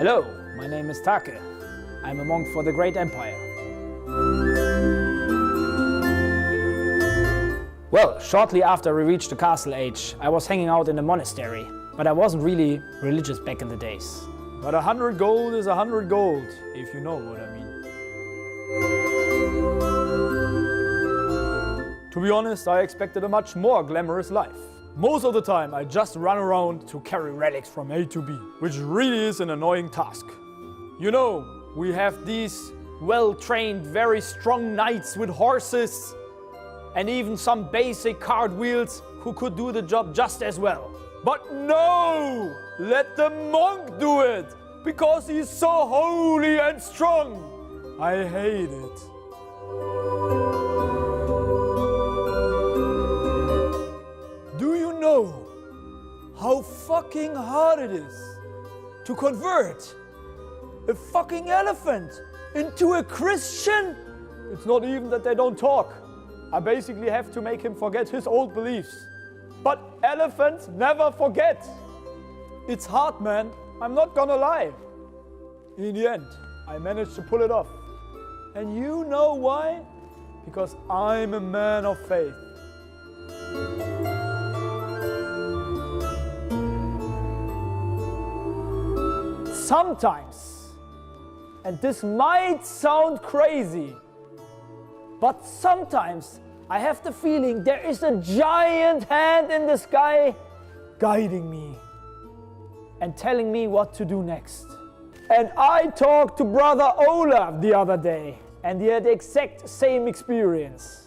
Hello, my name is Take. I'm a monk for the Great Empire. Well, shortly after we reached the castle age, I was hanging out in a monastery, but I wasn't really religious back in the days. But 100 gold is 100 gold, if you know what I mean. To be honest, I expected a much more glamorous life. Most of the time, I just run around to carry relics from A to B, which really is an annoying task. You know, we have these well-trained, very strong knights with horses, and even some basic cartwheels who could do the job just as well. But no! Let the monk do it! Because he's so holy and strong! I hate it. Do you know how fucking hard it is to convert a fucking elephant into a Christian? It's not even that they don't talk. I basically have to make him forget his old beliefs. But elephants never forget. It's hard, man. I'm not gonna lie. In the end, I managed to pull it off. And you know why? Because I'm a man of faith. Sometimes, and this might sound crazy, but sometimes I have the feeling there is a giant hand in the sky guiding me and telling me what to do next. And I talked to Brother Olaf the other day, and he had the exact same experience.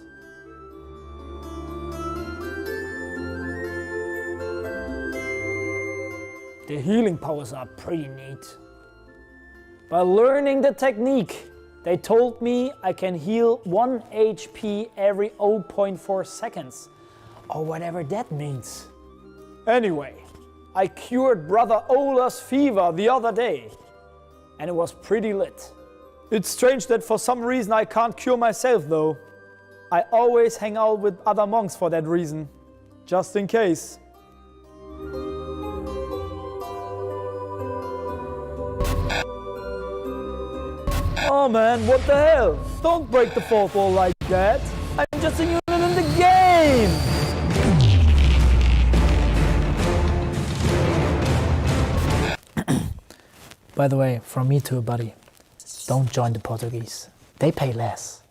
The healing powers are pretty neat. By learning the technique, they told me I can heal 1 HP every 0.4 seconds, or whatever that means. Anyway, I cured Brother Olaf's fever the other day, and it was pretty lit. It's strange that for some reason I can't cure myself though. I always hang out with other monks for that reason, just in case. Oh man, what the hell? Don't break the fourth wall like that. I'm just a unit in the game! By the way, from me to a buddy, don't join the Portuguese. They pay less.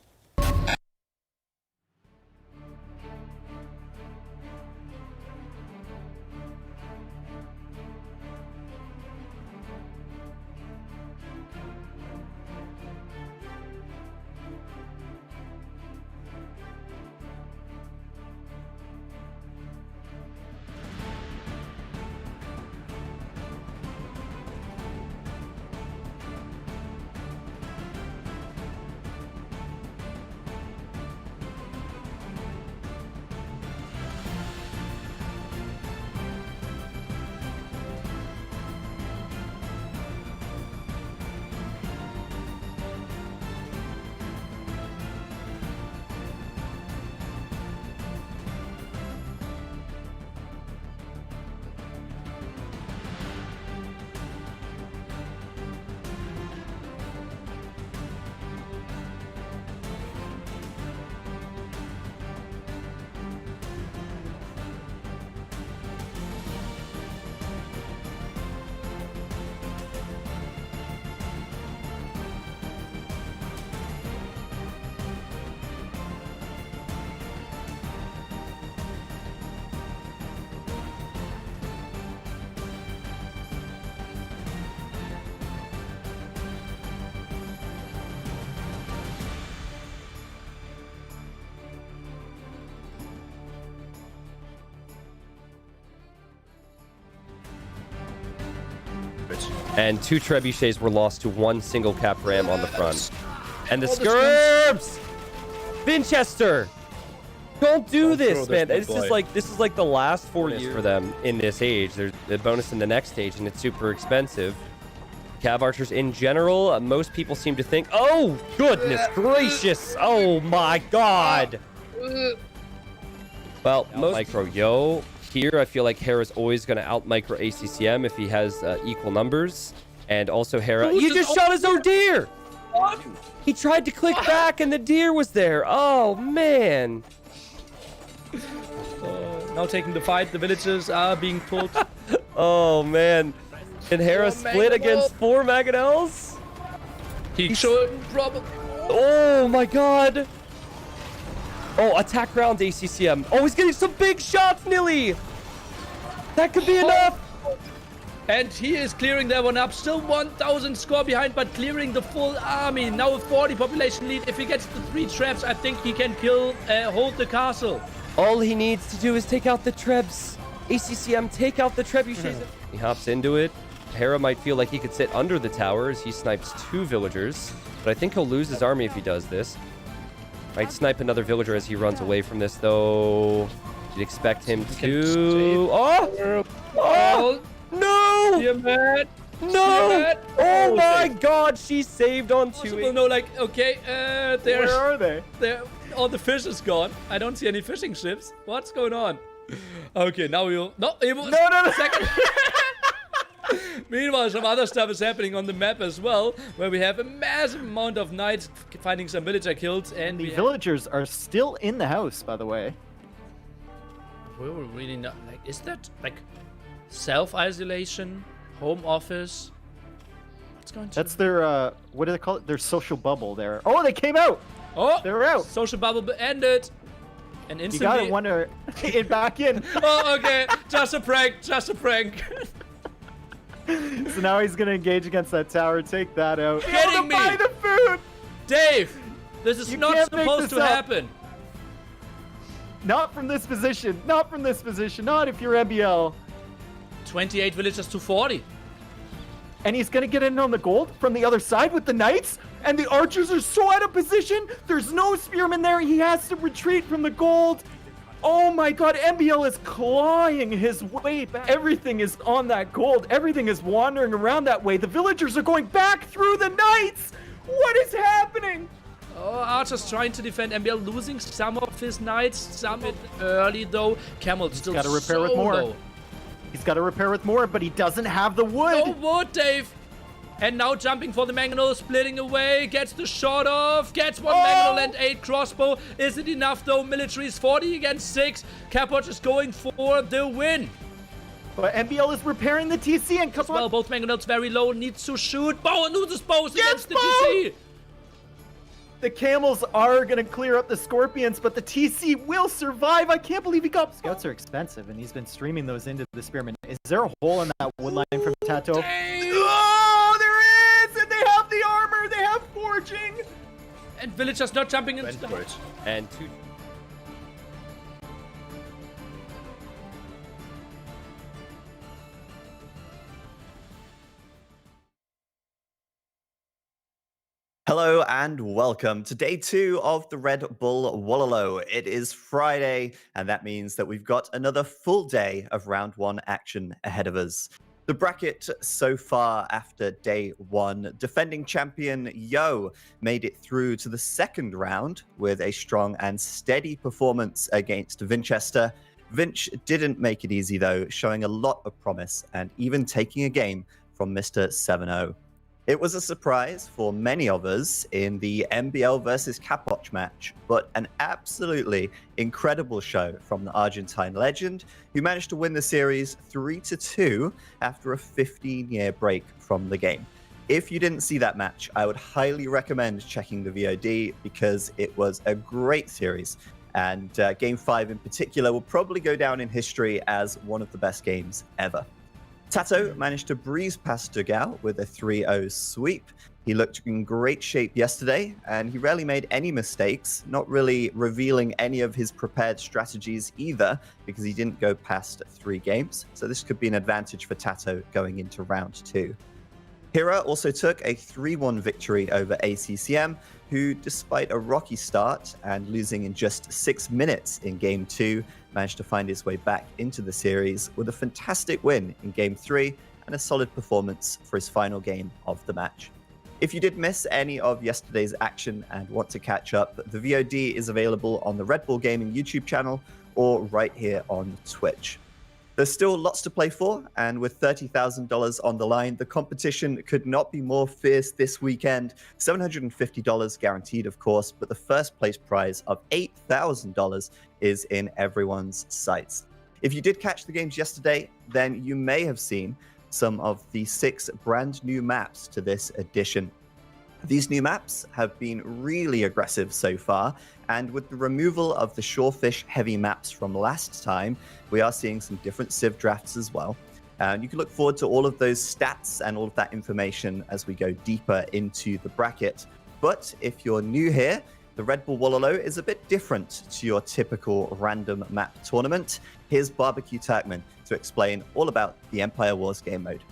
And 2 trebuchets were lost to 1 single cap ram on the front. And the Scurbs! Winchester! Don't do this, man. This is like the last 4 years for them in this age. There's a bonus in the next stage, and it's super expensive. Cav archers in general, most people seem to think, oh, goodness gracious! Oh my god! Well, most micro yo. Here, I feel like Hera's always going to out-micro ACCM if he has equal numbers. And also Hera. He just shot his own deer! What? He tried to click back and the deer was there. Oh, man. Now taking the fight. The villagers are being pulled. Oh, man. And Hera split against 4 Mangonels? He should probably... Oh, my God. Oh, attack round ACCM. Oh, he's getting some big shots, Nili. That could be enough. And he is clearing that one up. Still 1,000 score behind, but clearing the full army. Now a 40 population lead. If he gets the 3 traps, I think he can hold the castle. All he needs to do is take out the Trebs. ACCM, take out the trebuchets. He hops into it. Hera might feel like he could sit under the tower as he snipes 2 villagers. But I think he'll lose his army if he does this. Might snipe another villager as he runs away from this, though. You'd expect him to... Oh! Oh! No! Tiamat! No! Oh my God! She saved on 2. No, like, okay, there's... Where are they? All the fish is gone. I don't see any fishing ships. What's going on? Okay, now we'll... No, No. Second. Meanwhile, some other stuff is happening on the map as well, where we have a massive amount of knights finding some villager kills, and The villagers are still in the house, by the way. we were really not like. Is that like self-isolation, home office? What's going on? That's their what do they call it? Their social bubble there. Oh, they came out. Oh, They're out. social bubble ended, and You instantly. gotta wonder it back in. Oh, okay, just a prank, just a prank. So now he's gonna engage against that tower, take that out. Kidding me? Buy the food. Dave, this is You not can't make supposed this to up. happen. Not from this position. Not from this position. Not if you're MBL. 28 villagers to 40. And he's gonna get in on the gold from the other side with the knights. And the archers are so out of position. There's no spearman there. He has to retreat from the gold. Oh my God, MBL is clawing his way back. Everything is on that gold. Everything is wandering around that way. The villagers are going back through the knights. What is happening? Oh, Archer's trying to defend MBL, losing some of his knights, some it early though. Camel still gotta repair so with more. low. He's got to repair with more, but he doesn't have the wood. No wood, Dave. And now jumping for the Mangonel, splitting away, gets the shot off, gets 1 Mangonel and 8 crossbow. Is it enough though? Military is 40 against 6. Capoch is going for the win. But MBL is repairing the TC and come Well, on. both Mangonels very low, needs to shoot. Bow and loses bows Yes, against the Bow! GC. The camels are going to clear up the scorpions, but the TC will survive. I can't believe he got... Scouts are expensive, and he's been streaming those into the spearmen. Is there a hole in that wood line from Tato? Dave! Oh, there is! And they have the armor! They have forging! And villagers not jumping in. And 2. Hello and welcome to day 2 of the Red Bull Wololo. It is Friday, and that means that we've got another full day of round 1 action ahead of us. The bracket so far after day 1, defending champion Yo made it through to the second round with a strong and steady performance against Winchester. Vinch didn't make it easy though, showing a lot of promise and even taking a game from Mr. 7-0. It was a surprise for many of us in the MBL versus Capoch match, but an absolutely incredible show from the Argentine legend, who managed to win the series 3-2 after a 15-year break from the game. If you didn't see that match, I would highly recommend checking the VOD because it was a great series, and Game 5 in particular will probably go down in history as one of the best games ever. Tato managed to breeze past Dugao with a 3-0 sweep. He looked in great shape yesterday, and he rarely made any mistakes, not really revealing any of his prepared strategies either, because he didn't go past 3 games. So this could be an advantage for Tato going into round 2. Hira also took a 3-1 victory over ACCM, who, despite a rocky start and losing in just 6 minutes in Game 2, managed to find his way back into the series with a fantastic win in Game 3 and a solid performance for his final game of the match. If you did miss any of yesterday's action and want to catch up, the VOD is available on the Red Bull Gaming YouTube channel or right here on Twitch. There's still lots to play for, and with $30,000 on the line, the competition could not be more fierce this weekend. $750 guaranteed, of course, but the first place prize of $8,000 is in everyone's sights. If you did catch the games yesterday, then you may have seen some of the 6 brand new maps to this edition. These new maps have been really aggressive so far, and with the removal of the Shorefish heavy maps from last time, we are seeing some different Civ drafts as well. And you can look forward to all of those stats and all of that information as we go deeper into the bracket. But if you're new here, the Red Bull Wololo is a bit different to your typical random map tournament. Here's Barbecue Turkman to explain all about the Empire Wars game mode.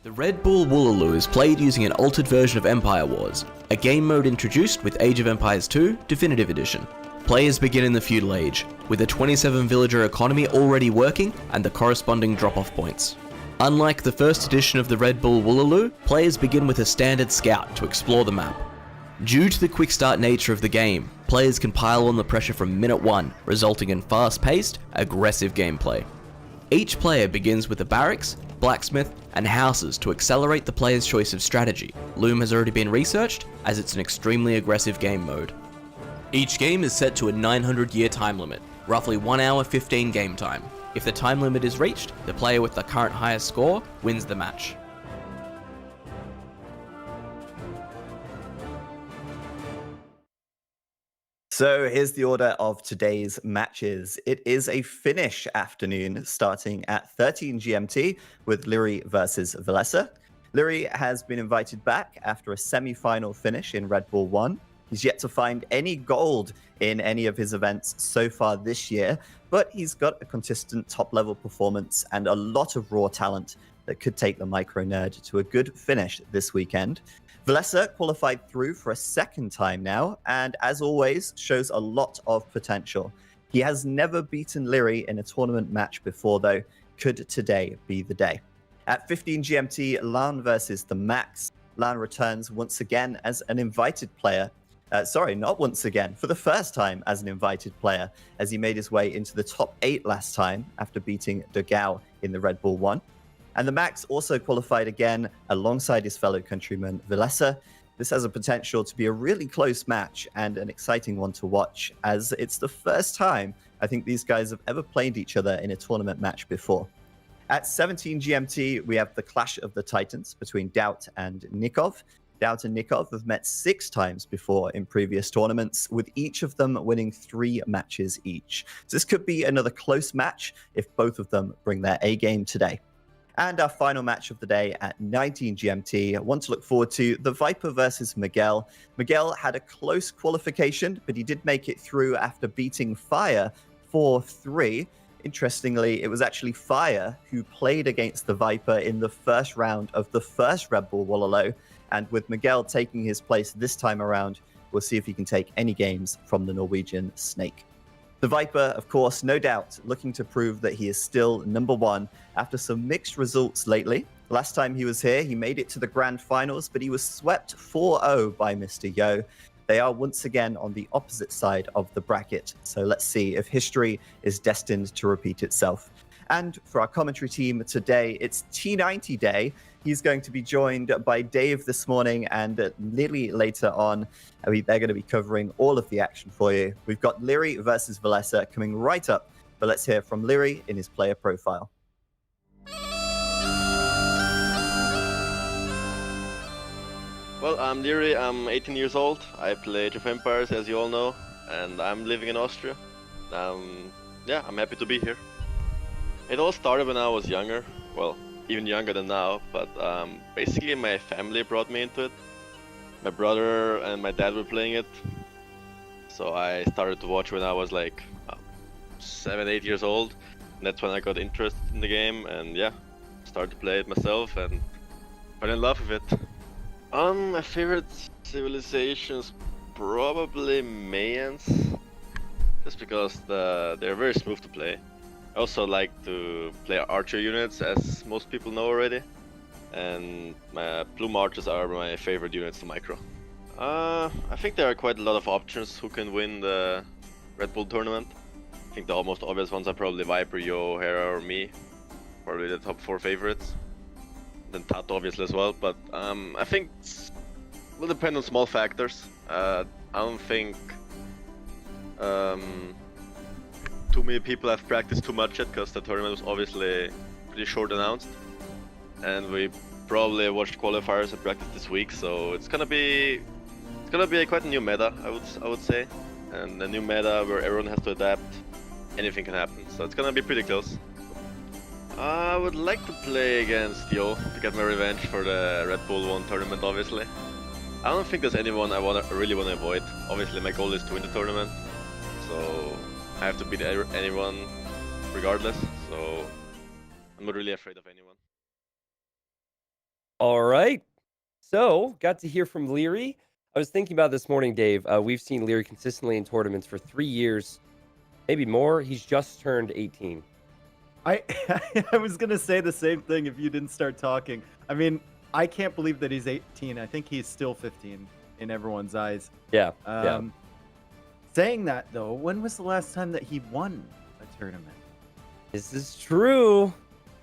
The Red Bull Wololo is played using an altered version of Empire Wars, a game mode introduced with Age of Empires 2 Definitive Edition. Players begin in the Feudal Age, with a 27 villager economy already working and the corresponding drop-off points. Unlike the first edition of the Red Bull Wololo, players begin with a standard scout to explore the map. Due to the quick start nature of the game, players can pile on the pressure from minute 1, resulting in fast-paced, aggressive gameplay. Each player begins with a barracks, blacksmith, and houses to accelerate the player's choice of strategy. Loom has already been researched, as it's an extremely aggressive game mode. Each game is set to a 900-year time limit, roughly 1 hour 15 game time. If the time limit is reached, the player with the current highest score wins the match. So here's the order of today's matches. It is a Finnish afternoon starting at 13 GMT with LIEREY versus VILLESE. LIEREY has been invited back after a semi-final finish in Red Bull 1. He's yet to find any gold in any of his events so far this year, but he's got a consistent top-level performance and a lot of raw talent that could take the Micro Nerd to a good finish this weekend. VILLESE qualified through for a second time now, and as always, shows a lot of potential. He has never beaten LIEREY in a tournament match before, though. Could today be the day? At 15 GMT, LAAAAN versus THEMAX. LAAAAN returns once again as an invited player. Sorry, not once again, for the first time as an invited player, as he made his way into the top 8 last time after beating DAUT in the Red Bull 1. And THEMAX also qualified again alongside his fellow countryman VILLESE. This has a potential to be a really close match and an exciting one to watch, as it's the first time I think these guys have ever played each other in a tournament match before. At 17 GMT, we have the Clash of the Titans between DAUT and NICOV. DAUT and NICOV have met 6 times before in previous tournaments, with each of them winning 3 matches each. So this could be another close match if both of them bring their A game today. And our final match of the day at 19 GMT, one to look forward to, THEVIPER versus MIGUEL. MIGUEL had a close qualification, but he did make it through after beating Fire 4-3. Interestingly, it was actually Fire who played against THEVIPER in the first round of the first Red Bull Wololo. And with MIGUEL taking his place this time around, we'll see if he can take any games from the Norwegian Snake. THEVIPER, of course, no doubt, looking to prove that he is still number 1 after some mixed results lately. Last time he was here, he made it to the grand finals, but he was swept 4-0 by Mr. Yo. They are once again on the opposite side of the bracket, so let's see if history is destined to repeat itself. And for our commentary team today, it's T90 day. He's going to be joined by Dave this morning, and Nili later on. They're going to be covering all of the action for you. We've got LIEREY versus VILLESE coming right up, but let's hear from LIEREY in his player profile. Well, I'm LIEREY, I'm 18 years old. I play Age of Empires, as you all know, and I'm living in Austria. Yeah, I'm happy to be here. It all started when I was younger, well, even younger than now, but basically my family brought me into it. My brother and my dad were playing it, so I started to watch when I was like 7-8 years old, and that's when I got interested in the game, and yeah, started to play it myself and fell in love with it. My favorite civilizations probably Mayans, just because they're very smooth to play. I also like to play archer units, as most people know already, and my Plume Archers are my favorite units to micro. I think there are quite a lot of options who can win the Red Bull tournament. I think the most obvious ones are probably Viper, Yo, Hera, or me. Probably the top 4 favorites. Then TAT obviously as well, but I think it will depend on small factors. I don't think too many people have practiced too much yet, because the tournament was obviously pretty short announced, and we probably watched qualifiers and practice this week, so it's gonna be quite a new meta, I would say, and a new meta where everyone has to adapt. Anything can happen, so it's gonna be pretty close. I would like to play against Yo to get my revenge for the Red Bull 1 tournament, obviously. I don't think there's anyone I really want to avoid. Obviously, my goal is to win the tournament, so I have to beat anyone regardless, so I'm not really afraid of anyone. All right. So, got to hear from Leery. I was thinking about this morning, Dave. We've seen Leery consistently in tournaments for 3 years, maybe more. He's just turned 18. I was gonna say the same thing if you didn't start talking. I mean, I can't believe that he's 18. I think he's still 15 in everyone's eyes. Yeah. Saying that though, when was the last time that he won a tournament? This is true.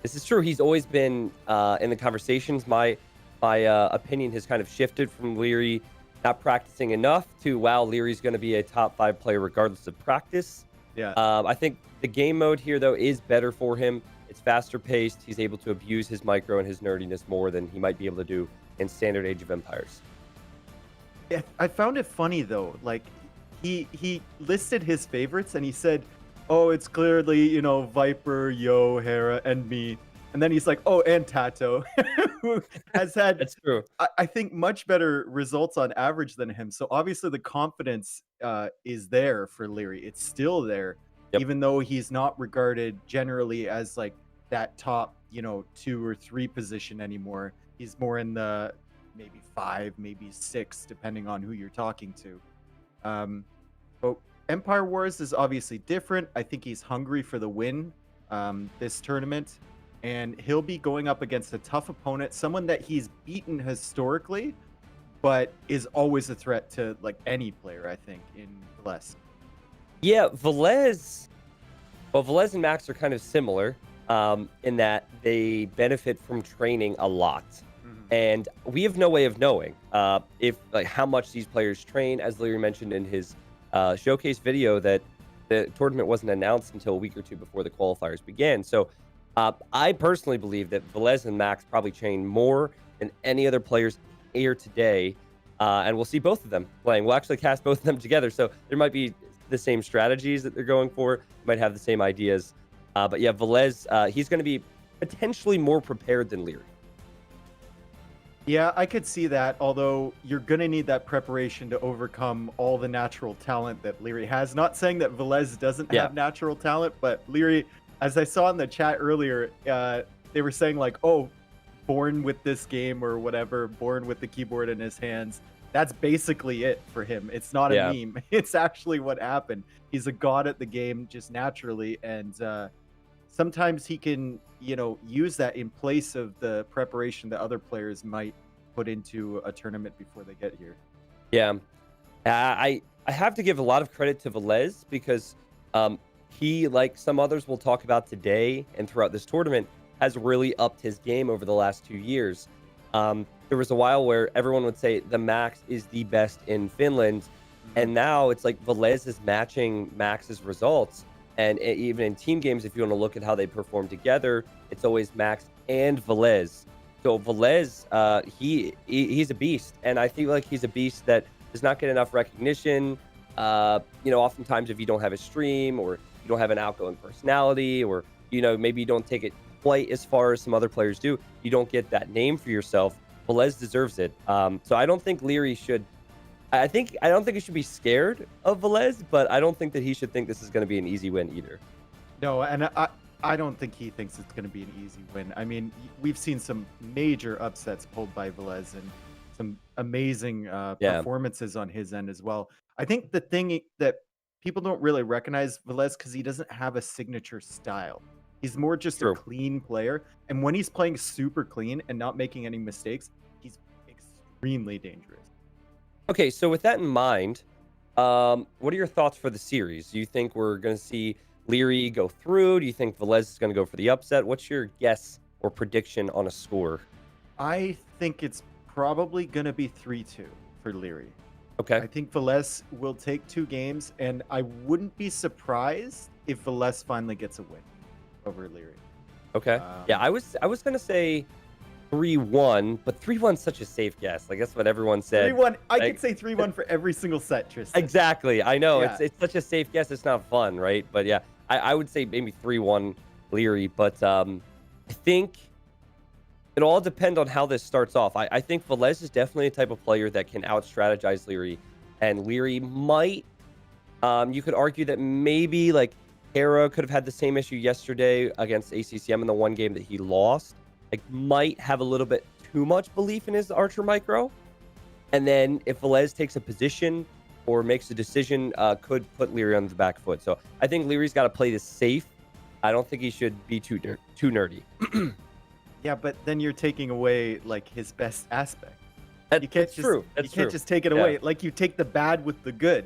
This is true. He's always been in the conversations. My opinion has kind of shifted from Leery not practicing enough to, wow, Leery's going to be a top 5 player regardless of practice. Yeah. I think the game mode here, though, is better for him. It's faster paced. He's able to abuse his micro and his nerdiness more than he might be able to do in standard Age of Empires. Yeah, I found it funny though. Like he listed his favorites and he said, "Oh, it's clearly, you know, Viper, Yo, Hera, and me." And then he's like, "Oh, and Tato," who has had, That's true. I think, much better results on average than him. So obviously the confidence is there for Leery. It's still there, even though he's not regarded generally as like that top, you know, 2 or 3 position anymore. He's more in the maybe 5, maybe 6, depending on who you're talking to. But Empire Wars is obviously different. I think he's hungry for the win this tournament, and he'll be going up against a tough opponent, someone that he's beaten historically, but is always a threat to like any player, I think, in VILLESE. Yeah, VILLESE. Well, VILLESE and Max are kind of similar in that they benefit from training a lot. And we have no way of knowing if like how much these players train. As Leery mentioned in his showcase video, that the tournament wasn't announced until a week or 2 before the qualifiers began. So I personally believe that VILLESE and Max probably train more than any other players here today. And we'll see both of them playing. We'll actually cast both of them together. So there might be the same strategies that they're going for. Might have the same ideas. But yeah, VILLESE, he's going to be potentially more prepared than Leery. Yeah, I could see that, although you're going to need that preparation to overcome all the natural talent that Leery has. Not saying that VILLESE doesn't have natural talent, but Leery, as I saw in the chat earlier, they were saying like, oh, born with this game or whatever, born with the keyboard in his hands. That's basically it for him. It's not a meme. It's actually what happened. He's a god at the game just naturally, and sometimes he can, you know, use that in place of the preparation that other players might put into a tournament before they get here. Yeah, I have to give a lot of credit to VILLESE because he, like some others we'll talk about today and throughout this tournament, has really upped his game over the last 2 years. There was a while where everyone would say the Max is the best in Finland, and now it's like VILLESE is matching Max's results. And even in team games, if you want to look at how they perform together, it's always Max and VILLESE. So VILLESE, he's a beast, and I feel like he's a beast that does not get enough recognition. You know, oftentimes if you don't have a stream, or you don't have an outgoing personality, or, you know, maybe you don't take it quite as far as some other players do, you don't get that name for yourself. VILLESE deserves it. So I don't think Leery should. I don't think he should be scared of VILLESE, but I don't think that he should think this is going to be an easy win either. No, and I don't think he thinks it's going to be an easy win. I mean, we've seen some major upsets pulled by VILLESE and some amazing performances on his end as well. I think the thing that people don't really recognize VILLESE because he doesn't have a signature style. He's more just a clean player, and when he's playing super clean and not making any mistakes, he's extremely dangerous. Okay, so with that in mind, what are your thoughts for the series? Do you think we're going to see Leery go through? Do you think VILLESE is going to go for the upset? What's your guess or prediction on a score? I think it's probably going to be 3-2 for Leery. Okay. I think VILLESE will take 2 games, and I wouldn't be surprised if VILLESE finally gets a win over Leery. Okay. Yeah, I was going to say 3-1, but 3-1's such a safe guess. Like, that's what everyone said. 3-1. I Like, could say 3-1 for every single set, Tristan. Exactly. I know. Yeah. It's such a safe guess. It's not fun, right? But yeah, I would say maybe 3-1 Leery, but I think it'll all depend on how this starts off. I think VILLESE is definitely a type of player that can out-strategize Leery, and Leery might, you could argue that maybe like Hera could have had the same issue yesterday against ACCM in the one game that he lost. Like, might have a little bit too much belief in his Archer micro. And then if VILLESE takes a position or makes a decision, could put Leery on the back foot. So I think Leery's got to play this safe. I don't think he should be too nerdy. Yeah, but then you're taking away like his best aspect. That's You can't true. just take it away. Like, you take the bad with the good.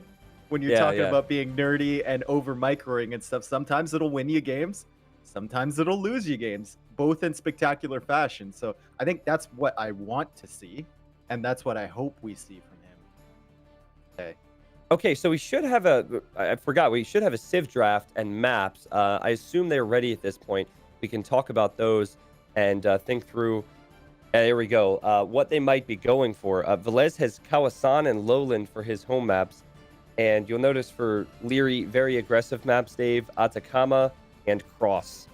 When you're talking about being nerdy and over microing and stuff, sometimes it'll win you games, sometimes it'll lose you games, both in spectacular fashion. So I think that's what I want to see, and that's what I hope we see from him. Okay. Okay, so we should have I forgot, we should have a Civ draft and maps. I assume they're ready at this point. We can talk about those and think through, there we go, what they might be going for. VILLESE has Kawasan and Lowland for his home maps. And you'll notice for Leery, very aggressive maps, Dave, Atacama and Cross.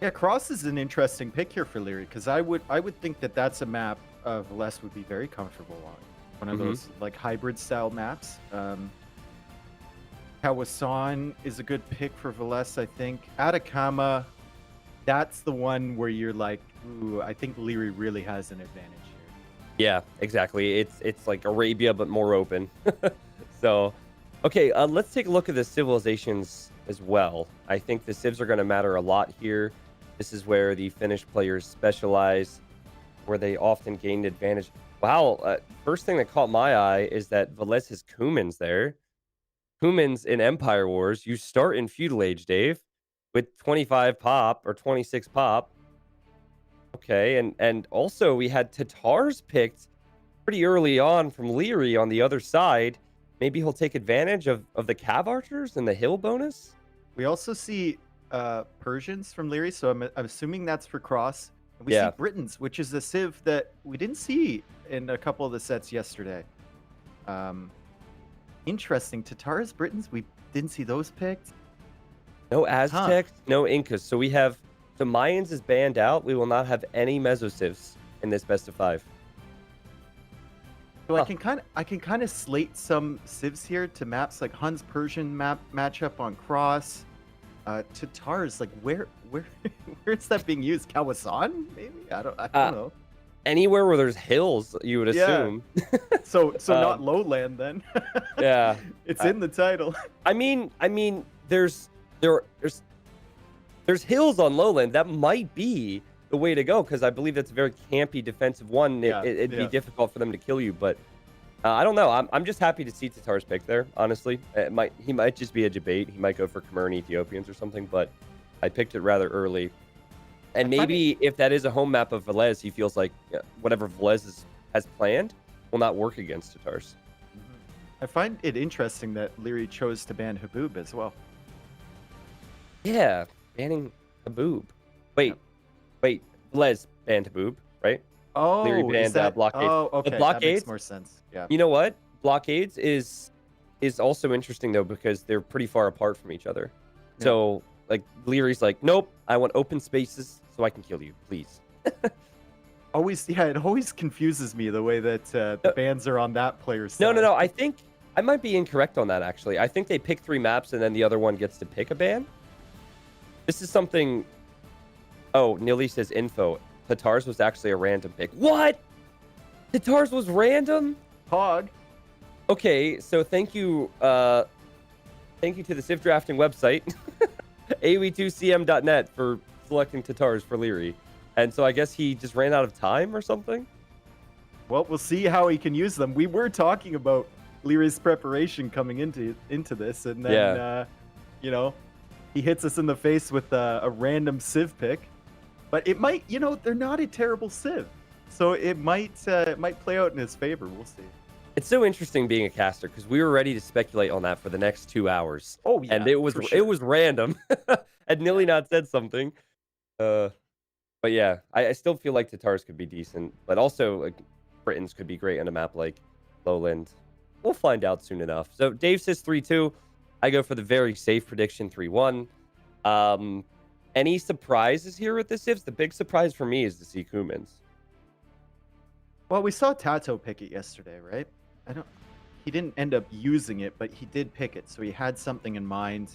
Yeah, Cross is an interesting pick here for Leery, because I would think that that's a map VILLESE would be very comfortable on. One of those like hybrid style maps. Kawasan is a good pick for VILLESE, I think. Atacama, that's the one where you're like, ooh, I think Leery really has an advantage here. Yeah, exactly. It's like Arabia, but more open. So, okay, let's take a look at the civilizations as well. I think the civs are going to matter a lot here. This is where the Finnish players specialize, where they often gain advantage. Wow, first thing that caught my eye is that VILLESE has Cumans there. Cumans in Empire Wars, you start in Feudal Age, Dave, with 25 pop or 26 pop. Okay, and also we had Tatars picked pretty early on from Leery on the other side. Maybe he'll take advantage of the Cav Archers and the Hill bonus. We also see Persians from Leery, so I'm assuming that's for Cross. And we see Britons, which is a civ that we didn't see in a couple of the sets yesterday. Interesting. Tatars, Britons, we didn't see those picked. No Aztecs, no Incas. So we have, so Mayans is banned out. We will not have any Mesocivs in this best of 5. So I can kind of slate some civs here to maps like Hun's Persian matchup on Cross. Tatars, like where is that being used? Kawasan, maybe? I don't know. Anywhere where there's hills, you would assume. So not lowland then. Yeah. It's in the title. I mean, there's hills on lowland. That might be the way to go, because I believe that's a very campy defensive one. It'd be difficult for them to kill you, but I don't know. I'm just happy to see Tatar's pick there, honestly. He might just be a debate. He might go for Khmer and Ethiopians or something, but I picked it rather early. And maybe if that is a home map of VILLESE, he feels like whatever VILLESE has planned will not work against Tatars. I find it interesting that Leery chose to ban Haboob as well. Yeah, banning Haboob. Wait, VILLESE banned Haboob, right? Oh, Leery banned blockades. Oh, okay. The blockades, that makes more sense. Yeah. You know what? Blockades is also interesting though, because they're pretty far apart from each other. Yeah. So like Leery's like, nope, I want open spaces so I can kill you, please. It always confuses me the way that the bans are on that player's side. No. I think I might be incorrect on that, actually. I think they pick 3 maps and then the other one gets to pick a ban. This is something... Oh, Nili says info. Tatars was actually a random pick. What? Tatars was random? Hog. Okay, so thank you to the Civ Drafting website, AoE2cm.net, for selecting Tatars for Leery. And so I guess he just ran out of time or something? Well, we'll see how he can use them. We were talking about Leery's preparation coming into this, and then you know, he hits us in the face with a random Civ pick. But it might, you know, they're not a terrible Civ. So it might play out in his favor. We'll see. It's so interesting being a caster because we were ready to speculate on that for the next 2 hours. Oh yeah, and it was random. Had Nili not said something, but yeah, I still feel like Tatars could be decent, but also like Britons could be great on a map like Lowland. We'll find out soon enough. So Dave says 3-2. I go for the very safe prediction 3-1. Any surprises here with the Civs? The big surprise for me is to see Kumans. Well, we saw Tato pick it yesterday, right? He didn't end up using it, but he did pick it, so he had something in mind.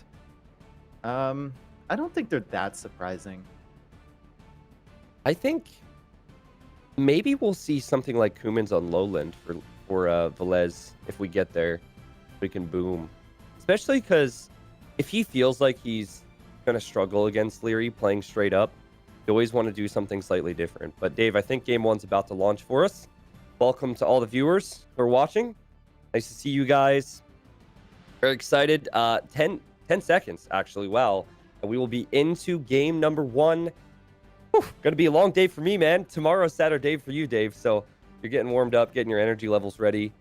I don't think they're that surprising. I think maybe we'll see something like Kumans on Lowland for VILLESE if we get there. We can boom. Especially because if he feels like he's going to struggle against Leery playing straight up, you always want to do something slightly different. But Dave, I think Game 1's about to launch for us. Welcome to all the viewers who are watching. Nice to see you guys. Very excited. 10 seconds, actually. Wow. And we will be into game number 1. Gonna be a long day for me, man. Tomorrow's Saturday for you, Dave. So you're getting warmed up, getting your energy levels ready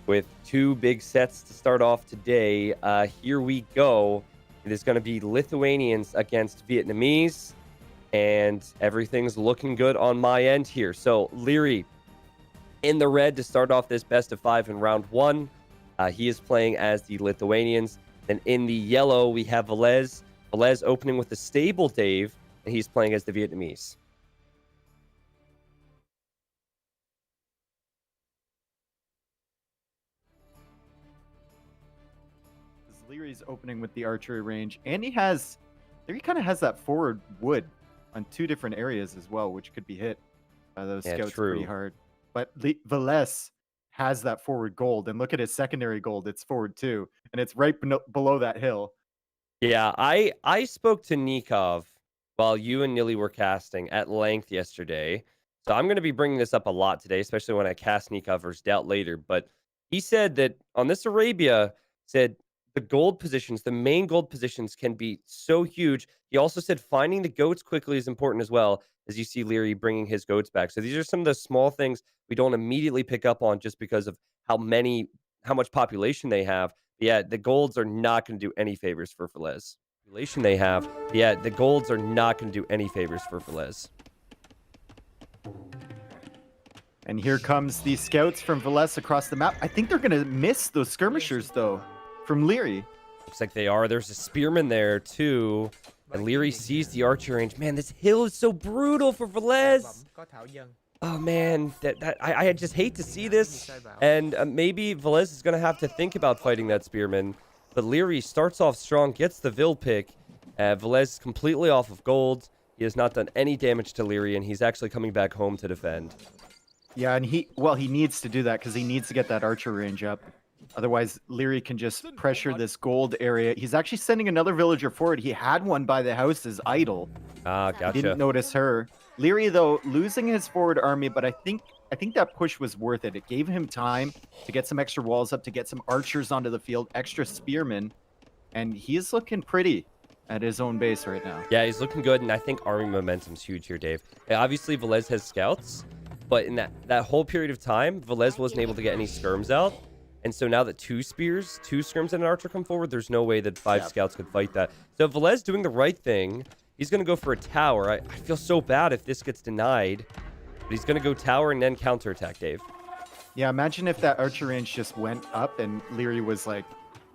with 2 big sets to start off today. Here we go. It is going to be Lithuanians against Vietnamese, and everything's looking good on my end here. So Leery in the red to start off this best of 5 in round 1. He is playing as the Lithuanians. Then in the yellow, we have VILLESE. VILLESE opening with the stable Dave, and he's playing as the Vietnamese. Leery's opening with the archery range, and he kind of has that forward wood on 2 different areas as well, which could be hit by those scouts pretty hard. But VILLESE has that forward gold, and look at his secondary gold. It's forward too, and it's right below that hill. Yeah, I spoke to NICOV while you and Nili were casting at length yesterday. So I'm going to be bringing this up a lot today, especially when I cast NICOV versus DAUT later. But he said that on this Arabia, said the gold positions, the main gold positions can be so huge. He also said finding the goats quickly is important as well, as you see Leery bringing his goats back. So these are some of the small things we don't immediately pick up on just because of how much population they have. But yeah, the golds are not going to do any favors for VILLESE. Population they have. But yeah, the golds are not going to do any favors for VILLESE. And here comes the scouts from VILLESE across the map. I think they're going to miss those skirmishers, though, from Leery. Looks like they are. There's a spearman there, too. And Leery sees the archer range. Man, this hill is so brutal for VILLESE. Oh, man. I just hate to see this. And maybe VILLESE is going to have to think about fighting that spearman. But Leery starts off strong, gets the Vil pick. VILLESE is completely off of gold. He has not done any damage to Leery, and he's actually coming back home to defend. Yeah, and he needs to do that because he needs to get that archer range up. Otherwise, Leery can just pressure this gold area. He's actually sending another villager forward. He had one by the house as idle. Ah, gotcha. Didn't notice her. Leery, though, losing his forward army, but I think that push was worth it. It gave him time to get some extra walls up, to get some archers onto the field, extra spearmen, and he's looking pretty at his own base right now. Yeah, he's looking good, and I think army momentum's huge here, Dave. Obviously, VILLESE has scouts, but in that whole period of time, VILLESE wasn't able to get any skirms out. And so now that 2 skirms, and an archer come forward, there's no way that 5 scouts could fight that. So VILLESE doing the right thing. He's going to go for a tower. I feel so bad if this gets denied. But he's going to go tower and then counterattack, Dave. Yeah, imagine if that archer range just went up and Leery was like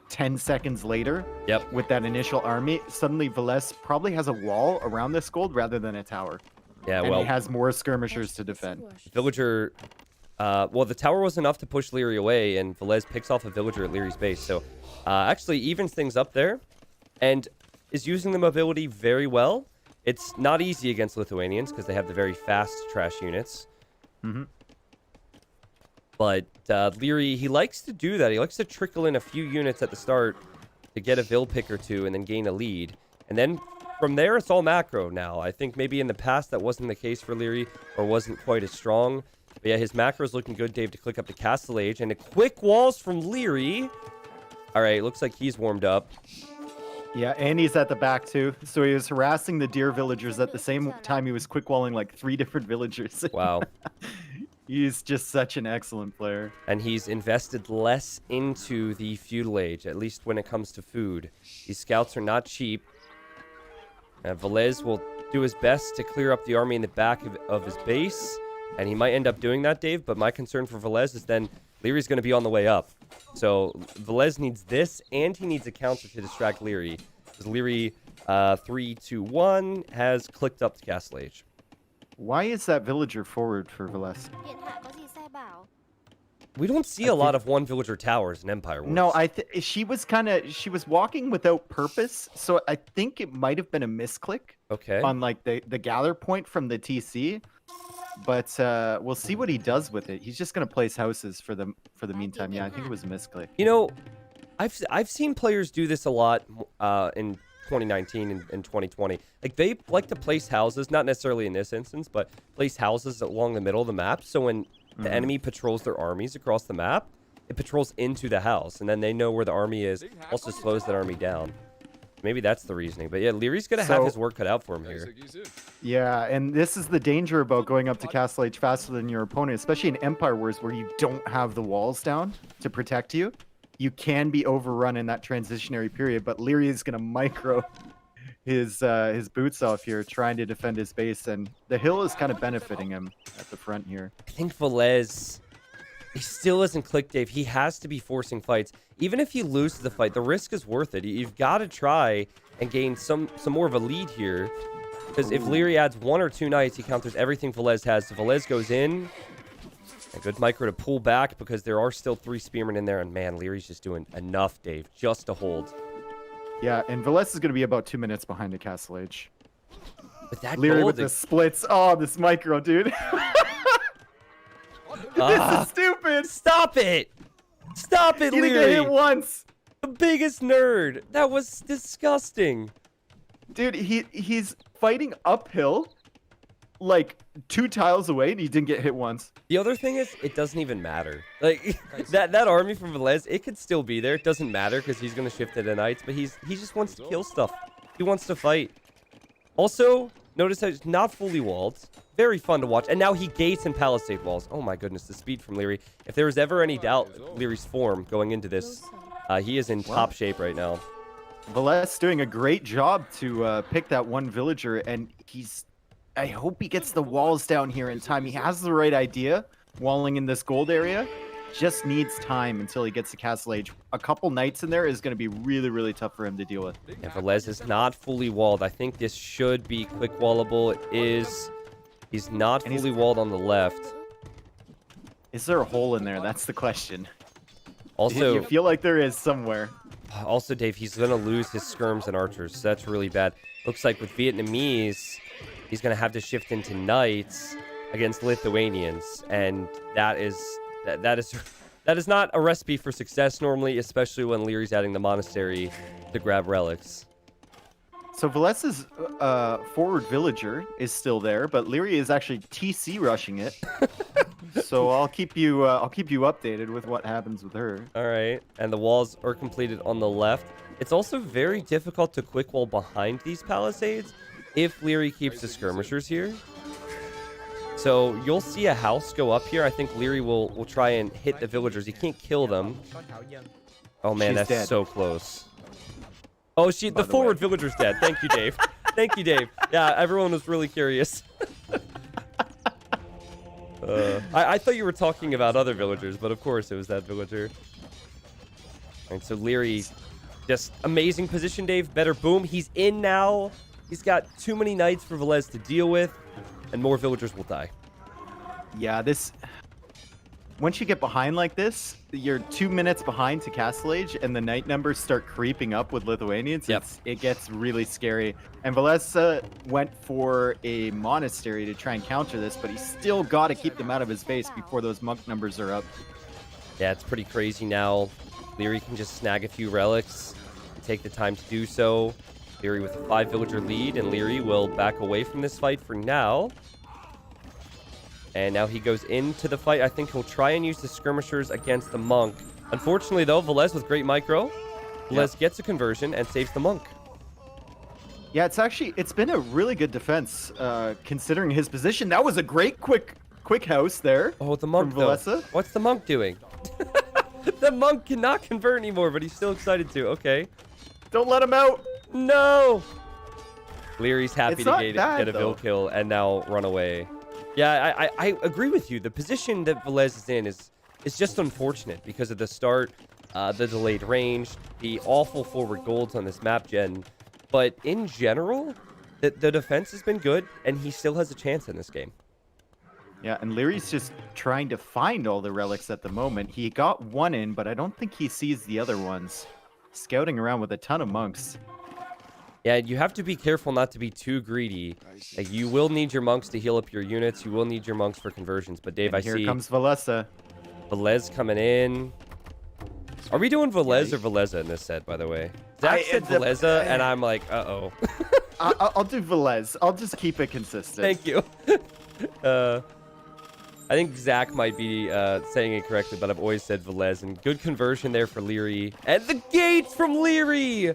10 seconds later. Yep. With that initial army. Suddenly VILLESE probably has a wall around this gold rather than a tower. Yeah, and well, he has more skirmishers to defend. Villager... well, the tower was enough to push Leery away, and VILLESE picks off a villager at Leery's base. So, actually evens things up there, and is using the mobility very well. It's not easy against Lithuanians, because they have the very fast trash units. Mm-hmm. But Leery, he likes to do that. He likes to trickle in a few units at the start to get a Vil pick or 2, and then gain a lead. And then, from there, it's all macro now. I think maybe in the past that wasn't the case for Leery, or wasn't quite as strong. But yeah, his macro is looking good, Dave, to click up the Castle Age. And a quick walls from Leery. All right, looks like he's warmed up. Yeah, and he's at the back too. So he was harassing the deer villagers at the same time he was quick walling like 3 different villagers. Wow. He's just such an excellent player. And he's invested less into the feudal age, at least when it comes to food. These scouts are not cheap. And VILLESE will do his best to clear up the army in the back of his base. And he might end up doing that, Dave. But my concern for VILLESE is then LIEREY's going to be on the way up. So VILLESE needs this, and he needs a counter to distract LIEREY. Because LIEREY 3, 2, 1 has clicked up to Castle Age. Why is that villager forward for VILLESE? We don't see a lot of one villager towers in Empire Wars. No, she was walking without purpose, so I think it might have been a misclick. Okay. On like the gather point from the TC, but we'll see what he does with it. He's just gonna place houses for the meantime. Yeah, I think it was a misclick. You know, I've seen players do this a lot in 2019 and 2020. Like they like to place houses, not necessarily in this instance, but place houses along the middle of the map. So when the enemy patrols their armies across the map, it patrols into the house, and then they know where the army is. Also slows that army down. Maybe that's the reasoning. But yeah, LIEREY's gonna have his work cut out for him here. Yeah, and this is the danger about going up to Castle Age faster than your opponent, especially in Empire Wars where you don't have the walls down to protect you. You can be overrun in that transitionary period, but LIEREY is gonna micro his boots off here, trying to defend his base, and the hill is kind of benefiting him at the front here. I think VILLESE, he still isn't clicked, Dave. He has to be forcing fights. Even if he loses the fight, the risk is worth it. You've got to try and gain some more of a lead here. Because if LIEREY adds 1 or 2 knights, he counters everything VILLESE has. So VILLESE goes in. A good micro to pull back because there are still 3 spearmen in there. And man, LIEREY's just doing enough, Dave, just to hold. Yeah, and VILLESE is going to be about 2 minutes behind the Castle Age. But that LIEREY gold with the splits. Oh, this micro, dude. This is stupid. Stop it. Stop it, You didn't get hit LIEREY. once. The biggest nerd. That was disgusting. Dude, he's fighting uphill like 2 tiles away, and he didn't get hit once. The other thing is, it doesn't even matter. Like, that army from VILLESE, it could still be there. It doesn't matter because he's going to shift it to knights, but he just wants to kill stuff. He wants to fight. Also, notice that it's not fully walled. Very fun to watch. And now he gates and palisade walls. Oh my goodness, the speed from LIEREY. If there was ever any doubt LIEREY's form going into this, he is in top shape right now. VILLESE doing a great job to pick that one villager, and I hope he gets the walls down here in time. He has the right idea, walling in this gold area. Just needs time until he gets to Castle Age. A couple knights in there is going to be really, really tough for him to deal with. And VILLESE is not fully walled. I think this should be quick wallable. It is. He's not fully walled on the left. Is there a hole in there? That's the question. Also, you feel like there is somewhere. Also, Dave, he's going to lose his skirms and archers. So that's really bad. Looks like with Vietnamese, he's going to have to shift into knights against Lithuanians. And that is not a recipe for success normally, especially when LIEREY's adding the monastery to grab relics. So VILLESE's forward villager is still there, but LIEREY is actually TC rushing it. So I'll keep you updated with what happens with her. All right, and the walls are completed on the left. It's also very difficult to quick wall behind these palisades if LIEREY keeps the skirmishers here. So you'll see a house go up here. I think LIEREY will try and hit the villagers. He can't kill them. Oh man, She's that's dead. so close. Oh, the forward villager's dead. Thank you, Dave. Thank you, Dave. Yeah, everyone was really curious. I thought you were talking about other villagers, but of course it was that villager. And so LIEREY, just amazing position, Dave. Better boom. He's in now. He's got too many knights for VILLESE to deal with, and more villagers will die. Yeah, once you get behind like this, you're 2 minutes behind to Castle Age, and the knight numbers start creeping up with Lithuanians. Yep. It gets really scary. And VILLESE went for a monastery to try and counter this, but he's still got to keep them out of his base before those monk numbers are up. Yeah, it's pretty crazy now. LIEREY can just snag a few relics and take the time to do so. LIEREY with a 5 villager lead, and LIEREY will back away from this fight for now. And now he goes into the fight. I think he'll try and use the skirmishers against the monk. Unfortunately, though, VILLESE with great micro. VILLESE gets a conversion and saves the monk. Yeah, it's been a really good defense, considering his position. That was a great quick house there. Oh, the monk, from though. VILLESE. What's the monk doing? The monk cannot convert anymore, but he's still excited to. Okay. Don't let him out. No. Leereyy's happy It's to not get bad, a though. Vill kill and now run away. Yeah, I agree with you. The position that VILLESE is in is just unfortunate because of the start, the delayed range, the awful forward golds on this map gen. But in general, the defense has been good, and he still has a chance in this game. Yeah, and Leereyy's just trying to find all the relics at the moment. He got one in, but I don't think he sees the other ones. Scouting around with a ton of monks. Yeah, you have to be careful not to be too greedy. Like, you will need your monks to heal up your units. You will need your monks for conversions. But Dave, And I here see comes VILLESE. VILLESE coming in. Are we doing VILLESE or VILLESE in this set, by the way? Zach said VILLESE, and I'm like, uh-oh. I'll do VILLESE. I'll just keep it consistent. Thank you. I think Zach might be saying it correctly, but I've always said VILLESE. And good conversion there for Leereyyy. And the gates from Leereyyy!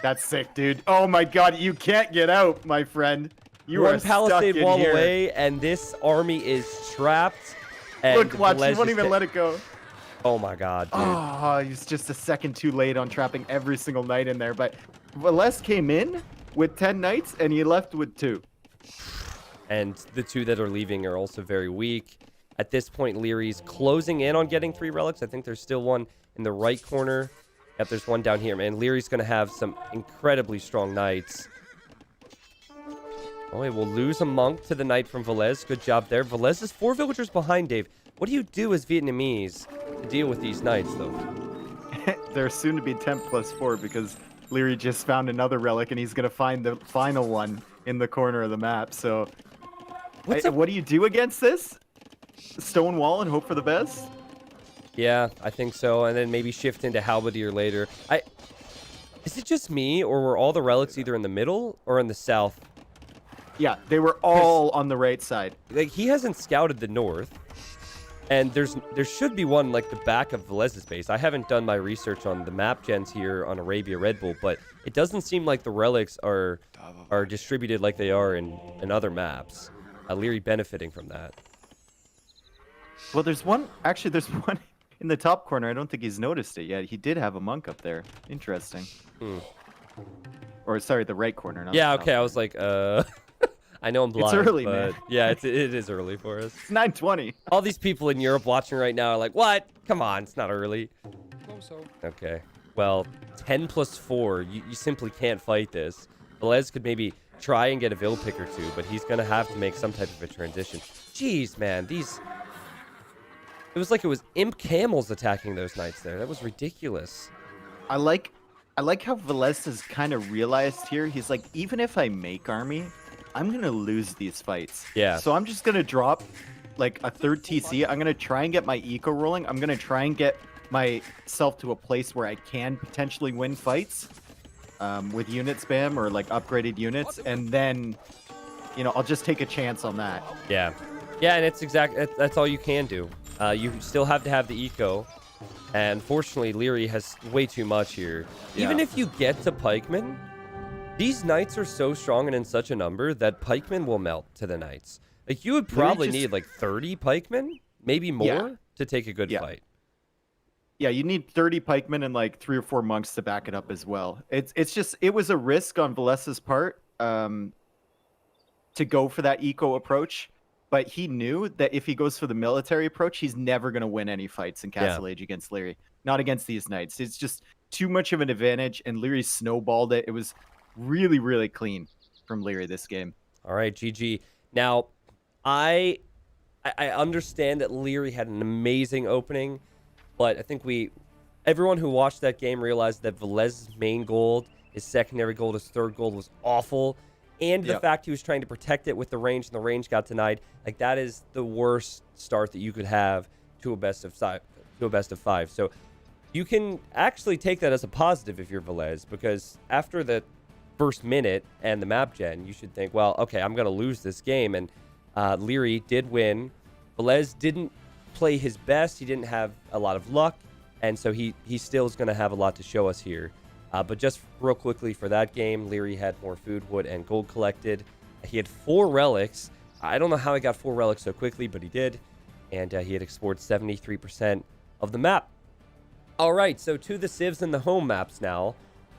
That's sick, dude. Oh my god, you can't get out, my friend. You One are palisade stuck in wall here. away, and this army is trapped. And Look, watch, he VILLESE won't is even let it go. Oh my god, dude. Oh, he's just a second too late on trapping every single knight in there. But VILLESE came in with 10 knights, and he left with 2. And the 2 that are leaving are also very weak. At this point, Leereyy's closing in on getting 3 relics. I think there's still one in the right corner. Yep, there's one down here, man. Leereyy's going to have some incredibly strong knights. Oh, we'll lose a monk to the knight from VILLESE. Good job there. VILLESE is 4 villagers behind, Dave. What do you do as Vietnamese to deal with these knights, though? They're soon to be 10+4 because Leereyyy just found another relic, and he's going to find the final one in the corner of the map. So, what do you do against this? Stone wall and hope for the best? Yeah, I think so. And then maybe shift into Halberdier later. Is it just me, or were all the relics either in the middle or in the south? Yeah, they were all on the right side. Like, he hasn't scouted the north. And there should be one, like, the back of VILLESE's base. I haven't done my research on the map gens here on Arabia Red Bull, but it doesn't seem like the relics are distributed like they are in other maps. Leereyyy benefiting from that. Well, there's one in the top corner. I don't think he's noticed it yet. He did have a monk up there. Interesting. Or, sorry, the right corner. Not Yeah, the top okay, I was like, I know I'm blind, early, but man. yeah, it is early for us. It's 9:20. All these people in Europe watching right now are like, what? Come on, it's not early. Okay, well, 10+4, you simply can't fight this. VILLESE could maybe try and get a Vill pick or 2, but he's going to have to make some type of a transition. Jeez, man, these... It was like it was imp camels attacking those knights there. That was ridiculous. I like how VILLESE has kind of realized here. He's like, even if I make army, I'm going to lose these fights. Yeah. So I'm just going to drop like a 3rd TC. I'm going to try and get my eco rolling. I'm going to try and get myself to a place where I can potentially win fights with unit spam or like upgraded units. And then, I'll just take a chance on that. Yeah. Yeah, and it's that's all you can do. You still have to have the eco. And fortunately, Leereyyy has way too much here. Yeah. Even if you get to pikemen, these knights are so strong and in such a number that pikemen will melt to the knights. Like, you would probably need like 30 pikemen, maybe more, to take a good fight. Yeah, you need 30 pikemen and like 3 or 4 monks to back it up as well. It was a risk on VILLESE's part to go for that eco approach. But he knew that if he goes for the military approach, he's never going to win any fights in Castle Age against Leereyyy. Not against these knights. It's just too much of an advantage, and Leereyyy snowballed it. It was really, really clean from Leereyyy this game. All right, GG. Now, I understand that Leereyyy had an amazing opening, but I think everyone who watched that game realized that VILLESE's main gold, his secondary gold, his 3rd gold was awful. And the fact he was trying to protect it with the range, and the range got denied. Like, that is the worst start that you could have to a best of 5. So you can actually take that as a positive if you're VILLESE, because after the first minute and the map gen, you should think, well, okay, I'm going to lose this game. And Leereyyy did win. VILLESE didn't play his best. He didn't have a lot of luck. And so he still is going to have a lot to show us here. But just real quickly for that game, Leery had more food, wood, and gold collected. He had 4 relics. I don't know how he got 4 relics so quickly, but he did. And he had explored 73% of the map. All right, so to the civs and the home maps now.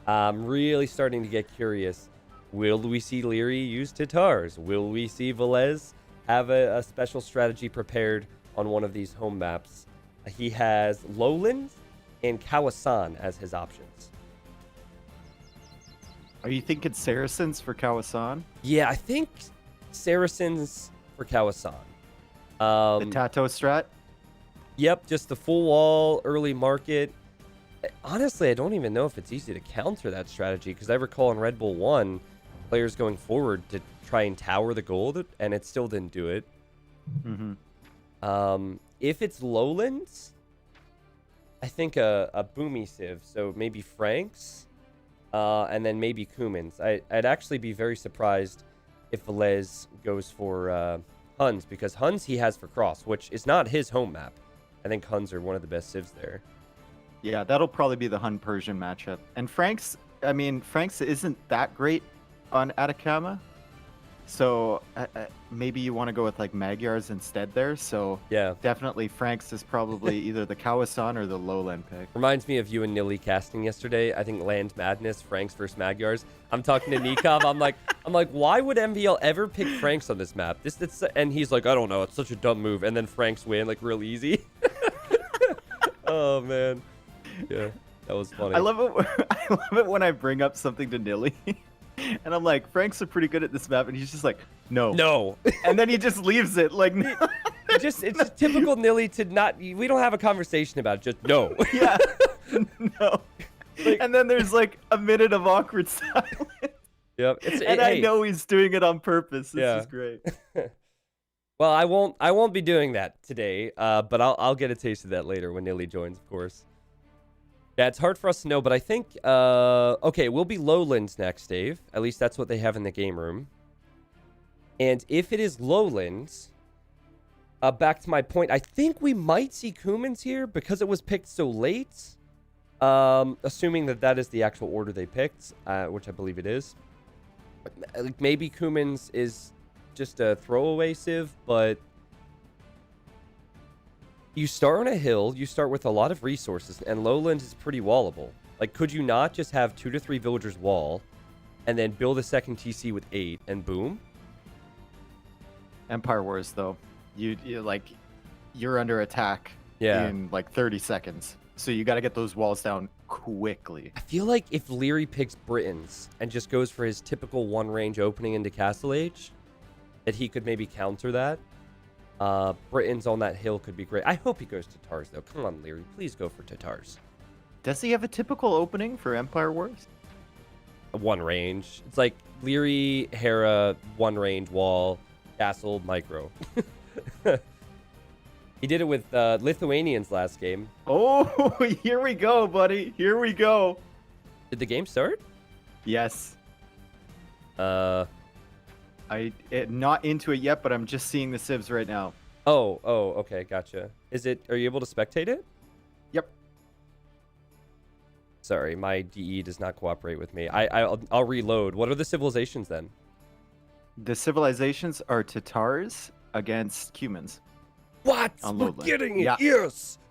I'm really starting to get curious. Will we see Leery use Tatars? Will we see VILLESE have a special strategy prepared on one of these home maps? He has Lowlands and Kawasan as his options. Are you thinking Saracens for Kawasan? Yeah, I think Saracens for Kawasan. The Tato strat? Yep, just the full wall, early market. Honestly, I don't even know if it's easy to counter that strategy, because I recall in Red Bull 1, players going forward to try and tower the gold, and it still didn't do it. If it's Lowlands, I think a Boomy Civ, so maybe Franks, and then maybe Kumans. I'd actually be very surprised if VILLESE goes for Huns, because Huns he has for Cross, which is not his home map. I think Huns are one of the best civs there. Yeah, that'll probably be the Hun-Persian matchup. And Franks, I mean, Franks isn't that great on Atacama. So maybe you want to go with like Magyars instead there. So yeah, definitely Franks is probably either the Kawasan or the Lowland pick. Reminds me of you and Nili casting yesterday. I think Land Madness, Franks versus Magyars. I'm talking to NICOV. I'm like, why would MVL ever pick Franks on this map? And he's like, I don't know. It's such a dumb move. And then Franks win like real easy. Oh man. Yeah, that was funny. I love it when I bring up something to Nili. And I'm like, Franks are pretty good at this map, and he's just like, no. And then he just leaves it like, no. It's just typical Nili to not. We don't have a conversation about it, just no. Yeah, no. And then there's like a minute of awkward silence. Yep. I know he's doing it on purpose. This is great. Well, I won't be doing that today, but I'll get a taste of that later when Nili joins, of course. Yeah, it's hard for us to know, but I think, okay, we'll be Lowlands next, Dave. At least that's what they have in the game room. And if it is Lowlands, back to my point, I think we might see Kumans here because it was picked so late. Assuming that is the actual order they picked, which I believe it is. Maybe Kumans is just a throwaway civ, but you start on a hill, you start with a lot of resources, and Lowlands is pretty wallable. Like, could you not just have 2 to 3 villagers wall, and then build a second TC with 8, and boom? Empire Wars, though, you're under attack in like 30 seconds, so you got to get those walls down quickly. I feel like if Leery picks Britons and just goes for his typical one range opening into Castle Age, that he could maybe counter that. Britons on that hill could be great. I hope he goes to Tatars, though. Come on, Leery. Please go for Tatars. Does he have a typical opening for Empire Wars? One range. It's like Leery, Hera, one range, wall, castle, micro. He did it with Lithuanians last game. Oh, here we go, buddy. Here we go. Did the game start? Yes. I'm not into it yet, but I'm just seeing the civs right now. Oh, okay, gotcha. Are you able to spectate it? Yep. Sorry, my DE does not cooperate with me. I'll reload. What are the civilizations then? The civilizations are Tatars against Cumans. What? We're getting it. Yeah.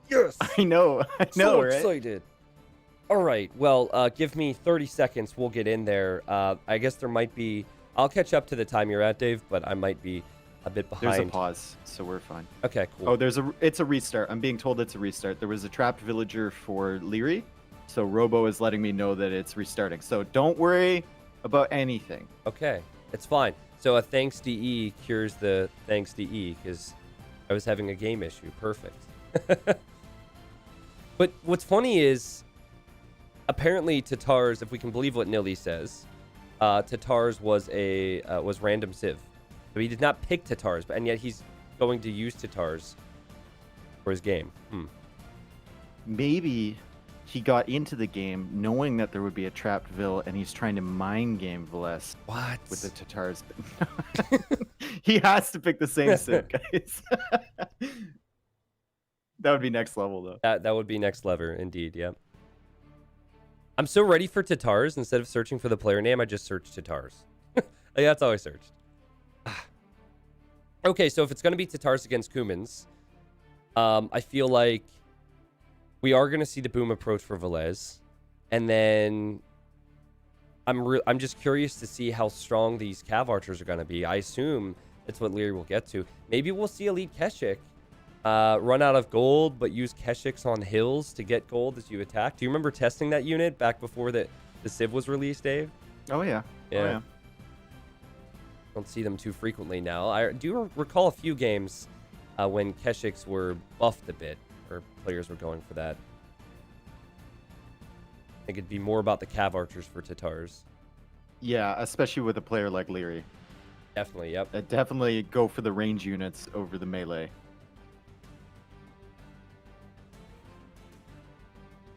Yes. I know, so right? Excited. All right. Well, give me 30 seconds. We'll get in there. I guess there might be. I'll catch up to the time you're at, Dave, but I might be a bit behind. There's a pause, so we're fine. Okay, cool. Oh, it's a restart. I'm being told it's a restart. There was a trapped villager for Leery, so Robo is letting me know that it's restarting. So don't worry about anything. Okay, it's fine. So a thanks DE cures the thanks DE because I was having a game issue. Perfect. But what's funny is apparently Tatars, if we can believe what Nili says, Tatars was random civ. So he did not pick Tatars, and yet he's going to use Tatars for his game. Maybe he got into the game knowing that there would be a trapped Vill, and he's trying to mind game VILLESE. What? With the Tatars. He has to pick the same civ, guys. That would be next level, though. That would be next level, indeed, yeah. I'm so ready for Tatars. Instead of searching for the player name, I just searched Tatars. Like, that's all I searched. Okay, so if it's going to be Tatars against Kumans, I feel like we are going to see the boom approach for VILLESE. And then I'm just curious to see how strong these Cav Archers are going to be. I assume it's what Leery will get to. Maybe we'll see Elite Keshik run out of gold, but use Keshiks on hills to get gold as you attack. Do you remember testing that unit back before the Civ was released, Dave? Oh, yeah. Yeah. Oh, yeah. Don't see them too frequently now. I do recall a few games when Keshiks were buffed a bit, or players were going for that. I think it'd be more about the Cav Archers for Tatars. Yeah, especially with a player like Leery. Definitely, yep. Definitely go for the range units over the melee.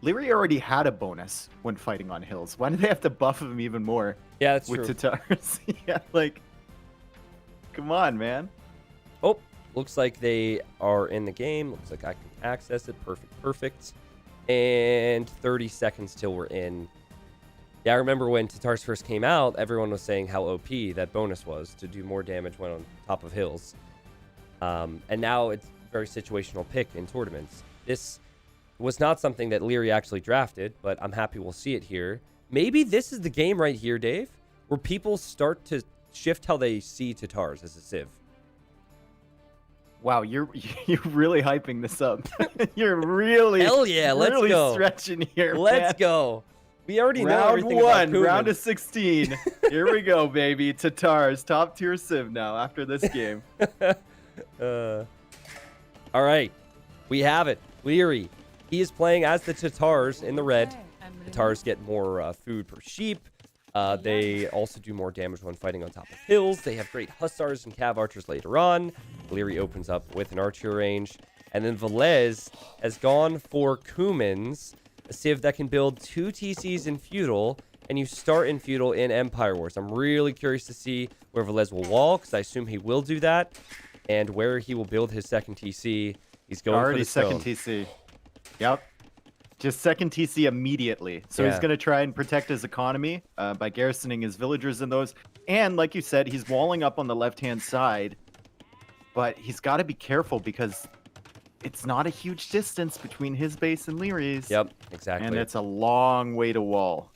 Leery already had a bonus when fighting on hills. Why do they have to buff him even more? Yeah, that's with true. Tatars? Yeah, like, come on, man. Oh, looks like they are in the game. Looks like I can access it. Perfect. And 30 seconds till we're in. Yeah, I remember when Tatars first came out, everyone was saying how OP that bonus was to do more damage when on top of hills. And now it's very situational pick in tournaments. This was not something that Leery actually drafted, but I'm happy we'll see it here. Maybe this is the game right here, Dave, where people start to shift how they see Tatars as a Civ. Wow, you're really hyping this up. You're really Hell yeah, let's really go. Stretching here. Let's man. go. We already know Round everything one, about Kuman. round of 16. Here we go, baby. Tatars, top tier Civ now after this game. All right, we have it. Leery. He is playing as the Tatars in the red. Tatars get more food per sheep. They also do more damage when fighting on top of hills. They have great Hussars and Cav Archers later on. Leery opens up with an archer range. And then VILLESE has gone for Kumans, a Civ that can build 2 TCs in Feudal, and you start in Feudal in Empire Wars. I'm really curious to see where VILLESE will wall, because I assume he will do that, and where he will build his second TC. He's going Already for the stone. second TC. Yep. Just second TC immediately. So he's going to try and protect his economy by garrisoning his villagers in those. And like you said, he's walling up on the left-hand side. But he's got to be careful because it's not a huge distance between his base and Leery's. Yep, exactly. And it's a long way to wall.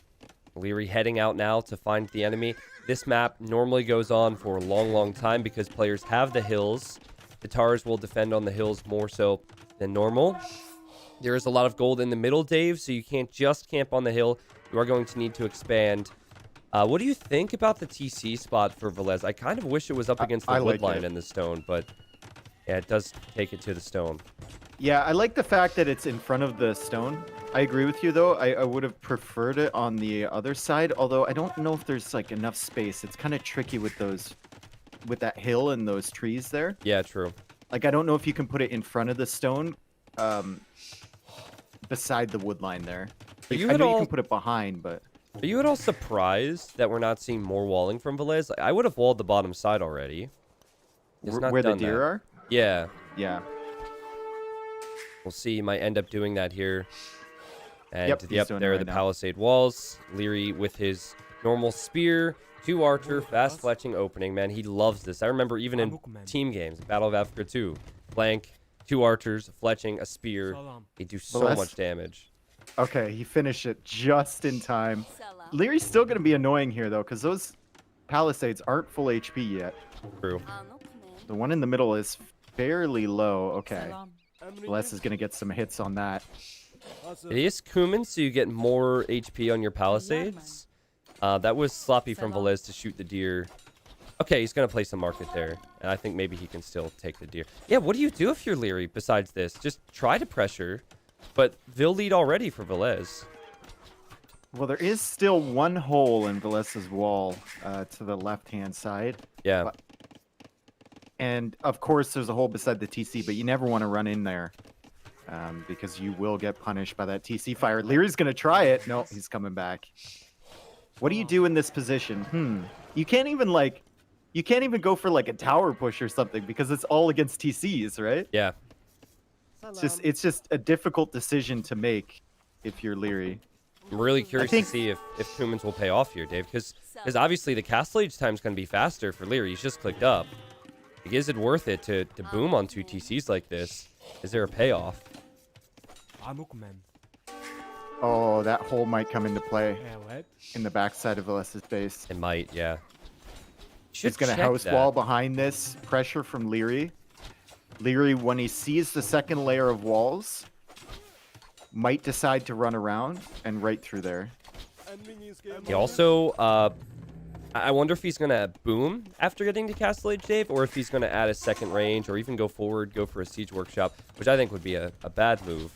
Leery heading out now to find the enemy. This map normally goes on for a long time because players have the hills. The Tatars will defend on the hills more so than normal. There is a lot of gold in the middle, Dave, so you can't just camp on the hill. You are going to need to expand. What do you think about the TC spot for VILLESE? I kind of wish it was up against the wood line and the stone, but yeah, it does take it to the stone. Yeah, I like the fact that it's in front of the stone. I agree with you, though. I would have preferred it on the other side, although I don't know if there's like enough space. It's kind of tricky with those, with that hill and those trees there. Yeah, true. Like, I don't know if you can put it in front of the stone, beside the wood line there. I know you can put it behind, but... Are you at all surprised that we're not seeing more walling from VILLESE? I would have walled the bottom side already. Where the deer are? Yeah. Yeah. We'll see. He might end up doing that here. And Yep, yep, doing it there are right the now. palisade walls. Leery with his normal spear. 2 archer, fast fletching opening. Man, he loves this. I remember even in team games, Battle of Africa 2, flank, 2 archers, fletching, a spear. They do so VILLESE? much damage. Okay, he finished it just in time. Leery's still going to be annoying here, though, because those palisades aren't full HP yet. True. The one in the middle is fairly low. Okay. VILLESE is going to get some hits on that. It is Kuman, so you get more HP on your palisades. That was sloppy from VILLESE to shoot the deer. Okay, he's going to place a market there. And I think maybe he can still take the deer. Yeah, what do you do if you're Leery besides this? Just try to pressure. But Vil lead already for VILLESE. Well, there is still one hole in VILLESE's wall to the left-hand side. Yeah. And, of course, there's a hole beside the TC, but you never want to run in there. Because you will get punished by that TC fire. Leery's going to try it. No, he's coming back. What do you do in this position? You can't even, like... You can't even go for, like, a tower push or something because it's all against TCs, right? Yeah. It's just a difficult decision to make if you're Leery. I'm really curious think- to see if Kumans will pay off here, Dave, because obviously the Castle Age time is going to be faster for Leery. He's just clicked up. Is it worth it to boom on 2 TCs like this? Is there a payoff? Oh, that hole might come into play in the backside of VILLESE's base. It might, yeah. It's going to house wall behind this. Pressure from Leery. Leery, when he sees the second layer of walls, might decide to run around and right through there. He also, I wonder if he's going to boom after getting to Castle Age, Dave, or if he's going to add a second range or even go forward, go for a Siege Workshop, which I think would be a bad move.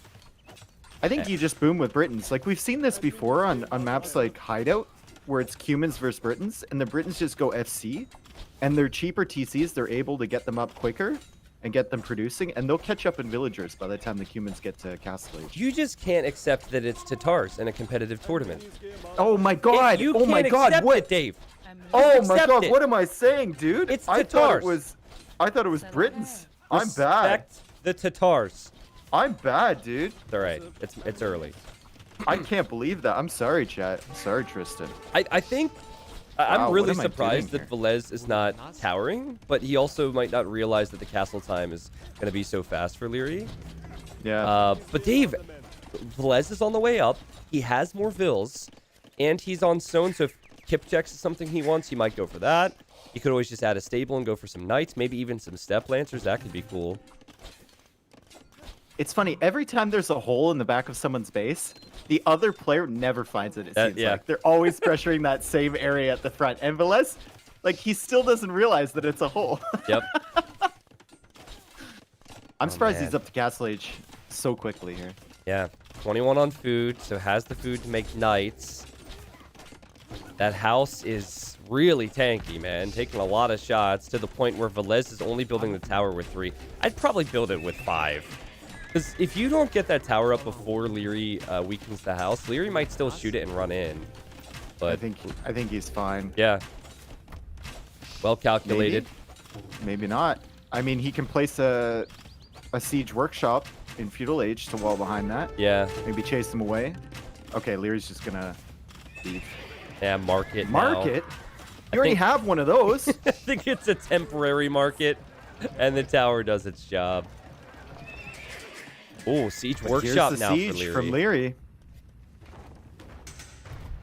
I think you just boom with Britons. Like, we've seen this before on maps like Hideout, where it's Cumans versus Britons, and the Britons just go FC, and they're cheaper TCs. They're able to get them up quicker and get them producing, and they'll catch up in villagers by the time the Cumans get to Castle Age. You just can't accept that it's Tatars in a competitive tournament. Oh my god! You Oh my can't god! accept What? it, Dave. Oh my accept god! it. What am I saying, dude? It's I Tatars. thought it was Britons. I'm bad. Respect the Tatars. I'm bad, dude. It's all right. It's early. I can't believe that. I'm sorry, chat. I'm sorry, Tristan. I think Wow, I'm what really am I surprised doing that VILLESE is not towering, but he also might not realize that the castle time is going to be so fast for Leery. Yeah. But Dave, VILLESE is on the way up. He has more vills, and he's on stone, so if Kip checks is something he wants, he might go for that. He could always just add a stable and go for some knights, maybe even some step lancers. That could be cool. It's funny, every time there's a hole in the back of someone's base, the other player never finds it, it seems yeah. like. They're always pressuring that same area at the front. And VILLESE, like, he still doesn't realize that it's a hole. Yep. I'm surprised man. he's up to Castle Age so quickly here. Yeah. 21 on food, so has the food to make knights. That house is really tanky, man. Taking a lot of shots to the point where VILLESE is only building the tower with 3. I'd probably build it with 5. Because if you don't get that tower up before Leery weakens the house, Leery might still shoot it and run in. But I think he's fine. yeah, well calculated. Maybe not. I mean, he can place a siege workshop in Feudal Age to wall behind that. Yeah, Maybe chase him away. Okay, Leary's just gonna leave. yeah, market. Market? Now. You already think- have one of those. I think it's a temporary market, and the tower does its job. Oh, siege workshop Here's the now siege for Leery. from Leery.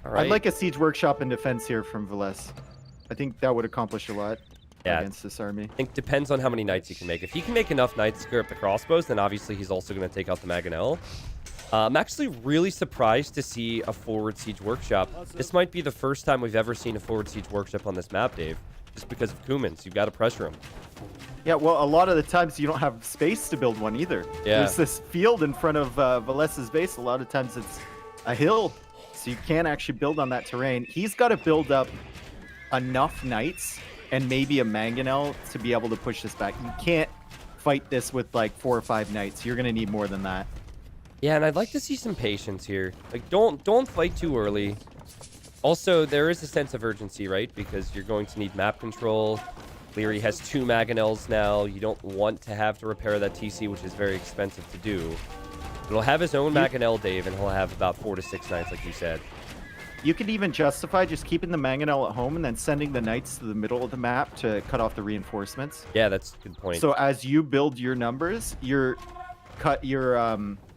All right. I'd like a siege workshop in defense here from VILLESE. I think that would accomplish a lot Yeah. against this army. I think depends on how many knights he can make. If he can make enough knights to clear up the crossbows, then obviously he's also going to take out the Mangonel. I'm actually really surprised to see a forward siege workshop. This might be the first time we've ever seen a forward siege workshop on this map, Dave. Just because of Kumans. You've got to pressure him. Yeah, well, a lot of the times you don't have space to build one either. Yeah. There's this field in front of VILLESE's base. A lot of times it's a hill, so you can't actually build on that terrain. He's got to build up enough knights and maybe a Mangonel to be able to push this back. You can't fight this with like 4 or 5 knights. You're going to need more than that. Yeah, and I'd like to see some patience here. Like, don't fight too early. Also, there is a sense of urgency, right? Because you're going to need map control. Leery has 2 Mangonels now. You don't want to have to repair that TC, which is very expensive to do. But he'll have his own Mangonel, Dave, and he'll have about 4 to 6 knights, like you said. You could even justify just keeping the Mangonel at home and then sending the knights to the middle of the map to cut off the reinforcements. Yeah, that's a good point. So as you build your numbers, you're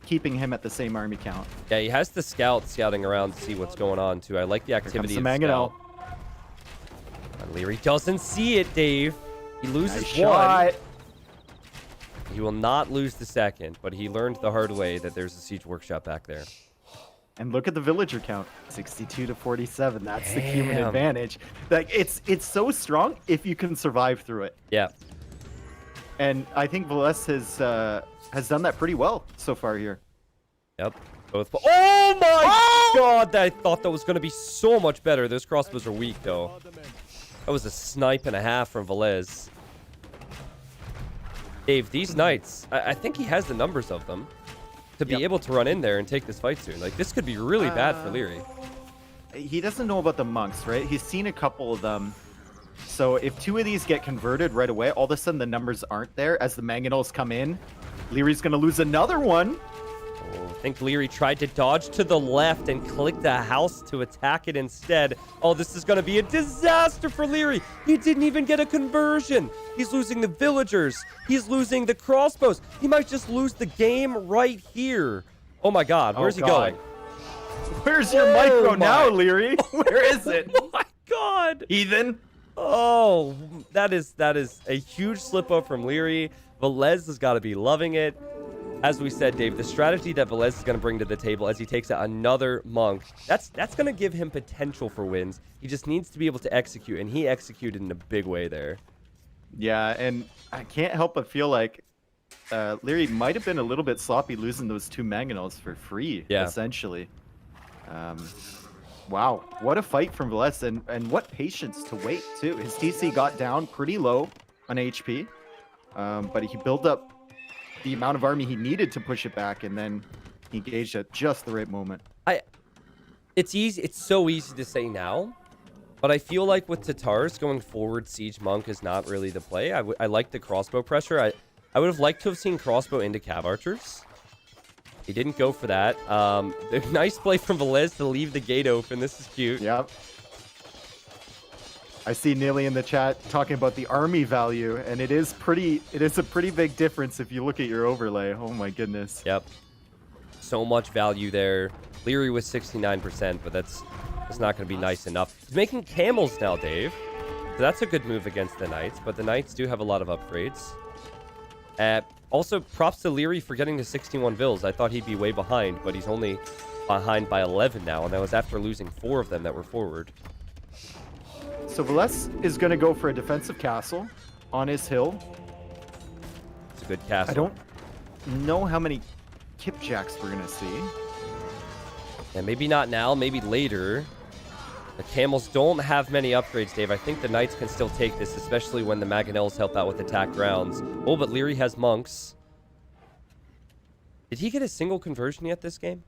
keeping him at the same army count. Yeah, he has the scout scouting around to see what's going on, too. I like the activity the of the Mangonel. scout. And Leery doesn't see it, Dave. He loses Nice one. shot. He will not lose the second, but he learned the hard way that there's a siege workshop back there. And look at the villager count, 62 to 47. That's the human Damn. advantage. Like it's so strong if you can survive through it. Yeah. And I think VILLESE has done that pretty well so far here. Yep. Both. Oh my god! I thought that was going to be so much better. Those crossbows are weak, though. That was a snipe and a half from VILLESE. Dave, these knights, I think he has the numbers of them to be able to run in there and take this fight soon. Like, this could be really bad for Leery. He doesn't know about the monks, right? He's seen a couple of them. So if 2 of these get converted right away, all of a sudden the numbers aren't there. As the Mangonels come in, Leary's going to lose another one. I think Leery tried to dodge to the left and clicked a house to attack it instead. Oh, this is going to be a disaster for Leery. He didn't even get a conversion. He's losing the villagers. He's losing the crossbows. He might just lose the game right here. Oh my God, where's he going? Where's your micro now, Leery? Where is it? Oh my God. Heathen. Oh, that is a huge slip up from Leery. VILLESE has got to be loving it. As we said, Dave, the strategy that VILLESE is going to bring to the table as he takes out another monk, that's going to give him potential for wins. He just needs to be able to execute, and he executed in a big way there. Yeah, and I can't help but feel like Leery might have been a little bit sloppy losing those 2 mangonels for free, essentially. Wow, what a fight from VILLESE, and what patience to wait, too. His TC got down pretty low on HP, but he built up the amount of army he needed to push it back, and then he engaged at just the right moment. It's so easy to say now, but I feel like with Tatars going forward, Siege Monk is not really the play. I like the crossbow pressure. I would have liked to have seen crossbow into Cav Archers. He didn't go for that. Nice play from VILLESE to leave the gate open. This is cute. Yep. I see Nili in the chat talking about the army value, and it is a pretty big difference if you look at your overlay. Oh my goodness. Yep. So much value there. Leery was 69%, but that's not going to be nice enough. He's making camels now, Dave. So that's a good move against the Knights, but the Knights do have a lot of upgrades. Also, props to Leery for getting to 61 vills. I thought he'd be way behind, but he's only behind by 11 now, and that was after losing 4 of them that were forward. So VILLESE is going to go for a defensive castle on his hill. It's a good castle. I don't know how many Kipjacks we're going to see. Yeah, maybe not now, maybe later. The camels don't have many upgrades, Dave. I think the Knights can still take this, especially when the Mangonels help out with attack rounds. Oh, but Leery has monks. Did he get a single conversion yet this game?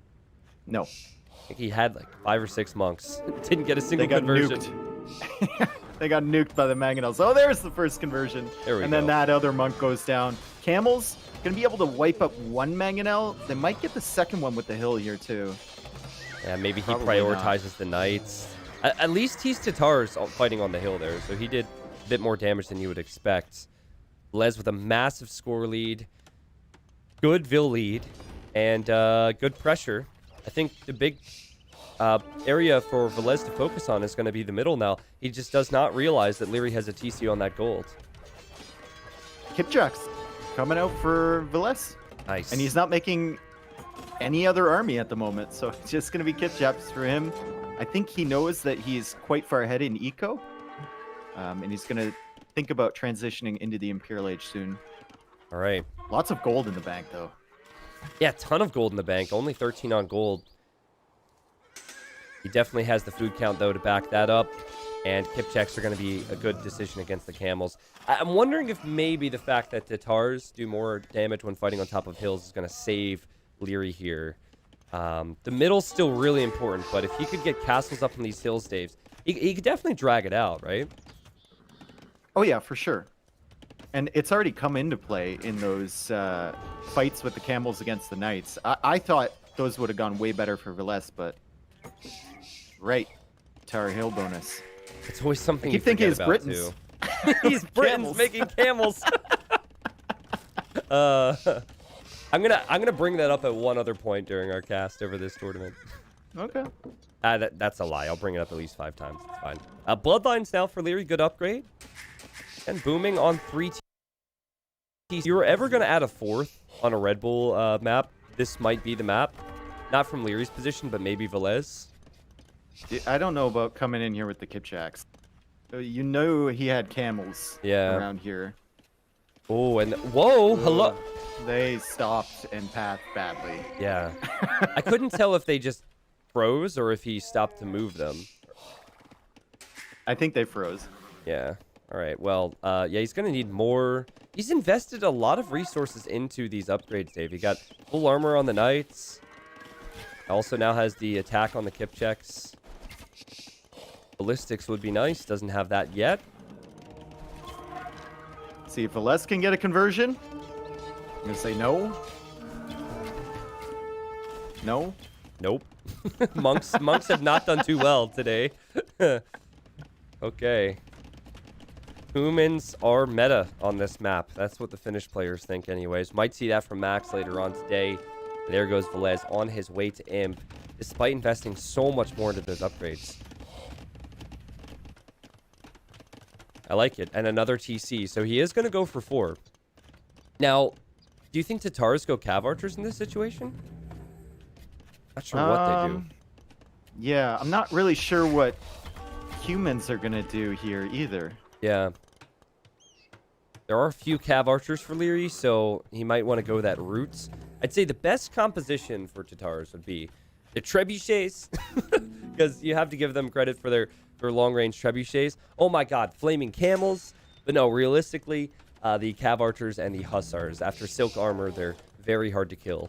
No. I think he had like 5 or 6 monks. Didn't get a single conversion. Nuked. They got nuked by the Mangonels. Oh, there's the first conversion. There we go. And then that other monk goes down. Camels going to be able to wipe up 1 Mangonel. They might get the second one with the hill here, too. Yeah, maybe he Probably prioritizes the Knights. At least he's Tatars fighting on the hill there, so he did a bit more damage than you would expect. VILLESE with a massive score lead. Good Vill lead. And good pressure. I think the big area for VILLESE to focus on is going to be the middle now. He just does not realize that Leery has a TC on that gold. Kipjacks coming out for VILLESE. Nice. And he's not making any other army at the moment, so it's just going to be Kipjacks for him. I think he knows that he's quite far ahead in eco, and he's going to think about transitioning into the Imperial Age soon. All right. Lots of gold in the bank, though. Yeah, ton of gold in the bank. Only 13 on gold. He definitely has the food count, though, to back that up. And Kipjacks are going to be a good decision against the camels. I'm wondering if maybe the fact that Tatars do more damage when fighting on top of hills is going to save Leery here. The middle's still really important, but if he could get castles up on these hills, Dave, he could definitely drag it out, right? Oh, yeah, for sure. And it's already come into play in those fights with the camels against the Knights. I thought those would have gone way better for VILLESE, but... Right. Tower Hill bonus. It's always something I keep thinking it's Britons. Too. He's Britons making camels. I'm gonna bring that up at one other point during our cast over this tournament. Okay. That's a lie. I'll bring it up at least 5 times. It's fine. Bloodlines now for Leery. Good upgrade. And booming on 3 T. If you were ever gonna add a 4th on a Red Bull map, this might be the map. Not from Leery's position, but maybe VILLESE. I don't know about coming in here with the Kipjacks. You know he had camels around here. Oh, and whoa, hello. They stopped and pathed badly. Yeah. I couldn't tell if they just froze or if he stopped to move them. I think they froze. Yeah. All right. Well, yeah, he's going to need more. He's invested a lot of resources into these upgrades, Dave. He got full armor on the Knights. Also now has the attack on the Kipjacks. Ballistics would be nice. Doesn't have that yet. See if VILLESE can get a conversion. I'm going to say no. No? Nope. Monks have not done too well today. Okay. Humans are meta on this map. That's what the Finnish players think anyways. Might see that from Max later on today. There goes VILLESE on his way to Imp, despite investing so much more into those upgrades. I like it. And another TC. So he is going to go for 4. Now, do you think Tatars go Cav Archers in this situation? Not sure what they do. Yeah, I'm not really sure what humans are going to do here either. Yeah. There are a few Cav Archers for Liereyi, so he might want to go that route. I'd say the best composition for Tatars would be the Trebuchets, because you have to give them credit for their long-range Trebuchets. Oh my god, Flaming Camels. But no, realistically, the Cav Archers and the Hussars. After Silk Armor, they're very hard to kill.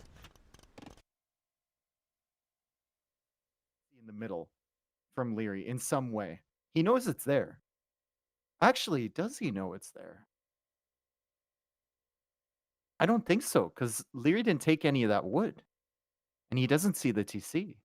In the middle from Liereyi in some way. He knows it's there. Actually, does he know it's there? I don't think so, because Liereyi didn't take any of that wood. And he doesn't see the TC.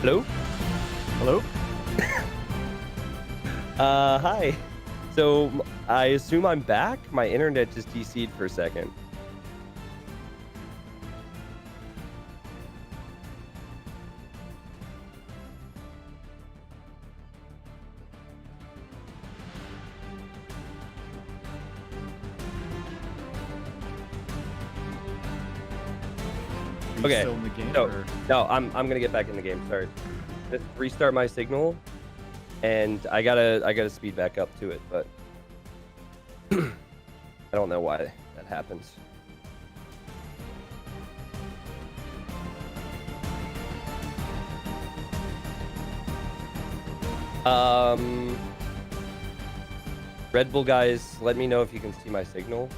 Hello? Hello? Hi. So, I assume I'm back? My internet just DC'd for a second. Are you Okay. still in the game? No, or- no, I'm gonna get back in the game. Sorry. Just restart my signal, and I gotta speed back up to it, but I don't know why that happens. Red Bull guys, let me know if you can see my signal.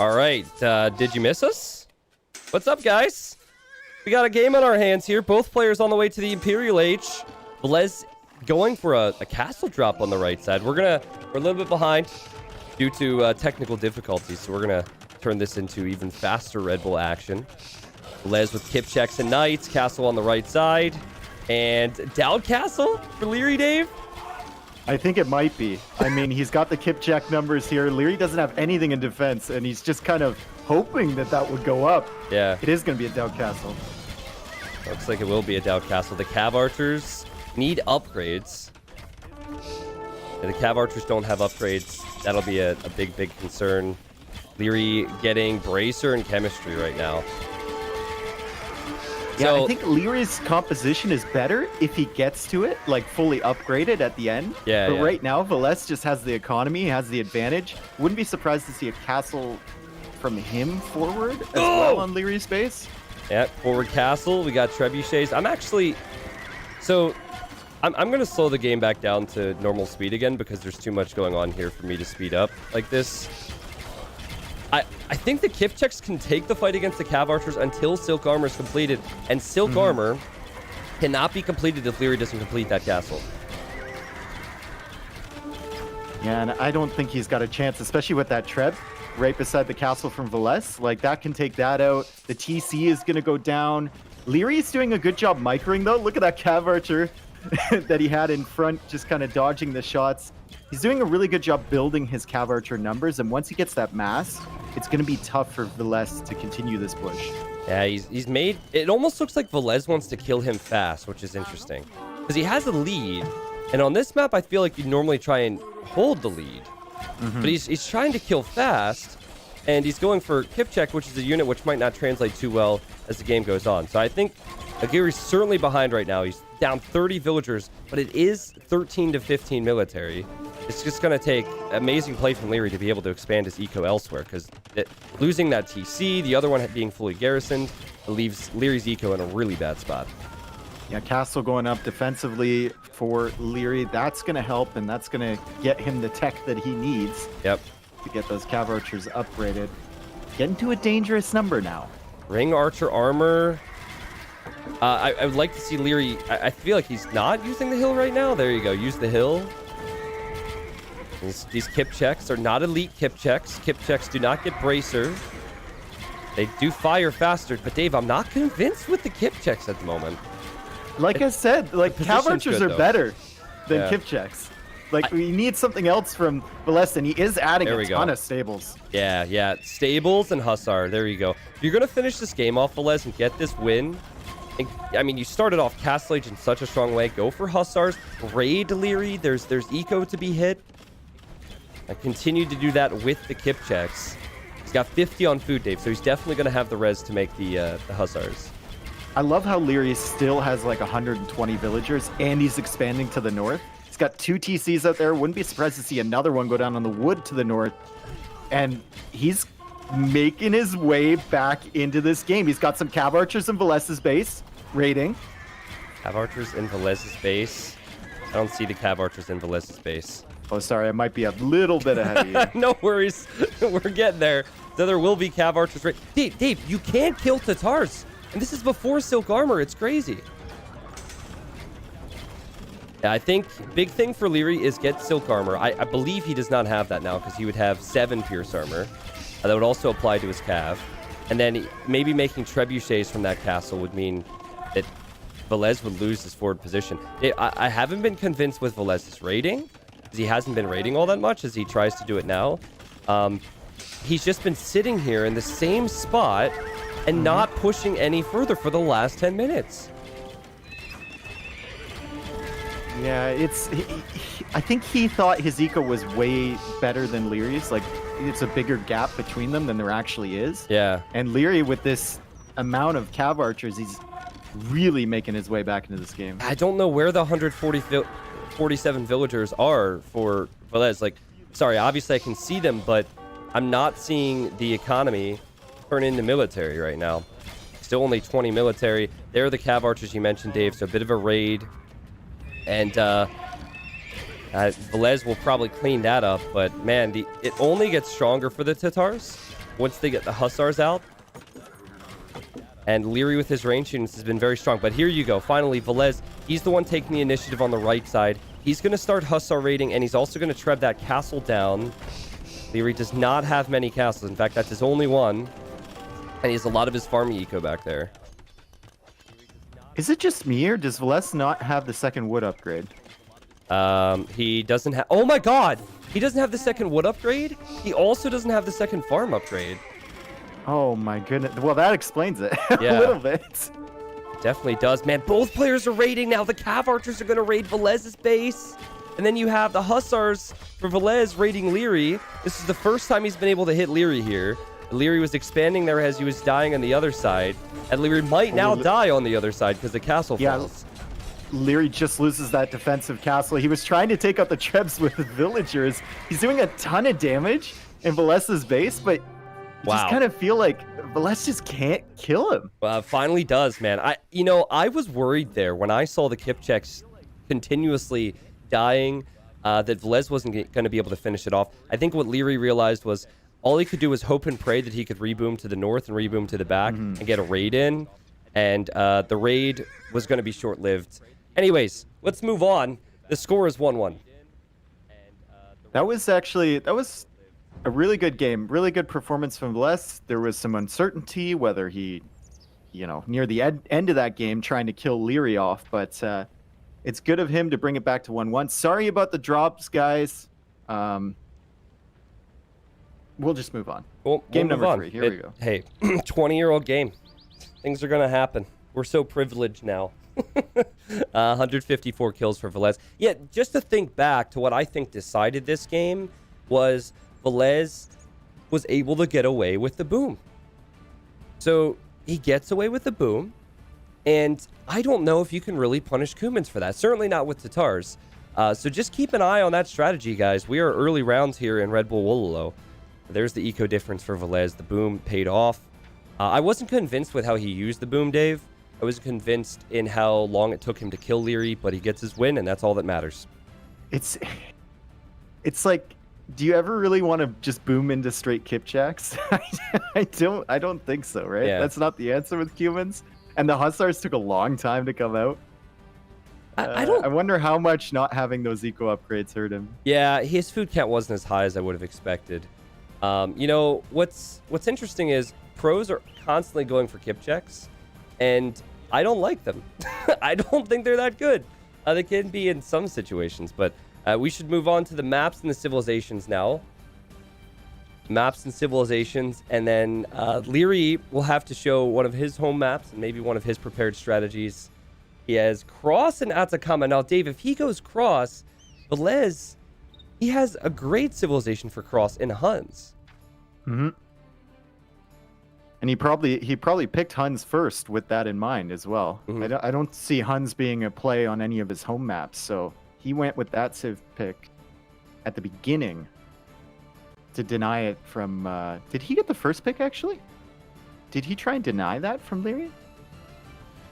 All right. Did you miss us? What's up, guys? We got a game on our hands here. Both players on the way to the Imperial Age. VILLESE going for a castle drop on the right side. We're a little bit behind due to technical difficulties, so we're gonna turn this into even faster Red Bull action. VILLESE with kip checks and knights, castle on the right side, and DAUT castle for Leery, Dave. I think it might be. I mean, he's got the kip check numbers here. Leery doesn't have anything in defense, and he's just kind of hoping that would go up. Yeah. It is going to be a DAUT castle. Looks like it will be a DAUT castle. The Cav Archers need upgrades. And the Cav Archers don't have upgrades. That'll be a big concern. Leery getting Bracer and Chemistry right now. Yeah, So, I think Leery's composition is better if he gets to it, like fully upgraded at the end. Yeah, But yeah. right now, VILLESE just has the economy, has the advantage. Wouldn't be surprised to see a castle from him forward as well on Leery's base. yeah, forward castle. We got trebuchets. I'm going to slow the game back down to normal speed again because there's too much going on here for me to speed up like this. I think the kip checks can take the fight against the Cav Archers until Silk Armor is completed, and Silk Armor cannot be completed if Leery doesn't complete that castle. Yeah, and I don't think he's got a chance, especially with that Treb right beside the castle from VILLESE. Like, that can take that out. The TC is going to go down. Leery's doing a good job microing, though. Look at that Cav Archer that he had in front, just kind of dodging the shots. He's doing a really good job building his Cav Archer numbers, and once he gets that mass, it's going to be tough for VILLESE to continue this push. Yeah, he's made... It almost looks like VILLESE wants to kill him fast, which is interesting. Because he has a lead, and on this map, I feel like you normally try and hold the lead. But he's trying to kill fast, and he's going for kip check, which is a unit which might not translate too well as the game goes on. So I think Aguirre's certainly behind right now. He's down 30 villagers, but it is 13 to 15 military. It's just going to take amazing play from Leery to be able to expand his eco elsewhere, because losing that TC, the other one being fully garrisoned, leaves Leery's eco in a really bad spot. Yeah, castle going up defensively for Leery. That's going to help, and that's going to get him the tech that he needs Yep. to get those Cav Archers upgraded. Getting to a dangerous number now. Ring Archer armor. I would like to see Leery... I feel like he's not using the hill right now. There you go. Use the hill. These kip checks are not elite kip checks. Kip checks do not get Bracer. They do fire faster. But Dave, I'm not convinced with the kip checks at the moment. Like I said, like Cav position's Archers good, are though. better than Yeah. kip checks. Like, we need something else from VILLESE, and he is adding There a we ton go. of stables. Yeah. Stables and Hussar. There you go. If you're going to finish this game off, VILLESE, and get this win... And, I mean, you started off Castle Age in such a strong way. Go for Hussars. Raid Leery. There's eco to be hit. I continue to do that with the kip checks. He's got 50 on food, Dave, so he's definitely going to have the res to make the Hussars. I love how Leery still has like 120 villagers, and he's expanding to the north. He's got 2 TCs out there. Wouldn't be surprised to see another one go down on the wood to the north. And he's making his way back into this game. He's got some Cav Archers in VILLESE's base, raiding. Cav Archers in VILLESE's base. I don't see the Cav Archers in VILLESE's base. Oh, sorry, I might be a little bit ahead of you. No worries. We're getting there. So there will be Cav Archers. Dave, you can't kill Tatars. And this is before Silk Armor. It's crazy. Yeah, I think big thing for Leery is get Silk Armor. I believe he does not have that now because he would have 7 Pierce Armor. That would also apply to his Cav. And then maybe making trebuchets from that castle would mean that VILLESE would lose his forward position. I haven't been convinced with VILLESE's raiding, because he hasn't been raiding all that much as he tries to do it now. He's just been sitting here in the same spot and not pushing any further for the last 10 minutes. Yeah, I think he thought his eco was way better than Leery's. Like, it's a bigger gap between them than there actually is. Yeah. And Leery, with this amount of Cav Archers, he's really making his way back into this game. I don't know where the 147 villagers are for VILLESE. Like, sorry, obviously I can see them, but I'm not seeing the economy turn into military right now. Still only 20 military. They're the Cav Archers you mentioned, Dave, so a bit of a raid. And VILLESE will probably clean that up, but man, it only gets stronger for the Tatars. once they get the Hussars out. And Leery with his range units has been very strong. But here you go. Finally, VILLESE, he's the one taking the initiative on the right side. He's going to start Hussar raiding, and he's also going to tread that castle down. Leery does not have many castles. In fact, that's his only one. And he has a lot of his farming eco back there. Is it just me, or does VILLESE not have the second wood upgrade? He doesn't have... Oh my god! He doesn't have the second wood upgrade? He also doesn't have the second farm upgrade. Oh my goodness. Well, that explains it Yeah. a little bit. Definitely does. Man, both players are raiding now. The Cav Archers are going to raid VILLESE's base. And then you have the Hussars for VILLESE raiding Leery. This is the first time he's been able to hit Leery here. Leery was expanding there as he was dying on the other side. And Leery might now die on the other side because the castle falls. Leery just loses that defensive castle. He was trying to take out the Trebs with the villagers. He's doing a ton of damage in VILLESE's base, but you just kind of feel like VILLESE just can't kill him. Finally does, man. I was worried there when I saw the Kipchaks continuously dying that VILLESE wasn't going to be able to finish it off. I think what Leery realized was all he could do was hope and pray that he could reboom to the north and reboom to the back and get a raid in. And the raid was going to be short-lived. Anyways, let's move on. The score is 1-1. That was a really good game. Really good performance from VILLESE. There was some uncertainty whether he, near the end of that game trying to kill Leery off. But it's good of him to bring it back to 1-1. Sorry about the drops, guys. We'll just move on. Game number 3. Here we go. Hey, 20-year-old game. Things are going to happen. We're so privileged now. 154 kills for VILLESE. Yeah, just to think back to what I think decided this game was VILLESE was able to get away with the boom. So he gets away with the boom, and I don't know if you can really punish Kumans for that. Certainly not with Tatars. So just keep an eye on that strategy, guys. We are early rounds here in Red Bull Wololo. There's the eco difference for VILLESE. The boom paid off. I wasn't convinced with how he used the boom, Dave. I was convinced in how long it took him to kill Leery, but he gets his win, and that's all that matters. It's like, do you ever really want to just boom into straight Kipchaks? I don't think so, right? Yeah. That's not the answer with humans. And the Hussars took a long time to come out. I wonder how much not having those eco upgrades hurt him. Yeah, his food count wasn't as high as I would have expected. What's interesting is pros are constantly going for Kipchaks, and I don't like them. I don't think they're that good. They can be in some situations, but we should move on to the maps and the civilizations now. Maps and civilizations, and then Leery will have to show one of his home maps and maybe one of his prepared strategies. He has Cross and Atacama. Now, Dave, if he goes Cross, VILLESE, he has a great civilization for Cross in Huns. Mm-hmm. And he probably picked Huns first with that in mind as well. Mm-hmm. I don't see Huns being a play on any of his home maps, so he went with that civ pick at the beginning to deny it from... did he get the first pick, actually? Did he try and deny that from Leery?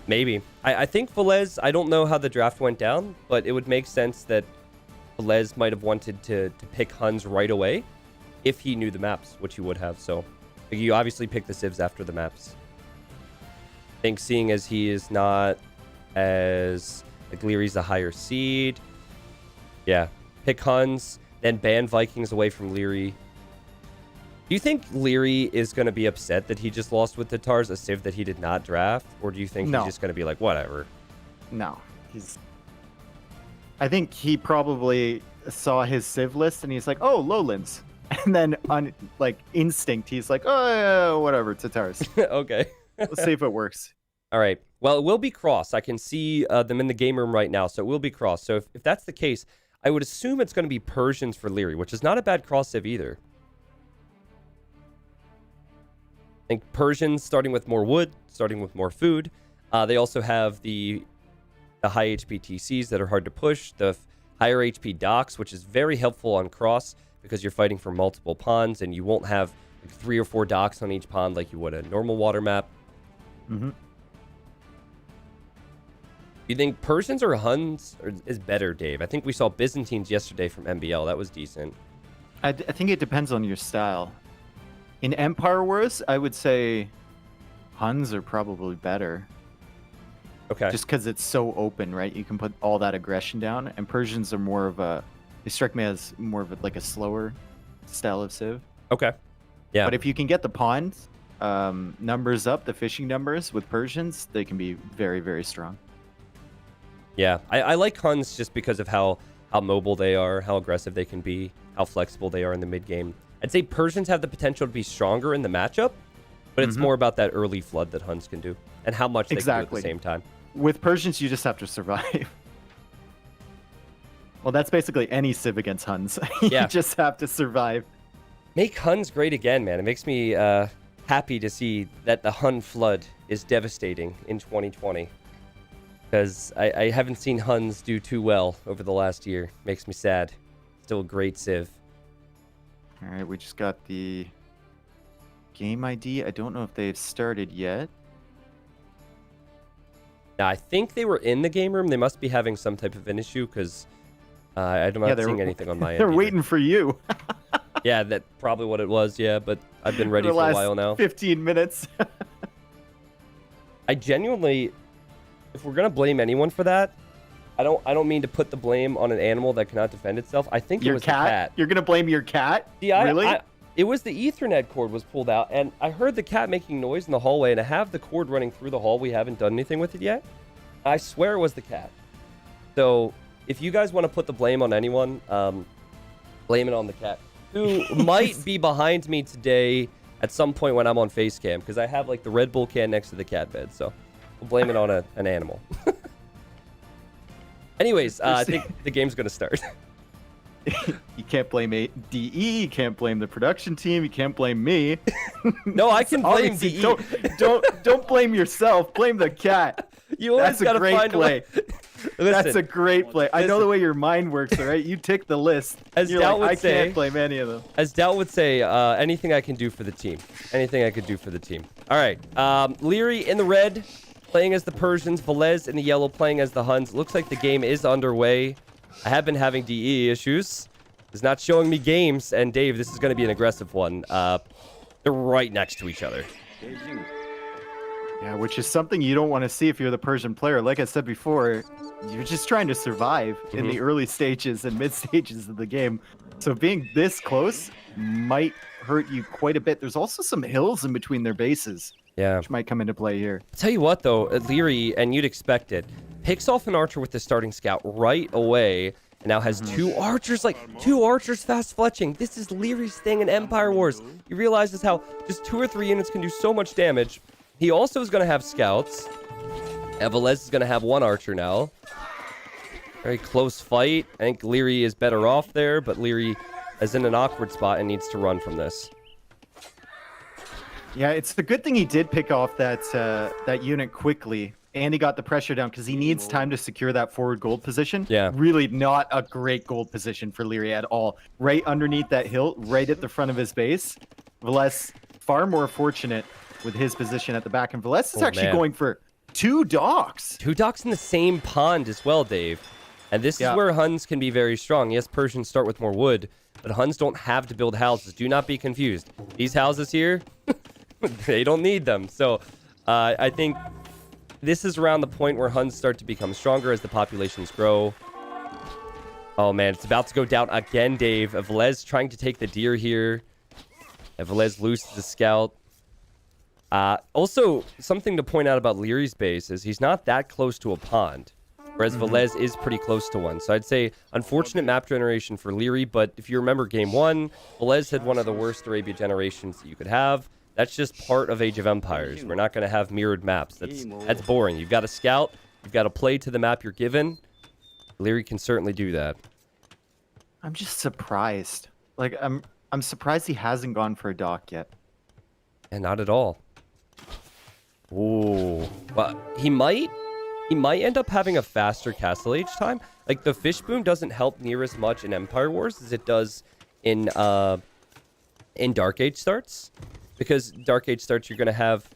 Maybe. I think VILLESE, I don't know how the draft went down, but it would make sense that VILLESE might have wanted to pick Huns right away if he knew the maps, which he would have, so... You obviously pick the civs after the maps. I think seeing as he is not as... Like, Leery's a higher seed. Yeah. Pick Huns, then ban Vikings away from Leery. Do you think Leery is going to be upset that he just lost with the Tatars, a civ that he did not draft? Or do you think he's just going to be like, whatever? No. I think he probably saw his civ list and he's like, oh, lowlands. And then on instinct, he's like, oh, whatever, Tatars. Okay. Let's see if it works. All right. Well, it will be Cross. I can see them in the game room right now, so it will be Cross. So if that's the case, I would assume it's going to be Persians for Leery, which is not a bad cross civ either. I think Persians starting with more wood, starting with more food. They also have the high HP TCs that are hard to push, the higher HP docks, which is very helpful on Cross, because you're fighting for multiple ponds and you won't have 3 or 4 docks on each pond like you would a normal water map. Mm-hmm. You think Persians or Huns is better, Dave? I think we saw Byzantines yesterday from MBL. That was decent. I think it depends on your style. In Empire Wars, I would say Huns are probably better. Okay. Just because it's so open, right? You can put all that aggression down, and Persians are more of a. They strike me as more of like a slower style of Civ. Okay. Yeah. But if you can get the pond numbers up, the fishing numbers with Persians, they can be very, very strong. Yeah, I like Huns just because of how mobile they are, how aggressive they can be, how flexible they are in the mid game. I'd say Persians have the potential to be stronger in the matchup, but it's more about that early flood that Huns can do and how much they can do at the same time. With Persians, you just have to survive. Well, that's basically any Civ against Huns. You just have to survive. Make Huns great again, man. It makes me happy to see that the Hun flood is devastating in 2020. Because I haven't seen Huns do too well over the last year. Makes me sad. Still a great Civ. All right, we just got the game ID. I don't know if they've started yet. Now, I think they were in the game room. They must be having some type of an issue because I'm not seeing anything on my end. They're waiting for you. Yeah, that's probably what it was. Yeah, but I've been ready for a while now. 15 minutes. I genuinely, if we're gonna blame anyone for that, I don't mean to put the blame on an animal that cannot defend itself. I think it was the cat. You're gonna blame your cat? Yeah, really? It was the Ethernet cord was pulled out, and I heard the cat making noise in the hallway, and I have the cord running through the hall. We haven't done anything with it yet. I swear it was the cat. So if you guys want to put the blame on anyone, blame it on the cat, who might be behind me today at some point when I'm on face cam, because I have like the Red Bull can next to the cat bed, so we'll blame it on an animal. Anyways, I think the game's gonna start. You can't blame DE, you can't blame the production team, you can't blame me. No, I can blame DE. Don't blame yourself, blame the cat. You always That's a gotta great find play. Listen, that's a great play. I know the way your mind works, all right? You tick the list. As You're DAUT like, would I say, can't blame any of them. As DAUT would say, anything I can do for the team. Anything I could do for the team. All right. Leery in the red, playing as the Persians. VILLESE in the yellow, playing as the Huns. Looks like the game is underway. I have been having DE issues. It's not showing me games. And Dave, this is going to be an aggressive one. They're right next to each other. Yeah, which is something you don't want to see if you're the Persian player. Like I said before, you're just trying to survive in the early stages and mid stages of the game. So being this close might hurt you quite a bit. There's also some hills in between their bases. Yeah. Which might come into play here. I'll tell you what, though, Leery, and you'd expect it, picks off an archer with the starting scout right away, and now has two archers fast fletching. This is Leery's thing in Empire Wars. He realizes how just 2 or 3 units can do so much damage. He also is going to have scouts. VILLESE is going to have 1 archer now. Very close fight. I think Leery is better off there, but Leery is in an awkward spot and needs to run from this. Yeah, it's the good thing he did pick off that that unit quickly, and he got the pressure down because he needs time to secure that forward gold position. Yeah. Really not a great gold position for Leery at all. Right underneath that hill, right at the front of his base. VILLESE far more fortunate with his position at the back, and VILLESE is actually going for 2 docks. 2 docks in the same pond as well, Dave. And this is where Huns can be very strong. Yes, Persians start with more wood, but Huns don't have to build houses. Do not be confused. These houses here, they don't need them. So I think this is around the point where Huns start to become stronger as the populations grow. Oh, man, it's about to go down again, Dave. VILLESE trying to take the deer here. VILLESE loses the scout. Also, something to point out about Leery's base is he's not that close to a pond, whereas VILLESE is pretty close to one. So I'd say unfortunate map generation for Leery, but if you remember game 1, VILLESE had one of the worst Arabia generations that you could have. That's just part of Age of Empires. We're not going to have mirrored maps. That's boring. You've got to scout. You've got to play to the map you're given. Leery can certainly do that. I'm just surprised. Like, I'm surprised he hasn't gone for a dock yet. And not at all. Ooh. Well, he might end up having a faster castle age time. Like, the fish boom doesn't help near as much in Empire Wars as it does in Dark Age starts. Because Dark Age starts, you're going to have...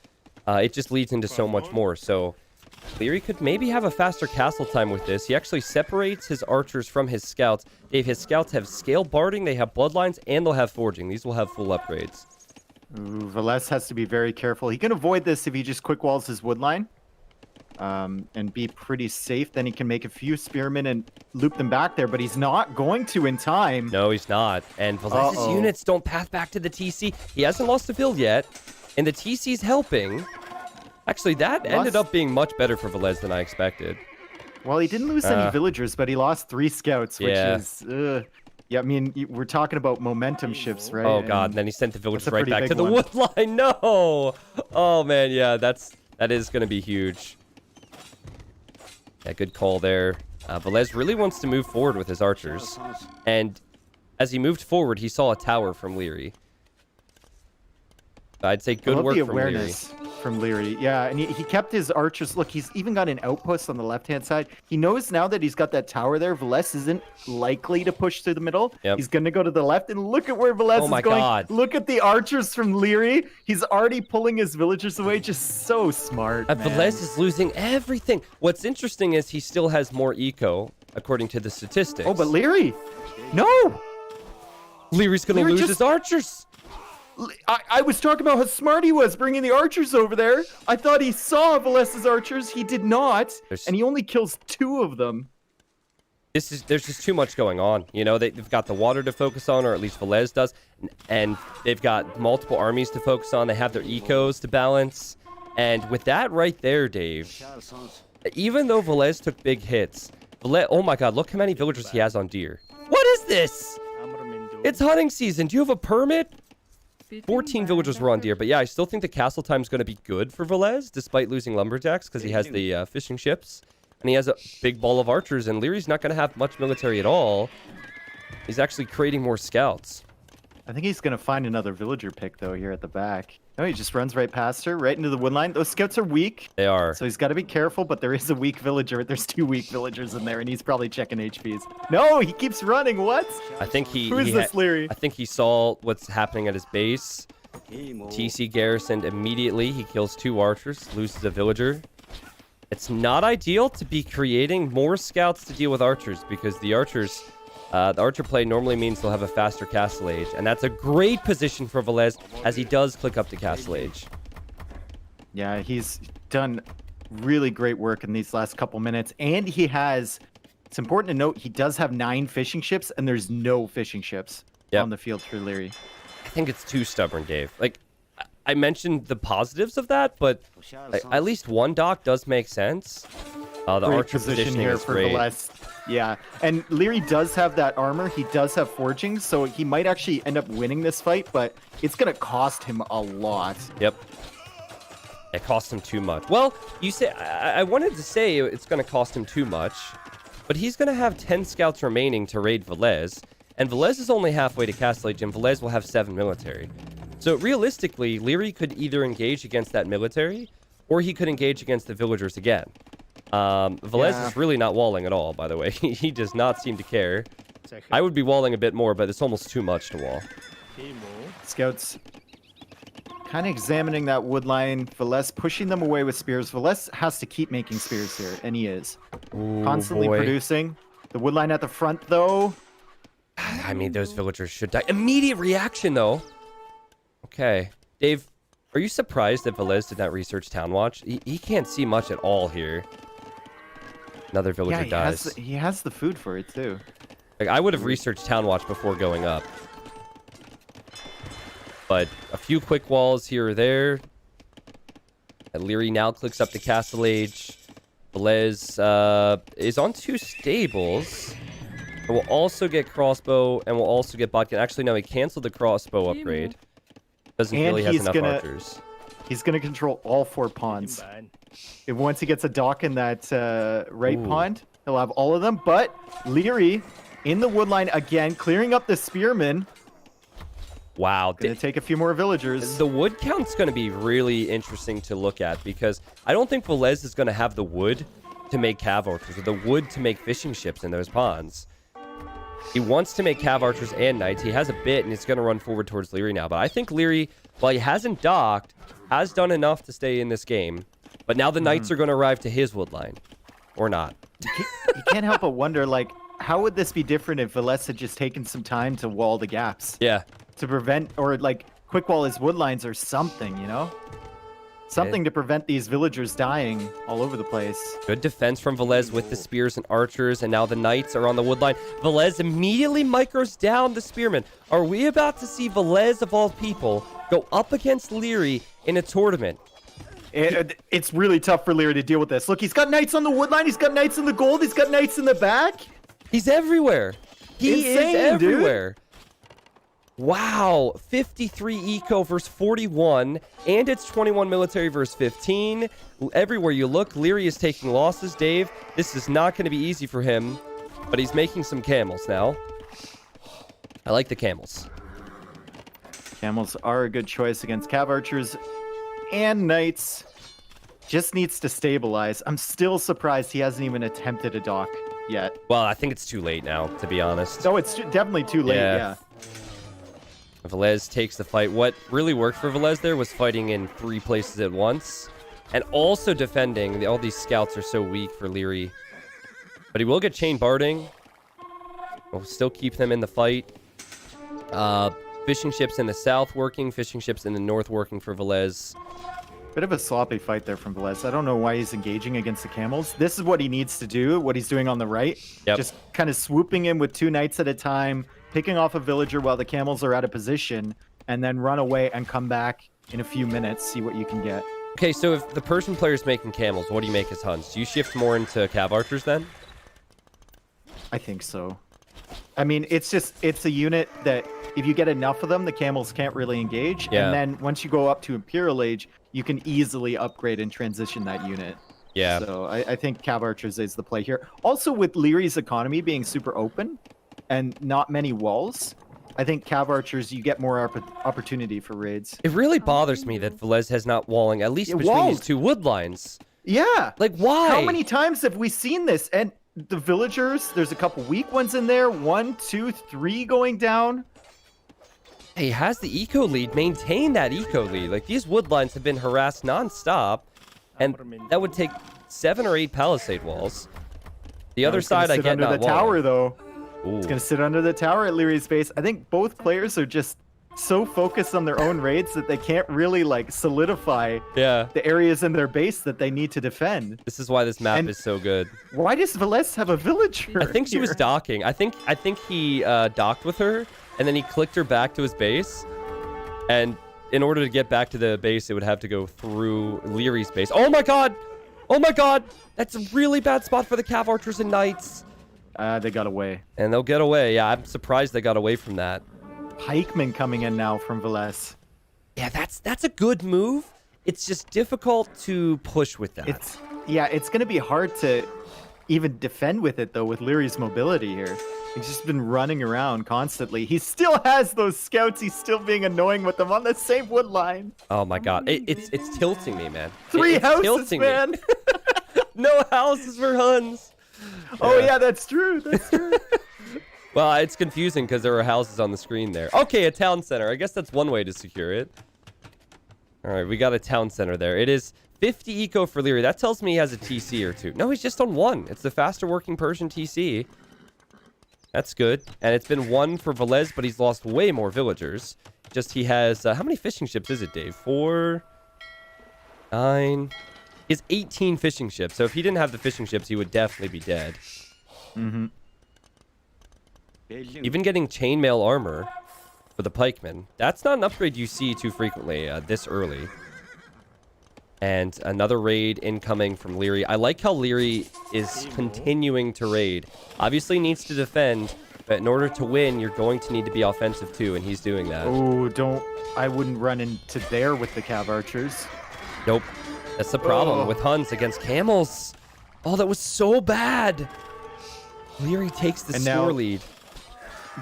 it just leads into so much more. So, Leery could maybe have a faster castle time with this. He actually separates his archers from his scouts. Dave, his scouts have scale barding, they have bloodlines, and they'll have forging. These will have full upgrades. Ooh, VILLESE has to be very careful. He can avoid this if he just quick walls his wood line. And be pretty safe. Then he can make a few spearmen and loop them back there, but he's not going to in time. No, he's not. And VILLESE's units don't path back to the TC. He hasn't lost a field yet, and the TC's helping. Actually, that ended up being much better for VILLESE than I expected. Well, he didn't lose any villagers, but he lost 3 scouts, which Yeah. is... yeah, I mean, we're talking about momentum shifts, right? Oh, God. And then he sent the villagers a right pretty back big to the one. wood line. No! Oh, man, yeah, that is going to be huge. Yeah, good call there. VILLESE really wants to move forward with his archers. And as he moved forward, he saw a tower from Leery. I'd say good work the from Leery. awareness from Leery. Yeah, and he kept his archers. Look, he's even got an outpost on the left-hand side. He knows now that he's got that tower there. VILLESE isn't likely to push through the middle. Yep. He's going to go to the left, and look at where VILLESE Oh is my going. God. Look at the archers from Leery. He's already pulling his villagers away. Just so smart, man. VILLESE is losing everything. What's interesting is he still has more eco, according to the statistics. Oh, but Leery! No! Leery's going to Leery lose just- his archers. I was talking about how smart he was bringing the archers over there. I thought he saw VILLESE's archers. He did not. And he only kills 2 of them. There's just too much going on. You know, they've got the water to focus on, or at least VILLESE does. And they've got multiple armies to focus on. They have their ecos to balance. And with that right there, Dave, even though VILLESE took big hits, oh my God, look how many villagers he has on deer. What is this? It's hunting season. Do you have a permit? 14 villagers were on deer, but yeah, I still think the castle time is going to be good for VILLESE, despite losing lumberjacks, because he has the fishing ships, and he has a big ball of archers, and Leery's not going to have much military at all. He's actually creating more scouts. I think he's going to find another villager pick, though, here at the back. No, he just runs right past her, right into the wood line. Those scouts are weak. They are. So he's got to be careful, but there is a weak villager. There's 2 weak villagers in there, and he's probably checking HPs. No, he keeps running. What? I think Who is this, Leery? I think he saw what's happening at his base. TC garrisoned immediately. He kills 2 archers, loses a villager. It's not ideal to be creating more scouts to deal with archers, because the archers... the archer play normally means they'll have a faster castle age, and that's a great position for VILLESE as he does click up to castle age. Yeah, he's done really great work in these last couple minutes, and he has... It's important to note, he does have 9 fishing ships, and there's no fishing ships on the field for Leery. I think it's too stubborn, Dave. Like, I mentioned the positives of that, but at least one dock does make sense. The Great archer positioning here is for great. VILLESE. Yeah, and Leery does have that armor. He does have forging, so he might actually end up winning this fight, but it's going to cost him a lot. Yep. It cost him too much. Well, you say I wanted to say it's going to cost him too much, but he's going to have 10 scouts remaining to raid VILLESE, and VILLESE is only halfway to castle age, and VILLESE will have 7 military. So realistically, Leery could either engage against that military, or he could engage against the villagers again. VILLESE is really not walling at all, by the way. He does not seem to care. I would be walling a bit more, but it's almost too much to wall. Scouts kind of examining that wood line. VILLESE pushing them away with spears. VILLESE has to keep making spears here, and he is. Constantly producing. The wood line at the front, though. I mean, those villagers should die. Immediate reaction, though. Okay. Dave, are you surprised that VILLESE did not research Town Watch? He can't see much at all here. Another villager dies. He has the food for it, too. Like, I would have researched Town Watch before going up. But a few quick walls here or there. And Leery now clicks up to Castle Age. VILLESE is on 2 stables. And we'll also get crossbow, and we'll also get botkin. Actually, no, he canceled the crossbow upgrade. Doesn't really have enough archers. He's going to control all 4 pawns. And once he gets a dock in that right pond, he'll have all of them. But Leery in the wood line again, clearing up the spearmen. Wow. Gonna take a few more villagers. The wood count's going to be really interesting to look at, because I don't think VILLESE is going to have the wood to make cav archers, or the wood to make fishing ships in those ponds. He wants to make cav archers and knights. He has a bit, and he's going to run forward towards Leery now. But I think Leery, while he hasn't docked, has done enough to stay in this game. But now the knights are going to arrive to his wood line. Or not. You can't help but wonder, like, how would this be different if VILLESE had just taken some time to wall the gaps? Yeah. To prevent, or like quick wall his wood lines or something, you know? Something to prevent these villagers dying all over the place. Good defense from VILLESE with the spears and archers, and now the knights are on the wood line. VILLESE immediately micros down the spearmen. Are we about to see VILLESE, of all people, go up against LIEREYY in a tournament? It's really tough for LIEREYY to deal with this. Look, he's got knights on the wood line, he's got knights in the gold, he's got knights in the back. He's everywhere. He Insane, is everywhere. Wow, 53 eco versus 41, and it's 21 military versus 15. Everywhere you look, LIEREYY is taking losses. Dave, this is not going to be easy for him, but he's making some camels now. I like the camels. Camels are a good choice against cav archers and knights. Just needs to stabilize. I'm still surprised he hasn't even attempted a dock yet. Well, I think it's too late now, to be honest. Oh, it's definitely too late, yeah. VILLESE takes the fight. What really worked for VILLESE there was fighting in 3 places at once. And also defending. All these scouts are so weak for LIEREYY. But he will get chain barding. We'll still keep them in the fight. Fishing ships in the south working. Fishing ships in the north working for VILLESE. Bit of a sloppy fight there from VILLESE. I don't know why he's engaging against the camels. This is what he needs to do, what he's doing on the right. Yep. Just kind of swooping in with 2 knights at a time, picking off a villager while the camels are out of position, and then run away and come back in a few minutes, see what you can get. Okay, so if the Persian player's making camels, what do you make as Huns? Do you shift more into cav archers then? I think so. I mean, it's a unit that if you get enough of them, the camels can't really engage. Yeah. And then once you go up to Imperial Age, you can easily upgrade and transition that unit. Yeah. So I think cav archers is the play here. Also, with LIEREY's economy being super open and not many walls, I think cav archers, you get more opportunity for raids. It really bothers me that VILLESE has not walling, at least between his 2 wood lines. Yeah. Like, why? How many times have we seen this? And the villagers, there's a couple weak ones in there. 1, 2, 3 going down. He has the eco lead. Maintain that eco lead. Like, these wood lines have been harassed nonstop, and that would take 7 or 8 palisade walls. The other side, I get under not the tower, walling. though. Ooh. It's going to sit under the tower at LIEREY's base. I think both players are just so focused on their own raids that they can't really, like, solidify the areas in their base that they need to defend. This is why this map is so good. Why does VILLESE have a villager I think she was here? docking. I think he docked with her, and then he clicked her back to his base. And in order to get back to the base, it would have to go through LIEREY's base. Oh my god! Oh my god! That's a really bad spot for the cav archers and knights. They got away. And they'll get away. Yeah, I'm surprised they got away from that. Pikemen coming in now from VILLESE. Yeah, that's a good move. It's just difficult to push with that. It's going to be hard to even defend with it, though, with LIEREY's mobility here. He's just been running around constantly. He still has those scouts. He's still being annoying with them on the same wood line. Oh my god. It's tilting me, man. 3 It's houses, tilting man. Me. No houses for Huns. Oh, yeah, that's true. That's true. Well, it's confusing because there are houses on the screen there. Okay, a town center. I guess that's one way to secure it. All right, we got a town center there. It is 50 eco for LIEREYY. That tells me he has a TC or 2. No, he's just on 1. It's the faster working Persian TC. That's good. And it's been 1 for VILLESE, but he's lost way more villagers. Just he has... how many fishing ships is it, Dave? 4... 9... He has 18 fishing ships. So if he didn't have the fishing ships, he would definitely be dead. Mm-hmm. Even getting chainmail armor for the pikemen. That's not an upgrade you see too frequently this early. And another raid incoming from LIEREYY. I like how LIEREYY is continuing to raid. Obviously needs to defend, but in order to win, you're going to need to be offensive too, and he's doing that. Oh, I wouldn't run into there with the cav archers. Nope. That's the problem with Huns against camels. Oh, that was so bad. LIEREYY takes the score lead.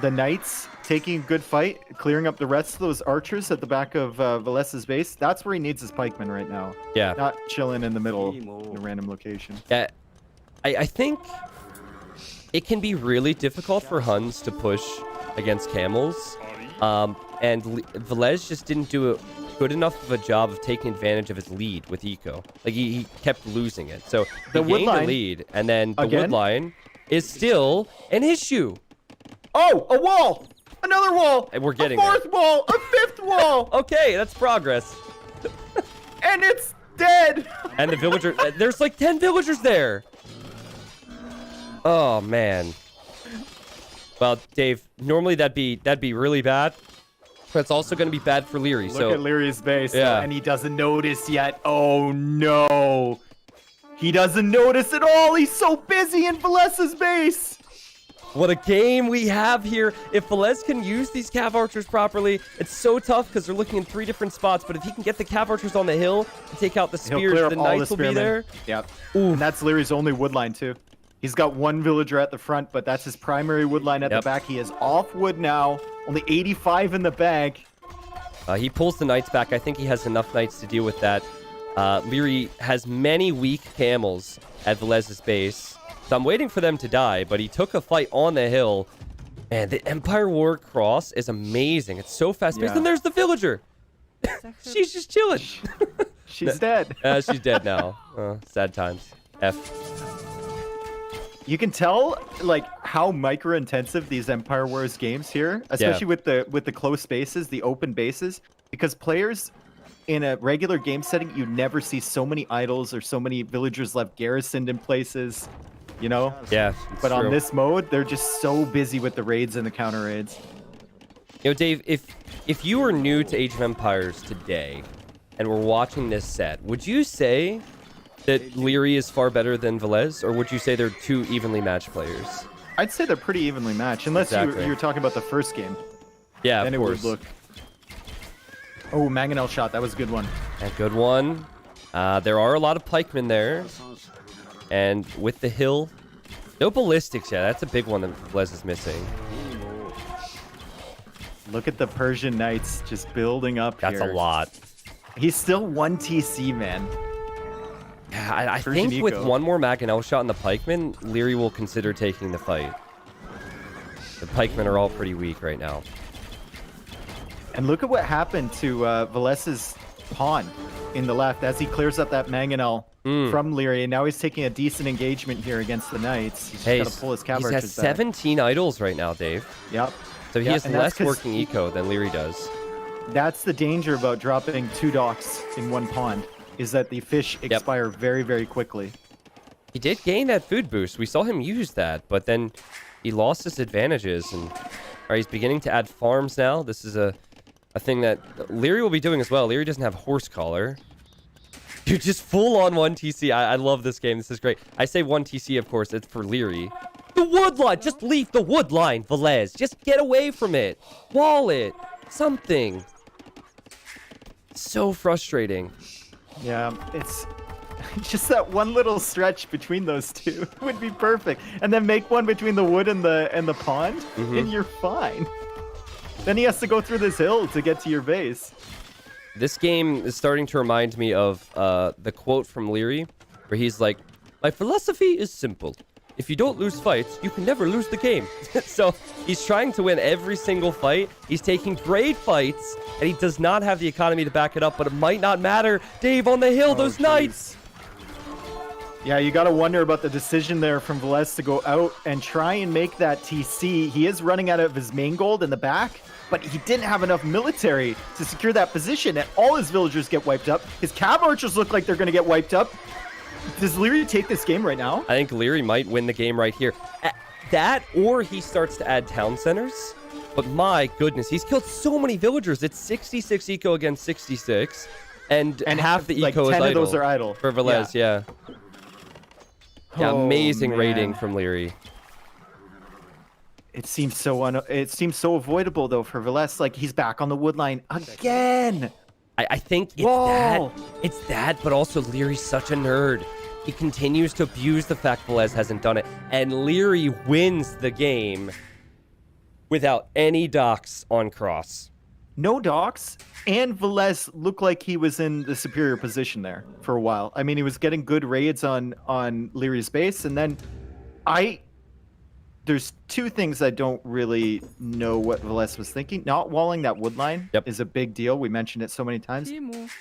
The knights taking a good fight, clearing up the rest of those archers at the back of VILLESE's base. That's where he needs his pikemen right now. Yeah. Not chilling in the middle in a random location. Yeah. I think it can be really difficult for Huns to push against camels. And VILLESE just didn't do a good enough of a job of taking advantage of his lead with eco. Like, he kept losing it. So he gained the lead, and then the wood line is still an issue. Oh, a wall! Another wall. And we're getting a fourth wall. A fifth wall. Okay, that's progress. And it's dead. And the villager, there's like 10 villagers there. Oh man. Well, Dave, normally that'd be really bad, but it's also going to be bad for Leery. Look at Leery's base, and he doesn't notice yet. Oh no, he doesn't notice at all. He's so busy in VILLESE's base. What a game we have here. If VILLESE can use these Cav Archers properly, it's so tough because they're looking in 3 different spots. But if he can get the Cav Archers on the hill and take out the spears, the Knights will be there. Yep. And that's Leery's only wood line too. He's got 1 villager at the front, but that's his primary wood line at the back. He is off wood now. Only 85 in the bag. He pulls the Knights back. I think he has enough Knights to deal with that. Leery has many weak camels at VILLESE's base. So I'm waiting for them to die, but he took a fight on the hill. And the Empire War Cross is amazing. It's so fast-paced. And there's the villager. She's just chilling. She's dead. She's dead now. Sad times. F. You can tell, like, how micro-intensive these Empire Wars games here, especially with the close spaces, the open bases, because players in a regular game setting, you never see so many idols or so many villagers left garrisoned in places, you know? Yeah, but on this mode, they're just so busy with the raids and the counter raids. You know, Dave, if you were new to Age of Empires today and were watching this set, would you say that Leery is far better than VILLESE, or would you say they're 2 evenly matched players? I'd say they're pretty evenly matched, unless you're talking about the first game. Yeah, then of course. Would look. Oh, Mangonel shot. That was a good one. A good one. There are a lot of pikemen there. And with the hill, no ballistics yet. That's a big one that VILLESE is missing. Look at the Persian Knights just building up here. That's a lot. He's still 1 TC, man. Yeah, I think with 1 more Mangonel shot on the pikemen, Leery will consider taking the fight. The pikemen are all pretty weak right now. And look at what happened to VILLESE's pawn in the left as he clears up that Mangonel from Leery. And now he's taking a decent engagement here against the Knights. He's got to pull his Cav Archers back. He has 17 idols right now, Dave. Yep. So he has less working eco than Leery does. That's the danger about dropping 2 docks in 1 pond, is that the fish expire very, very quickly. He did gain that food boost. We saw him use that, but then he lost his advantages. And he's beginning to add farms now. This is a thing that Leery will be doing as well. Leery doesn't have horse collar. You're just full on 1 TC. I love this game. This is great. I say 1 TC, of course. It's for Leery. The wood line. Just leave the wood line, VILLESE. Just get away from it. Wall it. Something. So frustrating. Yeah, it's just that one little stretch between those 2 would be perfect. And then make one between the wood and the pond, and you're fine. Then he has to go through this hill to get to your base. This game is starting to remind me of the quote from Leery, where he's like, "My philosophy is simple. If you don't lose fights, you can never lose the game." So he's trying to win every single fight. He's taking great fights, and he does not have the economy to back it up, but it might not matter. Dave, on the hill, those Knights. Yeah, you got to wonder about the decision there from VILLESE to go out and try and make that TC. He is running out of his main gold in the back, but he didn't have enough military to secure that position, and all his villagers get wiped up. His Cav Archers look like they're going to get wiped up. Does Leery take this game right now? I think Leery might win the game right here. That, or he starts to add town centers. But my goodness, he's killed so many villagers. It's 66 eco against 66. And half the eco is idle. 10 of those are idle. For VILLESE, yeah. Amazing man. rating from Leery. It seems so avoidable, though, for VILLESE. Like, he's back on the wood line again. I think it's that, but also Leery's such a nerd. He continues to abuse the fact VILLESE hasn't done it, and Leery wins the game without any docks on cross. No docks, and VILLESE looked like he was in the superior position there for a while. I mean, he was getting good raids on Leery's base, and then there's 2 things I don't really know what VILLESE was thinking. Not walling that wood line is a big deal. We mentioned it so many times.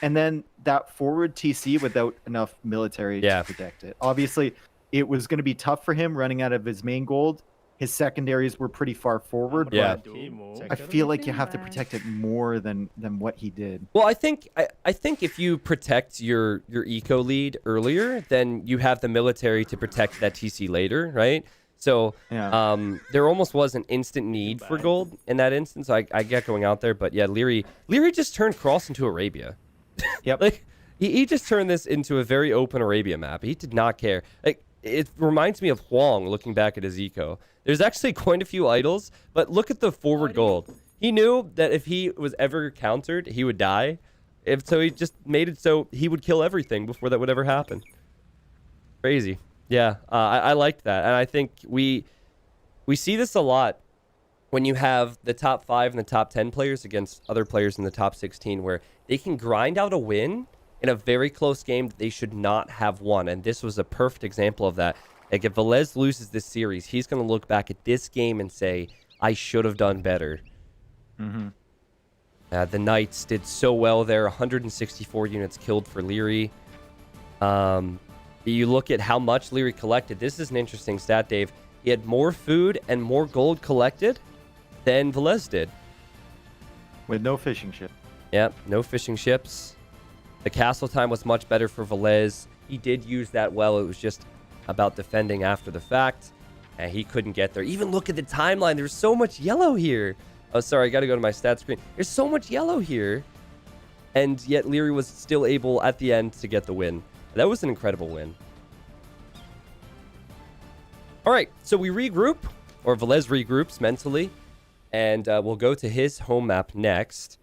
And then that forward TC without enough military to protect it. Obviously, it was going to be tough for him running out of his main gold. His secondaries were pretty far forward. Yeah. But I feel like you have to protect it more than what he did. Well, I think if you protect your eco lead earlier, then you have the military to protect that TC later, right? So there almost was an instant need for gold in that instance. I get going out there, but yeah, Leery just turned Cross into Arabia. Yep. Like he just turned this into a very open Arabia map. He did not care. Like it reminds me of Huang looking back at his eco. There's actually quite a few idols, but look at the forward gold. He knew that if he was ever countered, he would die. So he just made it so he would kill everything before that would ever happen. Crazy. Yeah, I liked that. And I think we see this a lot when you have the top 5 and the top 10 players against other players in the top 16, where they can grind out a win in a very close game that they should not have won. And this was a perfect example of that. Like, if VILLESE loses this series, he's going to look back at this game and say, I should have done better. The Knights did so well there. 164 units killed for Leery. You look at how much Leery collected. This is an interesting stat, Dave. He had more food and more gold collected than VILLESE did. With no fishing ship. Yep, no fishing ships. The castle time was much better for VILLESE. He did use that well. It was just about defending after the fact, and he couldn't get there. Even look at the timeline. There's so much yellow here. Oh, sorry, I got to go to my stat screen. There's so much yellow here, and yet Leery was still able at the end to get the win. That was an incredible win. All right, so we regroup, or VILLESE regroups mentally, and we'll go to his home map next.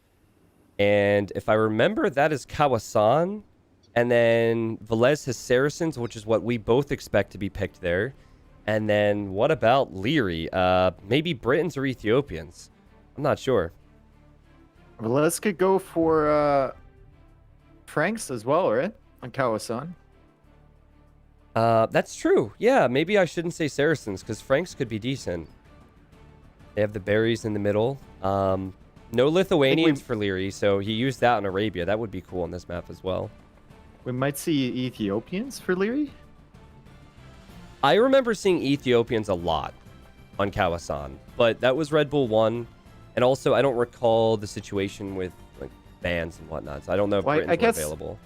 And if I remember, that is Kawasan. And then VILLESE has Saracens, which is what we both expect to be picked there. And then what about Leery? Maybe Britons or Ethiopians. I'm not sure. VILLESE could go for Franks as well, right? On Kawasan. That's true. Yeah, maybe I shouldn't say Saracens, because Franks could be decent. They have the berries in the middle. No Lithuanians for Leery, so he used that in Arabia. That would be cool on this map as well. We might see Ethiopians for Leery. I remember seeing Ethiopians a lot on Kawasan, but that was Red Bull 1. And also, I don't recall the situation with like bans and whatnot, so I don't know if Britons were available.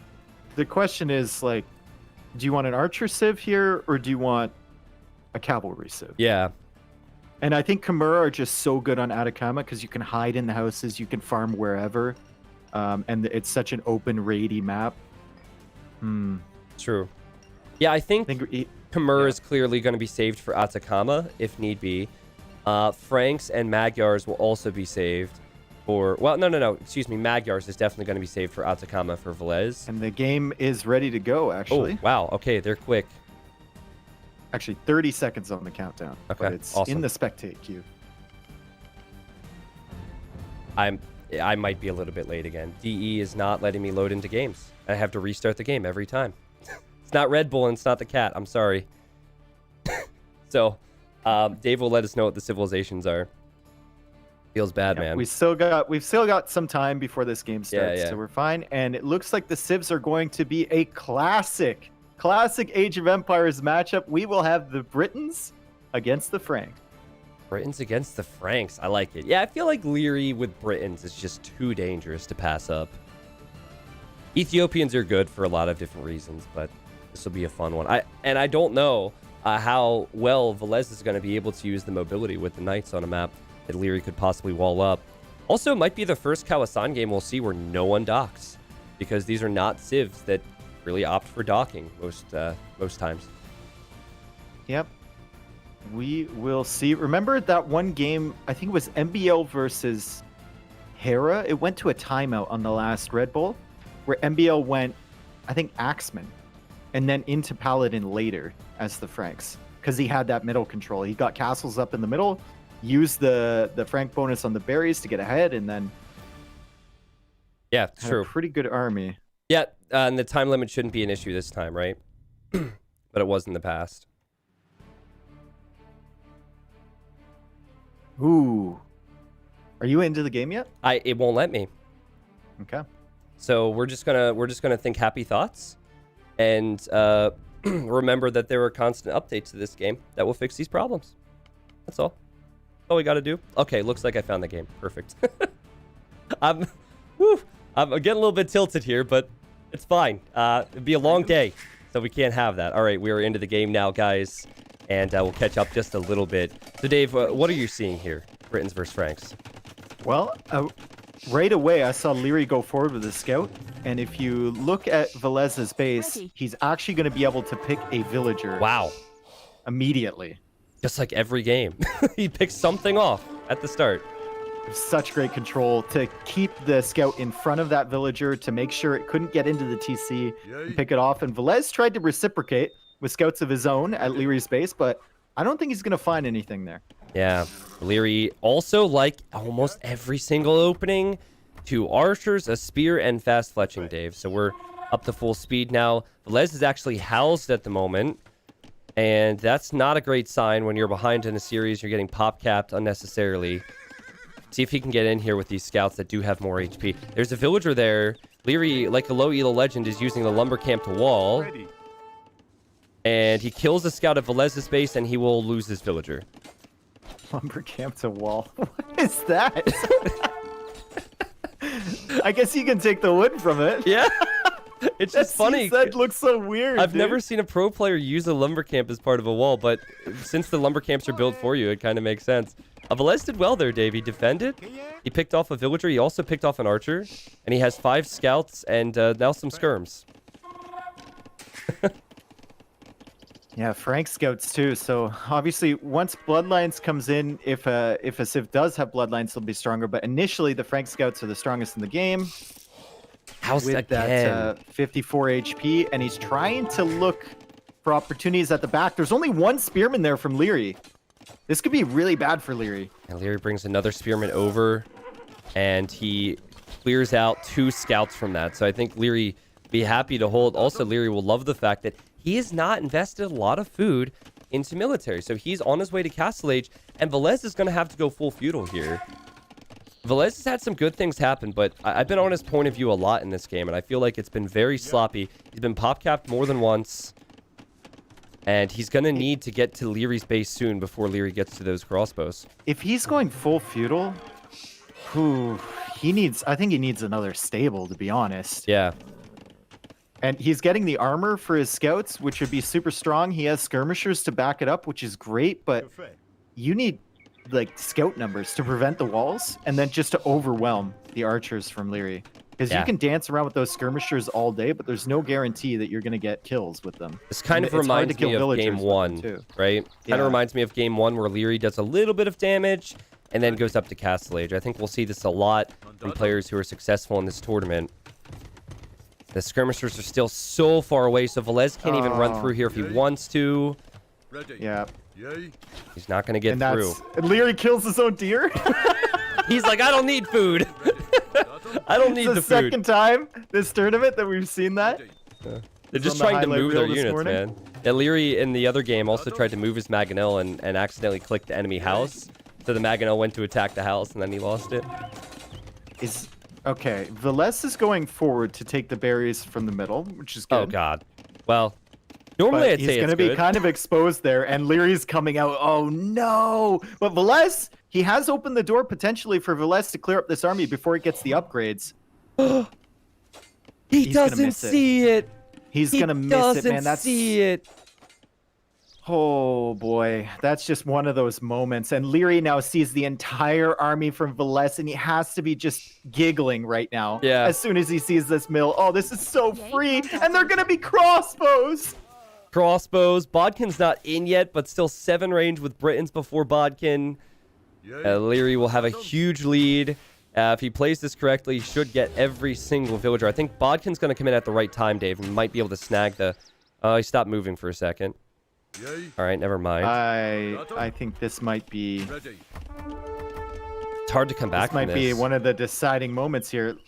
The question is, like, do you want an archer civ here, or do you want a cavalry civ? Yeah. And I think Kimura are just so good on Atacama because you can hide in the houses, you can farm wherever, and it's such an open, raidy map. True. Yeah, I think Kimura is clearly going to be saved for Atacama, if need be. Franks and Magyars will also be saved for... Well, no. Excuse me. Magyars is definitely going to be saved for Atacama for VILLESE. And the game is ready to go, actually. Oh, wow. Okay, they're quick. Actually, 30 seconds on the countdown. Okay, But it's awesome. in the spectate queue. I might be a little bit late again. DE is not letting me load into games. I have to restart the game every time. It's not Red Bull and it's not the cat. I'm sorry. So, Dave will let us know what the civilizations are. Feels bad, man. We've still got some time before this game starts, Yeah. so we're fine. And it looks like the civs are going to be a classic Age of Empires matchup. We will have the Britons against the Franks. Britons against the Franks. I like it. Yeah, I feel like Leery with Britons is just too dangerous to pass up. Ethiopians are good for a lot of different reasons, but this will be a fun one. I don't know how well VILLESE is going to be able to use the mobility with the Knights on a map that Leery could possibly wall up. Also, it might be the first Kawasan game we'll see where no one docks, because these are not civs that really opt for docking most times. Yep. We will see. Remember that one game, I think it was MBL versus Hera? It went to a timeout on the last Red Bull, where MBL went, I think, Axeman, and then into Paladin later as the Franks, because he had that middle control. He got castles up in the middle, used the Frank bonus on the berries to get ahead, and then Yeah, had true. a pretty good army. Yeah, and the time limit shouldn't be an issue this time, right? But it was in the past. Ooh. Are you into the game yet? It won't let me. Okay. So we're just gonna think happy thoughts, and remember that there are constant updates to this game that will fix these problems. That's all. All we got to do. Okay, looks like I found the game. Perfect. I'm getting a little bit tilted here, but it's fine. It'd be a long day, so we can't have that. All right, we are into the game now, guys, and we'll catch up just a little bit. So, Dave, what are you seeing here? Britons versus Franks. Well, right away, I saw Leery go forward with a scout. And if you look at VILLESE's base, he's actually going to be able to pick a villager. Wow. Immediately. Just like every game. He picks something off at the start. Such great control to keep the scout in front of that villager to make sure it couldn't get into the TC and pick it off. And VILLESE tried to reciprocate with scouts of his own at Leery's base, but I don't think he's going to find anything there. Yeah. Leery also, like almost every single opening, 2 archers, a spear, and fast fletching, Dave. So we're up to full speed now. VILLESE is actually housed at the moment, and that's not a great sign when you're behind in a series. You're getting pop-capped unnecessarily. See if he can get in here with these scouts that do have more HP. There's a villager there. Leery, like a low elo legend, is using the lumber camp to wall. And he kills the scout at VILLESE's base, and he will lose his villager. Lumber camp to wall. What is that? I guess you can take the wood from it. Yeah. It's just funny. That looks so weird. I've never seen a pro player use a lumber camp as part of a wall, but since the lumber camps are built for you, it kind of makes sense. VILLESE did well there, Dave. He defended. He picked off a villager. He also picked off an archer. And he has 5 scouts and now some skirms. Yeah, Frank scouts too. So obviously, once Bloodlines comes in, if a Civ does have Bloodlines, they'll be stronger. But initially, the Frank scouts are the strongest in the game. How's with that 54 HP, and he's trying to look for opportunities at the back. There's only 1 spearman there from Leery. This could be really bad for Leery. And Leery brings another spearman over, and he clears out 2 scouts from that. So I think Leery be happy to hold. Also, Leery will love the fact that he has not invested a lot of food into military. So he's on his way to Castle Age, and VILLESE is going to have to go full feudal here. VILLESE has had some good things happen, but I've been on his point of view a lot in this game, and I feel like it's been very sloppy. He's been pop-capped more than once, and he's going to need to get to Leery's base soon before Leery gets to those crossbows. If he's going full feudal, I think he needs another stable, to be honest. Yeah. And he's getting the armor for his scouts, which would be super strong. He has skirmishers to back it up, which is great, but you need like scout numbers to prevent the walls and then just to overwhelm the archers from Leery. Because you can dance around with those skirmishers all day, but there's no guarantee that you're going to get kills with them. This kind of reminds me of game 1, right? Kind of reminds me of game 1 where Leery does a little bit of damage and then goes up to Castle Age. I think we'll see this a lot from players who are successful in this tournament. The skirmishers are still so far away, so VILLESE can't even run through here if he wants to. Yeah. He's not going to get through. And Leery kills his own deer? He's like, I don't need food. I don't need the food. It's the second time this tournament that we've seen that. They're just trying to move their units, man. Yeah, Leery in the other game also tried to move his Mangonel and accidentally clicked the enemy house. So the Mangonel went to attack the house and then he lost it. Okay, VILLESE is going forward to take the berries from the middle, which is good. Oh, God. Well, normally I'd say he's going to be kind of exposed there, and Leery's coming out. Oh, no. But VILLESE, he has opened the door potentially for VILLESE to clear up this army before it gets the upgrades. He doesn't see it. He's going to miss it, man. That's see it. Oh, boy. That's just one of those moments. And Leery now sees the entire army from VILLESE, and he has to be just giggling right now. Yeah. As soon as he sees this mill. Oh, this is so free. And they're going to be crossbows. Crossbows. Bodkin's not in yet, but still 7 range with Britons before Bodkin. Leery will have a huge lead. If he plays this correctly, he should get every single villager. I think Bodkin's going to come in at the right time, Dave, and might be able to snag the... he stopped moving for a second. All right, never mind. I think this might be... It's hard to come back from this. This might be one of the deciding moments here.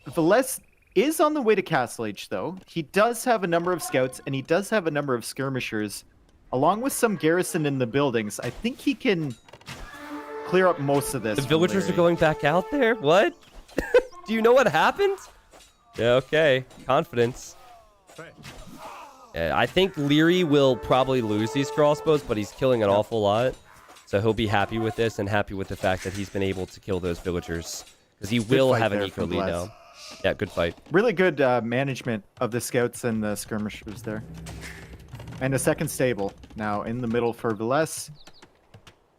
VILLESE is on the way to Castle Age, though. He does have a number of scouts, and he does have a number of skirmishers, along with some garrison in the buildings. I think he can clear up most of this. The villagers are going back out there? What? Do you know what happened? Yeah, okay. Confidence. I think Leery will probably lose these crossbows, but he's killing an awful lot. So he'll be happy with this and happy with the fact that he's been able to kill those villagers. Because he will have an eco lead now. Yeah, good fight. Really good management of the scouts and the skirmishers there. And a second stable now in the middle for VILLESE.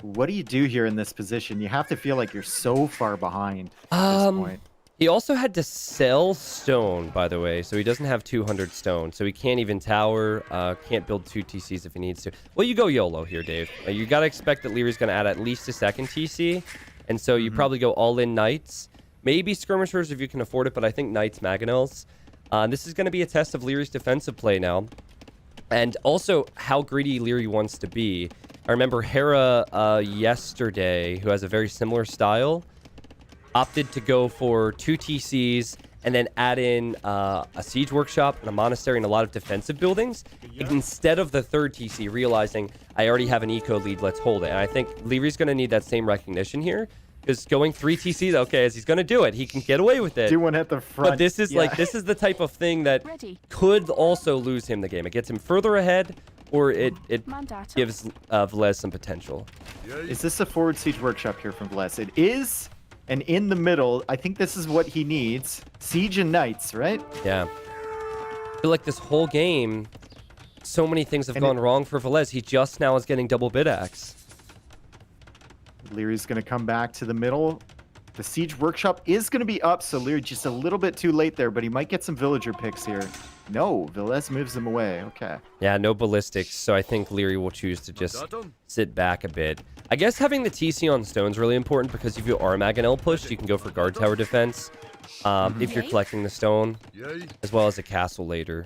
What do you do here in this position? You have to feel like you're so far behind at this point. He also had to sell stone, by the way, so he doesn't have 200 stone. So he can't even tower, can't build 2 TCs if he needs to. Well, you go YOLO here, Dave. You got to expect that Leereyy's going to add at least a second TC. And so you probably go all-in Knights. Maybe Skirmishers if you can afford it, but I think Knights, Mangonels. This is going to be a test of Leereyy's defensive play now. And also how greedy Leereyy wants to be. I remember Hera yesterday, who has a very similar style, opted to go for 2 TCs and then add in a siege workshop and a monastery and a lot of defensive buildings instead of the 3rd TC, realizing I already have an eco lead, let's hold it. And I think Leereyy's going to need that same recognition here, because going 3 TCs, okay, as he's going to do it, he can get away with it. Do one at the front. But this is like, this is the type of thing that could also lose him the game. It gets him further ahead, or it gives VILLESE some potential. Is this a forward siege workshop here from VILLESE? It is. And in the middle, I think this is what he needs. Siege and Knights, right? Yeah. I feel like this whole game, so many things have gone wrong for VILLESE. He just now is getting double bid axe. Leereyy's going to come back to the middle. The siege workshop is going to be up, so Leereyyy just a little bit too late there, but he might get some villager picks here. No, VILLESE moves him away. Okay. Yeah, no ballistics, so I think Leereyyy will choose to just sit back a bit. I guess having the TC on stone is really important, because if you are Mangonel pushed, you can go for guard tower defense if you're collecting the stone, as well as a castle later.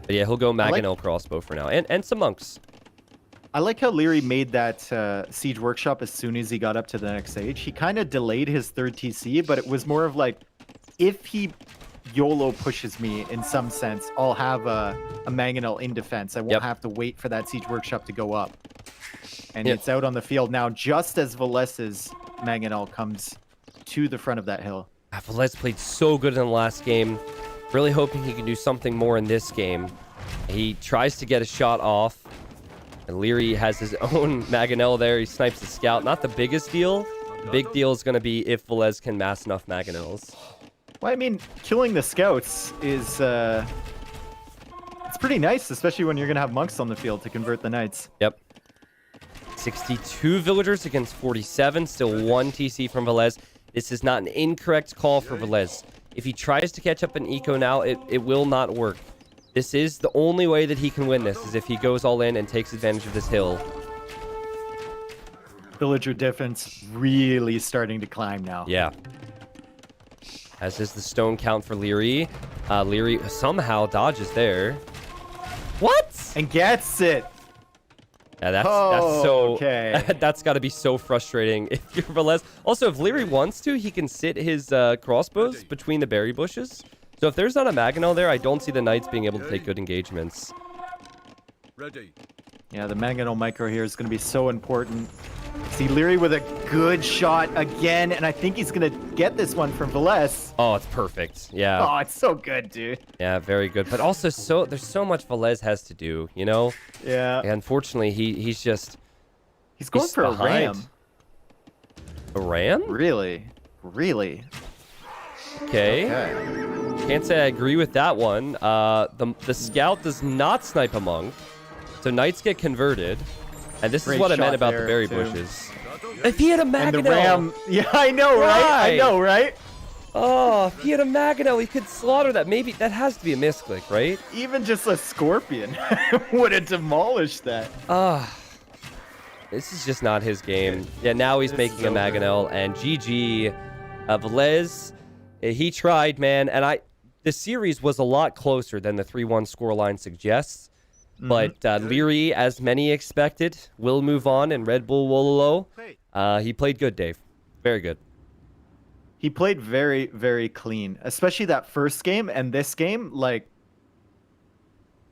But yeah, he'll go Mangonel crossbow for now, and some monks. I like how Leereyyy made that siege workshop as soon as he got up to the next stage. He kind of delayed his 3rd TC, but it was more of like, if he YOLO pushes me in some sense, I'll have a Mangonel in defense. I won't have to wait for that siege workshop to go up. And it's out on the field now, just as VILLESE's Mangonel comes to the front of that hill. VILLESE played so good in the last game. Really hoping he can do something more in this game. He tries to get a shot off. And Leereyyy has his own Mangonel there. He snipes the scout. Not the biggest deal. The big deal is going to be if VILLESE can mass enough Mangonels. Well, I mean, killing the scouts is it's pretty nice, especially when you're going to have monks on the field to convert the knights. Yep. 62 villagers against 47. Still 1 TC from VILLESE. This is not an incorrect call for VILLESE. If he tries to catch up an eco now, it will not work. This is the only way that he can win this, is if he goes all in and takes advantage of this hill. Villager defense really starting to climb now. Yeah. As is the stone count for Leereyyy. Leereyyy somehow dodges there. What? And gets it. Yeah, that's so... Okay. That's got to be so frustrating if you're VILLESE. Also, if Leereyyy wants to, he can sit his crossbows between the berry bushes. So if there's not a Mangonel there, I don't see the Knights being able to take good engagements. Yeah, the Mangonel micro here is going to be so important. See Leereyyy with a good shot again, and I think he's going to get this one from VILLESE. Oh, it's perfect. Yeah. Oh, it's so good, dude. Yeah, very good. But also, there's so much VILLESE has to do, you know? Yeah. And unfortunately, he's just... He's going for behind. a ram. A ram? Really? Really? Okay. Can't say I agree with that one. The scout does not snipe a monk, so Knights get converted. And this is what I meant about the berry bushes. If he had a Mangonel... And the ram... Yeah, I know, right? I know, right? Oh, if he had a Mangonel, he could slaughter that. Maybe that has to be a misclick, right? Even just a scorpion would have demolished that. This is just not his game. Yeah, now he's making a Mangonel, and GG. VILLESE, he tried, man, and the series was a lot closer than the 3-1 scoreline suggests. But Leereyyy, as many expected, will move on in Red Bull Wololo. He played good, Dave. Very good. He played very, very clean, especially that first game and this game. Like,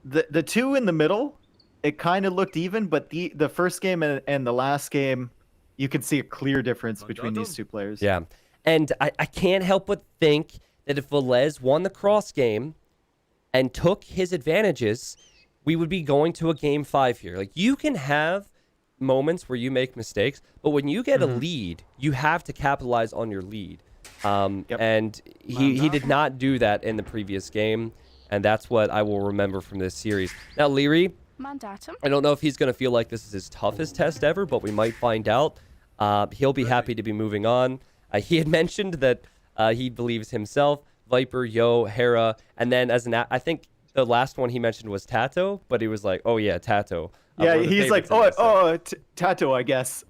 the two in the middle, it kind of looked even, but the first game and the last game, you can see a clear difference between these two players. Yeah. And I can't help but think that if VILLESE won the cross game and took his advantages, we would be going to a game 5 here. Like, you can have moments where you make mistakes, but when you get a lead, you have to capitalize on your lead. And he did not do that in the previous game, and that's what I will remember from this series. Now, Leery, I don't know if he's going to feel like this is his toughest test ever, but we might find out. He'll be happy to be moving on. He had mentioned that he believes himself, Viper, Yo, Hera, and then I think the last one he mentioned was Tato, but he was like, oh yeah, Tato. Yeah, he's like, Tato, I guess.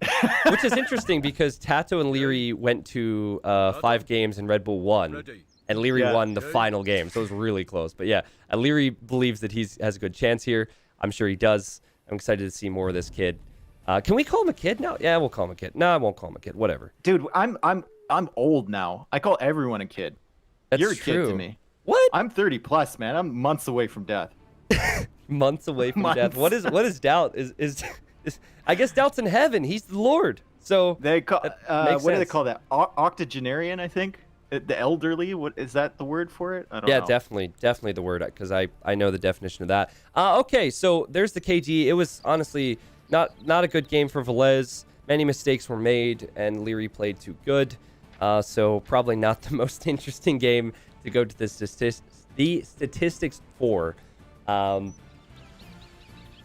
Which is interesting because Tato and Leery went to 5 games and Red Bull won. And Leery won the final game, so it was really close. But yeah, Leery believes that he has a good chance here. I'm sure he does. I'm excited to see more of this kid. Can we call him a kid now? Yeah, we'll call him a kid. No, I won't call him a kid. Whatever. Dude, I'm old now. I call everyone a kid. That's You're a true. kid to me. What? I'm 30 plus, man. I'm months away from death. Months away from death. What is Doubt? Is I guess Doubt's in heaven. He's the Lord. So they call what do they sense. call that? Octogenarian, I think. The elderly. What is that the word for it? I don't know. Yeah, definitely the word, because I know the definition of that. Okay, so there's the KG. It was honestly not a good game for VILLESE. Many mistakes were made, and Leery played too good. So probably not the most interesting game to go to the statistics for.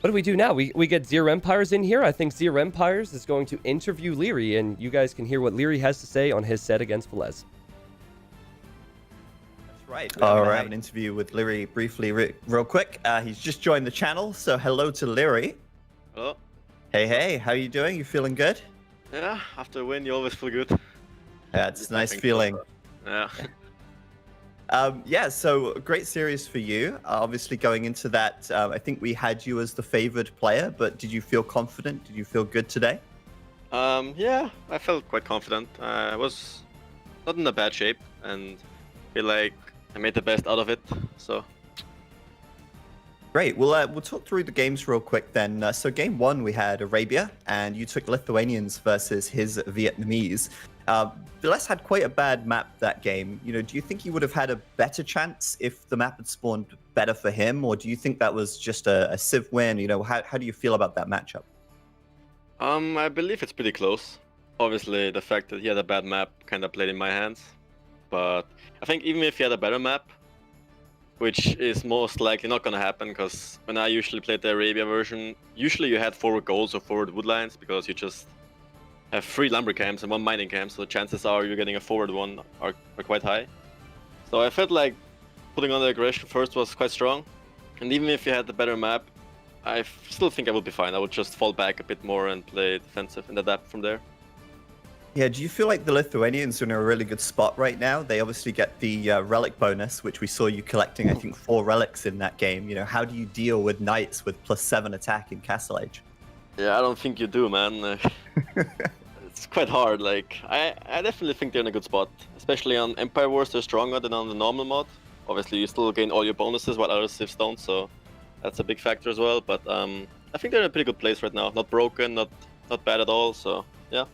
What do we do now? We get ZeroEmpires in here. I think ZeroEmpires is going to interview Leery, and you guys can hear what Leery has to say on his set against VILLESE. That's right. We're going to have an interview with Leery briefly, real quick. He's just joined the channel, so hello to Leery. Hello. Hey, how you doing? You feeling good? Yeah, after a win, you always feel good. Yeah, it's a nice feeling. Yeah. Yeah, so great series for you. Obviously, going into that, I think we had you as the favored player, but did you feel confident? Did you feel good today? Yeah, I felt quite confident. I was not in a bad shape, and feel like I made the best out of it. So. Great. We'll talk through the games real quick then. So game 1, we had Arabia, and you took Lithuanians versus his Vietnamese. VILLESE had quite a bad map that game. You know, do you think he would have had a better chance if the map had spawned better for him, or do you think that was just a Civ win? You know, how do you feel about that matchup? I believe it's pretty close. Obviously, the fact that he had a bad map kind of played in my hands, but I think even if he had a better map, which is most likely not going to happen, because when I usually played the Arabia version, usually you had forward goals or forward woodlines, because you just have 3 lumber camps and 1 mining camp, so the chances are you're getting a forward one are quite high. So I felt like putting on the aggression first was quite strong, and even if you had the better map, I still think I would be fine. I would just fall back a bit more and play defensive and adapt from there. Yeah, do you feel like the Lithuanians are in a really good spot right now? They obviously get the relic bonus, which we saw you collecting, I think, 4 relics in that game. You know, how do you deal with knights with +7 attack in Castle Age? Yeah, I don't think you do, man. It's quite hard. Like, I definitely think they're in a good spot. Especially on Empire Wars, they're stronger than on the normal mod. Obviously, you still gain all your bonuses while other civs don't, so that's a big factor as well. But I think they're in a pretty good place right now. Not broken, not bad at all, so yeah.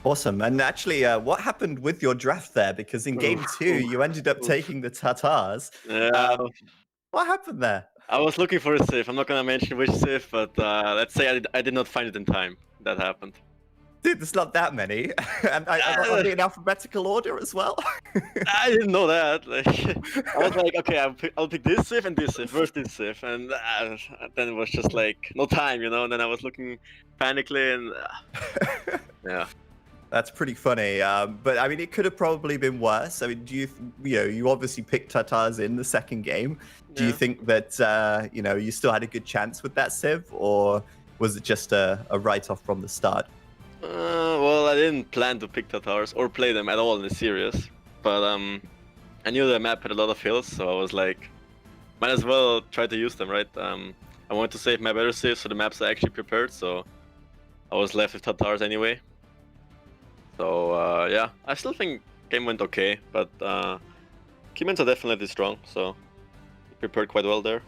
Awesome. And actually, what happened with your draft there? Because in game 2, you ended up taking the Tatars. Yeah. What happened there? I was looking for a civ. I'm not gonna mention which civ, but let's say I did not find it in time. That happened. Dude, there's not that many. And are they in alphabetical order as well? I didn't know that. Like, I was like, okay, I'll pick this civ and this civ. First this civ, and then it was just like no time, you know. And then I was looking panically, and yeah. That's pretty funny. But I mean, it could have probably been worse. I mean, you obviously picked Tatars in the second game. Do you think that, you still had a good chance with that civ, or was it just a write-off from the start? Well, I didn't plan to pick Tatars or play them at all in the series. But I knew the map had a lot of hills, so I was like, might as well try to use them, right? I wanted to save my better civs, so the maps I actually prepared, so I was left with Tatars anyway. So yeah, I still think game went okay, but Cumans are definitely strong, so prepared quite well there.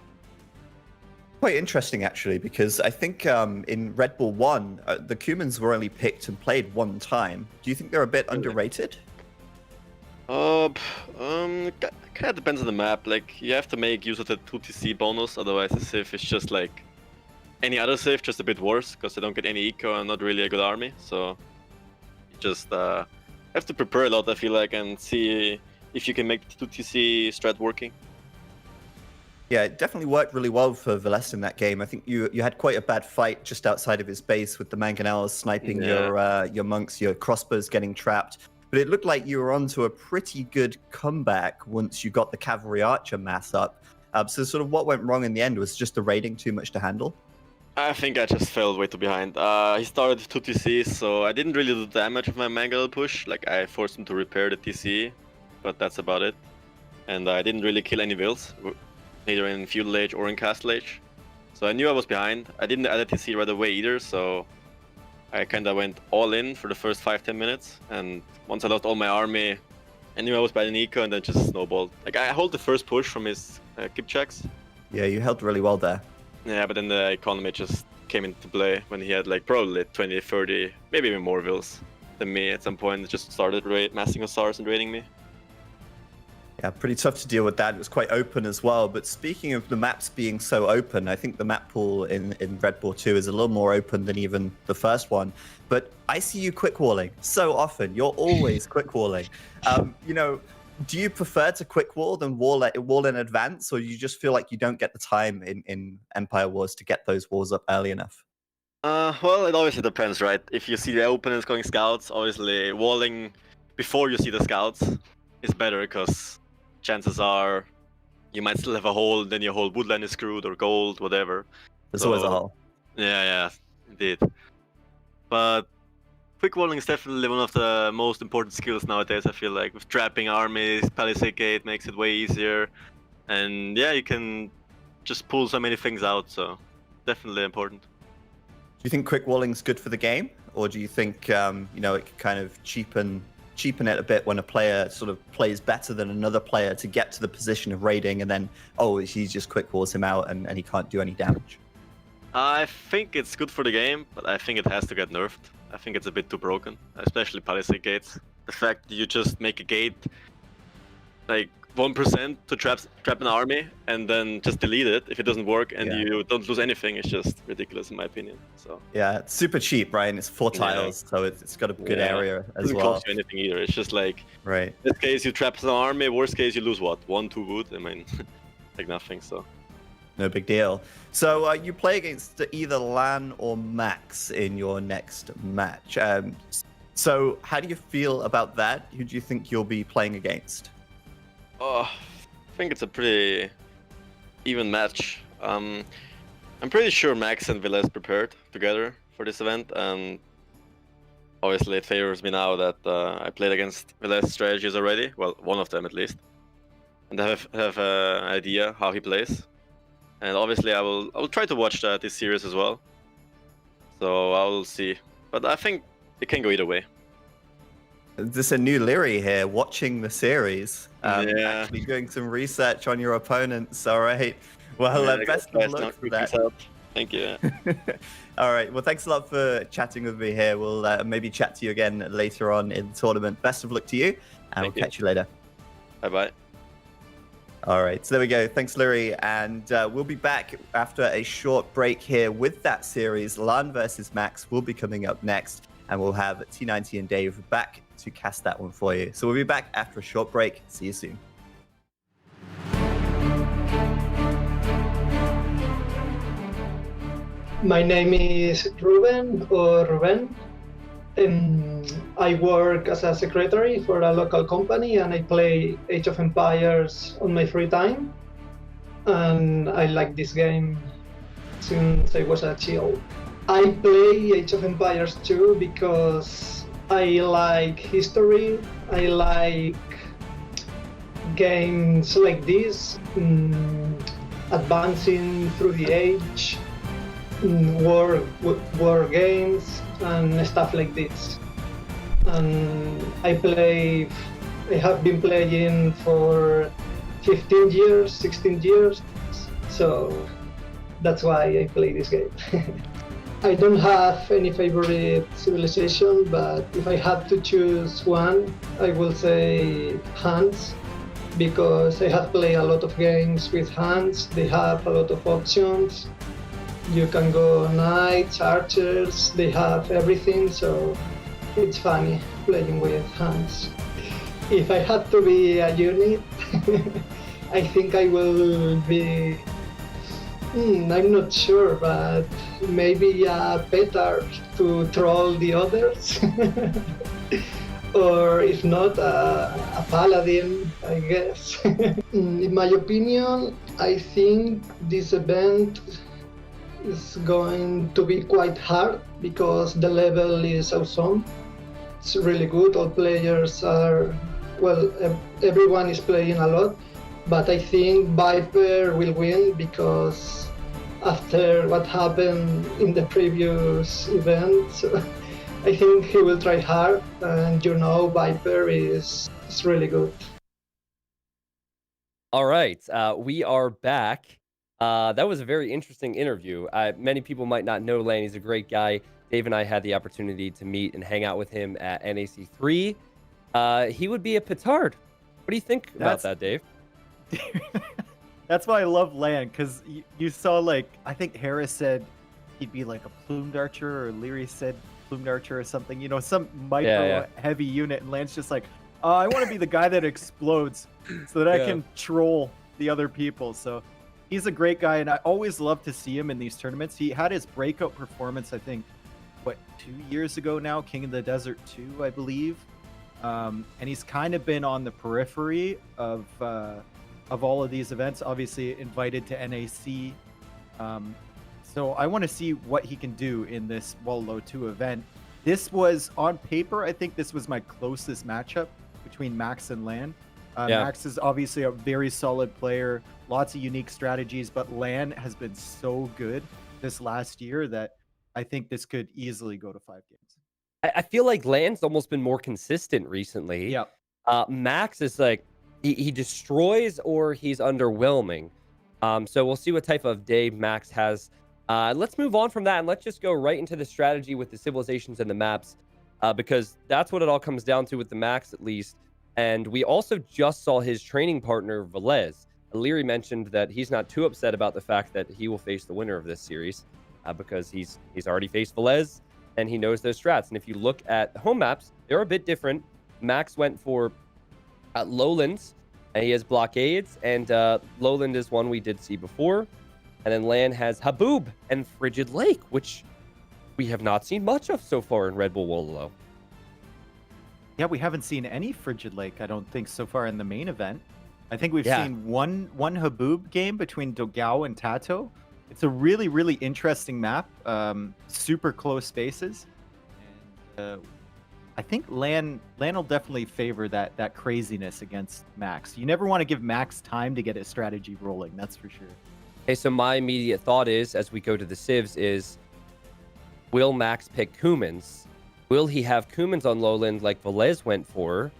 Quite interesting, actually, because I think in Red Bull 1, the Cumans were only picked and played 1 time. Do you think they're a bit underrated? Kind of depends on the map. Like, you have to make use of the 2TC bonus, otherwise the civ is just like any other Civ, just a bit worse, because I don't get any eco and not really a good army. So you just have to prepare a lot, I feel like, and see if you can make the 2TC strat working. Yeah, it definitely worked really well for VILLESE in that game. I think you had quite a bad fight just outside of his base with the mangonels sniping your monks, your crossbows getting trapped. But it looked like you were onto a pretty good comeback once you got the cavalry archer mass up. So sort of what went wrong in the end was just the raiding too much to handle? I think I just fell way too behind. He started 2TC, so I didn't really do damage with my mangonel push. Like, I forced him to repair the TC, but that's about it. And I didn't really kill any vills, neither in feudal age or in castle age. So I knew I was behind. I didn't add a TC right away either, so I kind of went all in for the first 5-10 minutes. And once I lost all my army, I knew I was bad in eco, and then just snowballed. Like, I hold the first push from his keep checks. Yeah, you held really well there. Yeah, but then the economy just came into play when he had like probably 20, 30, maybe even more vills than me at some point. It just started massing Hussars and raiding me. Yeah, pretty tough to deal with that. It was quite open as well. But speaking of the maps being so open, I think the map pool in Red Bull 2 is a little more open than even the first one. But I see you quick walling so often. You're always quick walling. You know, do you prefer to quick wall than wall in advance, or you just feel like you don't get the time in Empire Wars to get those walls up early enough? Well, it obviously depends, right? If you see the opponents going scouts, obviously walling before you see the scouts is better, because chances are you might still have a hole, then your whole woodland is screwed, or gold, whatever. There's always a hole. Yeah, indeed. But quick walling is definitely one of the most important skills nowadays, I feel like. With trapping armies, Palisade Gate makes it way easier. And yeah, you can just pull so many things out, so definitely important. Do you think quick walling's good for the game? Or do you think, you know, it can kind of cheapen it a bit when a player sort of plays better than another player to get to the position of raiding, and then, oh, he just quick walls him out and he can't do any damage? I think it's good for the game, but I think it has to get nerfed. I think it's a bit too broken, especially Palisade Gates. The fact that you just make a gate like 1% to trap an army and then just delete it if it doesn't work, and you don't lose anything is just ridiculous in my opinion. So yeah, it's super cheap, right? And it's 4 tiles, so it's got a good area as doesn't well. Cost you anything either. It's just like, right. In this case you trap an army, worst case you lose what, 1-2 wood. I mean, like nothing. So no big deal. So you play against either LAAAAN or Max in your next match. So how do you feel about that? Who do you think you'll be playing against? Oh, I think it's a pretty even match. I'm pretty sure Max and VILLESE prepared together for this event, and obviously it favors me now that I played against VILLESE strategies already. Well, one of them at least, and I have an idea how he plays. And obviously I will try to watch this series as well. So I will see, but I think it can go either way. There's a new LIEREY here, watching the series. Yeah. Actually doing some research on your opponents. All right. Well, best of luck for that. Thank you. All right. Well, thanks a lot for chatting with me here. We'll maybe chat to you again later on in the tournament. Best of luck to you, and we'll catch you later. Bye-bye. All right, so there we go. Thanks, LIEREY. And we'll be back after a short break here with that series. LAAAAN versus Max will be coming up next, and we'll have T90 and Dave back to cast that one for you. So we'll be back after a short break. See you soon. My name is Ruben, or Ruben. I work as a secretary for a local company, and I play Age of Empires on my free time. And I like this game since I was a child. I play Age of Empires 2 because I like history, I like games like this, advancing through the age, war games, and stuff like this. And I have been playing for 15 years, 16 years, so that's why I play this game. I don't have any favorite civilization, but if I had to choose one, I will say Hans, because I have played a lot of games with Hans. They have a lot of options. You can go knights, archers, they have everything, so it's funny playing with Hans. If I had to be a unit, I think I will be, I'm not sure, but maybe a petard to troll the others. Or if not, a paladin, I guess. In my opinion, I think this event is going to be quite hard because the level is awesome. It's really good. All players are, well, everyone is playing a lot, but I think Viper will win because after what happened in the previous event, I think he will try hard, and you know Viper is really good. All right, we are back. That was a very interesting interview. Many people might not know Lan. He's a great guy. Dave and I had the opportunity to meet and hang out with him at NAC3. He would be a petard. What do you think about that, Dave? That's why I love Lan, because you saw, like, I think Harris said he'd be like a plumed archer, or Leary said plumed archer or something. You know, some micro-heavy unit, and Lan's just like, I want to be the guy that explodes so that I can troll the other people. So he's a great guy, and I always love to see him in these tournaments. He had his breakout performance, I think, 2 years ago now, King of the Desert 2, I believe. And he's kind of been on the periphery of all of these events, obviously invited to NAC. So I want to see what he can do in this Wololo 2 event. This was, on paper, I think this was my closest matchup between Max and Lan. Max is obviously a very solid player, lots of unique strategies, but Lan has been so good this last year that I think this could easily go to 5 games. I feel like Lan's almost been more consistent recently. Yeah. Max is like, he destroys or he's underwhelming. So we'll see what type of day Max has. Let's move on from that, and let's just go right into the strategy with the civilizations and the maps, because that's what it all comes down to with the Max, at least. And we also just saw his training partner, VILLESE. Leary mentioned that he's not too upset about the fact that he will face the winner of this series, because he's already faced VILLESE, and he knows those strats. And if you look at the home maps, they're a bit different. Max went for Lowlands, and he has blockades, and Lowland is one we did see before. And then Lan has Haboob and Frigid Lake, which we have not seen much of so far in Red Bull Wololo. Yeah, we haven't seen any Frigid Lake, I don't think, so far in the main event. I think we've seen one Haboob game between Dogao and Tato. It's a really, really interesting map. Super close spaces. And I think Lan will definitely favor that craziness against Max. You never want to give Max time to get his strategy rolling, that's for sure. Okay, so my immediate thought is, as we go to the civs, is will Max pick Kumans? Will he have Kumans on Lowland like VILLESE went for?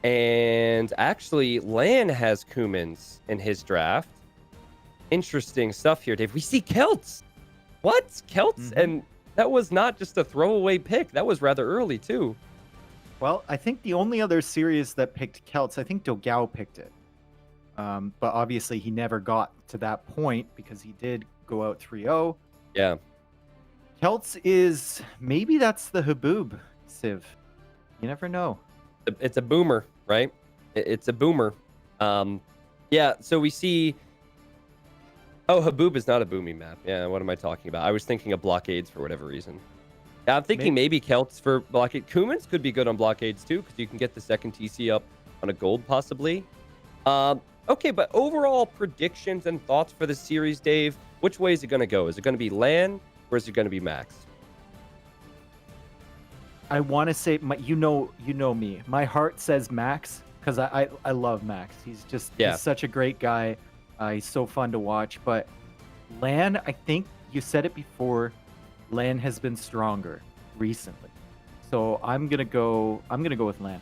And actually, Lan has Kumans in his draft. Interesting stuff here, Dave. We see Celts. What? Celts? And that was not just a throwaway pick. That was rather early, too. Well, I think the only other series that picked Celts, I think Dogao picked it. But obviously, he never got to that point because he did go out 3-0. Yeah. Celts is, maybe that's the Haboob Civ. You never know. It's a boomer, right? It's a boomer. Yeah, so we see... Oh, Haboob is not a boomy map. Yeah, what am I talking about? I was thinking of blockades for whatever reason. Yeah, I'm thinking maybe Celts for blockade. Kumans could be good on blockades too, because you can get the second TC up on a gold possibly. Okay, but overall predictions and thoughts for the series, Dave. Which way is it going to go? Is it going to be Lan or is it going to be Max? I want to say, you know me. My heart says Max because I love Max. He's just he's such a great guy. He's so fun to watch. But Lan, I think you said it before. Lan has been stronger recently, so I'm gonna go with Lan.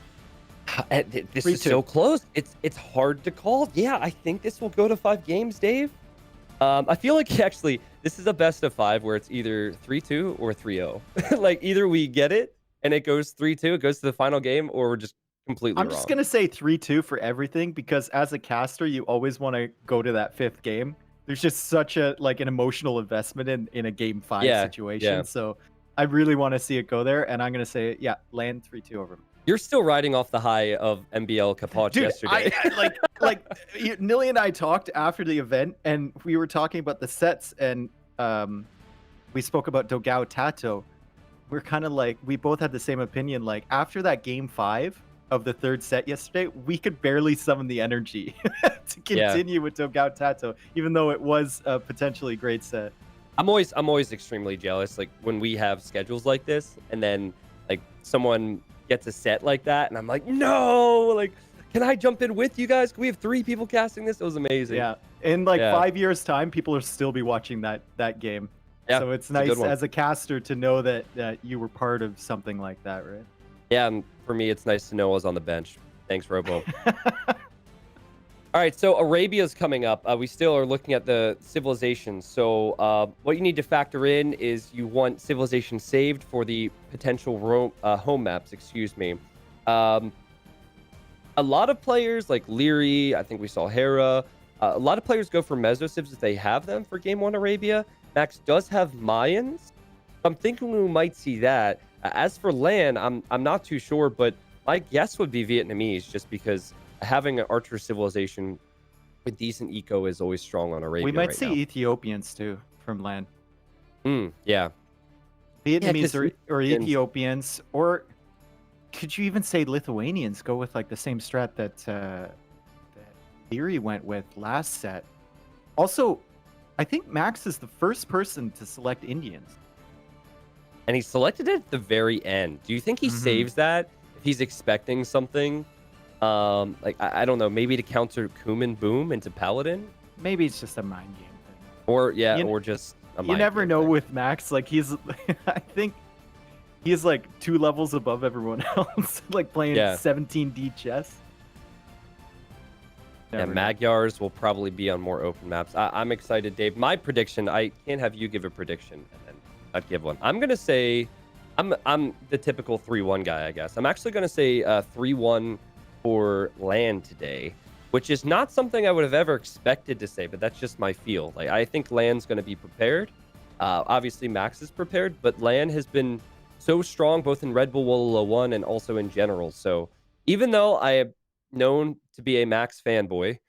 This is so close. It's hard to call. Yeah, I think this will go to 5 games, Dave. I feel like actually this is a best of 5 where it's either 3-2 or 3-0. Like either we get it and it goes 3-2, it goes to the final game, or we're just completely wrong. I'm just gonna say 3-2 for everything because as a caster, you always want to go to that 5th game. there's just such a an emotional investment in a game 5 situation. Yeah. So I really want to see it go there, and I'm gonna say land 3-2 over. You're still riding off the high of MBL Kapoch yesterday. Nili and I talked after the event, and we were talking about the sets, and we spoke about Dogao Tato. We're kind of we both had the same opinion. After that game 5 of the 3rd set yesterday, we could barely summon the energy to continue with Dogao Tato, even though it was a potentially great set. I'm always extremely jealous, when we have schedules like this, and then someone gets a set like that, and I'm like, no, can I jump in with you guys? Can we have 3 people casting this? It was amazing. Yeah, in 5 years' time, people will still be watching that game. Yeah, so it's nice as a caster to know that you were part of something like that, right? Yeah, and for me, it's nice to know I was on the bench. Thanks, Robo. All right, so Arabia's coming up. We still are looking at the civilizations. So what you need to factor in is you want civilization saved for the potential home maps, excuse me. A lot of players like LIEREY, I think we saw Hera. A lot of players go for mesocivs if they have them for Game 1 Arabia. Max does have Mayans. I'm thinking we might see that. As for LAN, I'm not too sure, but my guess would be Vietnamese, just because having an archer civilization with decent eco is always strong on Arabia. We might right see now. Ethiopians too from LAN. Yeah. Vietnamese or Ethiopians, or could you even say Lithuanians go with the same strat that LIEREY went with last set? Also, I think Max is the first person to select Indians. And he selected it at the very end. Do you think he saves that if he's expecting something? I don't know, maybe to counter Kuman Boom into Paladin? Maybe it's just a mind game thing. Or, or just a mind You never game know thing. with Max. He's, I think he's 2 levels above everyone else, playing 17D chess. Yeah, Magyars will probably be on more open maps. I'm excited, Dave. My prediction, I can't have you give a prediction and then not give one. I'm going to say, I'm the typical 3-1 guy, I guess. I'm actually going to say 3-1 for LAN today, which is not something I would have ever expected to say, but that's just my feel. I think LAN's going to be prepared. Obviously, Max is prepared, but LAN has been so strong both in Red Bull Wololo 1 and also in general. So even though I am known to be a Max fanboy,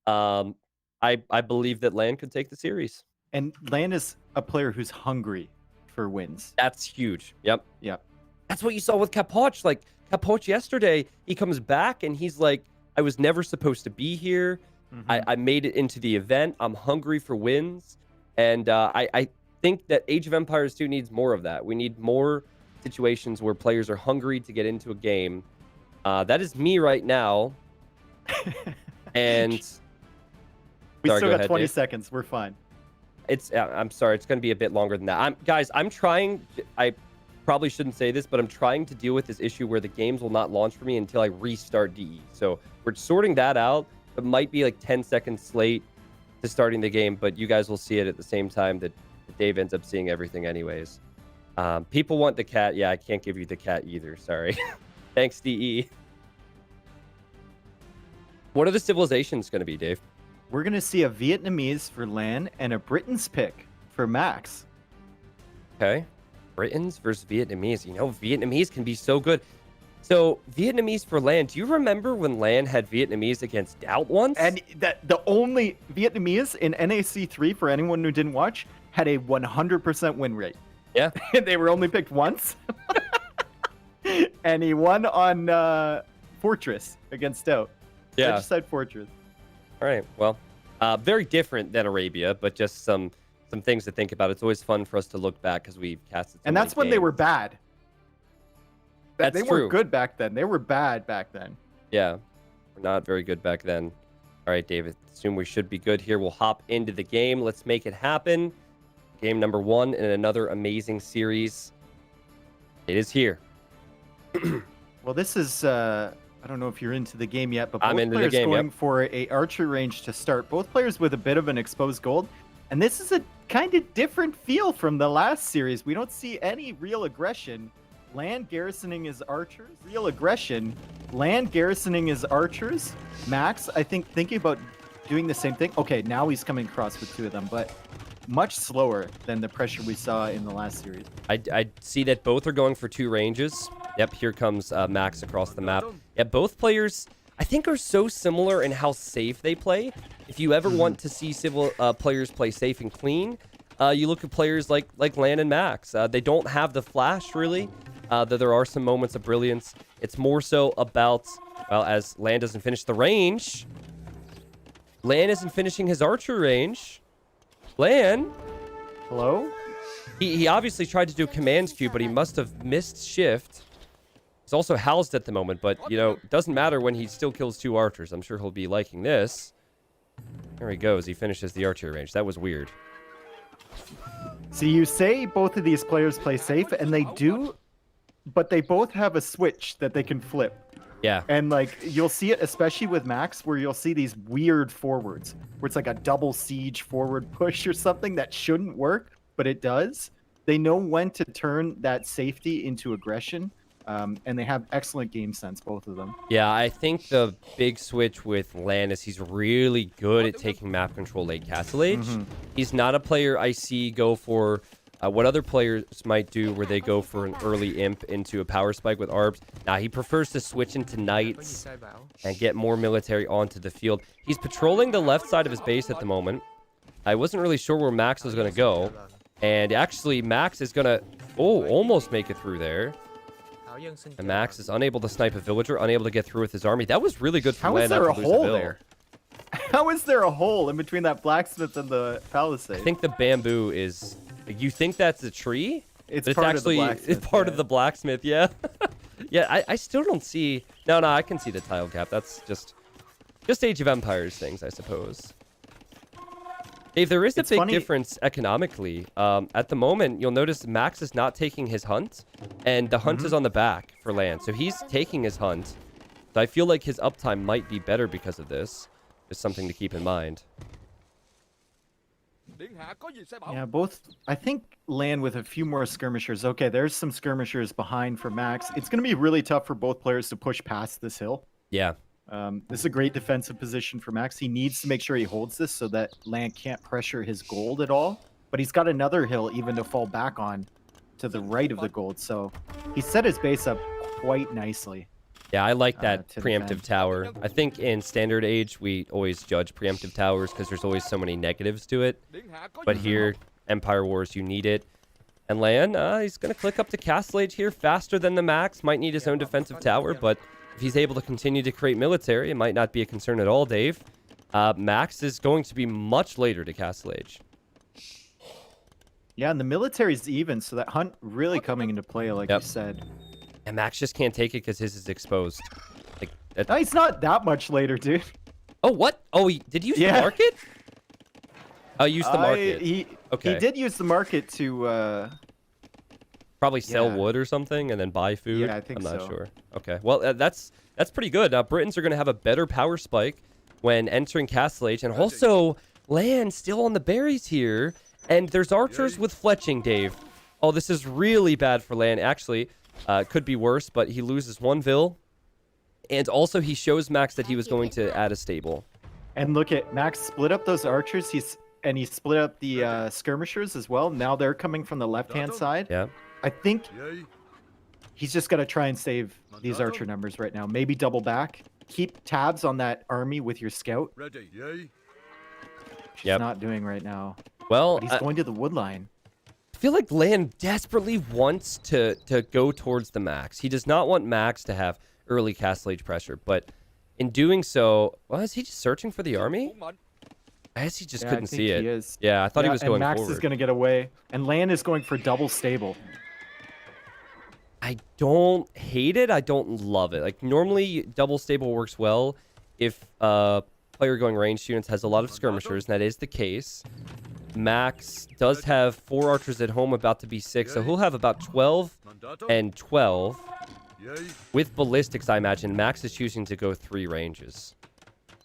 I believe that LAN could take the series. And LAN is a player who's hungry for wins. That's huge. Yep. Yep. That's what you saw with Kapoch. Kapoch yesterday, he comes back and he's like, I was never supposed to be here. I made it into the event. I'm hungry for wins. And I think that Age of Empires 2 needs more of that. We need more situations where players are hungry to get into a game. That is me right now. And we sorry, still got 20 Dave. seconds. We're fine. I'm sorry. It's going to be a bit longer than that. Guys, I'm trying. I probably shouldn't say this, but I'm trying to deal with this issue where the games will not launch for me until I restart DE. So we're sorting that out. It might be 10 seconds late to starting the game, but you guys will see it at the same time that Dave ends up seeing everything anyways. People want the cat. Yeah, I can't give you the cat either. Sorry. Thanks, DE. What are the civilizations going to be, Dave? We're going to see a Vietnamese for LAN and a Britain's pick for Max. Okay. Britons versus Vietnamese. Vietnamese can be so good. So, Vietnamese for LAN. Do you remember when LAN had Vietnamese against DAUT once? And the only Vietnamese in NAC3, for anyone who didn't watch, had a 100% win rate. Yeah. They were only picked once. And he won on Fortress against DAUT. Yeah. Regicide Fortress. All right. Well, very different than Arabia, but just some things to think about. It's always fun for us to look back because we've casted so and that's many when they games. were bad. That's they true. weren't good back then. They were bad back then. Yeah. We're not very good back then. All right, David. Assume we should be good here. We'll hop into the game. Let's make it happen. Game number 1 in another amazing series. It is here. Well, this is... I don't know if you're into the game yet, but both I'm into players the game, going for a archer range to start. Both players with a bit of an exposed gold. And this is a kind of different feel from the last series. We don't see any real aggression. LAN garrisoning his archers. Real aggression. LAN garrisoning his archers. Max, I think, thinking about doing the same thing. Okay, now he's coming across with 2 of them, but much slower than the pressure we saw in the last series. I see that both are going for 2 ranges. Yep, here comes Max across the map. Yeah, both players, I think, are so similar in how safe they play. If you ever want to see players play safe and clean, you look at players like LAAAAN and Max. They don't have the flash, really, though there are some moments of brilliance. It's more so about, well, as LAAAN doesn't finish the range. LAAAN isn't finishing his archer range. LAAAN? Hello? He obviously tried to do commands queue, but he must have missed shift. He's also housed at the moment, but, you know, it doesn't matter when he still kills 2 archers. I'm sure he'll be liking this. There he goes. He finishes the archer range. That was weird. So you say both of these players play safe, and they do, but they both have a switch that they can flip. Yeah. And, like, you'll see it, especially with Max, where you'll see these weird forwards, where it's like a double siege forward push or something that shouldn't work, but it does. They know when to turn that safety into aggression. And they have excellent game sense, both of them. Yeah, I think the big switch with LAAAN is he's really good at taking map control late Castle Age. He's not a player I see go for what other players might do, where they go for an early imp into a power spike with ARBs. Now, he prefers to switch into knights and get more military onto the field. He's patrolling the left side of his base at the moment. I wasn't really sure where Max was going to go. And actually, Max is going to, almost make it through there. And Max is unable to snipe a villager, unable to get through with his army. That was really good for LAAAN. How is there a hole there? How is there a hole in between that blacksmith and the palisade? I think the bamboo is... You think that's a tree? It's but part actually, of the blacksmith. it's part of the blacksmith, yeah. Yeah, I still don't see... No, I can see the tile gap. That's just Age of Empires things, I suppose. Dave, there is a big difference economically. At the moment, you'll notice Max is not taking his hunt, and the hunt is on the back for LAAAN. So he's taking his hunt. So I feel like his uptime might be better because of this. Just something to keep in mind. Yeah, both. I think LAAAN with a few more skirmishers. Okay, there's some skirmishers behind for Max. It's going to be really tough for both players to push past this hill. Yeah. This is a great defensive position for Max. He needs to make sure he holds this so that LAAAN can't pressure his gold at all. But he's got another hill even to fall back on to the right of the gold. So he set his base up quite nicely. Yeah, I like that preemptive defend. tower. I think in Standard Age, we always judge preemptive towers because there's always so many negatives to it. But here, Empire Wars, you need it. And LAAAN, he's going to click up to Castle Age here faster than the Max. Might need his own defensive tower, but if he's able to continue to create military, it might not be a concern at all, Dave. Max is going to be much later to Castle Age. Yeah, and the military's even, so that hunt really coming into play, like you said. And Max just can't take it because his is exposed. Like, no, he's not that much later, dude. Oh, what? Oh, did you use the market? Oh, use the market. He did use the market to... Probably sell wood or something and then buy food. Yeah, I think I'm so. not sure. Okay, well, that's pretty good. Britons are going to have a better power spike when entering Castle Age. And also, LAAAN still on the berries here. And there's archers with fletching, Dave. Oh, this is really bad for LAAAN. Actually, could be worse, but he loses 1 vill. And also, he shows Max that he was going to add a stable. And look at Max split up those archers. He split up the skirmishers as well. Now they're coming from the left-hand side. Yeah. I think he's just got to try and save these archer numbers right now. Maybe double back. Keep tabs on that army with your scout. She's not doing right now. Well, but he's going to the wood line. I feel like LAAAN desperately wants to go towards the Max. He does not want Max to have early Castle Age pressure, but in doing so, well, is he just searching for the army? I guess he just couldn't see it. He is. Yeah, I thought he was going Max forward. is going to get away, and LAAAN is going for double stable. I don't hate it. I don't love it. Like, normally, double stable works well if player going ranged units has a lot of skirmishers, and that is the case. Max does have 4 archers at home, about to be 6, so he'll have about 12 and 12. With ballistics, I imagine, Max is choosing to go 3 ranges.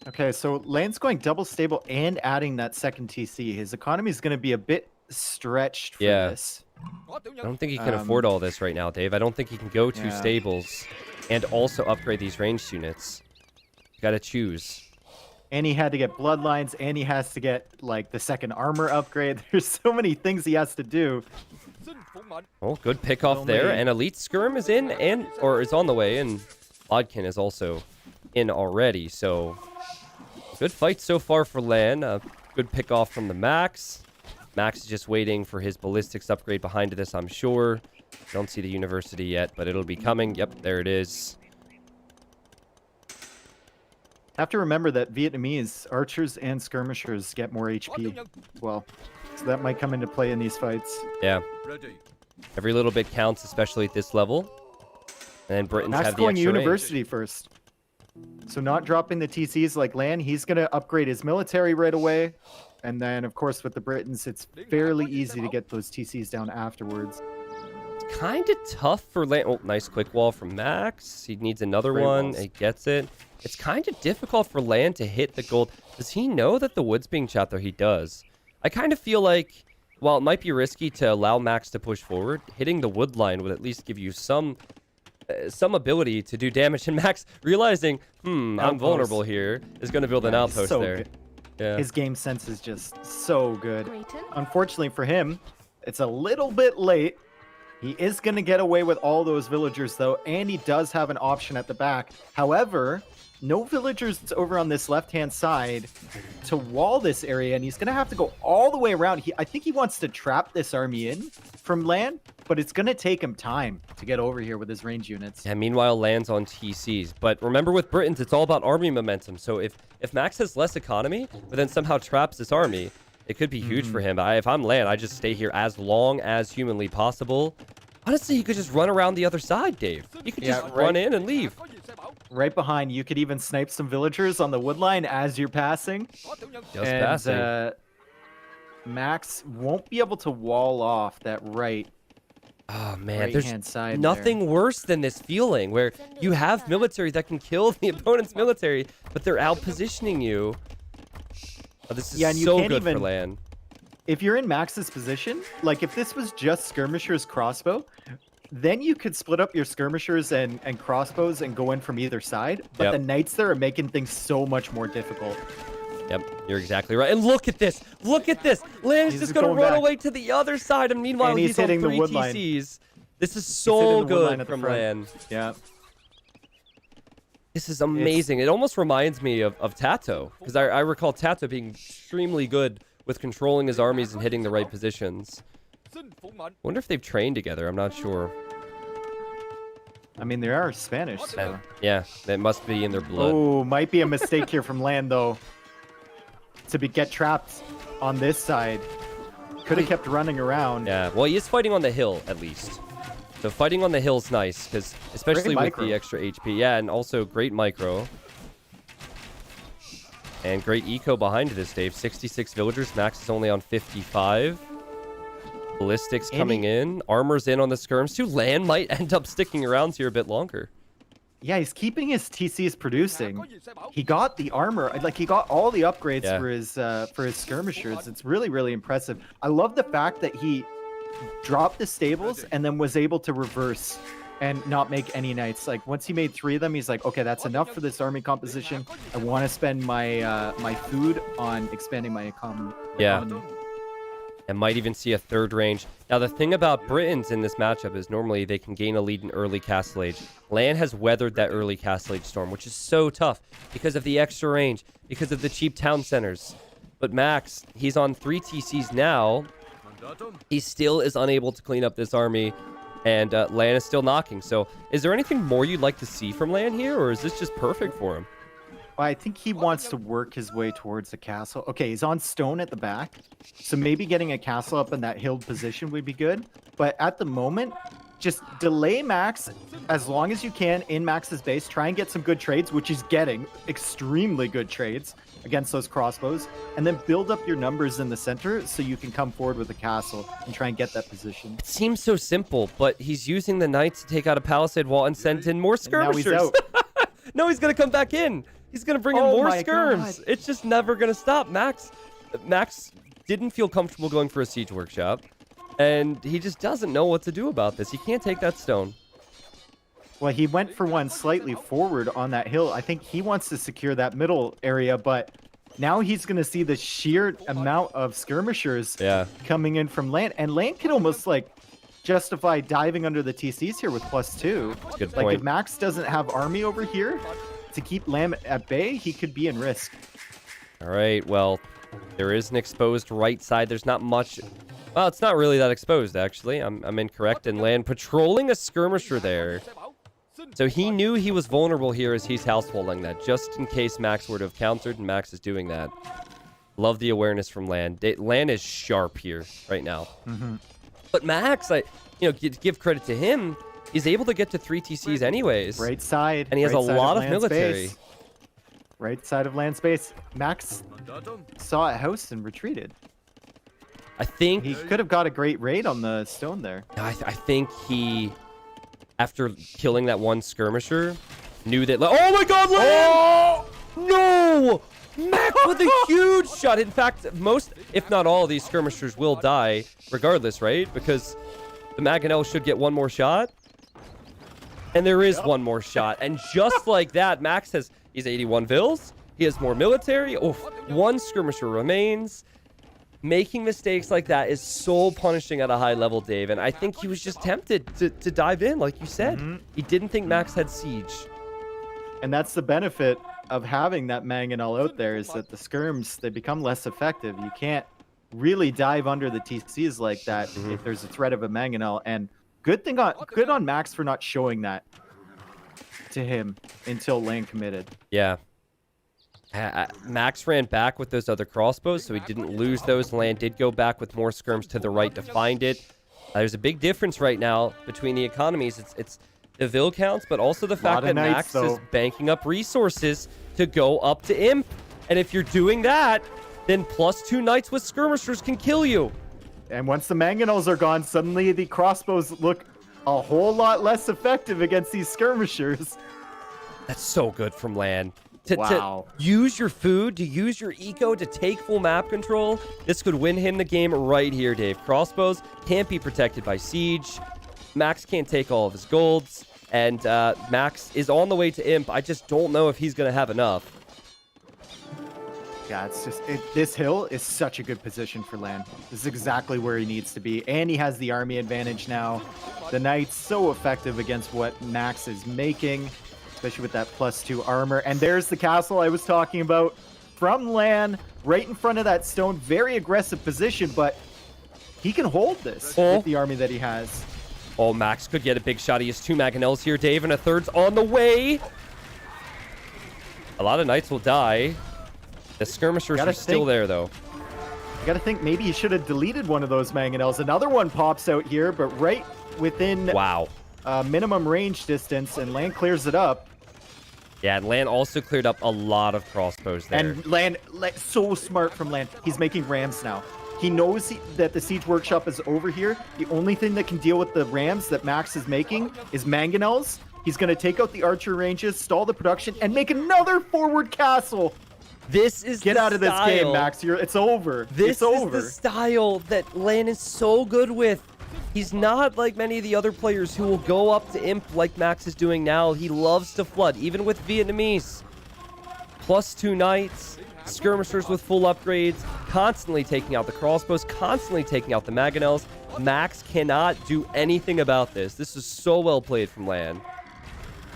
Okay, so LAAAN's going double stable and adding that second TC. His economy is going to be a bit stretched for this. I don't think he can afford all this right now, Dave. I don't think he can go 2 stables and also upgrade these ranged units. You got to choose. And he had to get bloodlines, and he has to get like the second armor upgrade. There's so many things he has to do. Oh, good pick off there. And Elite Skirm is in or is on the way, and Bodkin is also in already. So good fight so far for LAAAAN. Good pick off from the Max. Max is just waiting for his ballistics upgrade behind this, I'm sure. Don't see the university yet, but it'll be coming. Yep, there it is. Have to remember that Vietnamese archers and skirmishers get more HP as well. So that might come into play in these fights. Yeah. Every little bit counts, especially at this level. And then Britons Max have the going extra university range. first. So not dropping the TCs like LAAAAN. He's going to upgrade his military right away. And then, of course, with the Britons, it's fairly easy to get those TCs down afterwards. It's kind of tough for LAAAAN. Oh, nice quick wall from Max. He needs another Great one. walls. He gets it. It's kind of difficult for LAAAAN to hit the gold. Does he know that the wood's being chopped there? He does. I kind of feel like, while it might be risky to allow Max to push forward, hitting the wood line would at least give you some ability to do damage. And Max, realizing, I'm vulnerable here, is going to build an outpost so there. good. Yeah. His game sense is just so good. Unfortunately for him, it's a little bit late. He is going to get away with all those villagers, though, and he does have an option at the back. However, no villagers over on this left-hand side to wall this area, and he's going to have to go all the way around. I think he wants to trap this army in from LAAAAN, but it's going to take him time to get over here with his range units. And meanwhile, lands on TCs. But remember, with Britons, it's all about army momentum. So if Max has less economy, but then somehow traps this army, it could be huge for him. If I'm LAAAAN, I just stay here as long as humanly possible. Honestly, he could just run around the other side, Dave. He could just run in and leave. Right behind, you could even snipe some villagers on the wood line as you're passing. Just passing. Max won't be able to wall off that Oh, man, right-hand there's side nothing worse than this feeling where you have military that can kill the opponent's military, but they're out-positioning you. Oh, this is and you so can't good for even- LAAAAN. If you're in Max's position, like if this was just skirmishers crossbow, then you could split up your skirmishers and crossbows and go in from either side. But the knights there are making things so much more difficult. Yep, you're exactly right. And look at this. Look at this. LAAAAN's He's just going to going run back. away to the other side. And meanwhile, And he's on hitting the 3 wood line. TCs. This is hitting so the wood line good at the from front. LAAAAN. Yeah. This is amazing. It almost reminds me of Tato. Because I recall Tato being extremely good with controlling his armies and hitting the right positions. Wonder if they've trained together. I'm not sure. I mean, they are Spanish, so. Yeah, that must be in their blood. Oh, might be a mistake here from LAAAAN, though. Get trapped on this side. Could have kept running around. Yeah, well, he is fighting on the hill, at least. So fighting on the hill is nice, because especially with the extra HP. Yeah, and also great micro. And great eco behind this, Dave. 66 villagers. Max is only on 55. Ballistics coming in. Armor's in on the skirms, too. LAAAAN might end up sticking around here a bit longer. Yeah, he's keeping his TCs producing. He got the armor, like he got all the upgrades for his skirmishers. It's really, really impressive. I love the fact that he dropped the stables and then was able to reverse and not make any knights. Like once he made 3 of them, he's like, okay, that's enough for this army composition. I want to spend my my food on expanding my economy. And might even see a third range. Now, the thing about Britons in this matchup is normally they can gain a lead in early Castle Age. LAAAAN has weathered that early Castle Age storm, which is so tough because of the extra range, because of the cheap town centers. But Max, he's on 3 TCs now. He still is unable to clean up this army, and LAAAAN is still knocking. So is there anything more you'd like to see from LAAAAN here, or is this just perfect for him? I think he wants to work his way towards the castle. Okay, he's on stone at the back, so maybe getting a castle up in that hilled position would be good. But at the moment, just delay Max as long as you can in Max's base. Try and get some good trades, which he's getting extremely good trades against those crossbows. And then build up your numbers in the center so you can come forward with a castle and try and get that position. It seems so simple, but he's using the knights to take out a palisade wall and send in more skirmishers. Now he's out. No, he's going to come back in. He's going to bring in more skirms. It's just never going to stop. Max didn't feel comfortable going for a siege workshop, and he just doesn't know what to do about this. He can't take that stone. Well, he went for one slightly forward on that hill. I think he wants to secure that middle area, but now he's going to see the sheer amount of skirmishers coming in from LAAAAN. And LAAAAN can almost like justify diving under the TCs here with +2. Good like point. if Max doesn't have army over here to keep LAAAAN at bay, he could be in risk. All right, well, there is an exposed right side. There's not much. Well, it's not really that exposed, actually. I'm incorrect. And LAAAAN patrolling a skirmisher there. So he knew he was vulnerable here as he's house-walling that, just in case Max were to have countered, and Max is doing that. Love the awareness from LAAAAN. LAAAAN is sharp here right now. But Max, give credit to him, he's able to get to 3 TCs anyways. Right side. And he has a lot of military. Space. Right side of land space. Max saw a house and retreated. I think he could have got a great raid on the stone there. I think he, after killing that one skirmisher, knew that. Oh my God, LAAAAN! No! Max with a huge shot. In fact, most, if not all, of these skirmishers will die regardless, right? Because the Mangonel should get one more shot. And there is one more shot. And just like that, Max he's 81 vills. He has more military. Oh, one skirmisher remains. Making mistakes like that is so punishing at a high level, Dave. And I think he was just tempted to dive in, like you said. He didn't think Max had siege. And that's the benefit of having that Mangonel out there, is that the skirms, they become less effective. You can't really dive under the TCs like that if there's a threat of a Mangonel. And good on Max for not showing that to him until LAAAAN committed. Yeah. Max ran back with those other crossbows, so he didn't lose those. LAAAAN did go back with more skirms to the right to find it. There's a big difference right now between the economies. It's the Vill counts, but also the fact that Max is banking up resources to go up to Imp. And if you're doing that, then +2 knights with skirmishers can kill you. And once the Mangonels are gone, suddenly the crossbows look a whole lot less effective against these skirmishers. That's so good from LAAAAN. To use your food, to use your eco, to take full map control. This could win him the game right here, Dave. Crossbows can't be protected by siege. Max can't take all of his golds. And Max is on the way to Imp. I just don't know if he's going to have enough. Yeah, it's just... this hill is such a good position for LAAAAN. This is exactly where he needs to be. And he has the army advantage now. The Knights so effective against what Max is making, especially with that +2 armor. And there's the castle I was talking about from LAAAAN, right in front of that stone. Very aggressive position, but he can hold this with the army that he has. Oh, Max could get a big shot. He has 2 Mangonels here, Dave, and a third's on the way. A lot of Knights will die. The skirmishers are still there, though. You gotta think maybe he should have deleted one of those Mangonels. Another one pops out here, but right within minimum range distance, and LAAAAN clears it up. Yeah, and LAAAAN also cleared up a lot of crossbows there. And LAAAAN, so smart from LAAAAN. He's making rams now. He knows that the Siege Workshop is over here. The only thing that can deal with the rams that Max is making is Mangonels. He's going to take out the archer ranges, stall the production, and make another forward castle. This is Get out of this game, Max. It's over. This is the style that LAAAAN is so good with. He's not like many of the other players who will go up to Imp like Max is doing now. He loves to flood, even with Vietnamese. +2 knights, skirmishers with full upgrades, constantly taking out the crossbows, constantly taking out the Mangonels. Max cannot do anything about this. This is so well played from LAAAAN.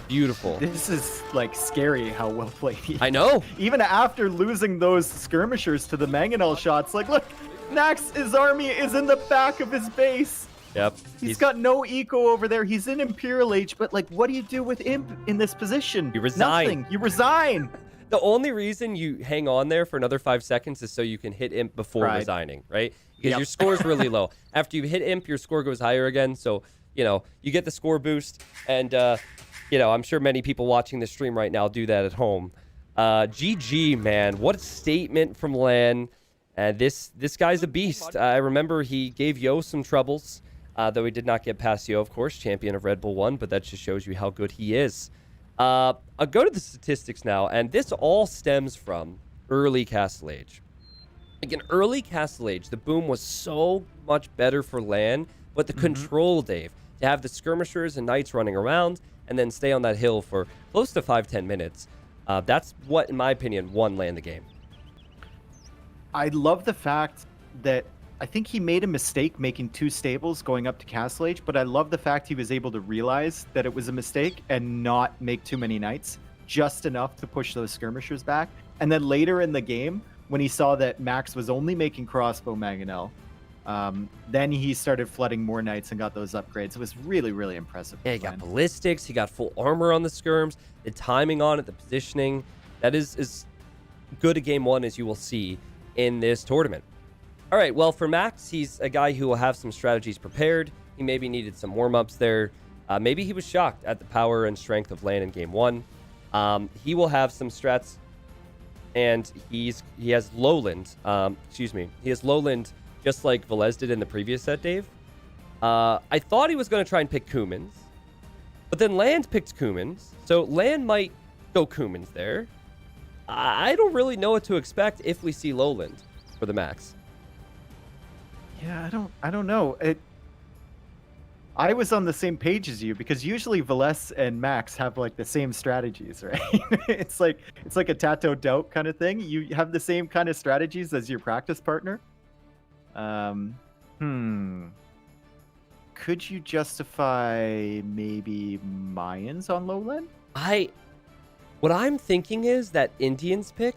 Beautiful. This is like scary how well played. I know. Even after losing those skirmishers to the Mangonel shots, like, look, Max's army is in the back of his base. Yep. He's got no eco over there. He's in Imperial Age, but like, what do you do with Imp in this position? You resign. Nothing. You resign. The only reason you hang on there for another 5 seconds is so you can hit Imp before resigning, right? Because your score is really low. After you hit Imp, your score goes higher again. So, you get the score boost. And, I'm sure many people watching the stream right now do that at home. GG, man. What a statement from LAAAAN. This guy's a beast. I remember he gave Yo some troubles, though he did not get past Yo, of course, champion of Red Bull 1, but that just shows you how good he is. I'll go to the statistics now, and this all stems from early Castle Age. Like in early Castle Age, the boom was so much better for LAAAAN, but the control, Dave. to have the skirmishers and knights running around and then stay on that hill for close to 5-10 minutes. That's what, in my opinion, won LAAAAN the game. I love the fact that I think he made a mistake making 2 stables going up to Castle Age, but I love the fact he was able to realize that it was a mistake and not make too many knights, just enough to push those skirmishers back. And then later in the game, when he saw that Max was only making crossbow mangonel, then he started flooding more knights and got those upgrades. It was really, really impressive. Yeah, he got ballistics, he got full armor on the skirms, the timing on it, the positioning. That is as good a game 1 as you will see in this tournament. All right, well, for Max, he's a guy who will have some strategies prepared. He maybe needed some warm-ups there. Maybe he was shocked at the power and strength of LAAAAN in game 1. He will have some strats, and he has Lowland. He has Lowland just like VILLESE did in the previous set, Dave. I thought he was going to try and pick Cumans, but then LAAAAN picked Cumans, so LAAAAN might go Cumans there. I don't really know what to expect if we see Lowland for the Max. Yeah, I don't know. I was on the same page as you because usually VILLESE and Max have like the same strategies, right? it's like a Tato DAUT kind of thing. You have the same kind of strategies as your practice partner. Could you justify maybe Mayans on Lowland? What I'm thinking is that Indians pick.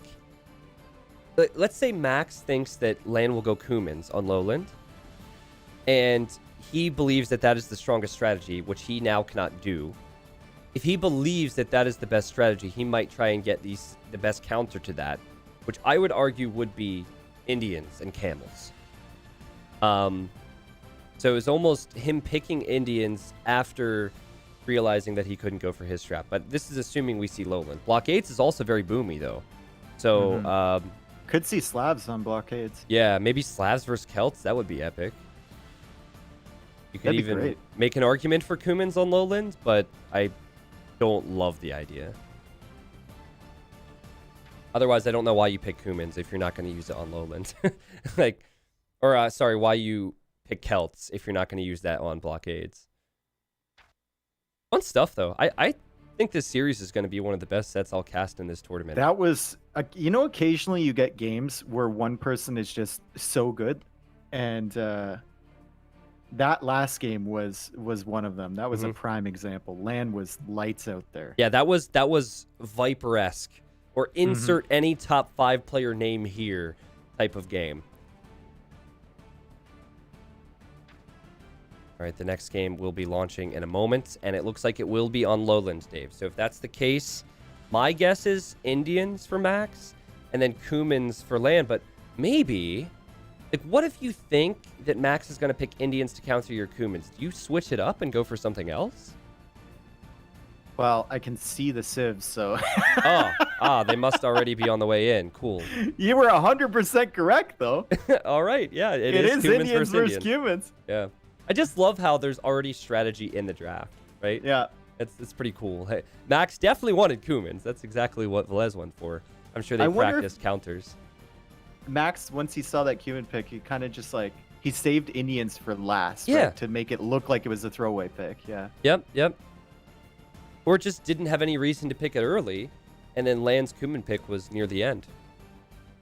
Let's say Max thinks that LAAAAN will go Cumans on Lowland, and he believes that that is the strongest strategy, which he now cannot do. If he believes that that is the best strategy, he might try and get the best counter to that, which I would argue would be Indians and camels. So it's almost him picking Indians after realizing that he couldn't go for his strat. But this is assuming we see Lowland. Blockades is also very boomy, though. So, could see Slavs on blockades. Yeah, maybe Slavs versus Celts. That would be epic. You could even great. make an argument for Cumans on Lowland, but I don't love the idea. Otherwise, I don't know why you pick Cumans if you're not going to use it on Lowland. Sorry, why you pick Celts if you're not going to use that on blockades. Fun stuff, though. I think this series is going to be one of the best sets I'll cast in this tournament. That was, occasionally you get games where one person is just so good, and that last game was one of them. That was a prime example. LAAAN was lights out there. Yeah, that was Viper-esque, or insert any top 5 player name here type of game. All right, the next game will be launching in a moment, and it looks like it will be on Lowland, Dave. So if that's the case, my guess is Indians for Max, and then Cumans for LAAAAN. But maybe, what if you think that Max is going to pick Indians to counter your Cumans? Do you switch it up and go for something else? Well, I can see the civs, so... They must already be on the way in. Cool. You were 100% correct, though. All right, yeah, it is Cumans Indians versus Cumans. Yeah. I just love how there's already strategy in the draft, right? Yeah. It's pretty cool. Hey, Max definitely wanted Cumans. That's exactly what VILLESE went for. I'm sure they practiced counters. Max, once he saw that Cuman pick, he kind of just he saved Indians for last, yeah, right, to make it look like it was a throwaway pick. Yeah. Yep. Or just didn't have any reason to pick it early, and then LAAAAN's Cuman pick was near the end.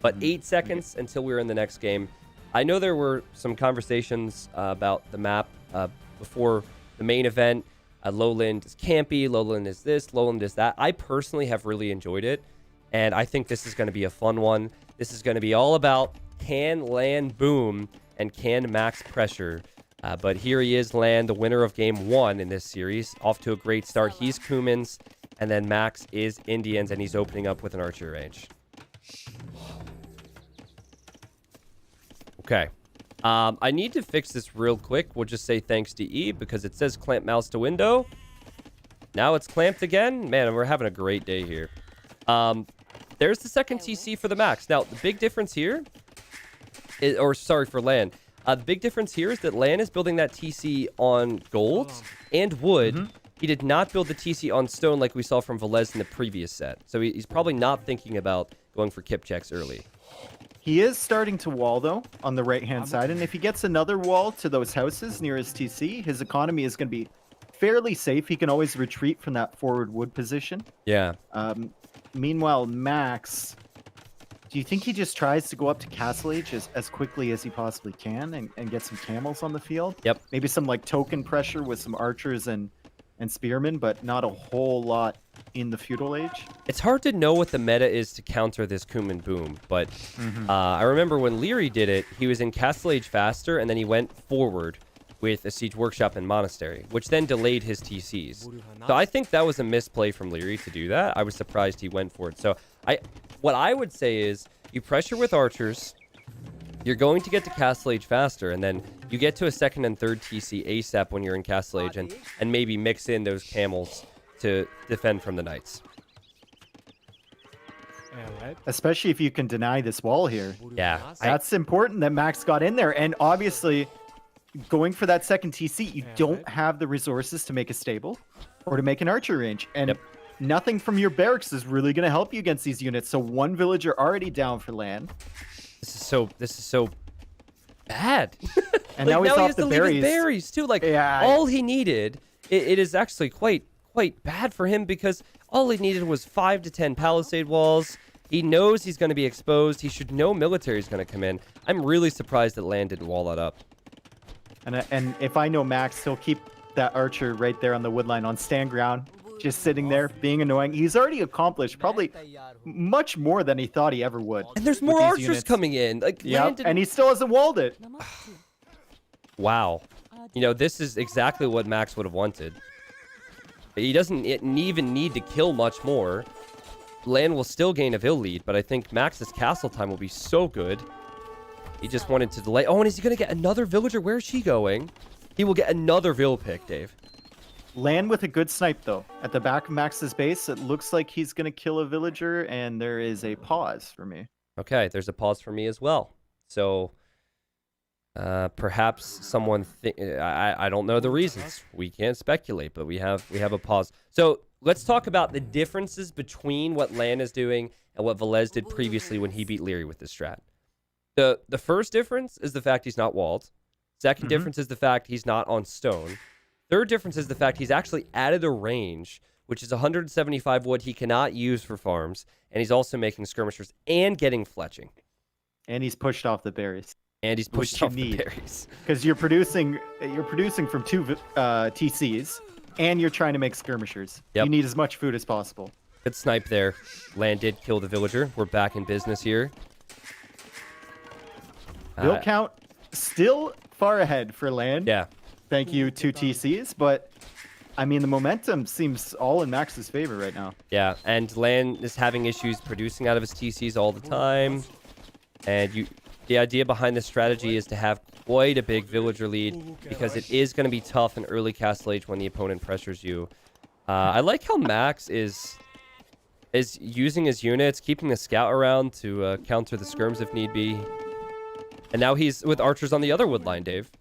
But 8 seconds until we were in the next game. I know there were some conversations about the map before the main event. Lowland is campy, Lowland is this, Lowland is that. I personally have really enjoyed it, and I think this is going to be a fun one. This is going to be all about can LAAAAN boom and can Max pressure. But here he is, LAAAAN, the winner of game 1 in this series. Off to a great start. He's Cumans, and then Max is Indians, and he's opening up with an archer range. Okay. I need to fix this real quick. We'll just say thanks to E because it says clamp mouse to window. Now it's clamped again. Man, we're having a great day here. There's the second TC for the Max. Now, the big difference here is, for LAAAAN. The big difference here is that LAAAAN is building that TC on gold and wood. He did not build the TC on stone like we saw from VILLESE in the previous set. So he's probably not thinking about going for kip checks early. He is starting to wall, though, on the right-hand side. And if he gets another wall to those houses near his TC, his economy is going to be fairly safe. He can always retreat from that forward wood position. Yeah. Meanwhile, Max, do you think he just tries to go up to Castle Age as quickly as he possibly can and get some camels on the field? Yep. Maybe some like token pressure with some archers and spearmen, but not a whole lot in the feudal age. It's hard to know what the meta is to counter this Kuman boom, but I remember when Liere did it, he was in Castle Age faster, and then he went forward with a Siege Workshop and Monastery, which then delayed his TCs. So I think that was a misplay from Liere to do that. I was surprised he went for it. So what I would say is you pressure with archers, you're going to get to Castle Age faster, and then you get to a second and third TC ASAP when you're in Castle Age, and maybe mix in those camels to defend from the knights. Especially if you can deny this wall here. Yeah. That's important that Max got in there. And obviously, going for that second TC, you don't have the resources to make a stable or to make an archer range. And nothing from your barracks is really going to help you against these units. So one villager already down for land. This is so bad. And like, now he's he off has the to leave berries. his berries too. Like all he needed, it is actually quite bad for him, because all he needed was 5 to 10 palisade walls. He knows he's going to be exposed. He should know military is going to come in. I'm really surprised that Land didn't wall that up. And if I know Max, he'll keep that archer right there on the wood line on stand ground, just sitting there being annoying. He's already accomplished probably much more than he thought he ever would. And there's more archers coming in. Like, and he still hasn't walled it. Wow. You know, this is exactly what Max would have wanted. He doesn't even need to kill much more. Land will still gain a Vill lead, but I think Max's castle time will be so good. He just wanted to delay. Oh, and is he going to get another villager? Where is she going? He will get another Vill pick, Dave. Land with a good snipe, though. At the back of Max's base, it looks like he's going to kill a villager, and there is a pause for me. Okay, there's a pause for me as well. So, perhaps someone... I don't know the reasons. We can't speculate, but we have a pause. So, let's talk about the differences between what Lan is doing and what VILLESE did previously when he beat Liere with this strat. The first difference is the fact he's not walled. Second difference is the fact he's not on stone. Third difference is the fact he's actually added a range, which is 175 wood he cannot use for farms, and he's also making skirmishers and getting fletching. And he's pushed off the berries. And he's pushed off the berries. Because you're producing from 2 TCs, and you're trying to make skirmishers. Yep. You need as much food as possible. Good snipe there. Lan did kill the villager. We're back in business here. Vill count still far ahead for Land. Yeah. Thank you, 2 TCs, but I mean, the momentum seems all in Max's favor right now. Yeah, and Lan is having issues producing out of his TCs all the time. And the idea behind this strategy is to have quite a big villager lead, because it is going to be tough in early Castle Age when the opponent pressures you. I like how Max is using his units, keeping the scout around to counter the skirms if need be. And now he's with archers on the other wood line, Dave.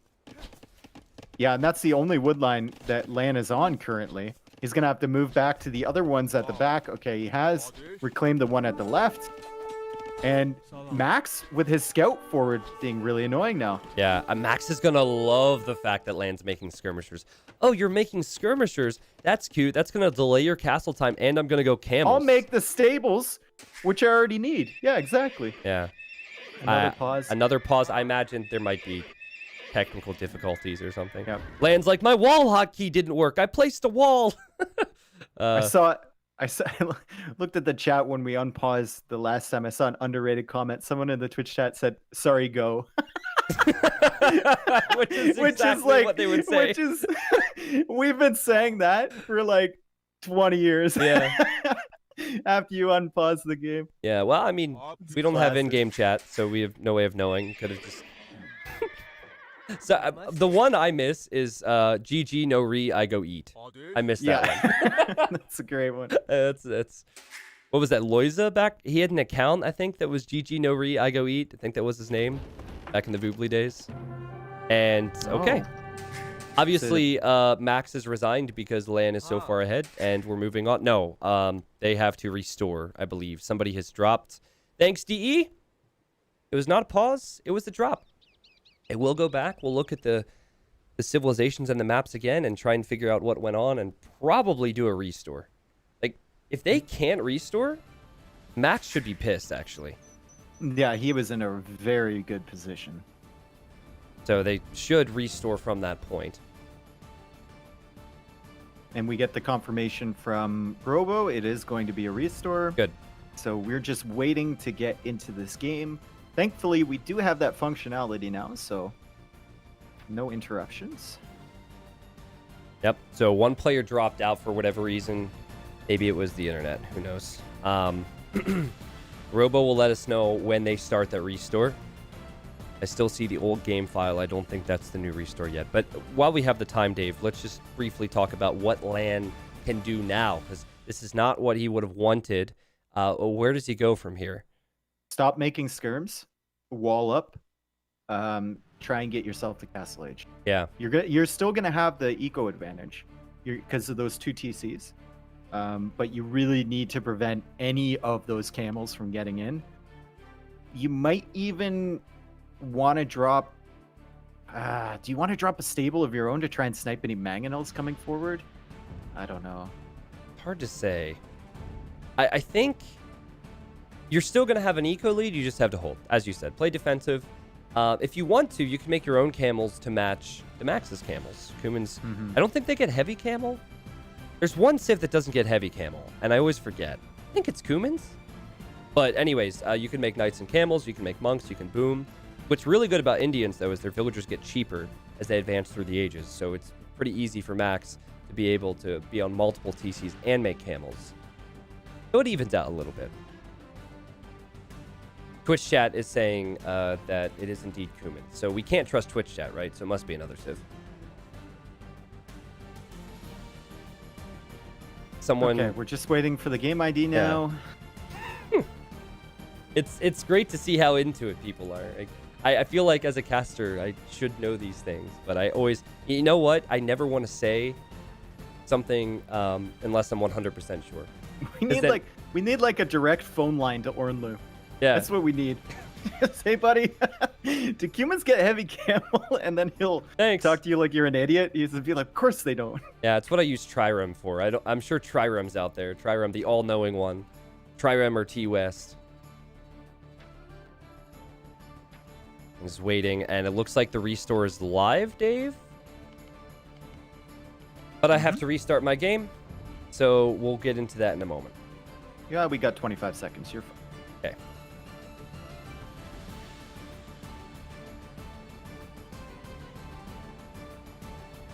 Yeah, and that's the only wood line that Lan is on currently. He's going to have to move back to the other ones at the back. Okay, he has reclaimed the one at the left. And Max, with his scout forward, being really annoying now. Yeah, Max is going to love the fact that Lan's making skirmishers. Oh, you're making skirmishers? That's cute. That's going to delay your castle time, and I'm going to go camels. I'll make the stables, which I already need. Yeah, exactly. Yeah. Another pause. Another pause. I imagine there might be technical difficulties or something. Yep. Lan's like, my wall hotkey didn't work. I placed a wall. I looked at the chat when we unpaused the last time. I saw an underrated comment. Someone in the Twitch chat said, "Sorry, go." which is like what they would say. We've been saying that for like 20 years. Yeah. After you unpause the game. Yeah, well, I mean, we don't have in-game chat, so we have no way of knowing. Could have just... So, the one I miss is GG no re, I go eat. I missed that one. That's a great one. That's what was that, Loiza back? He had an account, I think, that was GG no re, I go eat. I think that was his name back in the Voobly days. And, okay. Obviously, Max is resigned because Lan is so far ahead, and we're moving on. No, they have to restore, I believe. Somebody has dropped. Thanks, DE. It was not a pause. It was a drop. It will go back. We'll look at the civilizations and the maps again and try and figure out what went on and probably do a restore. Like, if they can't restore, Max should be pissed, actually. Yeah, he was in a very good position. So they should restore from that point. And we get the confirmation from Robo. It is going to be a restore. Good. So we're just waiting to get into this game. Thankfully, we do have that functionality now, so no interruptions. Yep. So one player dropped out for whatever reason. Maybe it was the internet. Who knows? Robo will let us know when they start that restore. I still see the old game file. I don't think that's the new restore yet. But while we have the time, Dave, let's just briefly talk about what LAN can do now, because this is not what he would have wanted. Where does he go from here? Stop making skirms, wall up, try and get yourself to Castle Age. Yeah. You're still gonna have the eco advantage because of those 2 TCs. But you really need to prevent any of those camels from getting in. You might even want to drop... do you want to drop a stable of your own to try and snipe any mangonels coming forward? I don't know. Hard to say. I think you're still going to have an eco lead. You just have to hold. As you said, play defensive. If you want to, you can make your own camels to match THEMAX's camels. Cuman's... I don't think they get heavy camel. There's one Civ that doesn't get heavy camel, and I always forget. I think it's Cuman's. But anyways, you can make knights and camels, you can make monks, you can boom. What's really good about Indians, though, is their villagers get cheaper as they advance through the ages. So it's pretty easy for Max to be able to be on multiple TCs and make camels. So it evens out a little bit. Twitch chat is saying that it is indeed Cuman. So we can't trust Twitch chat, right? So it must be another Civ. Someone... Okay, we're just waiting for the game ID now. Yeah. It's great to see how into it people are. I feel like as a caster, I should know these things, but I always... You know what? I never want to say something unless I'm 100% sure. We need like a direct phone line to Ornlu. Yeah. That's what we need. Say, buddy, do humans get heavy camel? And then he'll talk to you like you're an idiot. He's be like, of course they don't. Yeah, it's what I use Trirem for. I'm sure Trirem's out there. Trirem, the all-knowing one. Trirem or T-West. Is waiting, and it looks like the restore is live, Dave. But I have to restart my game, so we'll get into that in a moment. Yeah, we got 25 seconds. You're fine. Okay.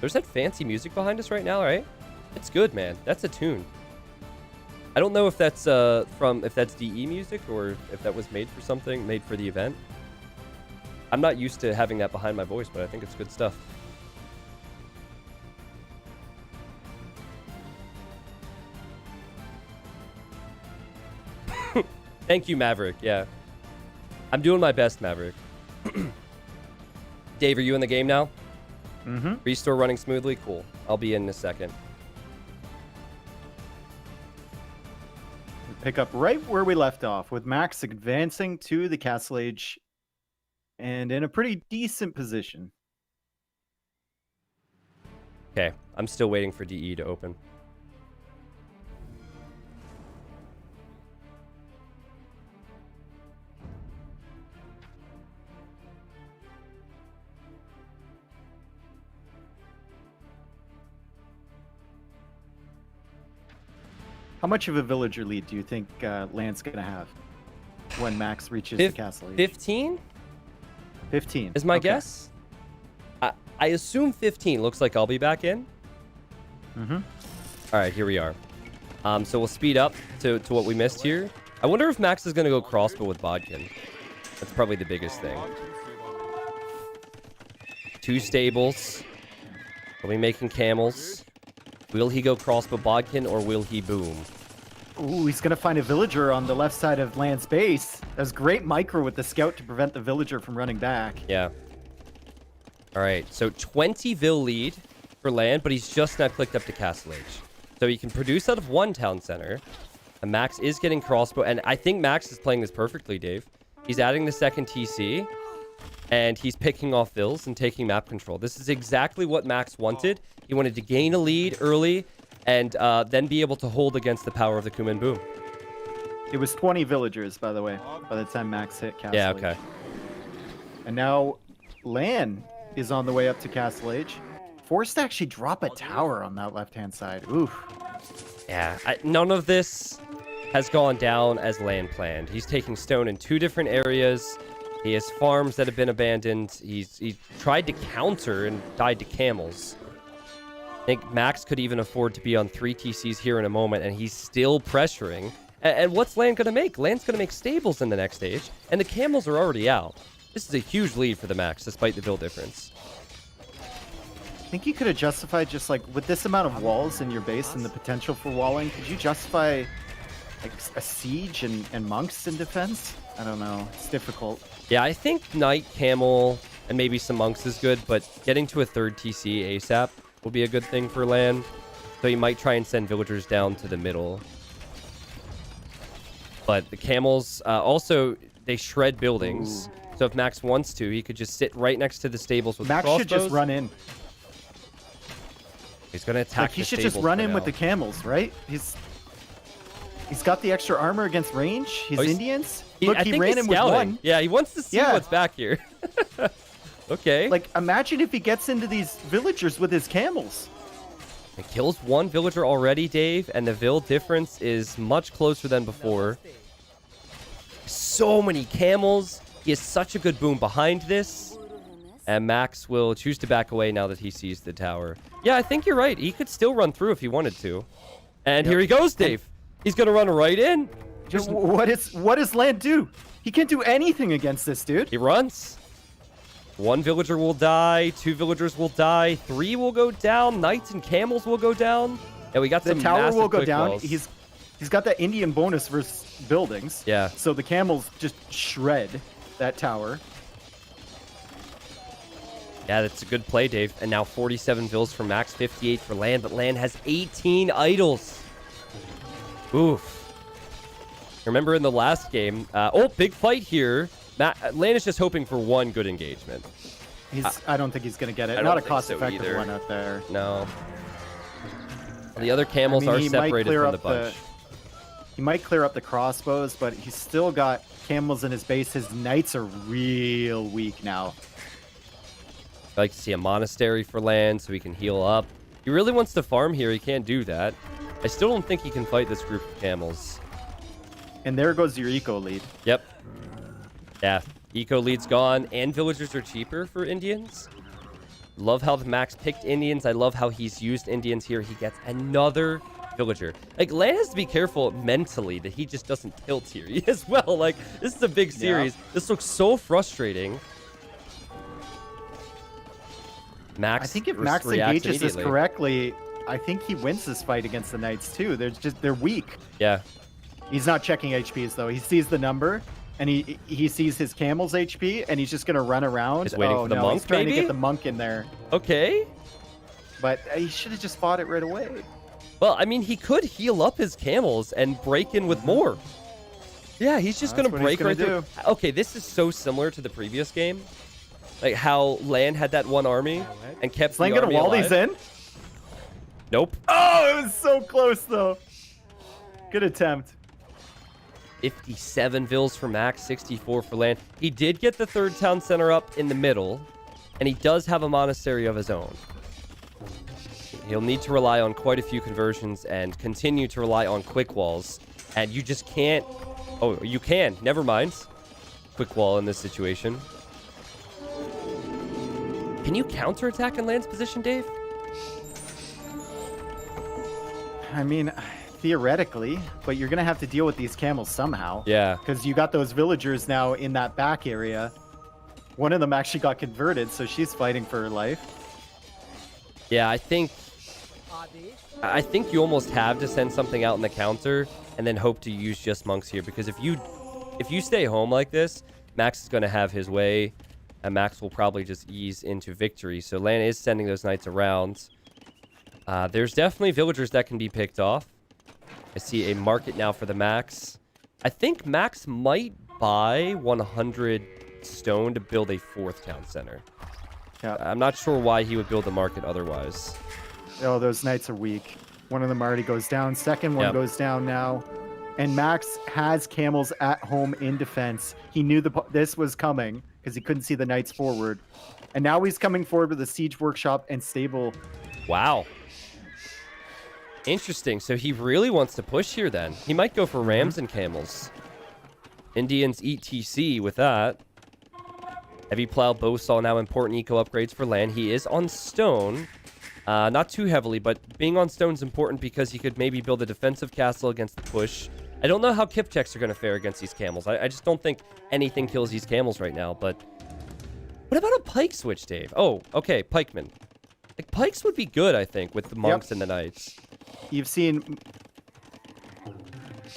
There's that fancy music behind us right now, right? It's good, man. That's a tune. I don't know if that's if that's DE music or if that was made for something, made for the event. I'm not used to having that behind my voice, but I think it's good stuff. Thank you, Maverick. Yeah. I'm doing my best, Maverick. Dave, are you in the game now? Mm-hmm. Restore running smoothly? Cool. I'll be in a second. We pick up right where we left off, with Max advancing to the Castle Age and in a pretty decent position. Okay. I'm still waiting for DE to open. How much of a villager lead do you think Lance going to have when Max reaches the Castle Age? 15? 15 is my guess. I assume 15. Looks like I'll be back in. Mm-hmm. All right, here we are. So we'll speed up to what we missed here. I wonder if Max is going to go crossbow with Bodkin. That's probably the biggest thing. 2 stables. We'll be making camels. Will he go crossbow Bodkin or will he boom? Ooh, he's going to find a villager on the left side of Land's base. That was great micro with the scout to prevent the villager from running back. Yeah. All right, so 20 Vill lead for Land, but he's just not clicked up to Castle Age. So he can produce out of 1 town center. And Max is getting crossbow, and I think Max is playing this perfectly, Dave. He's adding the second TC, and he's picking off Vills and taking map control. This is exactly what Max wanted. He wanted to gain a lead early and then be able to hold against the power of the Kuman Boom. It was 20 villagers, by the way, by the time Max hit Castle Yeah, Age. okay. And now LAAAAN is on the way up to Castle Age. Forced to actually drop a tower on that left-hand side. Oof. Yeah, none of this has gone down as LAAAAN planned. He's taking stone in 2 different areas. He has farms that have been abandoned. He tried to counter and died to camels. I think Max could even afford to be on 3 TCs here in a moment, and he's still pressuring. And what's LAAAAN going to make? LAAAAN's going to make stables in the next stage, and the camels are already out. This is a huge lead for the Max, despite the build difference. I think you could have justified just like with this amount of walls in your base and the potential for walling, could you justify like a siege and monks in defense? I don't know. It's difficult. Yeah, I think Knight, Camel, and maybe some monks is good, but getting to a 3rd TC ASAP will be a good thing for LAAAAN. So you might try and send villagers down to the middle. But the camels, also, they shred buildings. Ooh. So if Max wants to, he could just sit right next to the stables with Max crossbows. should just run in. He's going to attack he should just run in with the camels, right? He's got the extra armor against range. His Indians. Look, he ran in with 1. Yeah, he wants to see what's back here. Okay. Like, imagine if he gets into these villagers with his camels. It kills 1 villager already, Dave, and the Vill difference is much closer than before. So many camels. He has such a good boom behind this. And Max will choose to back away now that he sees the tower. Yeah, I think you're right. He could still run through if he wanted to. And here he goes, Dave. He's going to run right in. Just, what does LAAAN do? He can't do anything against this, dude. He runs. 1 villager will die. 2 villagers will die. 3 will go down. Knights and camels will go down. And we got some tower massive will go quick down. walls. He's got that Indian bonus versus buildings. Yeah. So the camels just shred that tower. Yeah, that's a good play, Dave. And now 47 vills for Max, 58 for LAAAAN, but LAAAAN has 18 idols. Oof. Remember in the last game, big fight here. LAAAAN is just hoping for 1 good engagement. I don't think he's going to get it. Not a cost-effective one out there. No. The other camels are separated from the bunch. He might clear up the crossbows, but he's still got camels in his base. His knights are real weak now. I like to see a monastery for LAAAAN so he can heal up. He really wants to farm here. He can't do that. I still don't think he can fight this group of camels. And there goes your eco lead. Yep. Yeah, eco lead's gone, and villagers are cheaper for Indians. Love how the Max picked Indians. I love how he's used Indians here. He gets another villager. Like, LAAAAN has to be careful mentally that he just doesn't tilt here as well. Like, this is a big series. Yeah. This looks so frustrating. Max, I think if Max engages this correctly, I think he wins this fight against the Knights too. They're weak. Yeah. He's not checking HPs though. He sees the number and he sees his camel's HP and he's just gonna run around. He's waiting for the monk, he's trying to get the monk in there. Okay. But he should have just fought it right away. Well, I mean, he could heal up his camels and break in with more. Yeah, he's just gonna break right through. Okay, this is so similar to the previous game. Like how LAAAAN had that 1 army and kept the army gonna wall these in? Nope. Oh, it was so close though. Good attempt. 57 vills for Max, 64 for LAAAAN. He did get the 3rd town center up in the middle, and he does have a monastery of his own. He'll need to rely on quite a few conversions and continue to rely on quick walls. And you just can't... Oh, you can. Never mind. Quick wall in this situation. Can you counterattack in LAAAAN's position, Dave? I mean, theoretically, but you're going to have to deal with these camels somehow. Yeah. Because you got those villagers now in that back area. One of them actually got converted, so she's fighting for her life. Yeah, I think you almost have to send something out in the counter and then hope to use just monks here. Because if you stay home like this, Max is going to have his way. And Max will probably just ease into victory. So LAAAAN is sending those knights around. There's definitely villagers that can be picked off. I see a market now for the Max. I think Max might buy 100 stone to build a 4th town center. Yeah. I'm not sure why he would build the market otherwise. Oh, those knights are weak. One of them already goes down. Second one goes down now. And Max has camels at home in defense. He knew this was coming because he couldn't see the knights forward. And now he's coming forward with a siege workshop and stable. Wow. Interesting. So he really wants to push here then. He might go for rams and camels. Indians eat TC with that. Heavy plow bow saw now important eco upgrades for land. He is on stone. Not too heavily, but being on stone is important because he could maybe build a defensive castle against the push. I don't know how kip checks are going to fare against these camels. I just don't think anything kills these camels right now, but... What about a pike switch, Dave? Oh, okay, pikemen. Like, pikes would be good, I think, with the monks and the knights. You've seen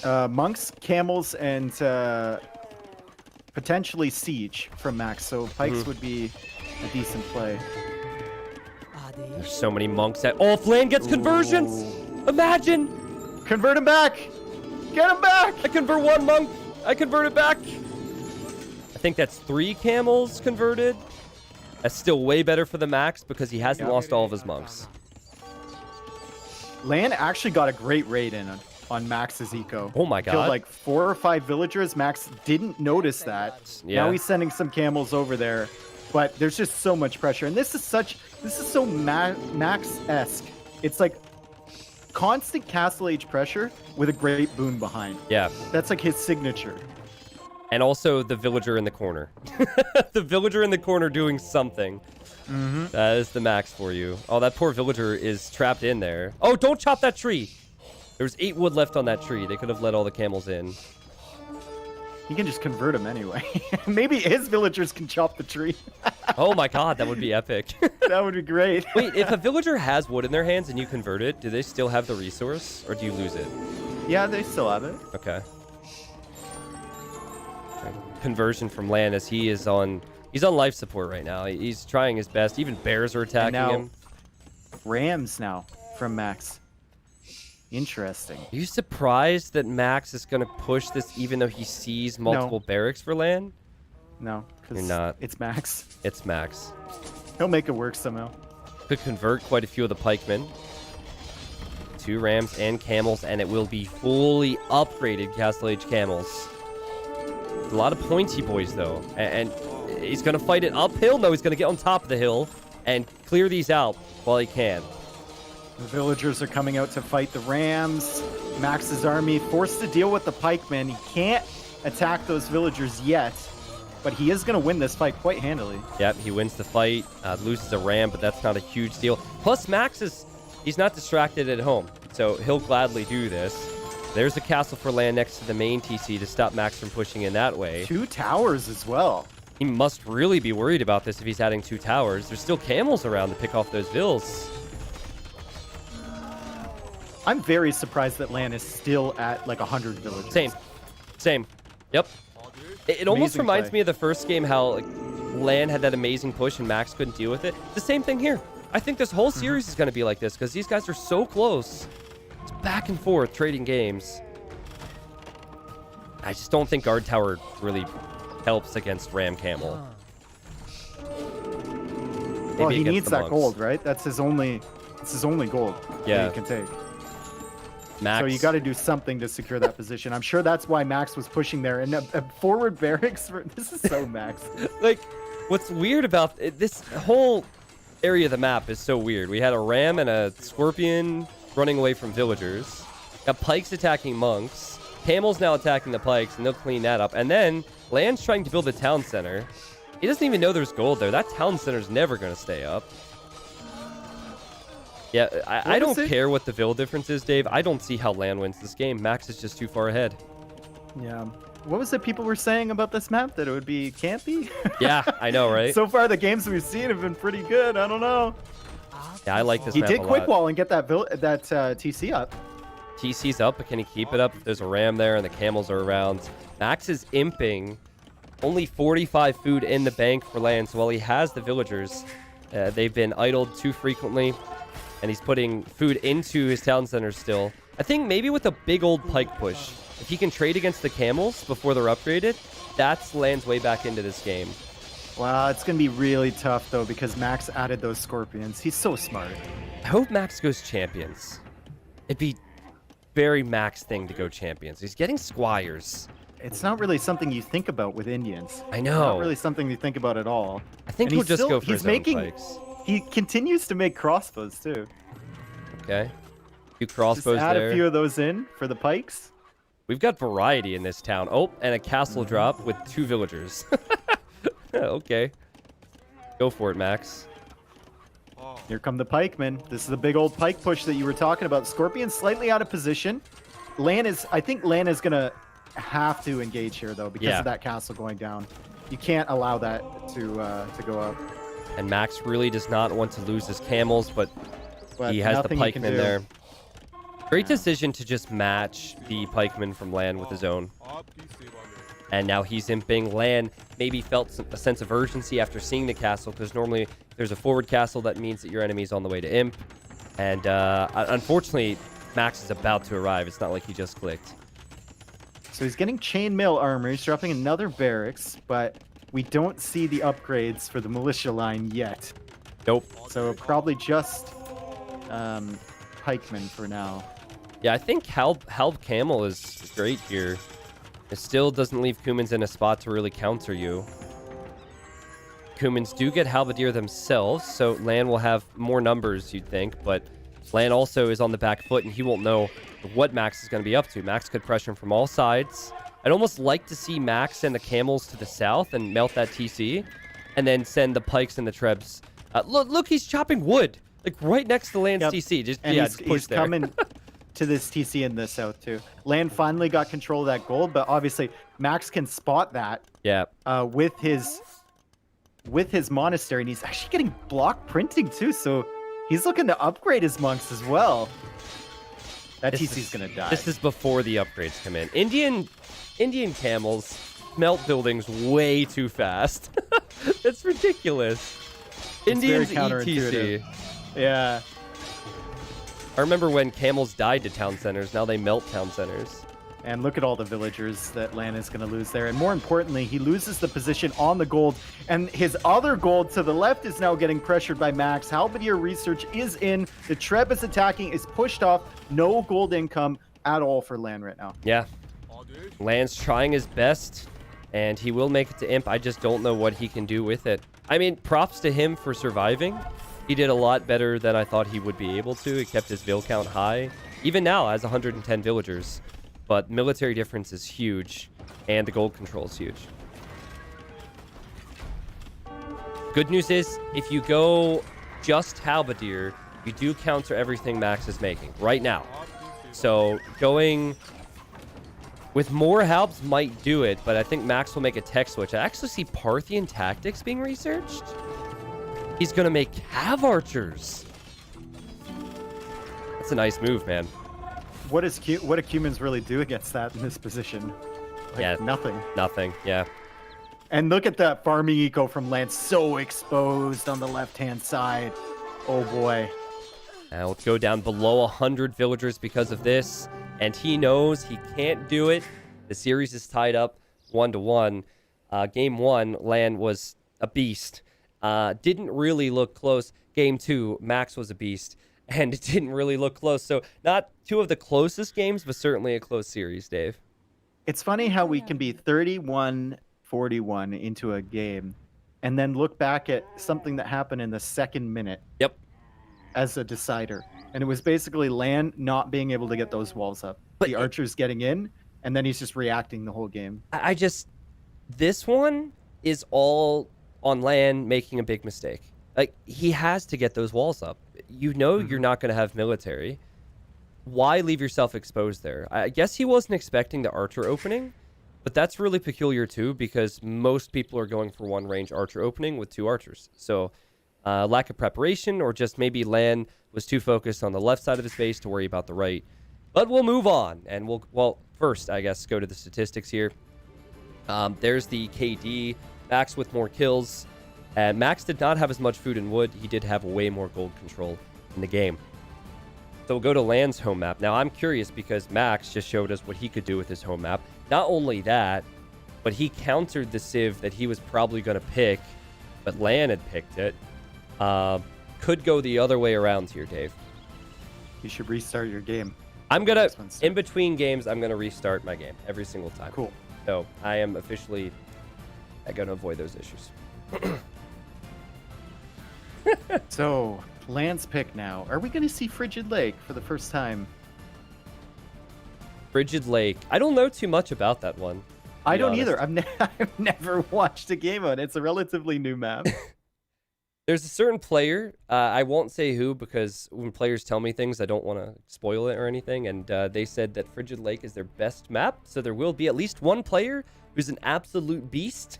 monks, camels, and potentially siege from Max, so pikes would be a decent play. There's so many monks that... Oh, Flan gets conversions! Imagine! Convert him back! Get him back! I convert one monk. I convert it back. I think that's 3 camels converted. That's still way better for the Max because he hasn't lost all of his monks. Lan actually got a great raid in on Max's eco. Oh my god. Killed like 4 or 5 villagers. Max didn't notice that. Yeah. Now he's sending some camels over there. But there's just so much pressure. And this is so Max-esque. It's like constant Castle Age pressure with a great boon behind. Yeah. That's like his signature. And also the villager in the corner. The villager in the corner doing something. That is the Max for you. Oh, that poor villager is trapped in there. Oh, don't chop that tree. There's 8 wood left on that tree. They could have let all the camels in. He can just convert him anyway. Maybe his villagers can chop the tree. Oh my god, that would be epic. That would be great. Wait, if a villager has wood in their hands and you convert it, do they still have the resource? Or do you lose it? Yeah, they still have it. Okay. Conversion from land as he's on life support right now. He's trying his best. Even bears are attacking him. Rams now from Max. Interesting. Are you surprised that Max is going to push this even though he sees multiple barracks for land? No, you're not. It's Max. It's Max. He'll make it work somehow. Could convert quite a few of the pikemen. 2 rams and camels, and it will be fully upgraded Castle Age camels. A lot of pointy boys, though. And he's going to fight it uphill? No, he's going to get on top of the hill and clear these out while he can. The villagers are coming out to fight the rams. Max's army forced to deal with the pikemen. He can't attack those villagers yet, but he is going to win this fight quite handily. Yep, he wins the fight, loses a ram, but that's not a huge deal. Plus, he's not distracted at home, so he'll gladly do this. There's a castle for land next to the main TC to stop Max from pushing in that way. 2 towers as well. He must really be worried about this if he's adding 2 towers. There's still camels around to pick off those vills. I'm very surprised that Lan is still at like 100 villagers. Same. Yep. It almost reminds me of the first game how like, Lan had that amazing push and Max couldn't deal with it. It's the same thing here. I think this whole series is going to be like this because these guys are so close. It's back and forth trading games. I just don't think Guard Tower really helps against Ram Camel. Well, he needs that gold, right? That's his only gold that he can take. Max. So you got to do something to secure that position. I'm sure that's why Max was pushing there. And a forward barracks, this is so Max. Like, what's weird about this whole area of the map is so weird. We had a ram and a scorpion running away from villagers. Got pikes attacking monks. Camels now attacking the pikes, and they'll clean that up. And then Land's trying to build a town center. He doesn't even know there's gold there. That town center's never going to stay up. Yeah, I don't care what the Vill difference is, Dave. I don't see how Land wins this game. Max is just too far ahead. Yeah. What was it people were saying about this map? That it would be campy? Yeah, I know, right? So far, the games we've seen have been pretty good. I don't know. Yeah, I like this map a lot. He did quick wall and get that TC up. TC's up, but can he keep it up if there's a ram there and the camels are around? Max is imping. Only 45 food in the bank for Land, so while he has the villagers, they've been idled too frequently. And he's putting food into his town center still. I think maybe with a big old pike push, If he can trade against the camels before they're upgraded, that's Lan's way back into this game. Wow, it's going to be really tough, though, because Max added those scorpions. He's so smart. I hope Max goes champions. It'd be very Max thing to go champions. He's getting squires. It's not really something you think about with Indians. I know. Not really something you think about at all. I think And he'll he's just still- go for he's his own making- pikes. He continues to make crossbows, too. Okay. Few Just crossbows add there. a few of those in for the pikes. We've got variety in this town. Oh, and a castle drop with 2 villagers. Okay. Go for it, Max. Here come the pikemen. This is the big old pike push that you were talking about. Scorpion slightly out of position. I think Lan is going to have to engage here, though, because Yeah. of that castle going down. You can't allow that to go up. And Max really does not want to lose his camels, but But he has the nothing he can pikemen do. there. Great decision to just match the pikeman from Lan with his own. And now he's imping. Lan maybe felt a sense of urgency after seeing the castle, because normally there's a forward castle that means that your enemy's on the way to imp. And unfortunately, Max is about to arrive. It's not like he just clicked. So he's getting chainmail armor. He's dropping another barracks, but we don't see the upgrades for the militia line yet. Nope. So probably just pikemen for now. Yeah, I think Halb Camel is great here. It still doesn't leave Kumans in a spot to really counter you. Kumans do get Halberdier themselves, so Lan will have more numbers, you'd think, but Lan also is on the back foot, and he won't know what Max is going to be up to. Max could pressure him from all sides. I'd almost like to see Max send the camels to the south and melt that TC, and then send the pikes and the trebs. Look, he's chopping wood, like right next to Lan's Yep. TC. Just And push he's there. coming to this TC in the south too. Lan finally got control of that gold, but obviously Max can spot that Yeah. with his monastery, and he's actually getting block printing too. So he's looking to upgrade his monks as well. That This TC's is- gonna die. This is before the upgrades come in. Indian camels melt buildings way too fast. It's ridiculous. Indians eat counterintuitive. TC. Yeah. I remember when camels died to town centers. Now they melt town centers. And look at all the villagers that Lan is going to lose there. And more importantly, he loses the position on the gold. And his other gold to the left is now getting pressured by Max. Halberdier research is in. The Treb is attacking, is pushed off. No gold income at all for Lan right now. Yeah. Lan's trying his best, and he will make it to Imp. I just don't know what he can do with it. I mean, props to him for surviving. He did a lot better than I thought he would be able to. He kept his vill count high. Even now, has 110 villagers. But military difference is huge, and the gold control is huge. Good news is, if you go just Halberdier, you do counter everything Max is making right now. So going with more Halbs might do it, but I think Max will make a tech switch. I actually see Parthian tactics being researched. He's going to make Cav archers. That's a nice move, man. What do Cumans really do against that in this position? Like, Yeah. nothing. Nothing, yeah. And look at that farming eco from Lan, so exposed on the left-hand side. Oh boy. Now let's go down below 100 villagers because of this. And he knows he can't do it. The series is tied up 1-1. Game 1, Lan was a beast. Didn't really look close. Game 2, Max was a beast. And it didn't really look close. So not two of the closest games, but certainly a close series, Dave. It's funny how we can be 31-41 into a game and then look back at something that happened in the second minute. Yep. As a decider. And it was basically Lan not being able to get those walls up. But the archers getting in, and then he's just reacting the whole game. This one is all on Lan making a big mistake. Like, he has to get those walls up. You know you're not going to have military. Why leave yourself exposed there? I guess he wasn't expecting the archer opening, but that's really peculiar too, because most people are going for one range archer opening with 2 archers. So lack of preparation, or just maybe Lan was too focused on the left side of his base to worry about the right. But we'll move on, and well, first, I guess, go to the statistics here. There's the KD. Max with more kills. And Max did not have as much food and wood. He did have way more gold control in the game. So we'll go to Land's home map. Now, I'm curious because Max just showed us what he could do with his home map. Not only that, but he countered the Civ that he was probably going to pick, but Lan had picked it. Could go the other way around here, Dave. You should restart your game. I'm going to, in between games, I'm going to restart my game every single time. Cool. So I am officially going to avoid those issues. So, Land's pick now. Are we going to see Frigid Lake for the first time? Frigid Lake. I don't know too much about that one. I don't either. I've never watched a game on it. It's a relatively new map. There's a certain player, I won't say who because when players tell me things, I don't want to spoil it or anything. And they said that Frigid Lake is their best map. So there will be at least one player who's an absolute beast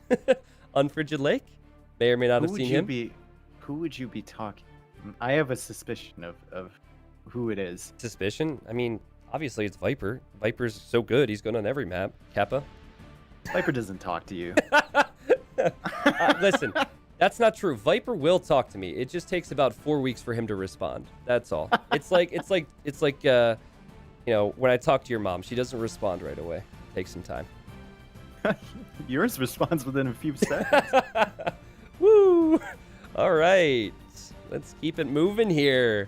on Frigid Lake. May or may not have seen him. Who would you be talking? I have a suspicion of who it is. Suspicion? I mean, obviously it's Viper. Viper's so good, he's good on every map. Kappa. Viper doesn't talk to you. Listen, that's not true. Viper will talk to me. It just takes about 4 weeks for him to respond. That's all. It's like you know, when I talk to your mom, she doesn't respond right away. It takes some time. Yours responds within a few seconds. Woo! All right, let's keep it moving here.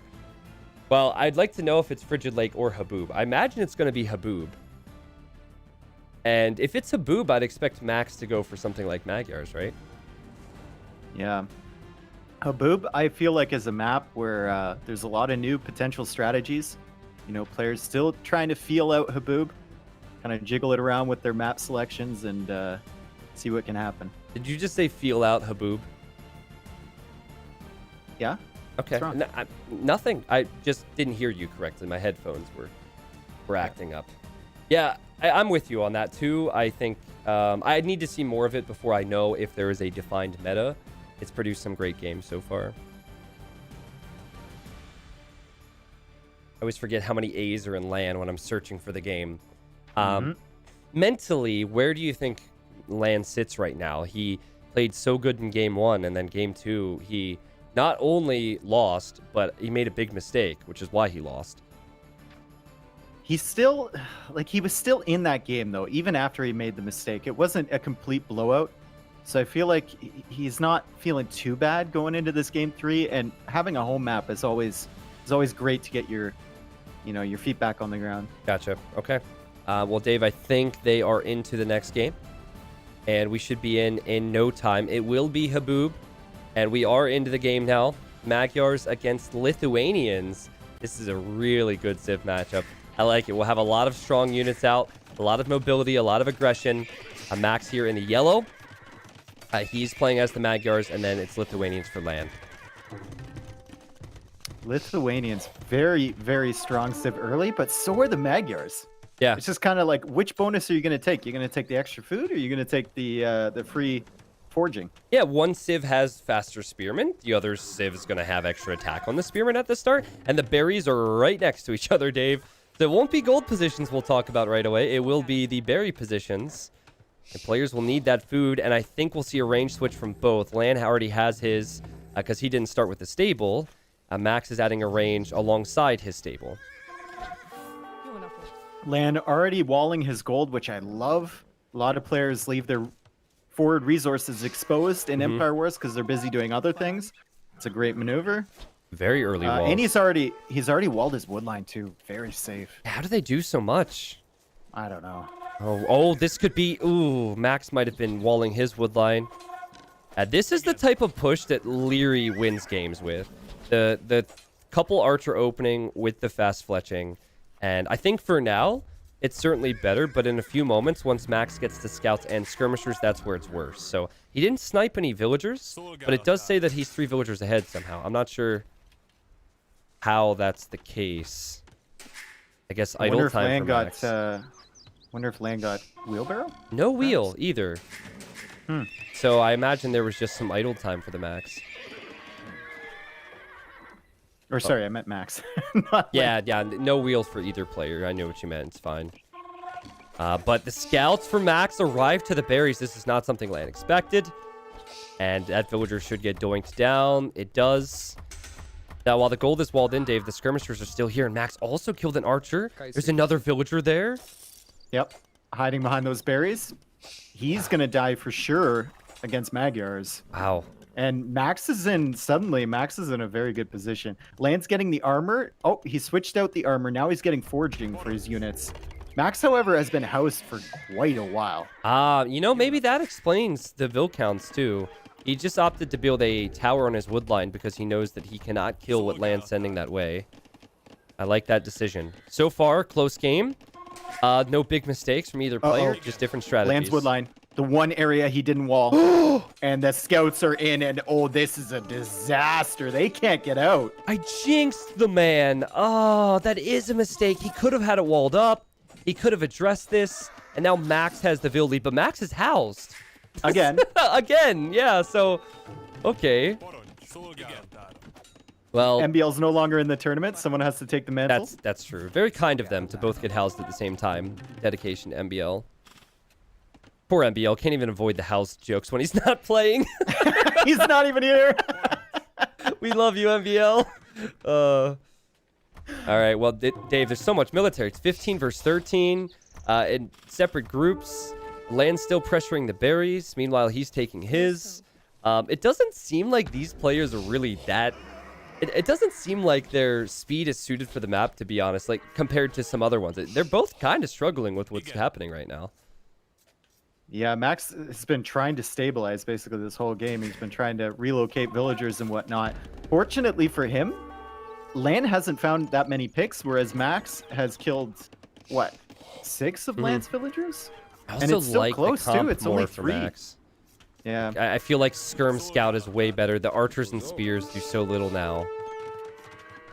Well, I'd like to know if it's Frigid Lake or Haboob. I imagine it's going to be Haboob. And if it's Haboob, I'd expect Max to go for something like Magyar's, right? Yeah. Haboob, I feel like, is a map where there's a lot of new potential strategies. You know, players still trying to feel out Haboob, kind of jiggle it around with their map selections and see what can happen. Did you just say feel out Haboob? Yeah. Okay. Nothing. I just didn't hear you correctly. My headphones were acting up. Yeah, I'm with you on that too. I think I need to see more of it before I know if there is a defined meta. It's produced some great games so far. I always forget how many A's are in LAN when I'm searching for the game. Mentally, where do you think LAN sits right now? He played so good in game 1, and then game 2, he not only lost, but he made a big mistake, which is why he lost. He's still, like, he was still in that game, though, even after he made the mistake. It wasn't a complete blowout. So I feel like he's not feeling too bad going into this game 3, and having a home map is always great to get your, you know, your feet back on the ground. Gotcha. Okay. Well, Dave, I think they are into the next game, and we should be in no time. It will be Haboob, and we are into the game now. Magyars against Lithuanians. This is a really good Civ matchup. I like it. We'll have a lot of strong units out, a lot of mobility, a lot of aggression. Max here in the yellow. He's playing as the Magyars, and then it's Lithuanians for land. Lithuanians, very, very strong Civ early, but so are the Magyars. Yeah. It's just kind of like, which bonus are you going to take? You're going to take the extra food, or are you going to take the free forging? Yeah, one Civ has faster spearmen. The other Civ is going to have extra attack on the spearmen at the start. And the berries are right next to each other, Dave. So it won't be gold positions we'll talk about right away. It will be the berry positions. The players will need that food, and I think we'll see a range switch from both. Lan already has his, because he didn't start with the stable. Max is adding a range alongside his stable. Lan already walling his gold, which I love. A lot of players leave their forward resources exposed in Empire Wars because they're busy doing other things. It's a great maneuver. Very early wall. And he's already walled his woodline too. Very safe. How do they do so much? I don't know. Oh, this could be... Ooh, Max might have been walling his woodline. This is the type of push that Leery wins games with. The couple archer opening with the fast fletching. And I think for now, it's certainly better. But in a few moments, once Max gets to scouts and skirmishers, that's where it's worse. So he didn't snipe any villagers, but it does say that he's 3 villagers ahead somehow. I'm not sure how that's the case. I guess idle time for Max. Wonder if Lan got wheelbarrow? No wheel either. So I imagine there was just some idle time for the Max. Or sorry, I meant Max. Yeah, no wheel for either player. I know what you meant. It's fine. But the scouts for Max arrived to the berries. This is not something Lan expected. And that villager should get doinked down. It does. Now, while the gold is walled in, Dave, the skirmishers are still here, and Max also killed an archer. There's another villager there. Yep. Hiding behind those berries. He's going to die for sure against Magyars. Wow. And Max is in a very good position. Lan's getting the armor. Oh, he switched out the armor. Now he's getting forging for his units. Max, however, has been housed for quite a while. You know, maybe that explains the Vil counts too. He just opted to build a tower on his wood line because he knows that he cannot kill what Lan's sending that way. I like that decision. So far, close game. No big mistakes from either player, just different strategies. Lan's wood line. The one area he didn't wall. And the scouts are in, and oh, this is a disaster. They can't get out. I jinxed the man. Oh, that is a mistake. He could have had it walled up. He could have addressed this. And now Max has the Vil lead, but Max is housed. Again. Again, yeah, so... Okay. Well... MBL's no longer in the tournament. Someone has to take the mantle. That's true. Very kind of them to both get housed at the same time. Dedication to MBL. Poor MBL can't even avoid the house jokes when he's not playing. He's not even here. We love you, MBL. All right, well, Dave, there's so much military. It's 15 versus 13 in separate groups. Lan's still pressuring the berries. Meanwhile, he's taking his. It doesn't seem like these players are really that... It doesn't seem like their speed is suited for the map, to be honest, like compared to some other ones. They're both kind of struggling with what's happening right now. Yeah, Max has been trying to stabilize basically this whole game. He's been trying to relocate villagers and whatnot. Fortunately for him, Lan hasn't found that many picks, whereas Max has killed, what, 6 of Lan's villagers? I also and it's still like close, the comp too. It's more only for 3. Max. Yeah. I feel like Skirm Scout is way better. The archers and spears do so little now.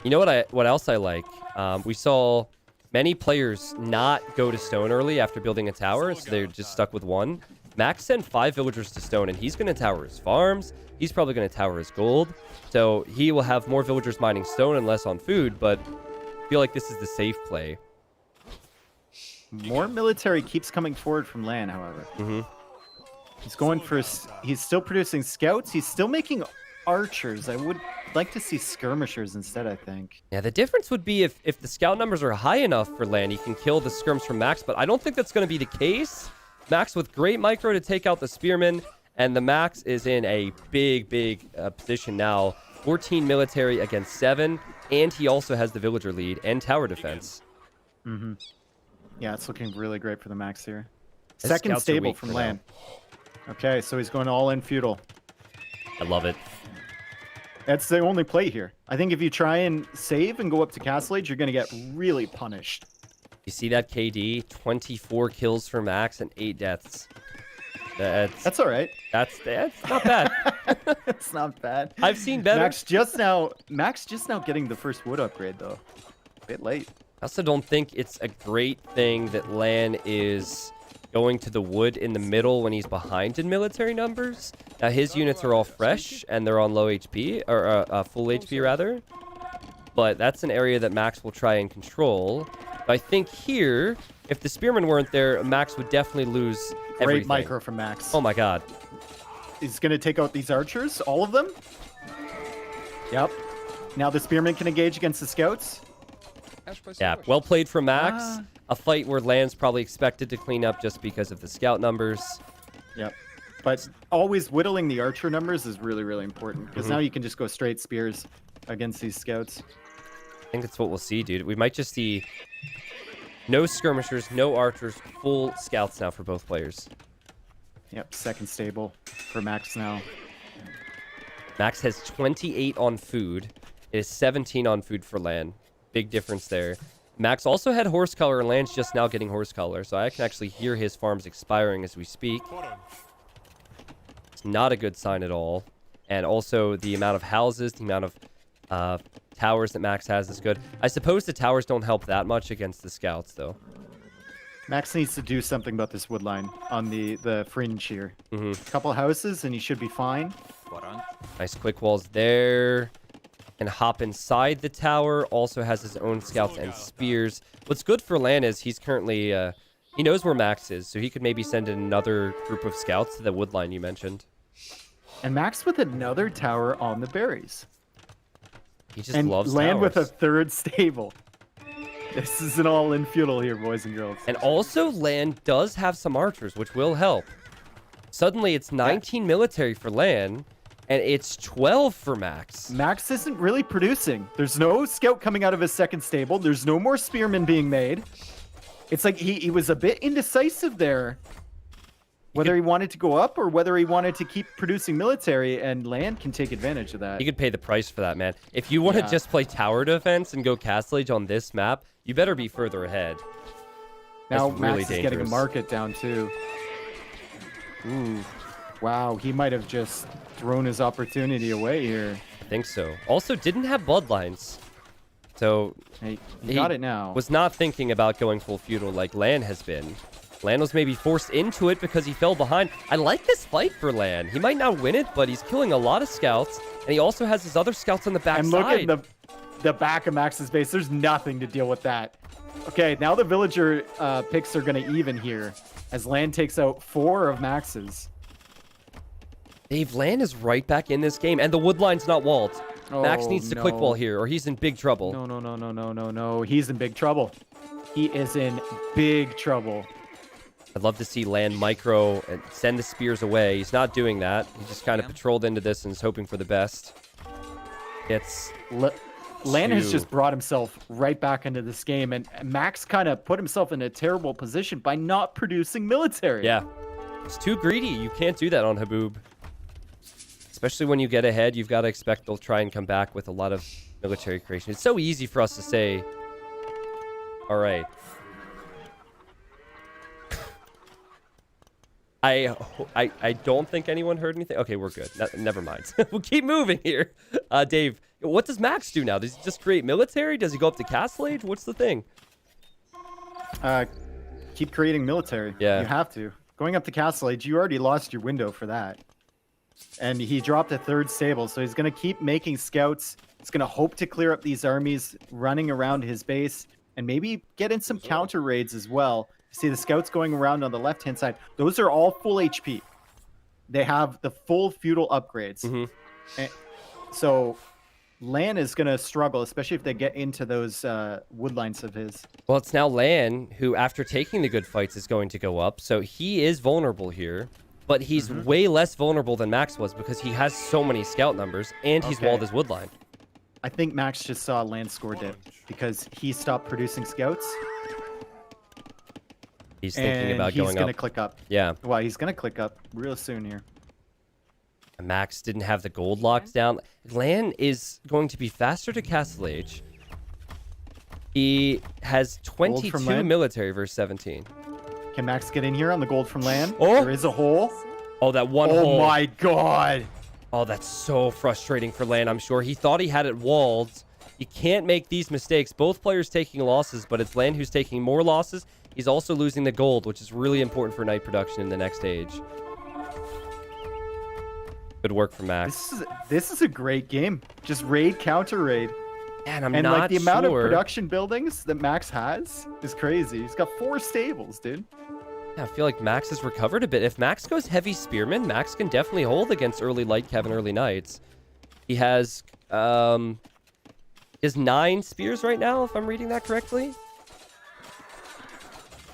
You know what else I like? We saw many players not go to stone early after building a tower, so they're just stuck with 1. Max sent 5 villagers to stone, and he's going to tower his farms. He's probably going to tower his gold. So he will have more villagers mining stone and less on food, but I feel like this is the safe play. More military keeps coming forward from Lan, however. He's going for... He's still producing scouts. He's still making archers. I would like to see skirmishers instead, I think. Yeah, the difference would be if the scout numbers are high enough for Lan, he can kill the skirms from Max, but I don't think that's going to be the case. Max with great micro to take out the spearmen, and the Max is in a big position now. 14 military against 7, and he also has the villager lead and tower defense. Yeah, it's looking really great for the Max here. His Second scouts are stable weak from for Lan. Okay, so he's going all in feudal. I love it. That's the only play here. I think if you try and save and go up to Castle Age, you're going to get really punished. You see that KD? 24 kills for Max and 8 deaths. That's all right. That's not bad. It's not bad. I've seen better. Max just now getting the first wood upgrade, though. A bit late. I also don't think it's a great thing that Lan is going to the wood in the middle when he's behind in military numbers. Now, his units are all fresh, and they're on low HP, or full HP, rather. But that's an area that Max will try and control. But I think here, if the spearmen weren't there, Max would definitely lose everything. Great micro from Max. Oh, my God. He's going to take out these archers, all of them. Yep. Now the spearmen can engage against the scouts. Yeah, well played from Max. A fight where Lan's probably expected to clean up just because of the scout numbers. Yep. But always whittling the archer numbers is really, really important. Because now you can just go straight spears against these scouts. I think that's what we'll see, dude. We might just see no skirmishers, no archers, full scouts now for both players. Yep, second stable for Max now. Max has 28 on food. It is 17 on food for Lan. Big difference there. Max also had horse color, and Lan's just now getting horse color, so I can actually hear his farms expiring as we speak. It's not a good sign at all. And also, the amount of houses, the amount of towers that Max has is good. I suppose the towers don't help that much against the scouts, though. Max needs to do something about this wood line on the fringe here. A couple houses, and he should be fine. Nice quick walls there. And hop inside the tower. Also has his own scouts and spears. What's good for Lan is he's currently... he knows where Max is, so he could maybe send in another group of scouts to the wood line you mentioned. And Max with another tower on the berries. He just and loves land with a towers. third stable. This is an all-in feudal here, boys and girls. And also, Lan does have some archers, which will help. Suddenly, it's 19 military for Lan, and it's 12 for Max. Max isn't really producing. There's no scout coming out of his second stable. There's no more spearmen being made. It's like he was a bit indecisive there. Whether he wanted to go up or whether he wanted to keep producing military, and Lan can take advantage of that. You could pay the price for that, man. If you want to just play tower defense and go Castle Age on this map, you better be further ahead. Now That's Max really is getting a dangerous. market down too. Ooh, wow, he might have just thrown his opportunity away here. I think so. Also, didn't have bloodlines. So, Hey, he got it now. Was not thinking about going full feudal like Lan has been. Lan was maybe forced into it because he fell behind. I like this fight for Lan. He might not win it, but he's killing a lot of scouts, and he also has his other scouts on the back And side. look at the back of Max's base. There's nothing to deal with that. Okay, now the villager picks are going to even here as Lan takes out 4 of Max's. Dave, Lan is right back in this game, and the wood line's not walled. Max Oh, needs to no. quick wall here, or he's in big trouble. No. He's in big trouble. He is in big trouble. I'd love to see Lan micro and send the spears away. He's not doing that. He just kind of patrolled into this and is hoping for the best. It's Lan has 2. just brought himself right back into this game, and Max kind of put himself in a terrible position by not producing military. Yeah. It's too greedy. You can't do that on Haboob. Especially when you get ahead, you've got to expect they'll try and come back with a lot of military creation. It's so easy for us to say, all right. I don't think anyone heard anything. Okay, we're good. Never mind. We'll keep moving here. Dave, what does Max do now? Does he just create military? Does he go up to Castle Age? What's the thing? Keep creating military. Yeah. You have to. Going up to Castle Age, you already lost your window for that. And he dropped a third stable, so he's going to keep making scouts. He's going to hope to clear up these armies running around his base and maybe get in some counter raids as well. See the scouts going around on the left-hand side. Those are all full HP. They have the full feudal upgrades. And so Lan is going to struggle, especially if they get into those wood lines of his. Well, it's now Lan who, after taking the good fights, is going to go up. So he is vulnerable here. But he's way less vulnerable than Max was because he has so many scout numbers and he's walled his wood line. I think Max just saw a land score dip because he stopped producing scouts. He's thinking about he's going gonna up. click up. Yeah. Well, he's gonna click up real soon here. Max didn't have the gold locked down. Lan is going to be faster to Castle Age. He has 22 Lan? military versus 17. Can Max get in here on the gold from land? Oh! There is a hole. Oh, that one hole. Oh my god. Oh, that's so frustrating for Lan, I'm sure. He thought he had it walled. You can't make these mistakes. Both players taking losses, but it's Lan who's taking more losses. He's also losing the gold, which is really important for night production in the next age. Good work from Max. This is a great game. Just raid, counter raid. Man, I'm And not like the amount of sure. production buildings that Max has is crazy. He's got 4 stables, dude. Yeah, I feel like Max has recovered a bit. If Max goes heavy spearman, Max can definitely hold against early light cav and early knights. He has 9 spears right now, if I'm reading that correctly.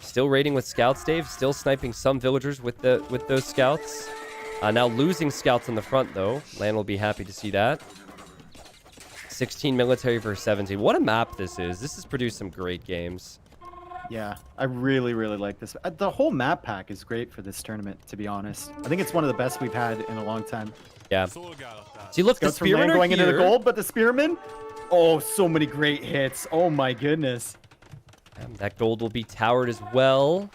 Still raiding with scouts, Dave. Still sniping some villagers with those scouts. Now losing scouts on the front, though. Lan will be happy to see that. 16 military versus 17. What a map this is. This has produced some great games. Yeah, I really, really like this. The whole map pack is great for this tournament, to be honest. I think it's one of the best we've had in a long time. Yeah. See, look, the Scouts from Lan spearmen are going into the here. gold, but the spearmen? Oh, so many great hits. Oh my goodness. That gold will be towered as well.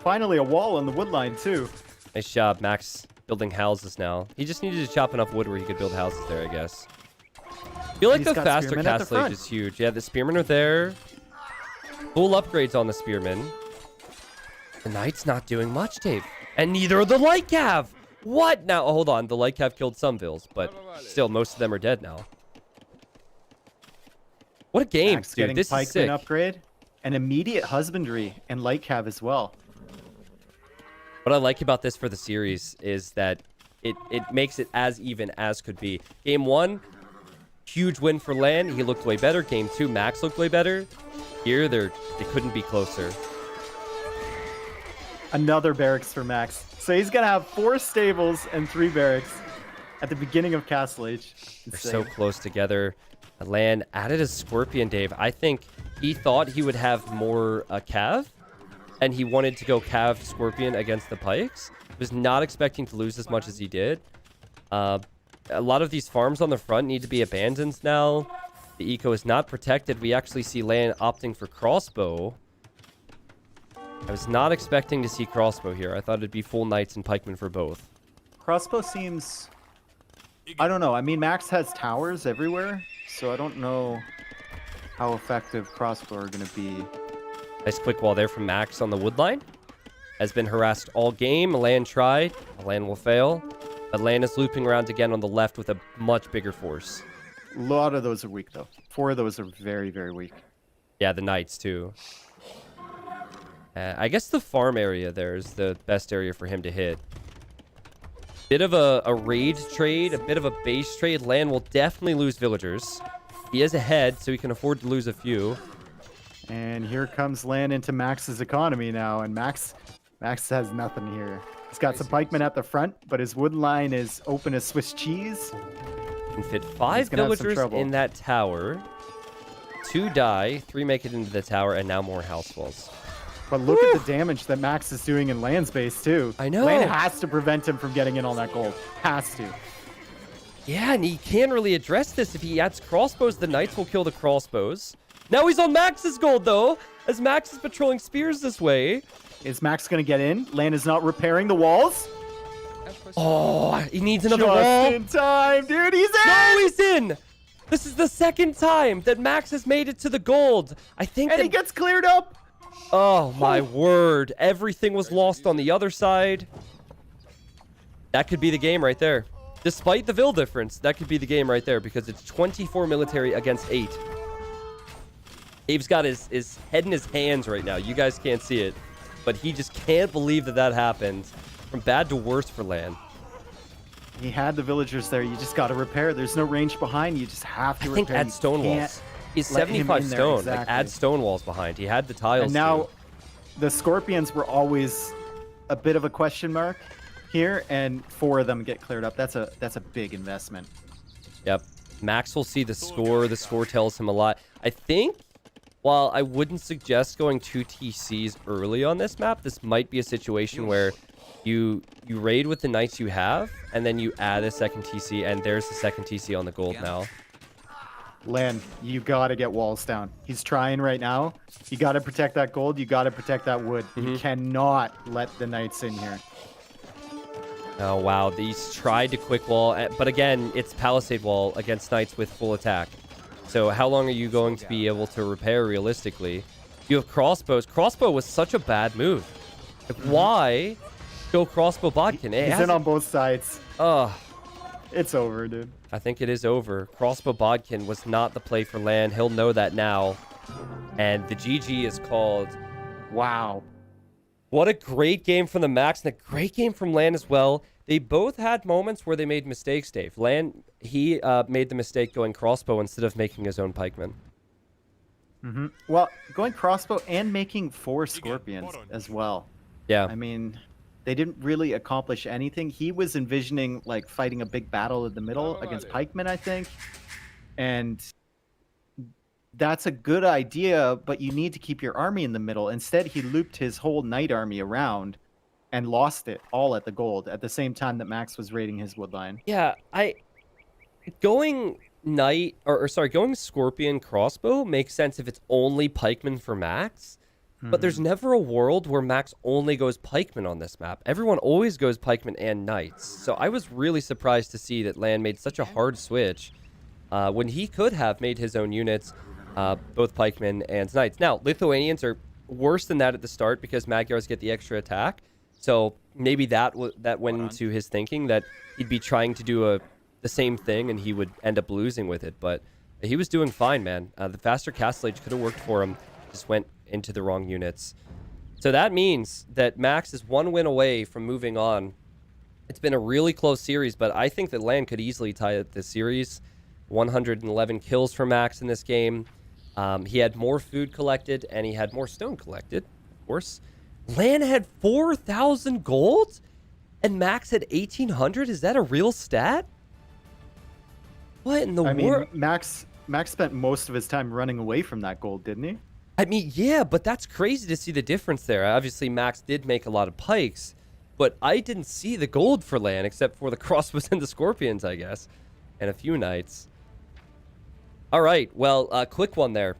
Finally a wall on the wood line, too. Nice job, Max. Building houses now. He just needed to chop enough wood where he could build houses there, I guess. I feel like He's the got faster spearmen at the Castle Age front. is huge. Yeah, the spearmen are there. Full upgrades on the spearmen. The knight's not doing much, Dave. And neither are the light cav. What? Now, hold on. The light cav killed some vills, but still, most of them are dead now. What a game, Max dude. getting This is pikeman sick. upgrade. And immediate husbandry and light cav as well. What I like about this for the series is that it makes it as even as could be. Game 1, Huge win for LAAAAN. He looked way better. Game 2, Max looked way better. Here, they couldn't be closer. Another barracks for Max. So he's going to have 4 stables and 3 barracks at the beginning of Castle Age. They're so close together. LAAAAN added a Scorpion, Dave. I think he thought he would have more Cav, and he wanted to go Cav Scorpion against the Pikes. Was not expecting to lose as much as he did. A lot of these farms on the front need to be abandoned now. The eco is not protected. We actually see LAAAAN opting for crossbow. I was not expecting to see crossbow here. I thought it'd be full knights and pikemen for both. Crossbow seems... I don't know. I mean, Max has towers everywhere, so I don't know how effective crossbow are going to be. Nice quick wall there from Max on the wood line. Has been harassed all game. LAAAAN tried. LAAAAN will fail. But LAAAAN is looping around again on the left with a much bigger force. A lot of those are weak, though. 4 of those are very, very weak. Yeah, the knights, too. I guess the farm area there is the best area for him to hit. Bit of a raid trade, a bit of a base trade. LAAAAN will definitely lose villagers. He is ahead, so he can afford to lose a few. And here comes LAAAAN into Max's economy now, and Max has nothing here. He's got some pikemen at the front, but his wood line is open as Swiss cheese. Can fit 5 villagers in that tower. 2 die, 3 make it into the tower, and now more house walls. But look at the damage that Max is doing in LAAAAN's base, too. I know. LAAAAN has to prevent him from getting in on that gold. Has to. Yeah, and he can't really address this. If he adds crossbows, the knights will kill the crossbows. Now he's on Max's gold, though, as Max is patrolling spears this way. Is Max going to get in? LAAAAN is not repairing the walls. Oh, he needs another Just wall. in time, dude. He's in! No, he's in! This is the second time that Max has made it to the gold. I think And he gets cleared up. Oh, my word. Everything was lost on the other side. That could be the game right there. Despite the Vill difference, that could be the game right there because it's 24 military against 8. Dave's got his head in his hands right now. You guys can't see it, but he just can't believe that happened. From bad to worse for LAAAAN. He had the villagers there. You just got to repair. There's no range behind. You just have to repair. I think add stone walls. He's 75 stone. Like, add stone walls behind. He had the tiles. And now, the Scorpions were always a bit of a question mark here, and 4 of them get cleared up. That's a big investment. Yep. Max will see the score. The score tells him a lot. I think, while I wouldn't suggest going 2 TCs early on this map, this might be a situation where you raid with the knights you have, and then you add a second TC, and there's the second TC on the gold now. LAAAAN, you got to get walls down. He's trying right now. You got to protect that gold. You got to protect that wood. You cannot let the knights in here. Oh, wow. He's tried to quick wall, but again, it's palisade wall against knights with full attack. So how long are you going to be able to repair realistically? You have crossbows. Crossbow was such a bad move. Like, why go crossbow bodkin? He's in on both sides. It's over, dude. I think it is over. Crossbow bodkin was not the play for LAAAAN. He'll know that now. And the GG is called. Wow. What a great game from the Max, and a great game from LAAAAN as well. They both had moments where they made mistakes, Dave. LAAAAN, he made the mistake going crossbow instead of making his own pikeman. Well, going crossbow and making 4 scorpions as well. Yeah. I mean, they didn't really accomplish anything. He was envisioning like fighting a big battle in the middle against pikemen, I think. And that's a good idea, but you need to keep your army in the middle. Instead, he looped his whole knight army around and lost it all at the gold at the same time that Max was raiding his woodline. Yeah, going knight going scorpion crossbow makes sense if it's only pikeman for Max. But there's never a world where Max only goes pikeman on this map. Everyone always goes pikeman and knights. So I was really surprised to see that LAAAAN made such a hard switch when he could have made his own units, both pikemen and knights. Now, Lithuanians are worse than that at the start because Magyars get the extra attack. So maybe that went into his thinking that he'd be trying to do the same thing and he would end up losing with it. But he was doing fine, man. The faster Castle Age could have worked for him. Just went into the wrong units. So that means that Max is 1 win away from moving on. It's been a really close series, but I think that LAAAAN could easily tie up this series. 111 kills for Max in this game. He had more food collected, and he had more stone collected, of course. Lan had 4,000 gold, and Max had 1,800? Is that a real stat? What in the world? I mean, Max spent most of his time running away from that gold, didn't he? I mean, yeah, but that's crazy to see the difference there. Obviously, Max did make a lot of pikes, but I didn't see the gold for Lan except for the crossbows and the scorpions, I guess, and a few knights. All right, well, quick one there.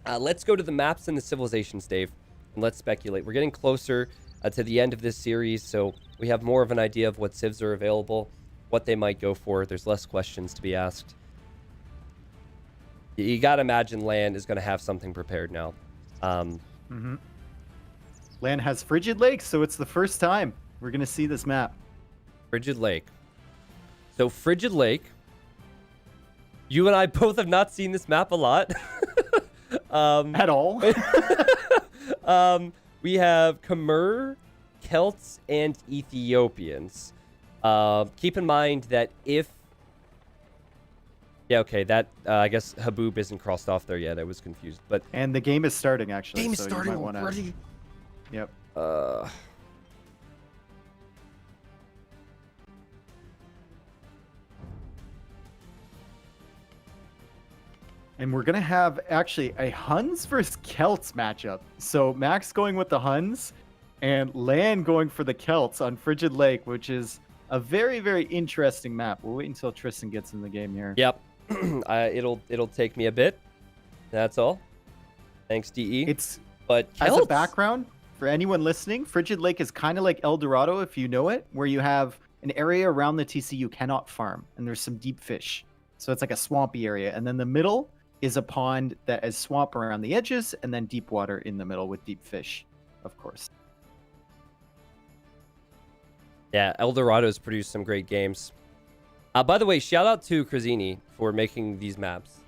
Let's go to the maps and the civilizations, Dave, and let's speculate. We're getting closer to the end of this series, so we have more of an idea of what civs are available, what they might go for. There's less questions to be asked. You got to imagine Lan is going to have something prepared now. Lan has Frigid Lake, so it's the first time we're going to see this map. Frigid Lake. So Frigid Lake. You and I both have not seen this map a lot. At all. We have Khmer, Celts, and Ethiopians. Keep in mind that if... Yeah, okay, that, I guess Haboob isn't crossed off there yet. I was confused, but... And the game is starting, actually. Game is so starting you might already? Yep. And we're going to have, actually, a Huns versus Celts matchup. So Max going with the Huns, and Lan going for the Celts on Frigid Lake, which is a very, very interesting map. We'll wait until Tristan gets in the game here. Yep. It'll take me a bit. That's all. Thanks, DE. But Celts, as a background, for anyone listening, Frigid Lake is kind of like El Dorado, if you know it, where you have an area around the TC you cannot farm, and there's some deep fish. So it's like a swampy area. And then the middle is a pond that is swamp around the edges, and then deep water in the middle with deep fish, of course. Yeah, El Dorado's produced some great games. By the way, shout out to Crazini for making these maps,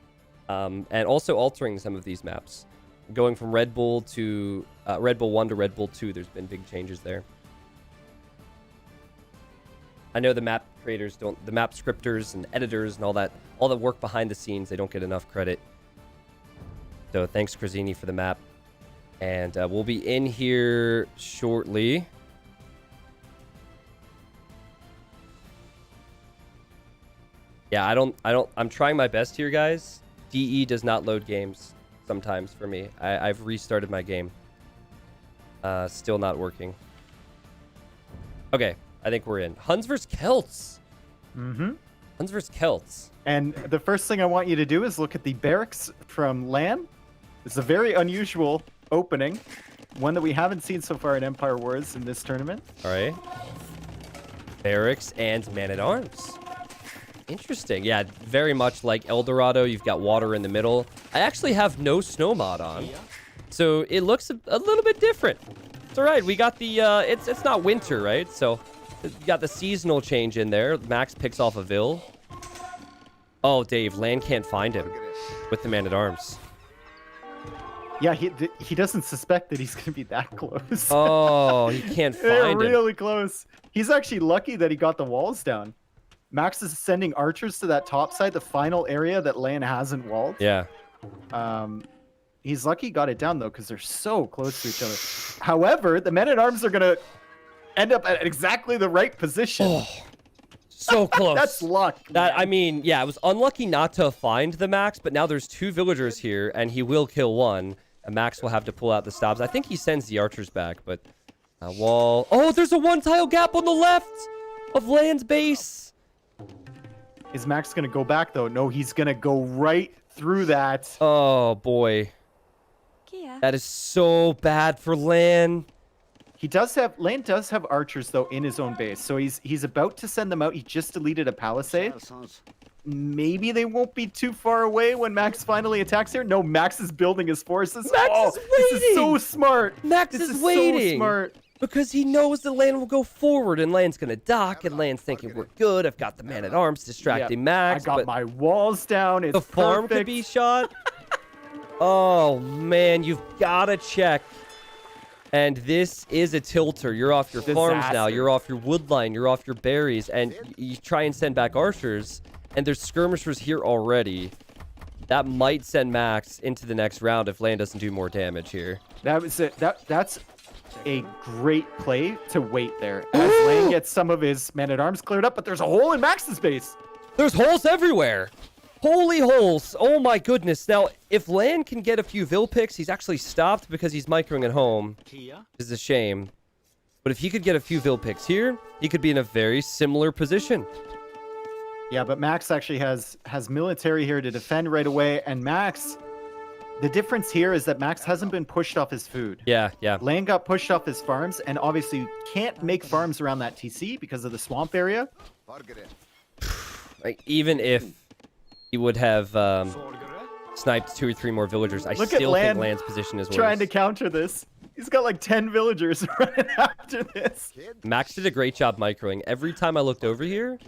and also altering some of these maps. Going from Red Bull to Red Bull 1 to Red Bull 2, there's been big changes there. I know the map creators don't, the map scripters and editors and all the work behind the scenes, they don't get enough credit. So thanks, Crazini, for the map. And we'll be in here shortly. Yeah, I'm trying my best here, guys. DE does not load games sometimes for me. I've restarted my game. Still not working. Okay, I think we're in. Huns vs. Celts. Huns vs. Celts. And the first thing I want you to do is look at the barracks from Lan. It's a very unusual opening. One that we haven't seen so far in Empire Wars in this tournament. All right. Barracks and Man-at-Arms. Interesting. Yeah, very much like El Dorado. You've got water in the middle. I actually have no snow mod on, so it looks a little bit different. It's all right. We got the, it's not winter, right? So you got the seasonal change in there. Max picks off a Vill. Oh, Dave, Lan can't find him with the Man-at-Arms. Yeah, he doesn't suspect that he's going to be that close. Oh, he can't find him. They're really close. He's actually lucky that he got the walls down. Max is sending archers to that top side, the final area that Lan hasn't walled. Yeah. He's lucky he got it down, though, because they're so close to each other. However, the Men-at-Arms are going to end up at exactly the right position. Oh, so close. That's luck. I mean, yeah, it was unlucky not to find the Max, but now there's 2 villagers here, and he will kill one. And Max will have to pull out the stops. I think he sends the archers back, but... wall... Oh, there's a 1-tile gap on the left of Lan's base. Is Max going to go back, though? No, he's going to go right through that. Oh, boy. That is so bad for Lan. Lan does have archers, though, in his own base. So he's about to send them out. He just deleted a palisade. Maybe they won't be too far away when Max finally attacks here. No, Max is building his forces. Max is waiting. This is so smart. Max is waiting. So smart. Because he knows that Lan will go forward, and Lan's going to dock, and Lan's thinking, we're good. I've got the Man-at-Arms distracting Max. I got my walls down. It's the farm could be shot. Oh, man, you've got to check. And this is a tilter. You're off your farms now. You're off your wood line. You're off your berries. And you try and send back archers. and there's skirmishers here already. That might send Max into the next round if Lan doesn't do more damage here. That was it. That's a great play to wait there as Lan gets some of his man-at-arms cleared up, but there's a hole in Max's base. There's holes everywhere. Holy holes. Oh my goodness. Now, if Lan can get a few Vill picks, he's actually stopped because he's microing at home. This is a shame. But if he could get a few Vill picks here, he could be in a very similar position. Yeah, but Max actually has military here to defend right away, and Max, the difference here is that Max hasn't been pushed off his food. Yeah, yeah. Lan got pushed off his farms, and obviously you can't make farms around that TC because of the swamp area. Like, even if he would have sniped 2 or 3 more villagers, I still think Lan's position is worse. Trying to counter this. He's got like 10 villagers running after this. Max did a great job microing. Every time I looked over here,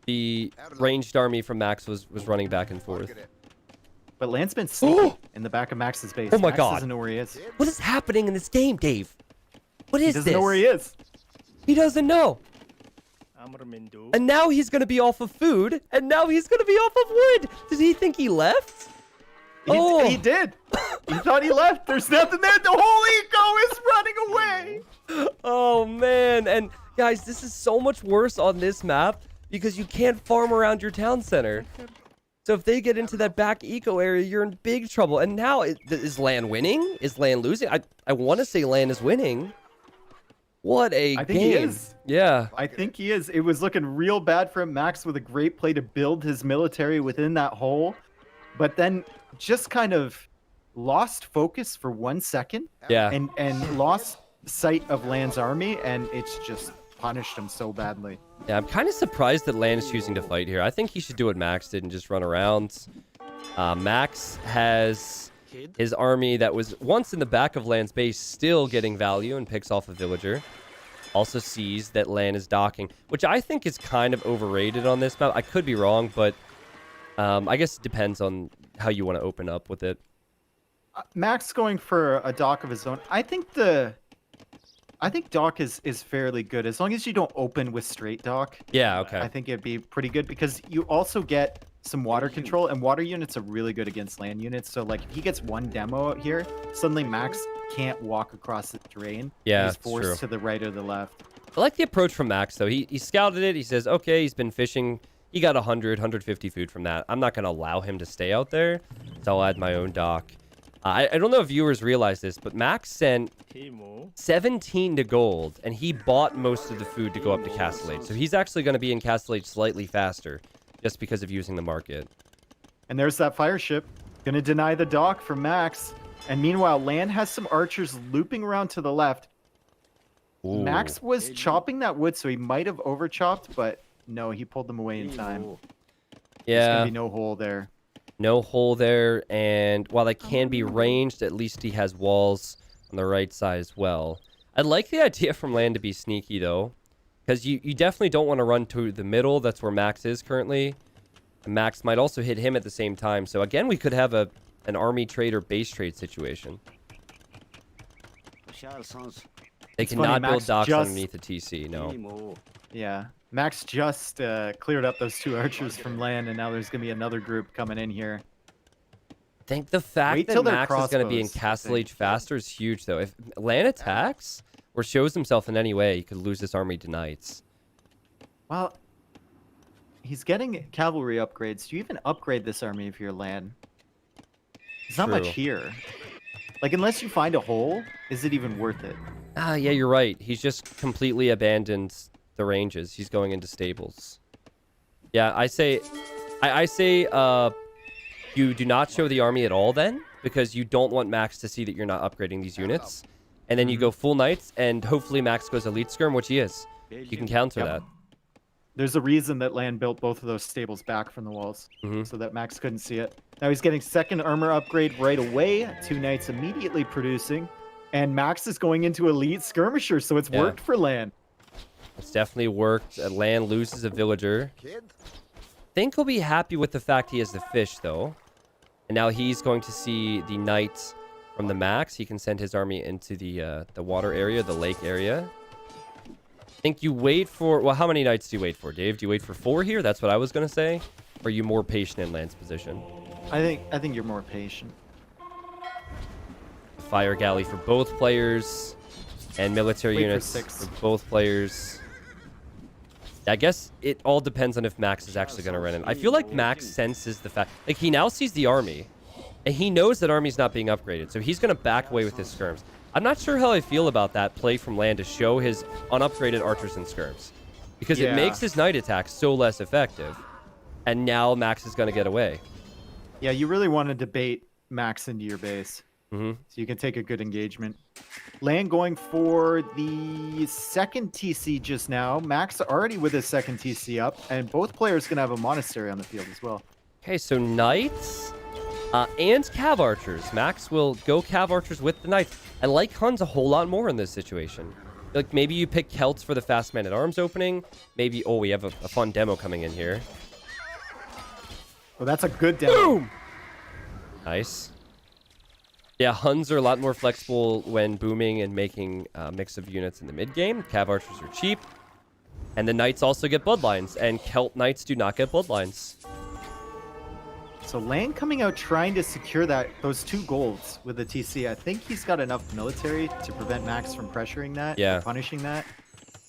the ranged army from Max was running back and forth. But Lan's been sneaky in the back of Max's base. Oh my Max God. doesn't know where he is. What is happening in this game, Dave? What is this? He doesn't know where he is. He doesn't know. And now he's going to be off of food, and now he's going to be off of wood. Does he think he left? He did. He thought he left. There's nothing there. The whole eco is running away. Oh, man. And, guys, this is so much worse on this map because you can't farm around your town center. So if they get into that back eco area, you're in big trouble. And now, is Lan winning? Is Lan losing? I want to say Lan is winning. What a game. I think he is. Yeah. I think he is. It was looking real bad for him. Max with a great play to build his military within that hole. But then just kind of lost focus for 1 second. Yeah. And lost sight of Lan's army. And it's just punished him so badly. Yeah, I'm kind of surprised that Lan is choosing to fight here. I think he should do what Max did and just run around. Max has his army that was once in the back of Lan's base still getting value and picks off a villager. Also sees that Lan is docking, which I think is kind of overrated on this map. I could be wrong, but I guess it depends on how you want to open up with it. Max going for a dock of his own. I think dock is fairly good as long as you don't open with straight dock. Yeah, okay. I think it'd be pretty good because you also get some water control, and water units are really good against land units. So like if he gets one demo out here, suddenly Max can't walk across the terrain. Yeah, he's forced to the right or the left. I like the approach from Max though. He scouted it. He says, okay, he's been fishing. He got 150 food from that. I'm not going to allow him to stay out there, so I'll add my own dock. I don't know if viewers realize this, but Max sent 17 to gold, and he bought most of the food to go up to Castle Age. So he's actually going to be in Castle Age slightly faster, just because of using the market. And there's that fire ship. Going to deny the dock from Max. And meanwhile, Lan has some archers looping around to the left. Ooh. Max was chopping that wood, so he might have over-chopped, but no, he pulled them away in time. Yeah. There's going to be no hole there. No hole there, and while they can be ranged, at least he has walls on the right side as well. I like the idea from Lan to be sneaky, though, because you definitely don't want to run to the middle. That's where Max is currently. And Max might also hit him at the same time. So, again, we could have an army trade or base trade situation. They cannot build docks underneath the TC, no. Yeah. Max just cleared up those 2 archers from Lan, and now there's going to be another group coming in here. I think the fact that Max is going to be in Castle Age faster is huge, though. If Lan attacks or shows himself in any way, he could lose this army to Knights. Well, he's getting cavalry upgrades. Do you even upgrade this army if you're Lan? There's not much here. Like, unless you find a hole, is it even worth it? Ah, yeah, you're right. He's just completely abandoned the ranges. He's going into stables. Yeah, I say you do not show the army at all then, because you don't want Max to see that you're not upgrading these units. And then you go full Knights, and hopefully Max goes Elite Skirm, which he is. You can counter that. There's a reason that Lan built both of those stables back from the walls, so that Max couldn't see it. Now he's getting second armor upgrade right away. 2 Knights immediately producing. And Max is going into Elite Skirmisher, so it's worked for Lan. It's definitely worked. Lan loses a villager. I think he'll be happy with the fact he has the fish, though. And now he's going to see the Knight from the Max. He can send his army into the water area, the lake area. I think you wait for... Well, how many Knights do you wait for, Dave? Do you wait for 4 here? That's what I was going to say. Or are you more patient in Land's position? I think you're more patient. Fire galley for both players. And military Wait for units 6. for both players. I guess it all depends on if Max is actually going to run in. I feel like Max senses the fact... Like, he now sees the army. And he knows that army's not being upgraded. So he's going to back away with his skirms. I'm not sure how I feel about that play from Land to show his unupgraded archers and skirms. Because it makes his night attacks so less effective. And now Max is going to get away. Yeah, you really want to debate Max into your base. Mm-hmm. So you can take a good engagement. Land going for the second TC just now. Max already with his second TC up. And both players going to have a monastery on the field as well. Okay, so knights and cav archers. Max will go cav archers with the knights. I like Huns a whole lot more in this situation. Like, maybe you pick Celts for the fast man-at-arms opening. Maybe... Oh, we have a fun demo coming in here. Well, that's a good demo. Boom! Nice. Yeah, Huns are a lot more flexible when booming and making a mix of units in the mid-game. Cav archers are cheap. And the knights also get bloodlines. And Celt knights do not get bloodlines. So Land coming out trying to secure those 2 golds with the TC. I think he's got enough military to prevent Max from pressuring that, or punishing that.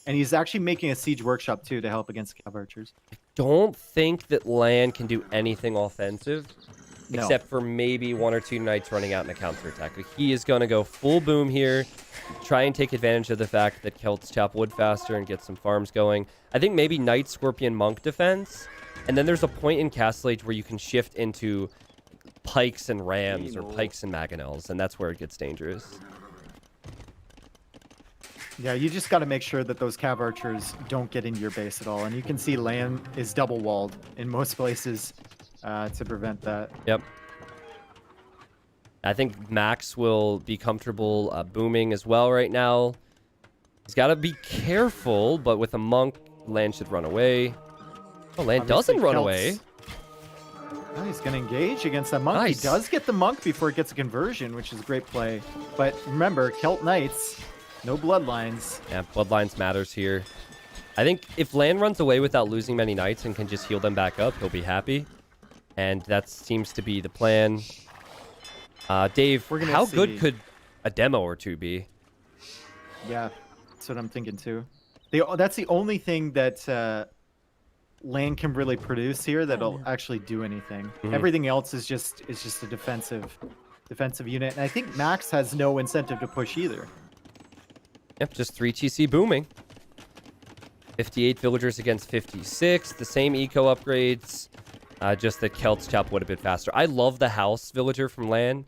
And he's actually making a siege workshop too to help against cav archers. Don't think that Land can do anything offensive, except for maybe 1 or 2 knights running out in a counterattack. He is going to go full boom here, try and take advantage of the fact that Celts chop wood faster and get some farms going. I think maybe Knight, Scorpion, Monk defense. And then there's a point in Castle Age where you can shift into pikes and rams or pikes and mangonels, and that's where it gets dangerous. Yeah, you just got to make sure that those cav archers don't get into your base at all. And you can see Land is double walled in most places to prevent that. Yep. I think Max will be comfortable booming as well right now. He's got to be careful, but with a monk, Land should run away. Oh, Land doesn't run away. Oh, he's going to engage against that monk. Nice. He does get the monk before it gets a conversion, which is a great play. But remember, Celt Knights, no bloodlines. Yeah, bloodlines matters here. I think if Land runs away without losing many knights and can just heal them back up, he'll be happy. And that seems to be the plan. Dave, how good could a demo or 2 be? Yeah, that's what I'm thinking too. That's the only thing that Land can really produce here that'll actually do anything. Everything else is just a defensive unit. And I think Max has no incentive to push either. Yep, just 3 TC booming. 58 villagers against 56. The same eco upgrades. Just that Celts chop wood a bit faster. I love the house villager from Land.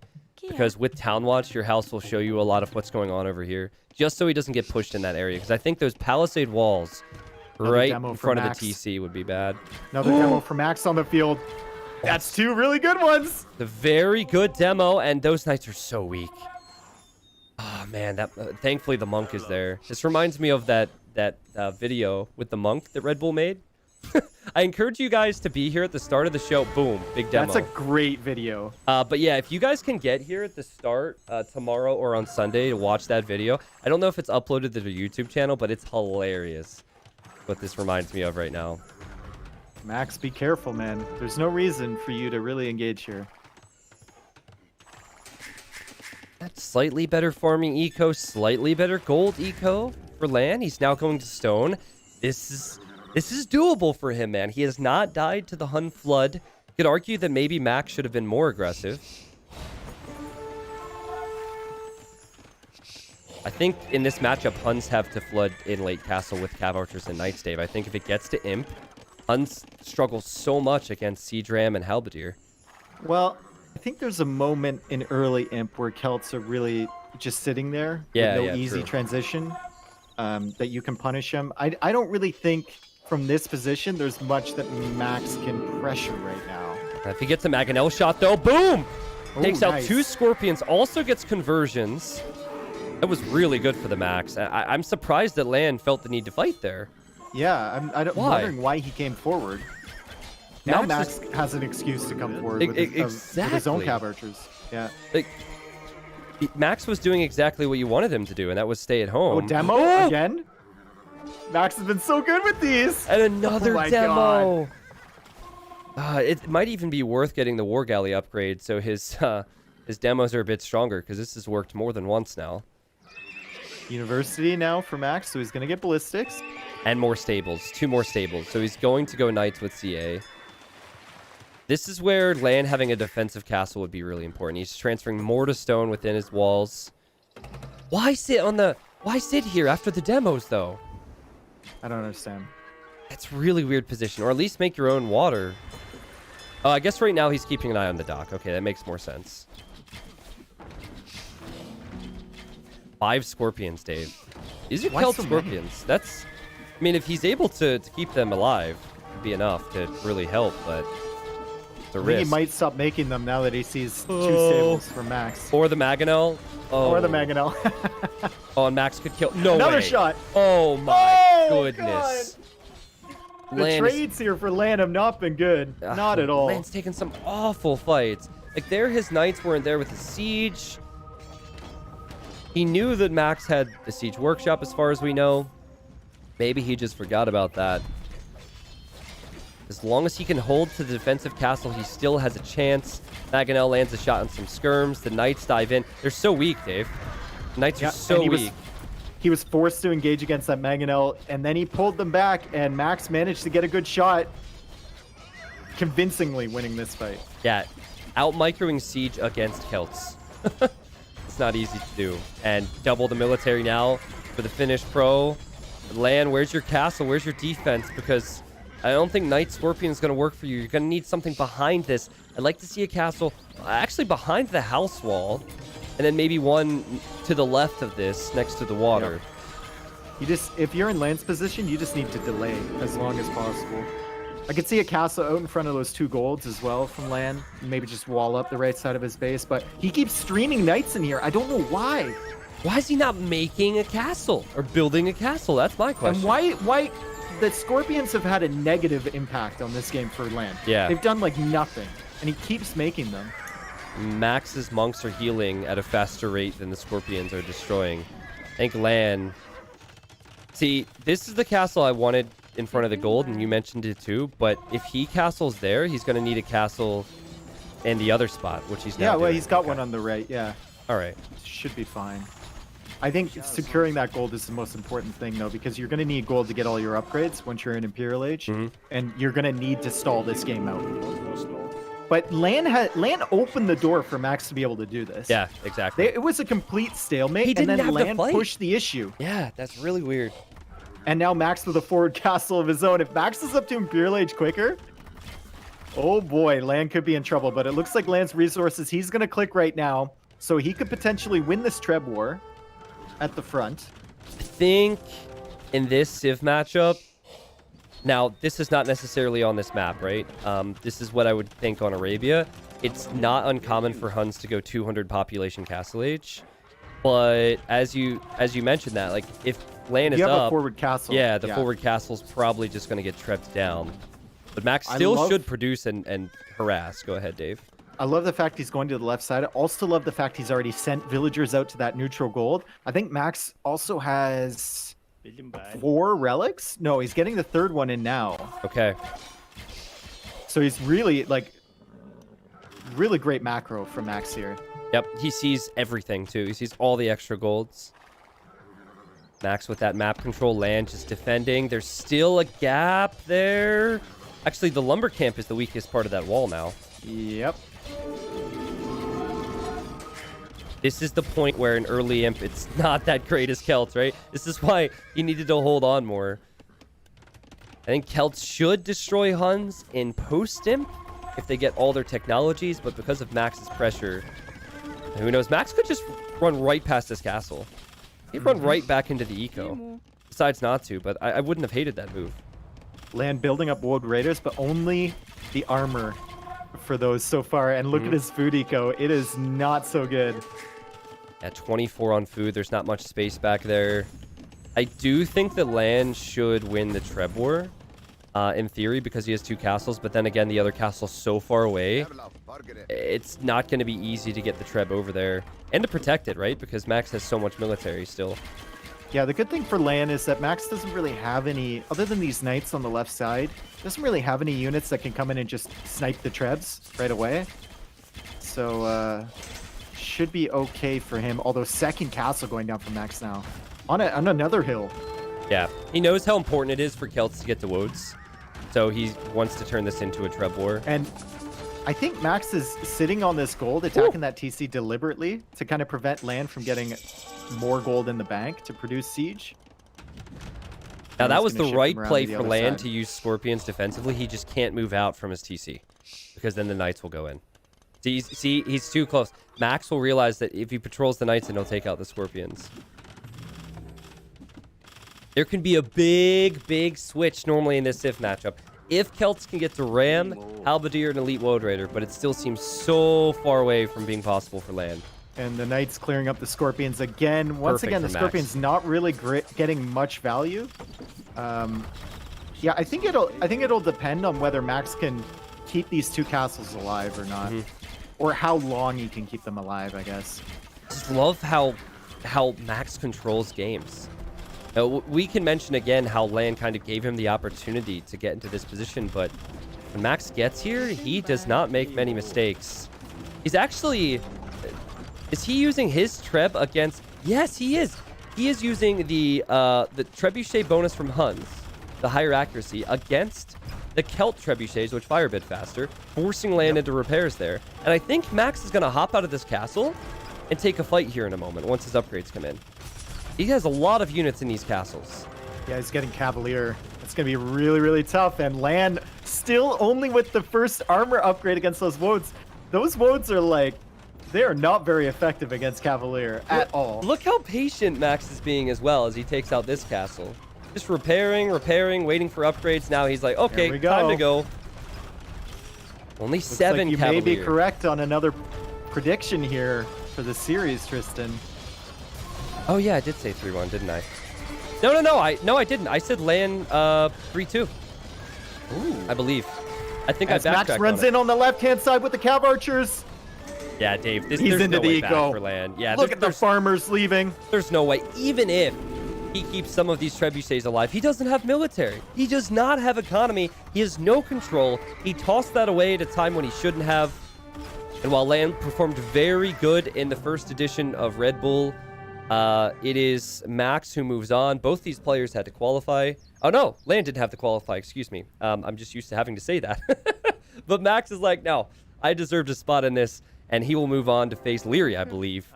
Because with Town Watch, your house will show you a lot of what's going on over here. Just so he doesn't get pushed in that area. Because I think those palisade walls right in front of the TC would be bad. Another demo for Max on the field. That's 2 really good ones. The very good demo, and those knights are so weak. Oh man, that thankfully the monk is there. This reminds me of that video with the monk that Red Bull made. I encourage you guys to be here at the start of the show. Boom, big demo. That's a great video. But yeah, if you guys can get here at the start tomorrow or on Sunday to watch that video. I don't know if it's uploaded to the YouTube channel, but it's hilarious what this reminds me of right now. Max, be careful, man. There's no reason for you to really engage here. That's slightly better farming eco, slightly better gold eco for Land. He's now going to stone. This is doable for him, man. He has not died to the Hun flood. You could argue that maybe Max should have been more aggressive. I think in this matchup, Huns have to flood in late castle with cav archers and knights, Dave. I think if it gets to imp, Huns struggle so much against siege ram and halberdier. Well, I think there's a moment in early imp where Celts are really just sitting there with no easy transition that you can punish them. I don't really think from this position there's much that Max can pressure right now. If he gets a Mangonel shot, though, boom! Takes out nice. 2 Scorpions, also gets conversions. That was really good for the Max. I'm surprised that Land felt the need to fight there. Yeah, I'm wondering why he came forward. Now Max has an excuse to come forward with his own cav archers. Yeah. Like, Max was doing exactly what you wanted him to do, and that was stay at home. Oh, demo again? Max has been so good with these. And another demo. God. It might even be worth getting the War Galley upgrade so his demos are a bit stronger, because this has worked more than once now. University now for Max, so he's going to get ballistics. And more stables. 2 more stables. So he's going to go Knights with CA. This is where LAAAAN having a defensive castle would be really important. He's transferring more to stone within his walls. Why sit here after the demos, though? I don't understand. That's really weird position. Or at least make your own water. Oh, I guess right now he's keeping an eye on the dock. Okay, that makes more sense. 5 scorpions, Dave. These are Celt scorpions. That's... I mean, if he's able to keep them alive, it'd be enough to really help, but... I think he might stop making them now that he sees 2 stables for Max. Or the Mangonel. Oh. Or the Mangonel. Oh, and Max could kill... No Another way. shot. Oh, my goodness. God. The trades here for LAAAAN have not been good. Not at all. LAAAAN's taken some awful fights. Like, his knights weren't there with the siege. He knew that Max had the siege workshop, as far as we know. Maybe he just forgot about that. As long as he can hold to the defensive castle, he still has a chance. Mangonel lands a shot on some skirms. The knights dive in. They're so weak, Dave. The knights are so weak. He was forced to engage against that Mangonel, and then he pulled them back, and Max managed to get a good shot, convincingly winning this fight. Yeah, out-microing siege against Celts. It's not easy to do. And double the military now for the Finnish pro. LAAAAN, where's your castle? Where's your defense? Because I don't think Knight Scorpion is going to work for you. You're going to need something behind this. I'd like to see a castle actually behind the house wall. And then maybe one to the left of this, next to the water. Yeah. If you're in LAAAAN's position, you just need to delay as long as possible. I could see a castle out in front of those 2 golds as well from LAAAAN. Maybe just wall up the right side of his base. But he keeps streaming knights in here. I don't know why. Why is he not making a castle or building a castle? That's my question. And why the Scorpions have had a negative impact on this game for LAAAAN. Yeah. They've done like nothing, and he keeps making them. Max's monks are healing at a faster rate than the Scorpions are destroying. I think LAAAAN... See, this is the castle I wanted in front of the gold, and you mentioned it too, but if he castles there, he's going to need a castle in the other spot, which he's now doing. He's got one on the right, yeah. All right. Should be fine. I think securing that gold is the most important thing, though, because you're going to need gold to get all your upgrades once you're in Imperial Age, and you're going to need to stall this game out. But LAAAAN opened the door for Max to be able to do this. Yeah, exactly. It was a complete stalemate, He didn't and then have to LAAAAN fight. pushed the issue. Yeah, that's really weird. And now Max with a forward castle of his own. If Max is up to Imperial Age quicker, oh boy, LAAAAN could be in trouble. But it looks like LAAAAN's resources, he's going to click right now, so he could potentially win this Treb War at the front. I think in this Civ matchup, now this is not necessarily on this map, right? This is what I would think on Arabia. It's not uncommon for Huns to go 200 population Castle Age, but as you mentioned that, like if LAAAAN is you have up, a forward castle. yeah, the forward castle's probably just going to get trepped down. But Max still should produce and harass. Go ahead, Dave. I love the fact he's going to the left side. I also love the fact he's already sent villagers out to that neutral gold. I think Max also has 4 relics. No, he's getting the 3rd one in now. Okay. So he's really, like, really great macro from Max here. Yep, he sees everything, too. He sees all the extra golds. Max with that map control, LAAAAN just defending. There's still a gap there. Actually, the lumber camp is the weakest part of that wall now. Yep. This is the point where in early imp, it's not that great as Celts, right? This is why he needed to hold on more. I think Celts should destroy Huns in post-imp if they get all their technologies, but because of Max's pressure, who knows? Max could just run right past this castle. He'd run right back into the eco. Decides not to, but I wouldn't have hated that move. LAAAAN building up World Raiders, but only the armor for those so far. And look at his food eco. It is not so good. At 24 on food, there's not much space back there. I do think that LAAAAN should win the Treb War, in theory, because he has 2 castles. But then again, the other castle's so far away, it's not going to be easy to get the Treb over there. And to protect it, right? Because Max has so much military still. Yeah, the good thing for LAAAAN is that Max doesn't really have any, other than these knights on the left side, doesn't really have any units that can come in and just snipe the trebs right away. So, should be okay for him. Although second castle going down from Max now. On another hill. Yeah, he knows how important it is for Celts to get to Wodes. So he wants to turn this into a treb war. And I think Max is sitting on this gold, attacking that TC deliberately to kind of prevent LAAAAN from getting more gold in the bank to produce siege. Now that was the right play for LAAAAN to use Scorpions defensively. He just can't move out from his TC because then the Knights will go in. See, he's too close. Max will realize that if he patrols the Knights, then he'll take out the Scorpions. There can be a big switch normally in this Sif matchup. If Celts can get to Ram, Halberdier, and Elite Woad Raider, but it still seems so far away from being possible for LAAAAN. And the Knights clearing up the Scorpions again. Once again, the Scorpions not really getting much value. Yeah, I think it'll depend on whether Max can keep these two castles alive or not, or how long he can keep them alive. I guess. Just love how Max controls games. Now, we can mention again how LAAAAN kind of gave him the opportunity to get into this position, but when Max gets here, he does not make many mistakes. He's actually... Is he using his Treb against... Yes, he is. He is using the Trebuchet bonus from Huns, the higher accuracy, against the Celt Trebuchets, which fire a bit faster, forcing LAAAAN into repairs there. And I think Max is going to hop out of this castle and take a fight here in a moment once his upgrades come in. He has a lot of units in these castles. Yeah, he's getting Cavalier. It's going to be really tough. And LAAAAN still only with the first armor upgrade against those Woads. Those Woads are like... They are not very effective against Cavalier at all. Look how patient Max is being as well as he takes out this castle. Just repairing, waiting for upgrades. Now he's like, okay, time to go. Only Looks 7 like you Cavalier. may be correct on another prediction here for the series, Tristan. Oh yeah, I did say 3-1, didn't I? No, I didn't. I said LAAAAN 3-2. I believe. I think As I backtracked Max runs on it. in on the left-hand side with the Cav Archers. Yeah, Dave, He's there's into no the way back eco. for LAAAAN. Yeah, Look at the farmers leaving. There's no way. Even if he keeps some of these trebuchets alive, he doesn't have military. He does not have economy. He has no control. He tossed that away at a time when he shouldn't have. And while LAAAAN performed very good in the first edition of Red Bull, it is Max who moves on. Both these players had to qualify. Oh no, LAAAAN didn't have to qualify, excuse me. I'm just used to having to say that. But Max is like, no, I deserved a spot in this. And he will move on to face LIEREYY, I believe.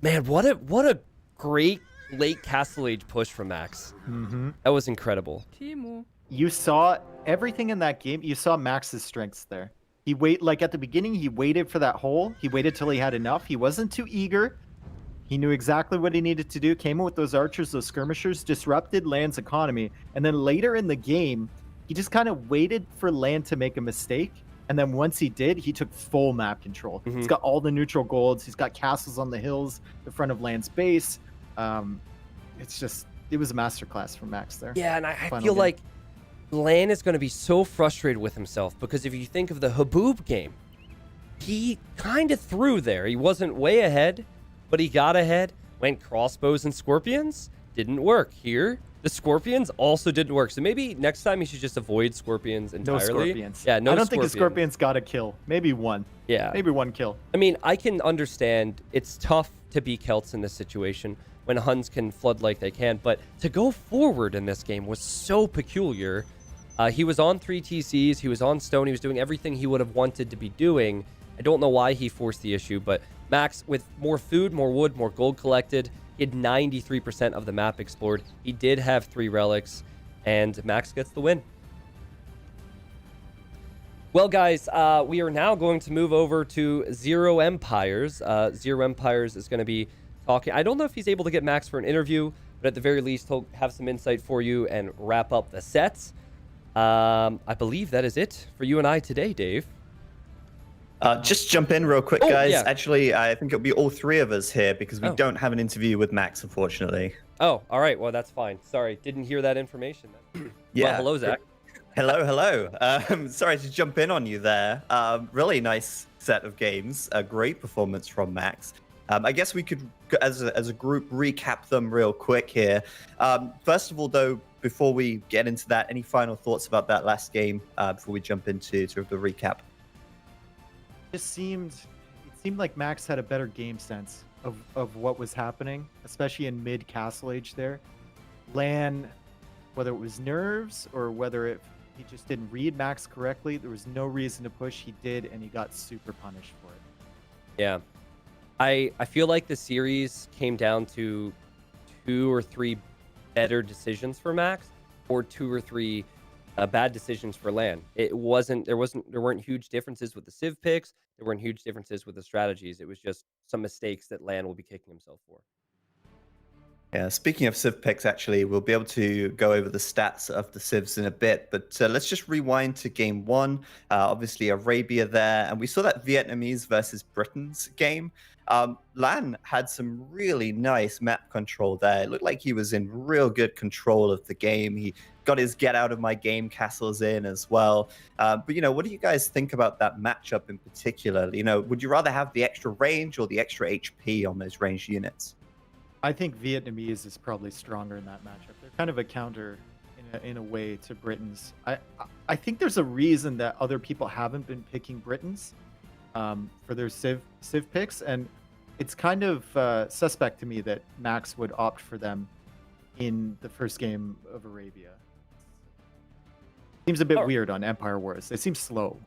Man, what a great late Castle Age push from Max. That was incredible. You saw everything in that game. You saw Max's strengths there. Like at the beginning, he waited for that hole. He waited till he had enough. He wasn't too eager. He knew exactly what he needed to do. Came in with those archers, those skirmishers, disrupted LAAAAN's economy. And then later in the game, he just kind of waited for LAAAAN to make a mistake. And then once he did, he took full map control. He's got all the neutral golds. He's got castles on the hills in front of LAAAAN's base. It was a masterclass from Max there. Yeah, and I feel like LAAAAN is going to be so frustrated with himself because if you think of the Haboob game, he kind of threw there. He wasn't way ahead, but he got ahead. Went crossbows and scorpions. Didn't work. Here, the scorpions also didn't work. So maybe next time he should just avoid scorpions entirely. No scorpions. Yeah, no I don't think scorpions. the scorpions got a kill. Maybe one. Yeah. Maybe one kill. I mean, I can understand it's tough to be Celts in this situation when Huns can flood like they can, but to go forward in this game was so peculiar. He was on 3 TCs, he was on stone, he was doing everything he would have wanted to be doing. I don't know why he forced the issue, but Max, with more food, more wood, more gold collected, he had 93% of the map explored. He did have 3 relics, and Max gets the win. Well, guys, we are now going to move over to ZeroEmpires. ZeroEmpires is going to be talking. I don't know if he's able to get Max for an interview, but at the very least, he'll have some insight for you and wrap up the sets. I believe that is it for you and I today, Dave. Just jump in real quick, guys. Yeah. Actually, I think it'll be all 3 of us here because we don't have an interview with Max, unfortunately. Oh, all right. Well, that's fine. Sorry, didn't hear that information. Yeah. Well, hello, Zach. Hello. Sorry to jump in on you there. Really nice set of games. A great performance from Max. I guess we could, as a group, recap them real quick here. First of all, though, before we get into that, any final thoughts about that last game before we jump into sort of the recap? It seemed like Max had a better game sense of what was happening, especially in mid castle age there. LAAAAN, whether it was nerves or whether he just didn't read Max correctly, there was no reason to push. He did, and he got super punished for it. Yeah. I feel like the series came down to 2 or 3 better decisions for Max, or 2 or 3 bad decisions for LAAAAN. There weren't huge differences with the Civ picks. There weren't huge differences with the strategies. It was just some mistakes that LAAAAN will be kicking himself for. Yeah, speaking of Civ picks, actually, we'll be able to go over the stats of the Civs in a bit, but let's just rewind to game 1. Obviously, Arabia there, and we saw that Vietnamese versus Britain's game. LAAAAN had some really nice map control there. It looked like he was in real good control of the game. He got his get out of my game castles in as well. But, what do you guys think about that matchup in particular? Would you rather have the extra range or the extra HP on those ranged units? I think Vietnamese is probably stronger in that matchup. They're kind of a counter in a way to Britons. I think there's a reason that other people haven't been picking Britons for their Civ picks, and it's kind of suspect to me that Max would opt for them in the first game of Arabia. Seems a bit weird on Empire Wars. It seems slow.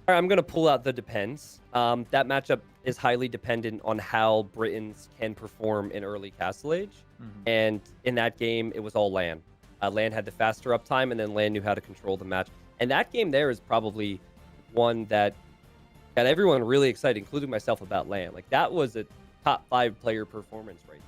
All right, I'm going to pull out the depends. That matchup is highly dependent on how Britons can perform in early Castle Age. And in that game, it was all LAAAAN. LAAAAN had the faster uptime, and then LAAAAN knew how to control the match. And that game there is probably one that got everyone really excited, including myself, about LAAAAN. Like, that was a top 5 player performance right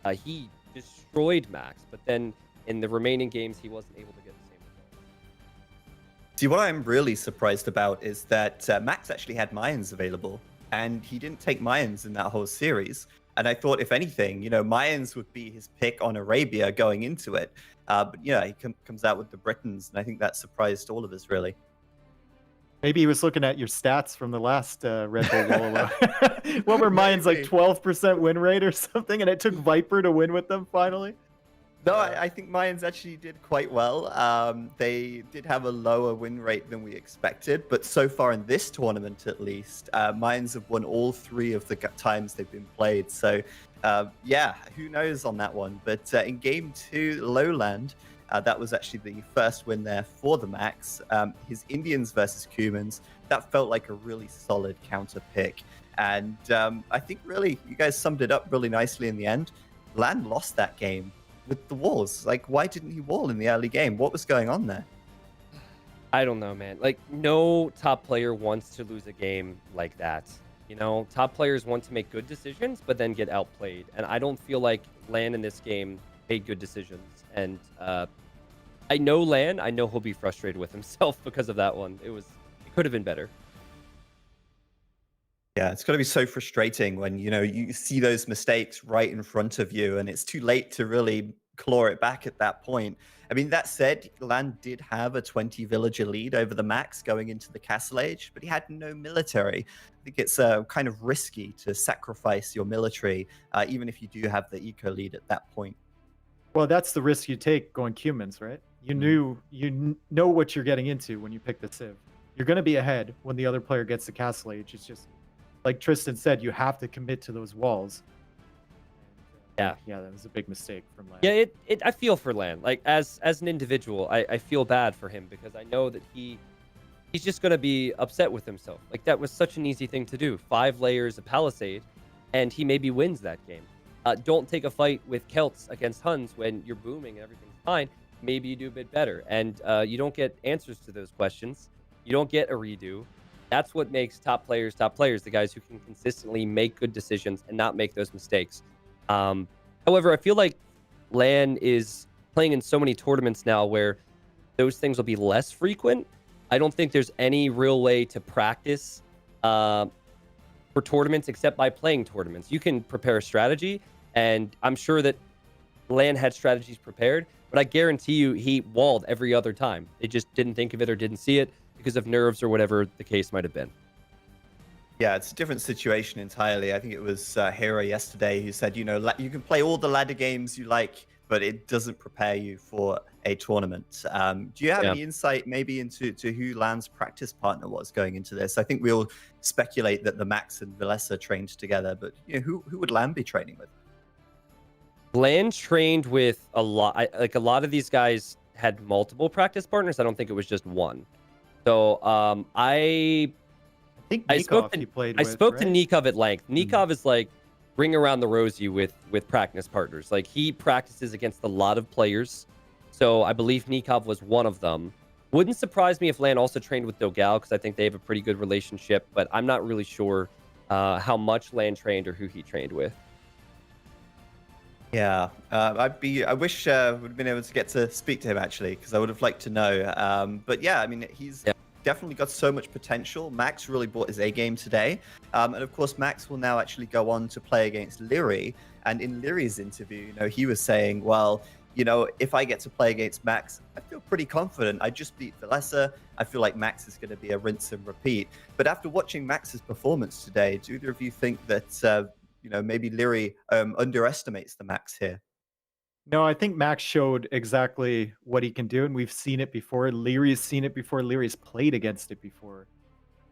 there. He destroyed Max, but then in the remaining games, he wasn't able to get the same result. See, what I'm really surprised about is that Max actually had Mayans available, and he didn't take Mayans in that whole series. And I thought, if anything, Mayans would be his pick on Arabia going into it. But yeah, he comes out with the Britons, and I think that surprised all of us, really. Maybe he was looking at your stats from the last Red Bull Wololo. What were Mayans, like 12% win rate or something, and it took Viper to win with them finally? No, I think Mayans actually did quite well. They did have a lower win rate than we expected, but so far in this tournament, at least, Mayans have won all 3 of the times they've been played. So, yeah, who knows on that one? But in game 2, Lowland, that was actually the first win there for the Max. His Indians versus Cumans, that felt like a really solid counter pick. And I think really, you guys summed it up really nicely in the end. LAAAAN lost that game with the walls. Like, why didn't he wall in the early game? What was going on there? I don't know, man. Like, no top player wants to lose a game like that. Top players want to make good decisions, but then get outplayed. And I don't feel like LAAAAN in this game made good decisions. And I know LAAAAN. I know he'll be frustrated with himself because of that one. It could have been better. Yeah, it's got to be so frustrating when, you see those mistakes right in front of you, and it's too late to really claw it back at that point. I mean, that said, LAAAAN did have a 20 villager lead over the Max going into the Castle Age, but he had no military. I think it's kind of risky to sacrifice your military, even if you do have the eco lead at that point. Well, that's the risk you take going Cumans, right? You know what you're getting into when you pick the Civ. You're going to be ahead when the other player gets the Castle Age. It's just, like Tristan said, you have to commit to those walls. Yeah, that was a big mistake from LAAAAN. Yeah, I feel for LAAAAN. Like, as an individual, I feel bad for him because I know that he's just going to be upset with himself. Like, that was such an easy thing to do. 5 layers of Palisade, and he maybe wins that game. Don't take a fight with Celts against Huns when you're booming and everything's fine. Maybe you do a bit better. And you don't get answers to those questions. You don't get a redo. That's what makes top players, the guys who can consistently make good decisions and not make those mistakes. However, I feel like LAAAAN is playing in so many tournaments now where those things will be less frequent. I don't think there's any real way to practice for tournaments except by playing tournaments. You can prepare a strategy, and I'm sure that LAAAAN had strategies prepared, but I guarantee you he walled every other time. They just didn't think of it or didn't see it because of nerves or whatever the case might have been. Yeah, it's a different situation entirely. I think it was Hero yesterday who said, you know, you can play all the ladder games you like, but it doesn't prepare you for a tournament. Do you have any insight maybe into who LAAAN's practice partner was going into this? I think we all speculate that the Max and VILLESE trained together, but you know, who would LAAAN be training with? LAAAN trained with a lot. Like a lot of these guys had multiple practice partners. I don't think it was just one. So I think I spoke NICOV to played I with, spoke to right? NICOV at length. NICOV is like ring around the rosy with practice partners. Like he practices against a lot of players. So I believe NICOV was one of them. Wouldn't surprise me if LAAAN also trained with Dogal because I think they have a pretty good relationship, but I'm not really sure how much LAAAN trained or who he trained with. Yeah, I wish would have been able to get to speak to him actually, because I would have liked to know. But yeah, I mean, he's definitely got so much potential. Max really brought his A game today. And of course, Max will now actually go on to play against LIEREY. And in LIEREY's interview, you know, he was saying, well, you know, if I get to play against Max, I feel pretty confident. I just beat VILLESE. I feel like Max is going to be a rinse and repeat. But after watching Max's performance today, do either of you think that, you know, maybe LIEREY underestimates the Max here? No, I think Max showed exactly what he can do, and we've seen it before. LIEREY's seen it before. LIEREY's played against it before.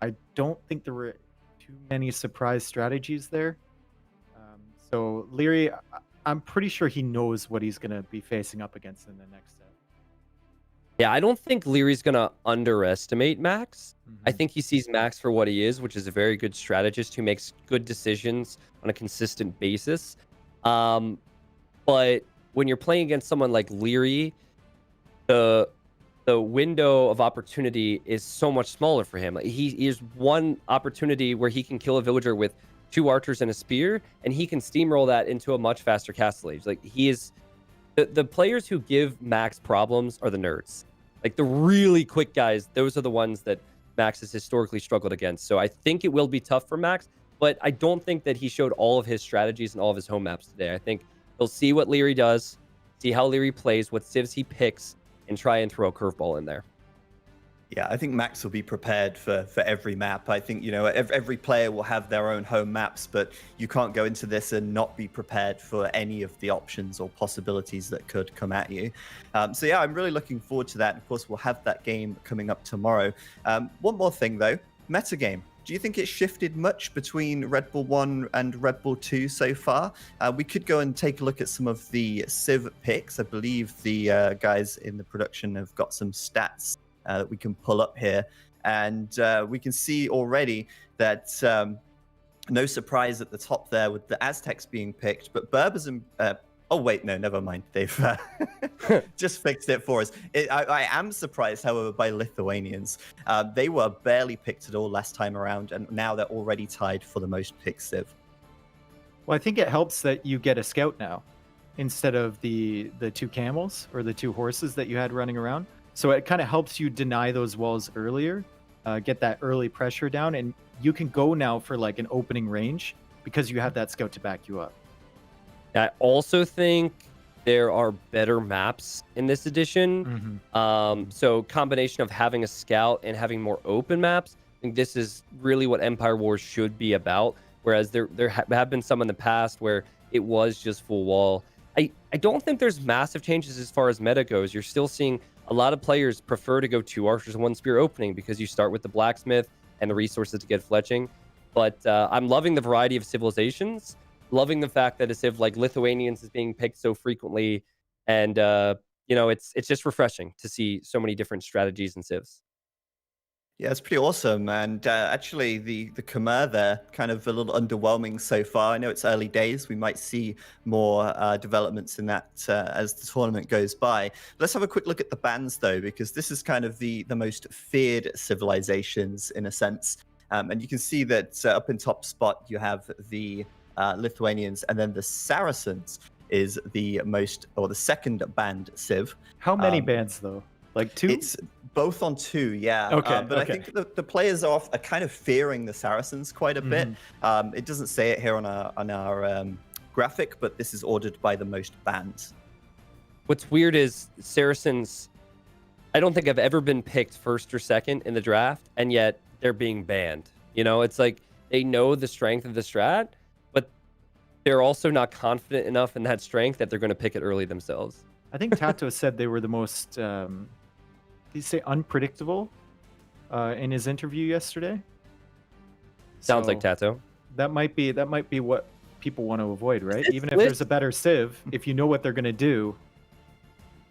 I don't think there were too many surprise strategies there. So LIEREY, I'm pretty sure he knows what he's going to be facing up against in the next set. Yeah, I don't think LIEREY's going to underestimate Max. I think he sees Max for what he is, which is a very good strategist who makes good decisions on a consistent basis. But when you're playing against someone like LIEREY, the window of opportunity is so much smaller for him. Like he is one opportunity where he can kill a villager with 2 archers and a spear, and he can steamroll that into a much faster castle age. Like he is the players who give Max problems are the nerds. Like the really quick guys, those are the ones that Max has historically struggled against. So I think it will be tough for Max, but I don't think that he showed all of his strategies and all of his home maps today. I think he'll see what LIEREY does, see how LIEREY plays, what civs he picks, and try and throw a curveball in there. Yeah, I think Max will be prepared for every map. I think, you know, every player will have their own home maps, but you can't go into this and not be prepared for any of the options or possibilities that could come at you. So yeah, I'm really looking forward to that. Of course, we'll have that game coming up tomorrow. One more thing though, metagame. Do you think it's shifted much between Red Bull 1 and Red Bull 2 so far? We could go and take a look at some of the civ picks. I believe the guys in the production have got some stats that we can pull up here. And we can see already that no surprise at the top there with the Aztecs being picked, but Berbers and... oh, wait, no, never mind. They've just fixed it for us. I am surprised, however, by Lithuanians. They were barely picked at all last time around, and now they're already tied for the most picked civ. Well, I think it helps that you get a scout now instead of the 2 camels or the 2 horses that you had running around. So it kind of helps you deny those walls earlier, get that early pressure down, and you can go now for like an opening range because you have that scout to back you up. I also think there are better maps in this edition. So combination of having a scout and having more open maps, I think this is really what Empire Wars should be about. Whereas there have been some in the past where it was just full wall. I don't think there's massive changes as far as meta goes. You're still seeing a lot of players prefer to go 2 archers, 1 spear opening because you start with the blacksmith and the resources to get fletching. But I'm loving the variety of civilizations. Loving the fact that a civ like Lithuanians is being picked so frequently, and you know, it's just refreshing to see so many different strategies and civs. Yeah, it's pretty awesome. And actually, the Khmer there, kind of a little underwhelming so far. I know it's early days. We might see more developments in that as the tournament goes by. Let's have a quick look at the bans, though, because this is kind of the most feared civilizations in a sense. And you can see that up in top spot, you have the Lithuanians, and then the Saracens is the most, or the second banned civ. How many bans though? Like 2? It's both on 2, yeah. Okay. But okay. I think the players are kind of fearing the Saracens quite a bit. It doesn't say it here on our graphic, but this is ordered by the most bans. What's weird is Saracens, I don't think I've ever been picked first or second in the draft, and yet they're being banned. You know, it's like they know the strength of the strat, but they're also not confident enough in that strength that they're going to pick it early themselves. I think Tato said they were the most, did he say unpredictable in his interview yesterday? Sounds So like Tato. that might be what people want to avoid, right? It's Even if lit. there's a better Civ, if you know what they're going to do.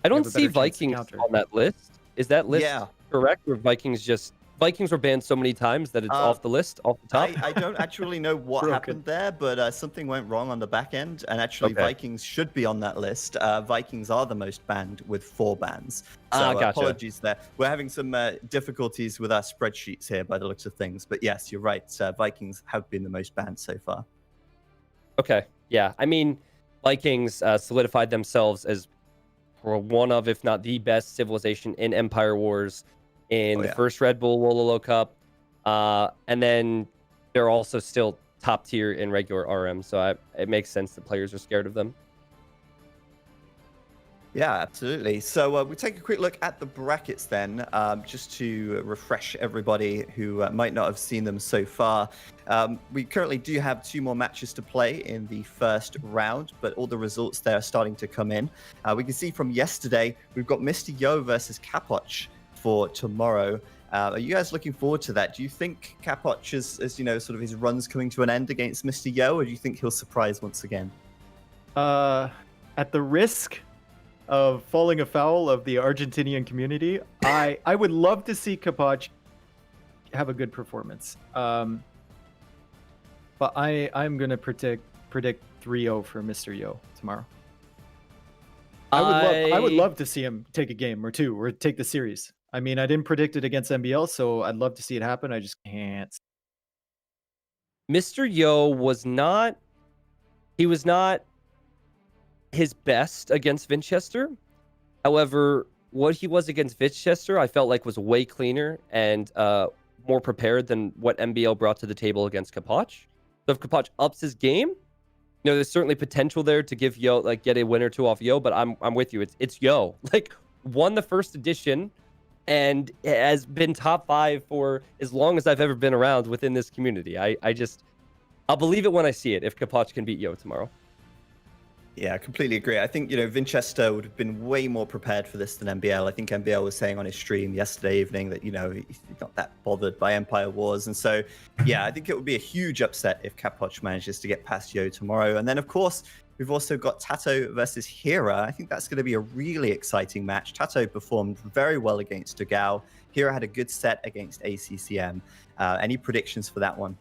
I don't have a see better chance to Vikings counter. on that list. Is that list Yeah. correct? Or Vikings were banned so many times that it's off the list, off the top? I don't actually know what Broken. happened there, but something went wrong on the back end, and actually Okay. Vikings should be on that list. Vikings are the most banned with 4 bans. So Gotcha. apologies there. We're having some difficulties with our spreadsheets here by the looks of things, but yes, you're right. Vikings have been the most banned so far. Okay, yeah. I mean, Vikings solidified themselves as one of, if not the best civilization in Empire Wars in the first Red Bull Wololo Cup. And then they're also still top tier in regular RM, so it makes sense that players are scared of them. Yeah, absolutely. So we take a quick look at the brackets then, just to refresh everybody who might not have seen them so far. We currently do have 2 more matches to play in the first round, but all the results there are starting to come in. We can see from yesterday, we've got Mr. Yo versus Capoch for tomorrow. Are you guys looking forward to that? Do you think Capoch is, you know, sort of his run's coming to an end against Mr. Yo, or do you think he'll surprise once again? At the risk of falling afoul of the Argentinian community, I would love to see Capoch have a good performance. But I'm gonna predict 3-0 for Mr. Yo tomorrow. I would love to see him take a game or 2 or take the series. I mean, I didn't predict it against MBL, so I'd love to see it happen. I just can't. Mr. Yo was not his best against Winchester. However, what he was against Winchester, I felt like was way cleaner and more prepared than what MBL brought to the table against Capoch. So if Capoch ups his game, you know, there's certainly potential there to give Yo, like, get a win or 2 off Yo, but I'm with you. It's Yo. Like, won the first edition and has been top 5 for as long as I've ever been around within this community. I'll believe it when I see it if Capoch can beat Yo tomorrow. Yeah, I completely agree. I think, you know, Winchester would have been way more prepared for this than MBL. I think MBL was saying on his stream yesterday evening that, you know, he's not that bothered by Empire Wars. And so, yeah, I think it would be a huge upset if Capoch manages to get past Yo tomorrow. And then, of course, we've also got Tato versus Hira. I think that's going to be a really exciting match. Tato performed very well against Dogao. Hira had a good set against ACCM. Any predictions for that one?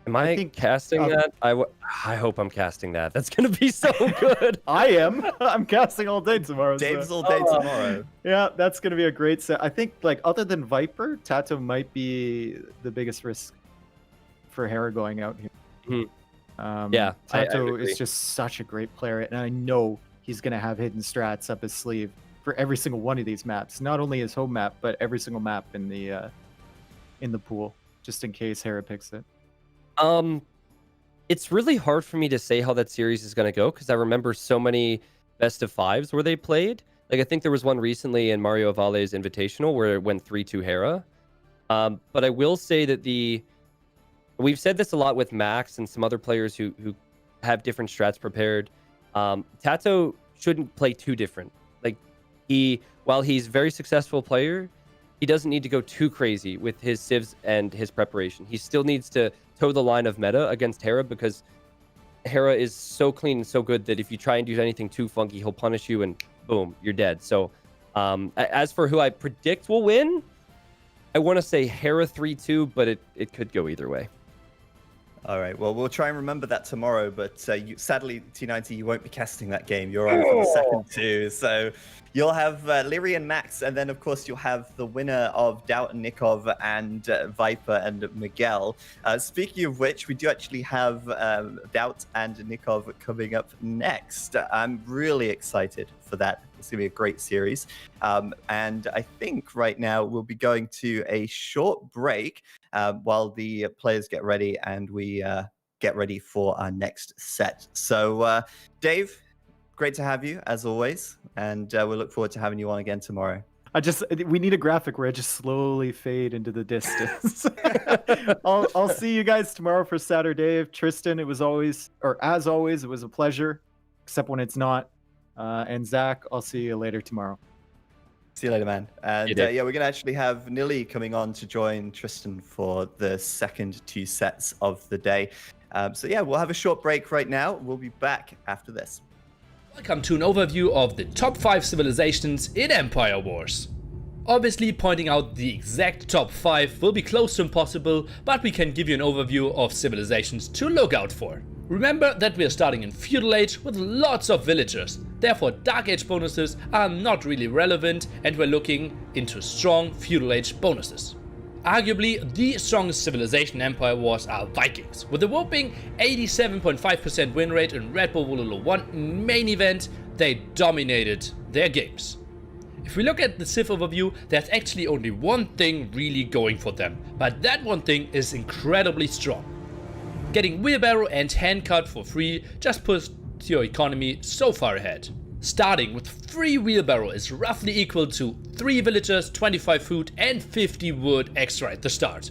Am I casting that? I hope I'm casting that. That's going to be so good. I am. I'm casting all day tomorrow. Dave's so. all day tomorrow. Yeah, that's going to be a great set. I think, like, other than Viper, Tato might be the biggest risk for Hera going out here. Yeah, Tato I is just such a great player, and I know he's going to have hidden strats up his sleeve for every single one of these maps. Not only his home map, but every single map in the pool, just in case Hera picks it. It's really hard for me to say how that series is going to go because I remember so many best of 5s where they played. Like, I think there was one recently in Mario Valle's Invitational where it went 3-2 Hera. But I will say that we've said this a lot with Max and some other players who have different strats prepared. Tato shouldn't play too different. Like, while he's a very successful player, he doesn't need to go too crazy with his civs and his preparation. He still needs to toe the line of meta against Hera because Hera is so clean and so good that if you try and do anything too funky, he'll punish you and boom, you're dead. So as for who I predict will win, I want to say Hera 3-2, but it could go either way. All right, well, we'll try and remember that tomorrow, but sadly, T90, you won't be casting that game. You're on for the second 2, so you'll have LIEREYY and Max, and then, of course, you'll have the winner of DAUT and NICOV and Viper and Miguel. Speaking of which, we do actually have DAUT and NICOV coming up next. I'm really excited for that. It's going to be a great series. And I think right now we'll be going to a short break while the players get ready and we get ready for our next set. So, Dave, great to have you as always. And we'll look forward to having you on again tomorrow. We need a graphic where I just slowly fade into the distance. I'll see you guys tomorrow for Saturday. Tristan, as always, it was a pleasure, except when it's not. And Zach, I'll see you later tomorrow. See you later, man. And yeah, we're going to actually have Nili coming on to join Tristan for the second 2 sets of the day. So yeah, we'll have a short break right now. We'll be back after this. Welcome to an overview of the top 5 civilizations in Empire Wars. Obviously, pointing out the exact top 5 will be close to impossible, but we can give you an overview of civilizations to look out for. Remember that we are starting in Feudal Age with lots of villagers, therefore Dark Age bonuses are not really relevant, and we're looking into strong Feudal Age bonuses. Arguably, the strongest civilization in Empire Wars are Vikings. With a whopping 87.5% win rate in Red Bull Wololo 1 main event, they dominated their games. If we look at the Civ overview, there's actually only one thing really going for them, but that one thing is incredibly strong. Getting wheelbarrow and handcart for free just puts your economy so far ahead. Starting with free wheelbarrow is roughly equal to 3 villagers, 25 food and 50 wood extra at the start.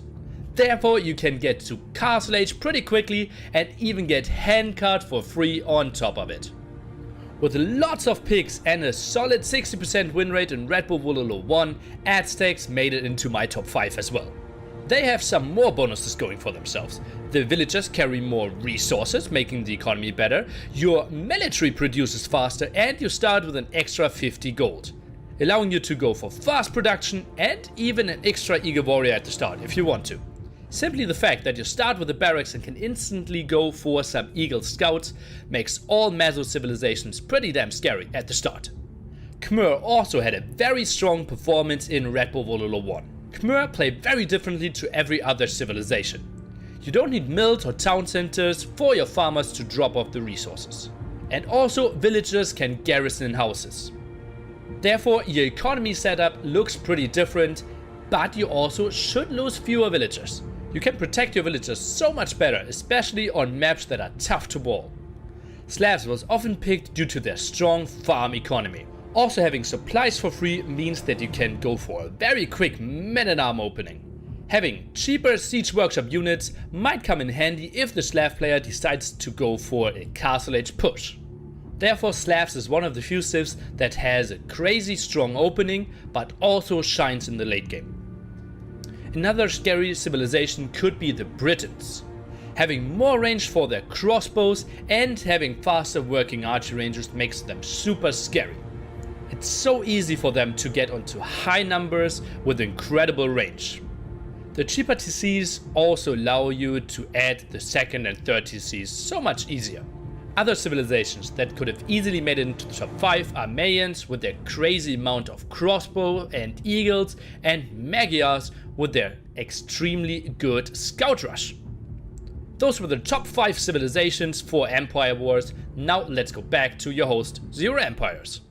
Therefore you can get to Castle Age pretty quickly and even get handcart for free on top of it. With lots of picks and a solid 60% win rate in Red Bull Wololo 1, Aztecs made it into my top 5 as well. They have some more bonuses going for themselves. The villagers carry more resources, making the economy better, your military produces faster, and you start with an extra 50 gold, allowing you to go for fast production and even an extra Eagle Warrior at the start if you want to. Simply the fact that you start with the barracks and can instantly go for some Eagle Scouts makes all Meso civilizations pretty damn scary at the start. Khmer also had a very strong performance in Red Bull Wololo 1. Khmer play very differently to every other civilization. You don't need mills or town centers for your farmers to drop off the resources. And also villagers can garrison in houses. Therefore your economy setup looks pretty different, but you also should lose fewer villagers. You can protect your villagers so much better, especially on maps that are tough to wall. Slavs was often picked due to their strong farm economy. Also having supplies for free means that you can go for a very quick men-at-arm opening. Having cheaper Siege Workshop units might come in handy if the Slav player decides to go for a Castle Age push. Therefore Slavs is one of the few civs that has a crazy strong opening but also shines in the late game. Another scary civilization could be the Britons. Having more range for their crossbows and having faster working archery rangers makes them super scary. It's so easy for them to get onto high numbers with incredible range. The cheaper TCs also allow you to add the second and third TCs so much easier. Other civilizations that could have easily made it into the top 5 are Mayans with their crazy amount of crossbow and eagles, and Magyars with their extremely good scout rush. Those were the top 5 civilizations for Empire Wars. Now let's go back to your host, ZeroEmpires.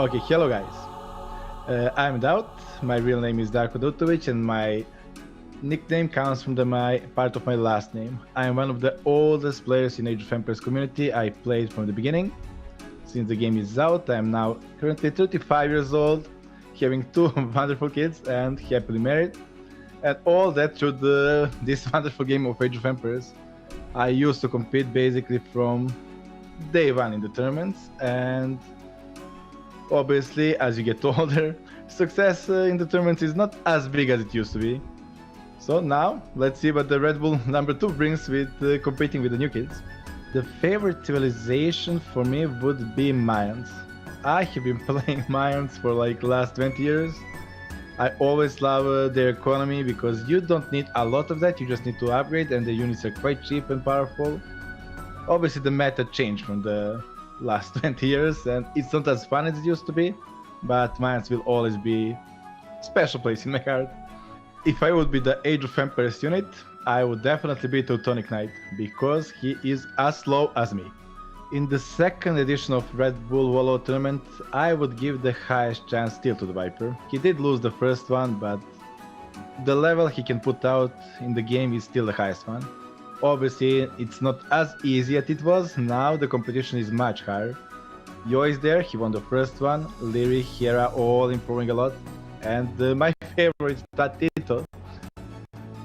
Okay, hello guys. I'm DAUT. My real name is Darko Dutovic, and my nickname comes from part of my last name. I am one of the oldest players in Age of Empires community. I played from the beginning. Since the game is out, I am now currently 35 years old, having 2 wonderful kids and happily married. And all that through this wonderful game of Age of Empires. I used to compete basically from day one in the tournaments, and obviously as you get older, success in the tournaments is not as big as it used to be. So now, let's see what the Red Bull number 2 brings with competing with the new kids. The favorite civilization for me would be Mayans. I have been playing Mayans for like last 20 years. I always love their economy because you don't need a lot of that, you just need to upgrade, and the units are quite cheap and powerful. Obviously the meta changed from the last 20 years and it's not as fun as it used to be, but Mayans will always be a special place in my heart. If I would be the Age of Empires unit, I would definitely be Teutonic Knight, because he is as slow as me. In the second edition of Red Bull Wololo tournament, I would give the highest chance still to the Viper. He did lose the first one, but the level he can put out in the game is still the highest one. Obviously, it's not as easy as it was. Now the competition is much higher. Yo is there, he won the first one. LIEREY, Hera, all improving a lot. And my favorite, Tatito.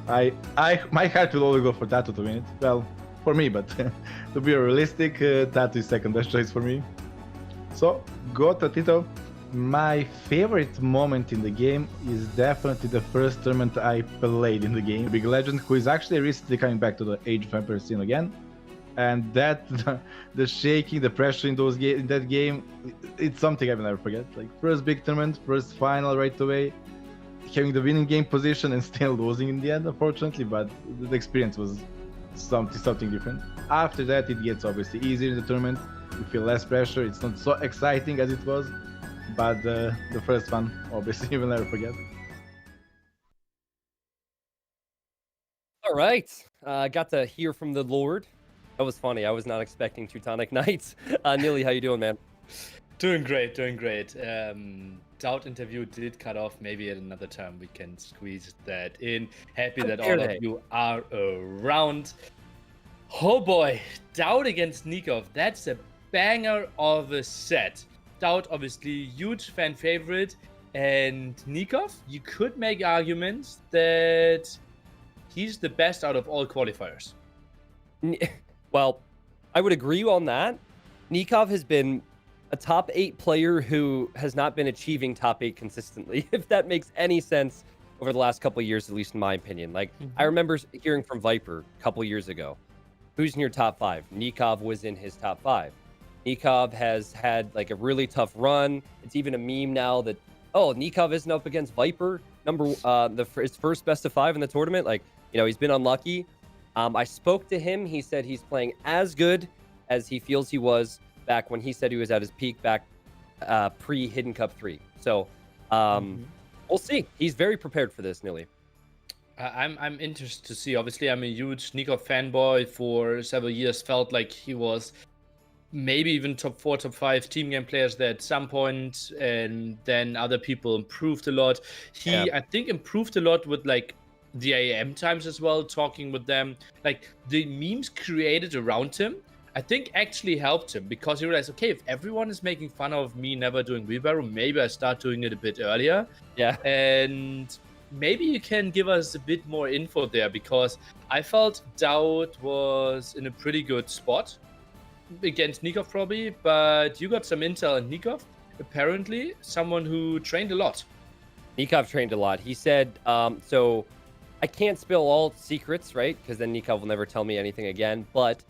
My heart will always go for Tatu to win it. Well, for me, but to be realistic, Tatu is second best choice for me. So, go Tatito. My favorite moment in the game is definitely the first tournament I played in the game. Big Legend, who is actually recently coming back to the Age of Empires scene again. And that, the shaking, the pressure in that game, it's something I will never forget. Like, first big tournament, first final right away, having the winning game position and still losing in the end, unfortunately, but the experience was something different. After that, it gets obviously easier in the tournament. You feel less pressure, it's not so exciting as it was. But the first one, obviously, you will never forget. All right. Got to hear from the Lord. That was funny. I was not expecting Teutonic Knights. Nili, how you doing, man? Doing great, doing great. DAUT interview did cut off. Maybe at another time we can squeeze that in. Happy that all of you are around. Oh boy, DAUT against NICOV. That's a banger of a set. DAUT, obviously, huge fan favorite. And NICOV, you could make arguments that he's the best out of all qualifiers. Well, I would agree on that. NICOV has been a top 8 player who has not been achieving top 8 consistently, if that makes any sense, over the last couple of years, at least in my opinion. Like, I remember hearing from Viper a couple years ago, who's in your top 5? NICOV was in his top 5. NICOV has had like a really tough run. It's even a meme now that, oh, NICOV isn't up against Viper, his first best of 5 in the tournament. Like, you know, he's been unlucky. I spoke to him. He said he's playing as good as he feels he was back when he said he was at his peak back pre-Hidden Cup 3. So we'll see. He's very prepared for this, Nili. I'm interested to see. Obviously, I'm a huge NICOV fanboy for several years. Felt like he was maybe even top 4, top 5 team game players there at some point, and then other people improved a lot. I think, improved a lot with like the AM times as well, talking with them. Like, the memes created around him, I think actually helped him, because he realized, okay, if everyone is making fun of me never doing wheelbarrow, maybe I start doing it a bit earlier. Yeah. And maybe you can give us a bit more info there, because I felt DAUT was in a pretty good spot against NICOV probably, but you got some intel on NICOV. Apparently, someone who trained a lot. NICOV trained a lot. He said, so I can't spill all secrets, right? Because then NICOV will never tell me anything again. But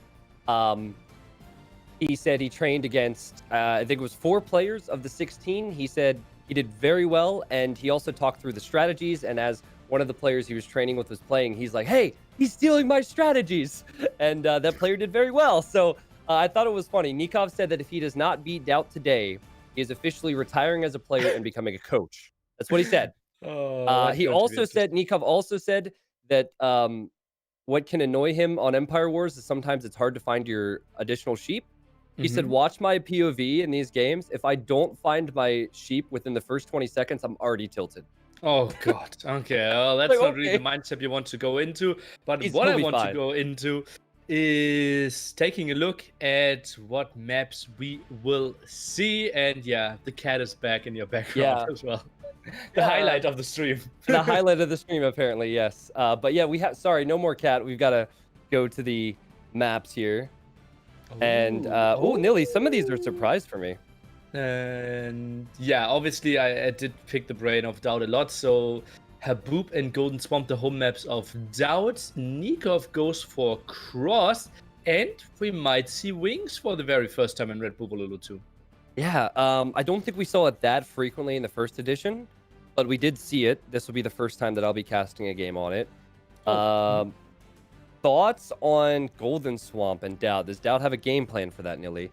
he said he trained against, I think it was 4 players of the 16. He said he did very well, and he also talked through the strategies. And as one of the players he was training with was playing, he's like, hey, he's stealing my strategies. And that player did very well. So I thought it was funny. NICOV said that if he does not beat DAUT today, he is officially retiring as a player and becoming a coach. That's what he said. He also said, NICOV also said that what can annoy him on Empire Wars is sometimes it's hard to find your additional sheep. He said, watch my POV in these games. If I don't find my sheep within the first 20 seconds, I'm already tilted. Oh god. Okay. Well, that's Like, not really okay. the mindset you want to go into. But He'll what I be want fine. to go into is taking a look at what maps we will see. And yeah, the cat is back in your background as well. The highlight of the stream. The highlight of the stream, apparently, yes. But yeah, we have. Sorry, no more cat. We've got to go to the maps here. And Nili, some of these are a surprise for me. And yeah, obviously I did pick the brain of DAUT a lot. So Haboob and Golden Swamp, the home maps of DAUT. NICOV goes for Cross, and we might see Wings for the very first time in Red Bull Wololo 2. Yeah, I don't think we saw it that frequently in the first edition, but we did see it. This will be the first time that I'll be casting a game on it. Thoughts on Golden Swamp and DAUT? Does DAUT have a game plan for that, Nili?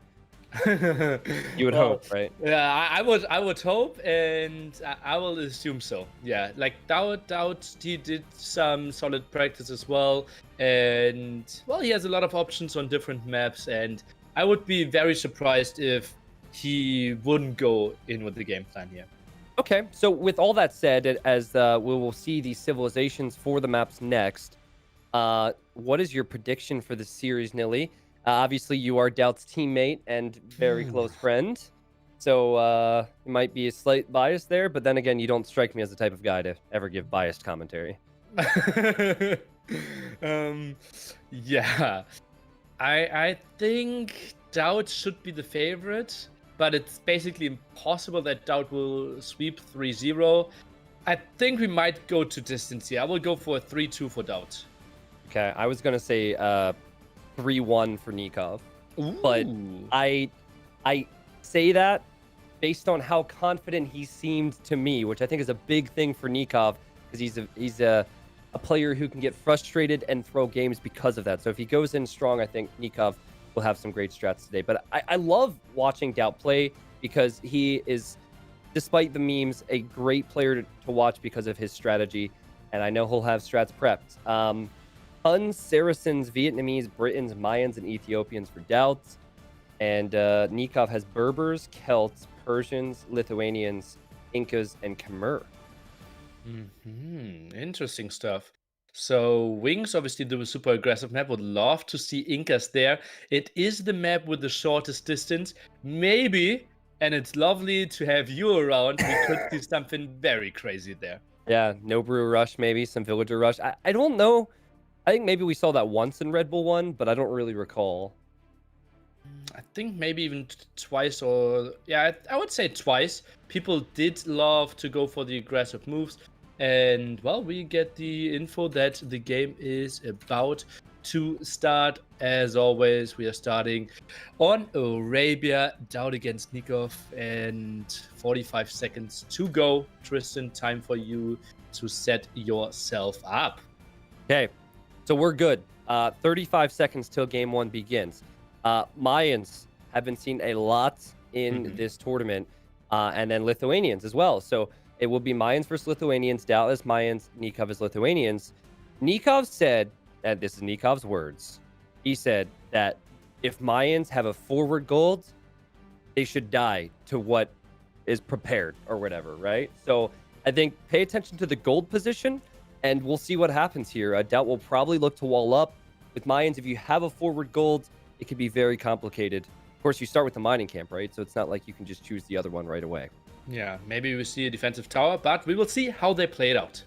You would hope, right? Yeah, I would hope, and I will assume so. Yeah, like DAUT, he did some solid practice as well, and well, he has a lot of options on different maps, and I would be very surprised if he wouldn't go in with the game plan here. Okay, so with all that said, as we will see the civilizations for the maps next, what is your prediction for the series, Nili? Obviously, you are DAUT's teammate and very close friend, so you might be a slight bias there, but then again, you don't strike me as the type of guy to ever give biased commentary. Yeah, I think DAUT should be the favorite, but it's basically impossible that DAUT will sweep 3-0. I think we might go to distance here. I will go for a 3-2 for DAUT. Okay, I was gonna say 3-1 for NICOV, but I say that based on how confident he seemed to me, which I think is a big thing for NICOV, because he's a player who can get frustrated and throw games because of that. So if he goes in strong, I think NICOV will have some great strats today. But I love watching DAUT play because he is, despite the memes, a great player to watch because of his strategy, and I know he'll have strats prepped. Huns, Saracens, Vietnamese, Britons, Mayans, and Ethiopians for DAUT. And NICOV has Berbers, Celts, Persians, Lithuanians, Incas, and Khmer. Interesting stuff. So Wings, obviously the super aggressive map, would love to see Incas there. It is the map with the shortest distance. Maybe, and it's lovely to have you around, we could see something very crazy there. Yeah, no brew rush, maybe some villager rush. I don't know. I think maybe we saw that once in Red Bull 1, but I don't really recall. I think maybe even twice, or yeah, I would say twice. People did love to go for the aggressive moves, and well, we get the info that the game is about to start. As always, we are starting on Arabia, DAUT against NICOV, and 45 seconds to go. Tristan, time for you to set yourself up. Okay, so we're good. 35 seconds till game one begins. Mayans have been seen a lot in this tournament, and then Lithuanians as well. So it will be Mayans versus Lithuanians, DAUT as Mayans, NICOV as Lithuanians. NICOV said, and this is NICOV's words, he said that if Mayans have a forward gold, they should die to what is prepared or whatever, right? So I think pay attention to the gold position, and we'll see what happens here. DAUT will probably look to wall up. With Mayans, if you have a forward gold, it can be very complicated. Of course, you start with the mining camp, right? So it's not like you can just choose the other one right away. Yeah, maybe we see a defensive tower, but we will see how they play it out.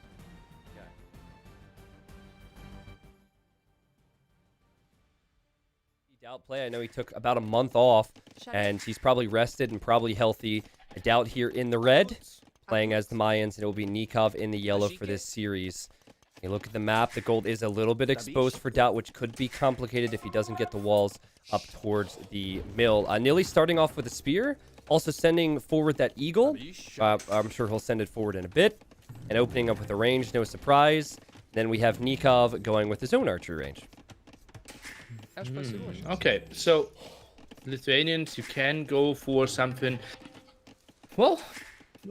DAUT play, I know he took about a month off, and he's probably rested and probably healthy. DAUT here in the red, playing as the Mayans, and it will be NICOV in the yellow for this series. You look at the map, the gold is a little bit exposed for DAUT, which could be complicated if he doesn't get the walls up towards the mill. Nili starting off with a spear, also sending forward that eagle. I'm sure he'll send it forward in a bit, and opening up with a range, no surprise. Then we have NICOV going with his own archery range. Okay, so Lithuanians, you can go for something, well,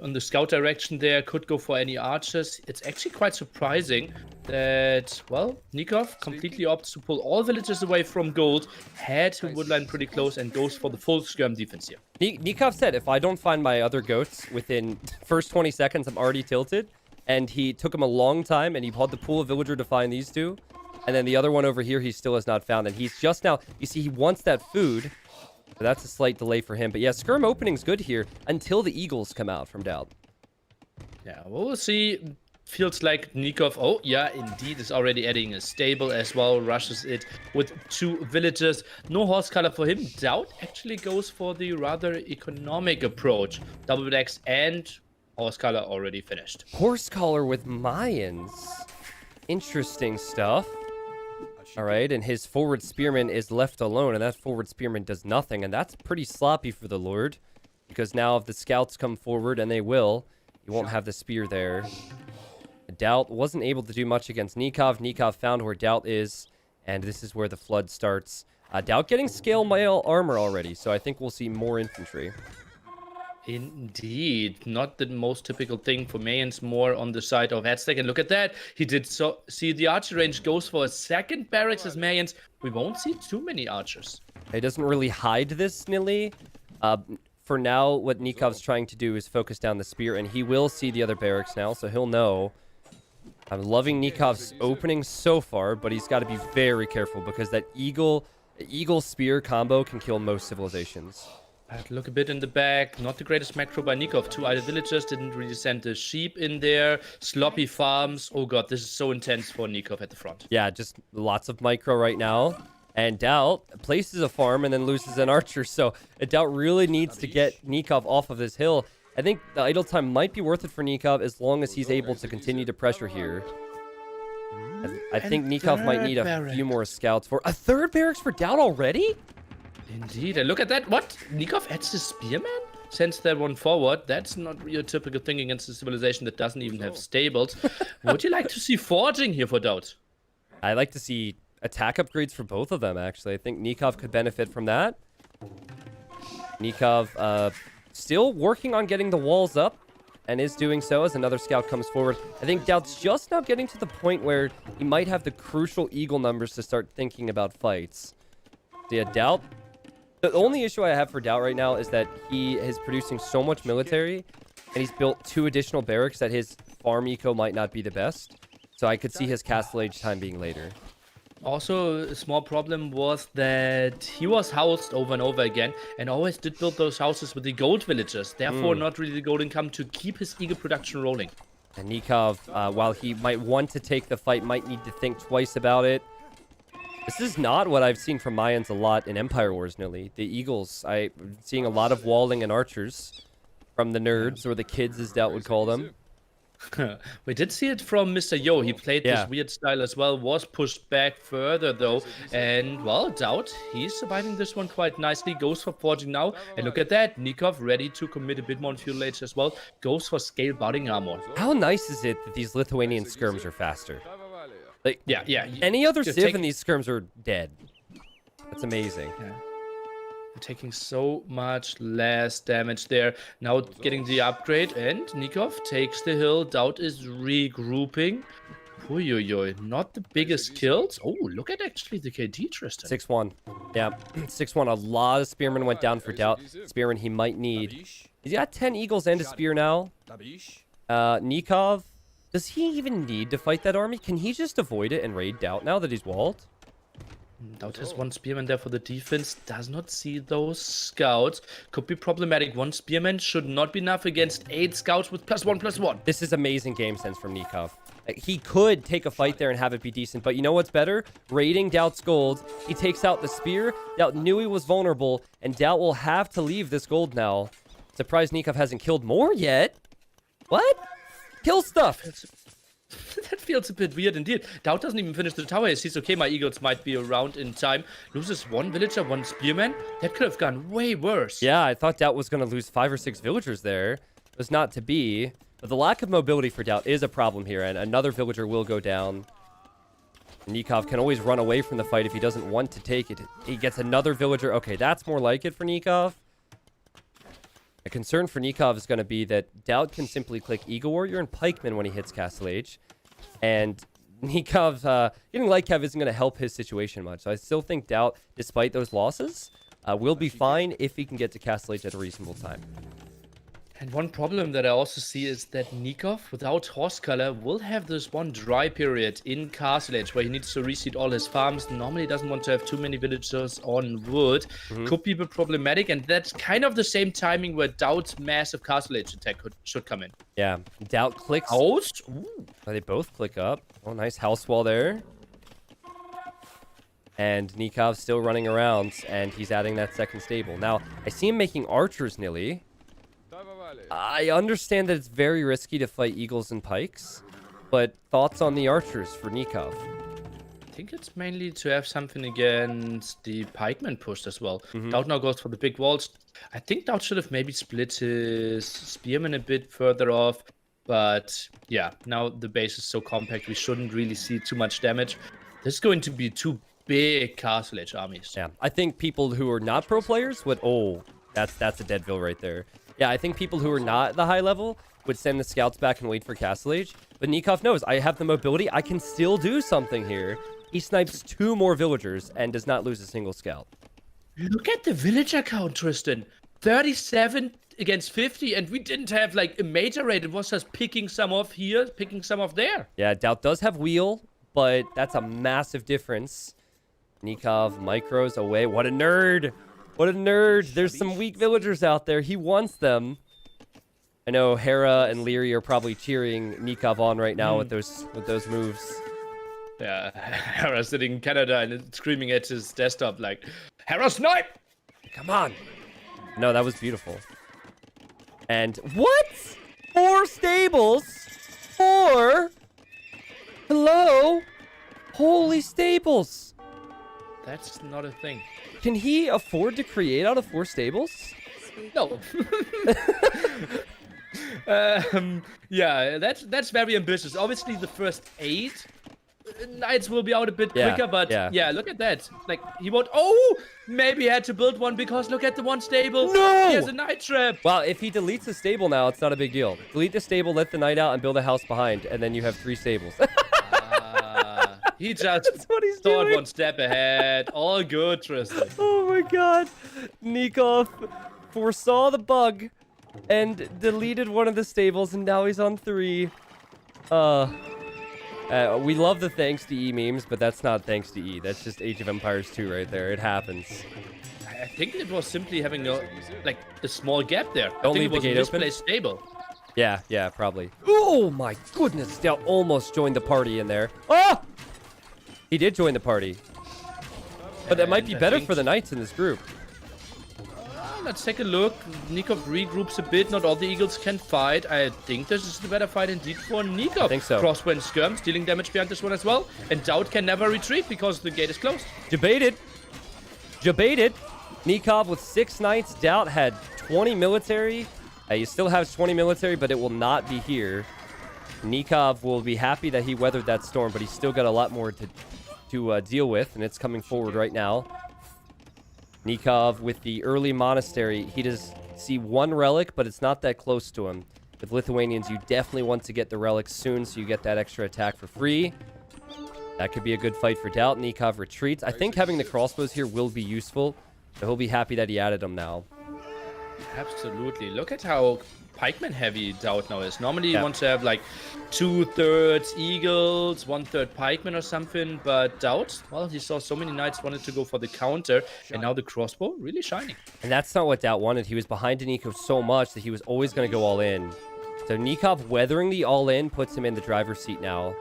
on the scout direction there, could go for any archers. It's actually quite surprising that, well, NICOV completely opts to pull all villagers away from gold, had to woodline pretty close, and goes for the full skirm defense here. NICOV said, if I don't find my other goats within first 20 seconds, I'm already tilted. And he took him a long time, and he had to pull a villager to find these two. And then the other one over here, he still has not found. And he's just now, you see, he wants that food. So that's a slight delay for him. But yeah, skirm opening's good here until the eagles come out from DAUT. Yeah, we'll see. Feels like NICOV, oh yeah, indeed, is already adding a stable as well. Rushes it with 2 villagers. No horse color for him. DAUT actually goes for the rather economic approach. Double decks and horse color already finished. Horse collar with Mayans. Interesting stuff. All right, and his forward spearman is left alone, and that forward spearman does nothing, and that's pretty sloppy for the Lord, because now if the scouts come forward, and they will, you won't have the spear there. DAUT wasn't able to do much against NICOV. NICOV found where DAUT is, and this is where the flood starts. DAUT getting scale mail armor already, so I think we'll see more infantry. Indeed, not the most typical thing for Mayans, more on the side of Headstack. And look at that, he did so. See, the archer range goes for a second barracks as Mayans. We won't see too many archers. He doesn't really hide this, Nili. For now, what NICOV's trying to do is focus down the spear, and he will see the other barracks now, so he'll know. I'm loving NICOV's opening so far, but he's got to be very careful because that eagle spear combo can kill most civilizations. Look a bit in the back. Not the greatest macro by NICOV. 2 idle villagers, didn't really send the sheep in there. Sloppy farms. Oh god, this is so intense for NICOV at the front. Yeah, just lots of micro right now. And DAUT places a farm and then loses an archer. So DAUT really needs to get NICOV off of this hill. I think the idle time might be worth it for NICOV as long as he's able to continue to pressure here. I think NICOV might need a few more scouts for... A third barracks for DAUT already? Indeed, and look at that. What? NICOV adds the spearman? Sends that one forward. That's not really a typical thing against a civilization that doesn't even have stables. Would you like to see forging here for DAUT? I'd like to see attack upgrades for both of them, actually. I think NICOV could benefit from that. NICOV still working on getting the walls up and is doing so as another scout comes forward. I think DAUT's just now getting to the point where he might have the crucial eagle numbers to start thinking about fights. So yeah, DAUT... The only issue I have for DAUT right now is that he is producing so much military, and he's built 2 additional barracks that his farm eco might not be the best. So I could see his castle age time being later. Also, a small problem was that he was housed over and over again, and always did build those houses with the gold villagers. Therefore, not really the gold income to keep his eagle production rolling. And NICOV, while he might want to take the fight, might need to think twice about it. This is not what I've seen from Mayans a lot in Empire Wars, Nili. The Eagles, I'm seeing a lot of walling and archers from the nerds, or the kids as DAUT would call them. We did see it from Mr. Yo. He played this weird style as well, was pushed back further though. And, well, DAUT, he's surviving this one quite nicely. Goes for forging now. And look at that. NICOV ready to commit a bit more on feudal age as well. Goes for scale bouting armor. How nice is it that these Lithuanian skirms are faster? Like, yeah. Any other civ in these skirms are dead. That's amazing. Yeah. Taking so much less damage there. Now getting the upgrade, and NICOV takes the hill. DAUT is regrouping. Oyoyoy, not the biggest kills. Oh, look at actually the KD, Tristan. 6-1. Yeah, 6-1. A lot of spearmen went down for DAUT. Spearmen he might need. He's got 10 eagles and a spear now. NICOV, does he even need to fight that army? Can he just avoid it and raid DAUT now that he's walled? DAUT has 1 spearman there for the defense. Does not see those scouts. Could be problematic. 1 spearman should not be enough against 8 scouts with +1/+1. This is amazing game sense from NICOV. He could take a fight there and have it be decent, but you know what's better? Raiding DAUT's gold. He takes out the spear. DAUT knew he was vulnerable, and DAUT will have to leave this gold now. Surprised NICOV hasn't killed more yet. What? Kill stuff. That feels a bit weird indeed. DAUT doesn't even finish the tower. He sees, okay, my eagles might be around in time. Loses 1 villager, 1 spearman. That could have gone way worse. Yeah, I thought DAUT was going to lose 5 or 6 villagers there. It was not to be. But the lack of mobility for DAUT is a problem here, and another villager will go down. NICOV can always run away from the fight if he doesn't want to take it. He gets another villager. Okay, that's more like it for NICOV. A concern for NICOV is going to be that DAUT can simply click Eagle Warrior and Pikeman when he hits Castle Age. And NICOV, getting Light Cav isn't going to help his situation much. So I still think DAUT, despite those losses, will be fine if he can get to Castle Age at a reasonable time. And one problem that I also see is that NICOV, without Horse Color, will have this one dry period in Castle Age where he needs to reseed all his farms. Normally, he doesn't want to have too many villagers on wood. Could be a bit problematic, and that's kind of the same timing where DAUT's massive Castle Age attack should come in. Yeah, DAUT clicks. House? Ooh. Oh, they both click up. Oh, nice house wall there. And NICOV's still running around, and he's adding that second stable. Now, I see him making archers, Nili. I understand that it's very risky to fight eagles and pikes, but thoughts on the archers for NICOV? I think it's mainly to have something against the pikeman push as well. DAUT now goes for the big walls. I think DAUT should have maybe split his spearman a bit further off, but yeah, now the base is so compact, we shouldn't really see too much damage. This is going to be two big Castle Age armies. Yeah, I think people who are not pro players would... Oh, that's a Deadville right there. Yeah, I think people who are not at the high level would send the scouts back and wait for Castle Age. But NICOV knows, I have the mobility. I can still do something here. He snipes 2 more villagers and does not lose a single scout. Look at the villager count, Tristan. 37 against 50, and we didn't have like a major raid. It was just picking some off here, picking some off there. Yeah, DAUT does have wheel, but that's a massive difference. NICOV micros away. What a nerd. What a nerd. There's some weak villagers out there. He wants them. I know Hera and Leery are probably cheering NICOV on right now with those moves. Yeah, Hera sitting in Canada and screaming at his desktop like, Hera snipe! Come on. No, that was beautiful. And what? 4 stables? 4? Hello? Holy stables. That's not a thing. Can he afford to create out of 4 stables? No. Yeah, that's very ambitious. Obviously, the first 8 knights will be out a bit quicker, but yeah, look at that. Like, he won't... Oh! Maybe he had to build one because look at the one stable. No! He has a knight trap. Well, if he deletes the stable now, it's not a big deal. Delete the stable, let the knight out, and build a house behind, and then you have 3 stables. He just thought one step ahead. All good, Tristan. Oh my god. NICOV foresaw the bug and deleted one of the stables, and now he's on 3. We love the thanks to E memes, but that's not thanks to E. That's just Age of Empires 2 right there. It happens. I think it was simply having a small gap there. Don't I think leave the gate open. Stable. Yeah, probably. Oh my goodness. They almost joined the party in there. Oh! He did join the party. But that might be better for the knights in this group. Let's take a look. NICOV regroups a bit. Not all the eagles can fight. I think this is the better fight indeed for NICOV. I think so. Crossbow and skirms dealing damage behind this one as well. And DAUT can never retreat because the gate is closed. Debated. NICOV with 6 knights. DAUT had 20 military. He still has 20 military, but it will not be here. NICOV will be happy that he weathered that storm, but he's still got a lot more to deal with, and it's coming forward right now. NICOV with the early monastery. He does see 1 relic, but it's not that close to him. With Lithuanians, you definitely want to get the relics soon, so you get that extra attack for free. That could be a good fight for DAUT. NICOV retreats. I think having the crossbows here will be useful, so he'll be happy that he added them now. Absolutely. Look at how pikeman heavy DAUT now is. Normally you want to have like 2/3 eagles, 1/3 pikemen or something, but DAUT, well, he saw so many knights wanted to go for the counter, and now the crossbow really shining. And that's not what DAUT wanted. He was behind NICOV so much that he was always going to go all in. So NICOV weathering the all in puts him in the driver's seat now.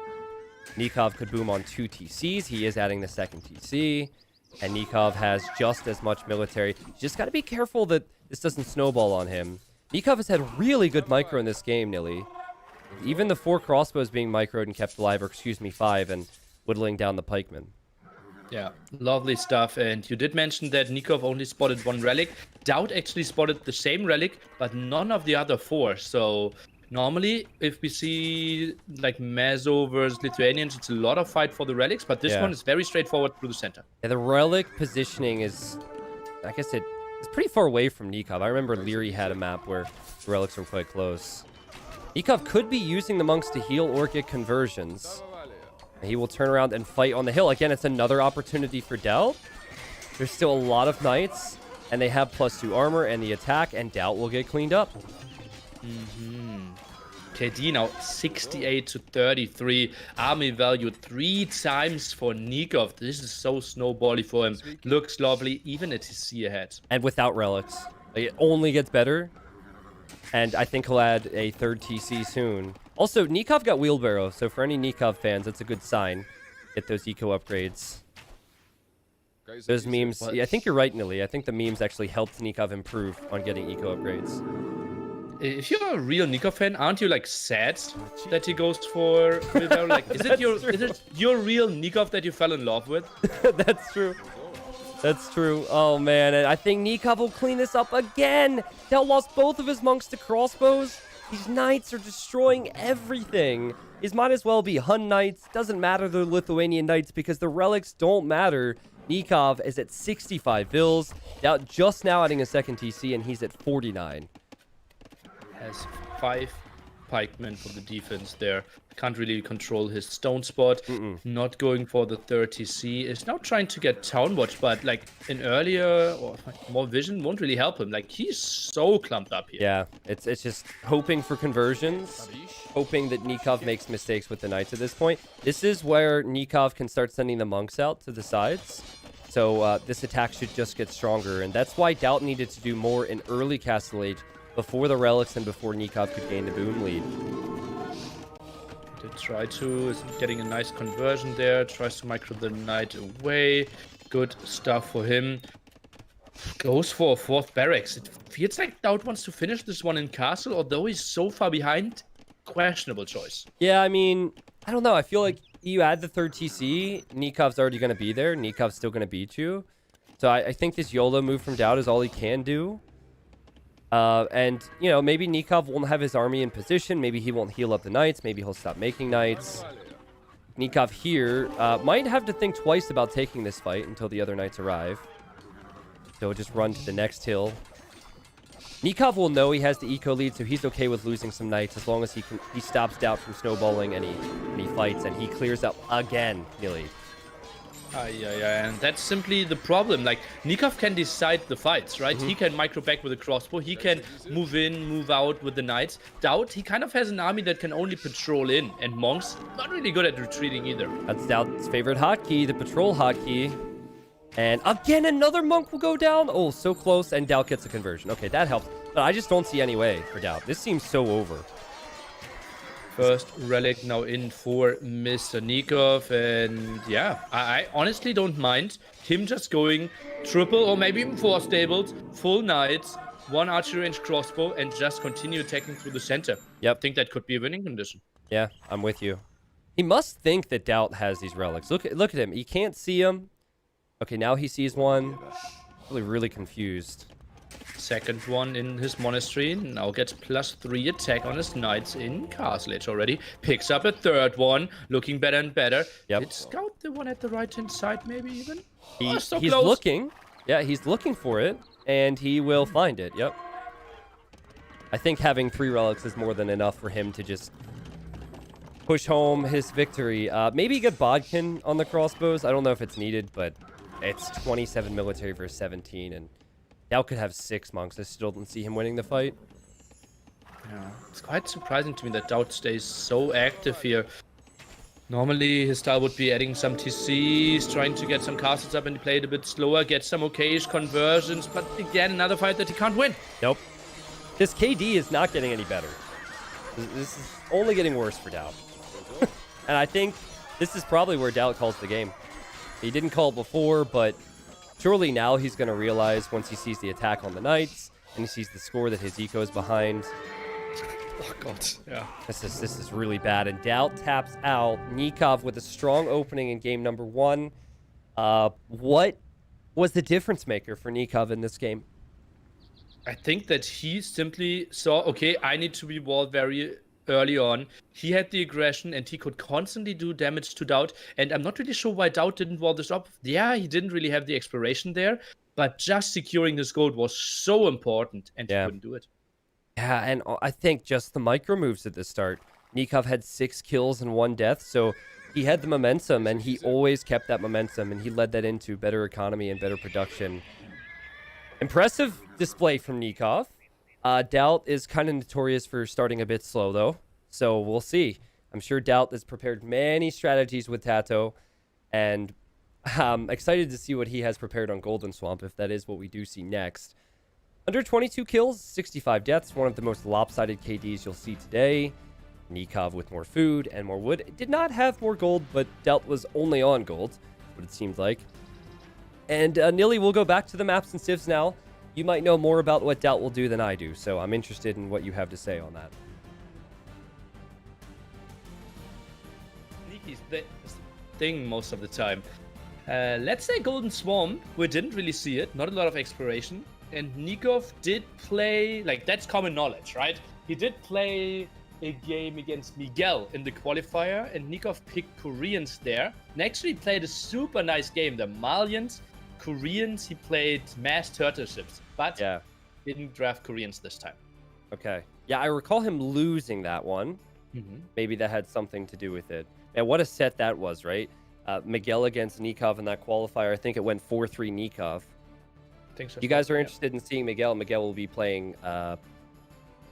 NICOV could boom on 2 TCs. He is adding the second TC. And NICOV has just as much military. You just got to be careful that this doesn't snowball on him. NICOV has had really good micro in this game, Nili. Even the 4 crossbows being microed and kept alive, or excuse me, 5, and whittling down the pikemen. Yeah, lovely stuff. And you did mention that NICOV only spotted 1 relic. DAUT actually spotted the same relic, but none of the other 4. So normally, if we see like Meso versus Lithuanians, it's a lot of fight for the relics, but this one is very straightforward through the center. Yeah, the relic positioning is, I guess it It's pretty far away from NICOV. I remember LIEREYY had a map where the relics were quite close. NICOV could be using the monks to heal or get conversions. And he will turn around and fight on the hill. Again, it's another opportunity for DAUT. There's still a lot of knights, and they have +2 armor and the attack, and DAUT will get cleaned up. KD now 68 to 33. Army value 3 times for NICOV. This is so snowbally for him. Looks lovely, even at his C ahead. And without relics. Like, it only gets better. And I think he'll add a 3rd TC soon. Also, NICOV got wheelbarrow, so for any NICOV fans, that's a good sign. Get those eco upgrades. Those memes, yeah, I think you're right, Nili. I think the memes actually helped NICOV improve on getting eco upgrades. If you're a real NICOV fan, aren't you like sad that he goes for wheelbarrow? Like, is it your real NICOV that you fell in love with? That's true. That's true. Oh, man. And I think NICOV will clean this up again. DAUT lost both of his monks to crossbows. These knights are destroying everything. These might as well be Hun knights. Doesn't matter they're Lithuanian knights because the relics don't matter. NICOV is at 65 vills. DAUT just now adding a 2nd TC, and he's at 49. Has 5 pikemen for the defense there. Can't really control his stone spot. Not going for the 30C. Is now trying to get town watch, but like an earlier or more vision won't really help him. Like, he's so clumped up here. Yeah, it's just hoping for conversions, hoping that NICOV makes mistakes with the knights at this point. This is where NICOV can start sending the monks out to the sides. So this attack should just get stronger, and that's why DAUT needed to do more in early Castle Age before the relics and before NICOV could gain the boom lead. To try to, is getting a nice conversion there, tries to micro the knight away. Good stuff for him. Goes for a 4th barracks. It feels like DAUT wants to finish this one in castle, although he's so far behind. Questionable choice. Yeah, I mean, I don't know. I feel like you add the 3rd TC, NICOV's already going to be there. NICOV's still going to beat you. So I think this YOLO move from DAUT is all he can do. And, you know, maybe NICOV won't have his army in position. Maybe he won't heal up the knights. Maybe he'll stop making knights. NICOV here might have to think twice about taking this fight until the other knights arrive. So just run to the next hill. NICOV will know he has the eco lead, so he's okay with losing some knights as long as he stops DAUT from snowballing and he fights and he clears up again, Nili. Yeah, and that's simply the problem. Like, NICOV can decide the fights, right? He can micro back with a crossbow. He can move in, move out with the knights. DAUT, he kind of has an army that can only patrol in, and monks not really good at retreating either. That's DAUT's favorite hotkey, the patrol hotkey. And again, another monk will go down. Oh, so close, and DAUT gets a conversion. Okay, that helps. But I just don't see any way for DAUT. This seems so over. First relic now in for Mr. NICOV, and yeah, I honestly don't mind him just going triple or maybe even 4 stables, full knights, 1 archery range crossbow, and just continue attacking through the center. Yep. I think that could be a winning condition. Yeah, I'm with you. He must think that DAUT has these relics. Look at him. He can't see them. Okay, now he sees one. Really confused. Second one in his monastery. Now gets +3 attack on his knights in Castle Age already. Picks up a 3rd one. Looking better and better. Yep. Did Scout the one at the right-hand side maybe even? He's looking. Yeah, he's looking for it. And he will find it. Yep. I think having 3 relics is more than enough for him to just push home his victory. Maybe get Bodkin on the crossbows. I don't know if it's needed, but it's 27 military versus 17, and DAUT could have 6 monks. I still don't see him winning the fight. Yeah, it's quite surprising to me that DAUT stays so active here. Normally, his style would be adding some TCs, trying to get some castles up and play it a bit slower, get some okayish conversions, but again, another fight that he can't win. Nope. This KD is not getting any better. This is only getting worse for DAUT. And I think this is probably where DAUT calls the game. He didn't call it before, but surely now he's going to realize once he sees the attack on the knights and he sees the score that his eco is behind. Oh, God. Yeah. This is really bad. And DAUT taps out. NICOV with a strong opening in game number 1. What was the difference maker for NICOV in this game? I think that he simply saw, okay, I need to be walled very early on. He had the aggression and he could constantly do damage to DAUT, and I'm not really sure why DAUT didn't wall this up. Yeah, he didn't really have the exploration there, but just securing this gold was so important, and he couldn't do it. Yeah, and I think just the micro moves at the start. NICOV had 6 kills and 1 death, so he had the momentum, and he always kept that momentum, and he led that into better economy and better production. Impressive display from NICOV. DAUT is kind of notorious for starting a bit slow, though, so we'll see. I'm sure DAUT has prepared many strategies with Tato, and I'm excited to see what he has prepared on Golden Swamp, if that is what we do see next. Under 22 kills, 65 deaths, one of the most lopsided KDs you'll see today. NICOV with more food and more wood. It did not have more gold, but DAUT was only on gold, what it seemed like. And Nili, we'll go back to the maps and civs now. You might know more about what DAUT will do than I do, so I'm interested in what you have to say on that. Sneaky thing most of the time. Let's say Golden Swarm, we didn't really see it, not a lot of exploration. And NICOV did play, like, that's common knowledge, right? He did play a game against Miguel in the qualifier, and NICOV picked Koreans there. And actually played a super nice game. The Malians, Koreans, he played mass turtle ships, but didn't draft Koreans this time. Okay. Yeah, I recall him losing that one. Maybe that had something to do with it. Man, what a set that was, right? Miguel against NICOV in that qualifier. I think it went 4-3 NICOV. Think so. You guys are interested in seeing Miguel. Miguel will be playing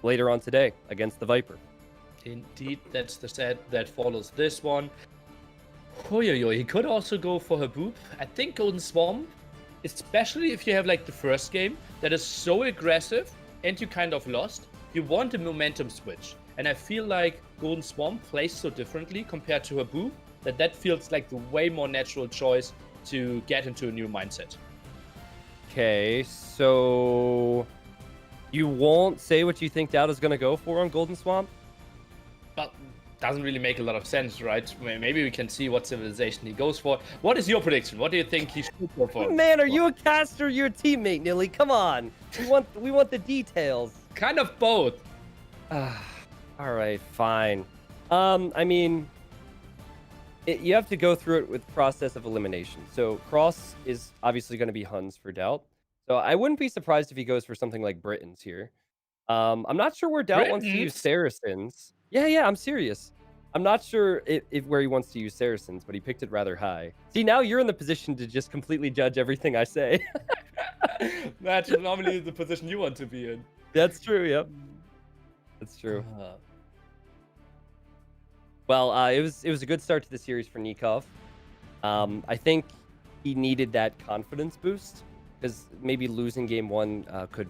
later on today against the Viper. Indeed, that's the set that follows this one. He could also go for Haboob. I think Golden Swarm, especially if you have like the first game that is so aggressive and you kind of lost, you want a momentum switch. And I feel like Golden Swarm plays so differently compared to Haboob that feels like the way more natural choice to get into a new mindset. Okay, so you won't say what you think DAUT is going to go for on Golden Swamp? But doesn't really make a lot of sense, right? Maybe we can see what civilization he goes for. What is your prediction? What do you think he should go for? Man, are you a caster or you're a teammate, Nili? Come on. We want the details. Kind of both. All right, fine. I mean, you have to go through it with process of elimination. So Cross is obviously going to be Huns for DAUT. So I wouldn't be surprised if he goes for something like Britons here. I'm not sure where DAUT wants to use Saracens. Yeah, I'm serious. I'm not sure if where he wants to use Saracens, but he picked it rather high. See, now you're in the position to just completely judge everything I say. That's normally the position you want to be in. That's true, yep. That's true. Well, it was a good start to the series for NICOV. I think he needed that confidence boost, because maybe losing game 1 could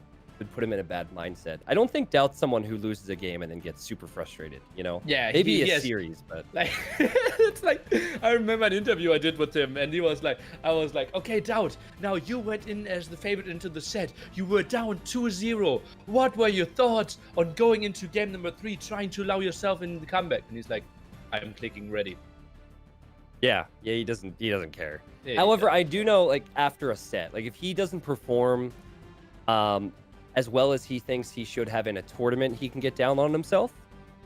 put him in a bad mindset. I don't think DAUT's someone who loses a game and then gets super frustrated, you know? Yeah, maybe a series, but like it's like I remember an interview I did with him, and he was like, I was like, okay, DAUT, now you went in as the favorite into the set. You were down 2-0. What were your thoughts on going into game number 3, trying to allow yourself in the comeback? And he's like, I'm clicking ready. Yeah, he doesn't care. Yeah, however, I do know, like, after a set, like if he doesn't perform as well as he thinks he should have in a tournament, he can get down on himself,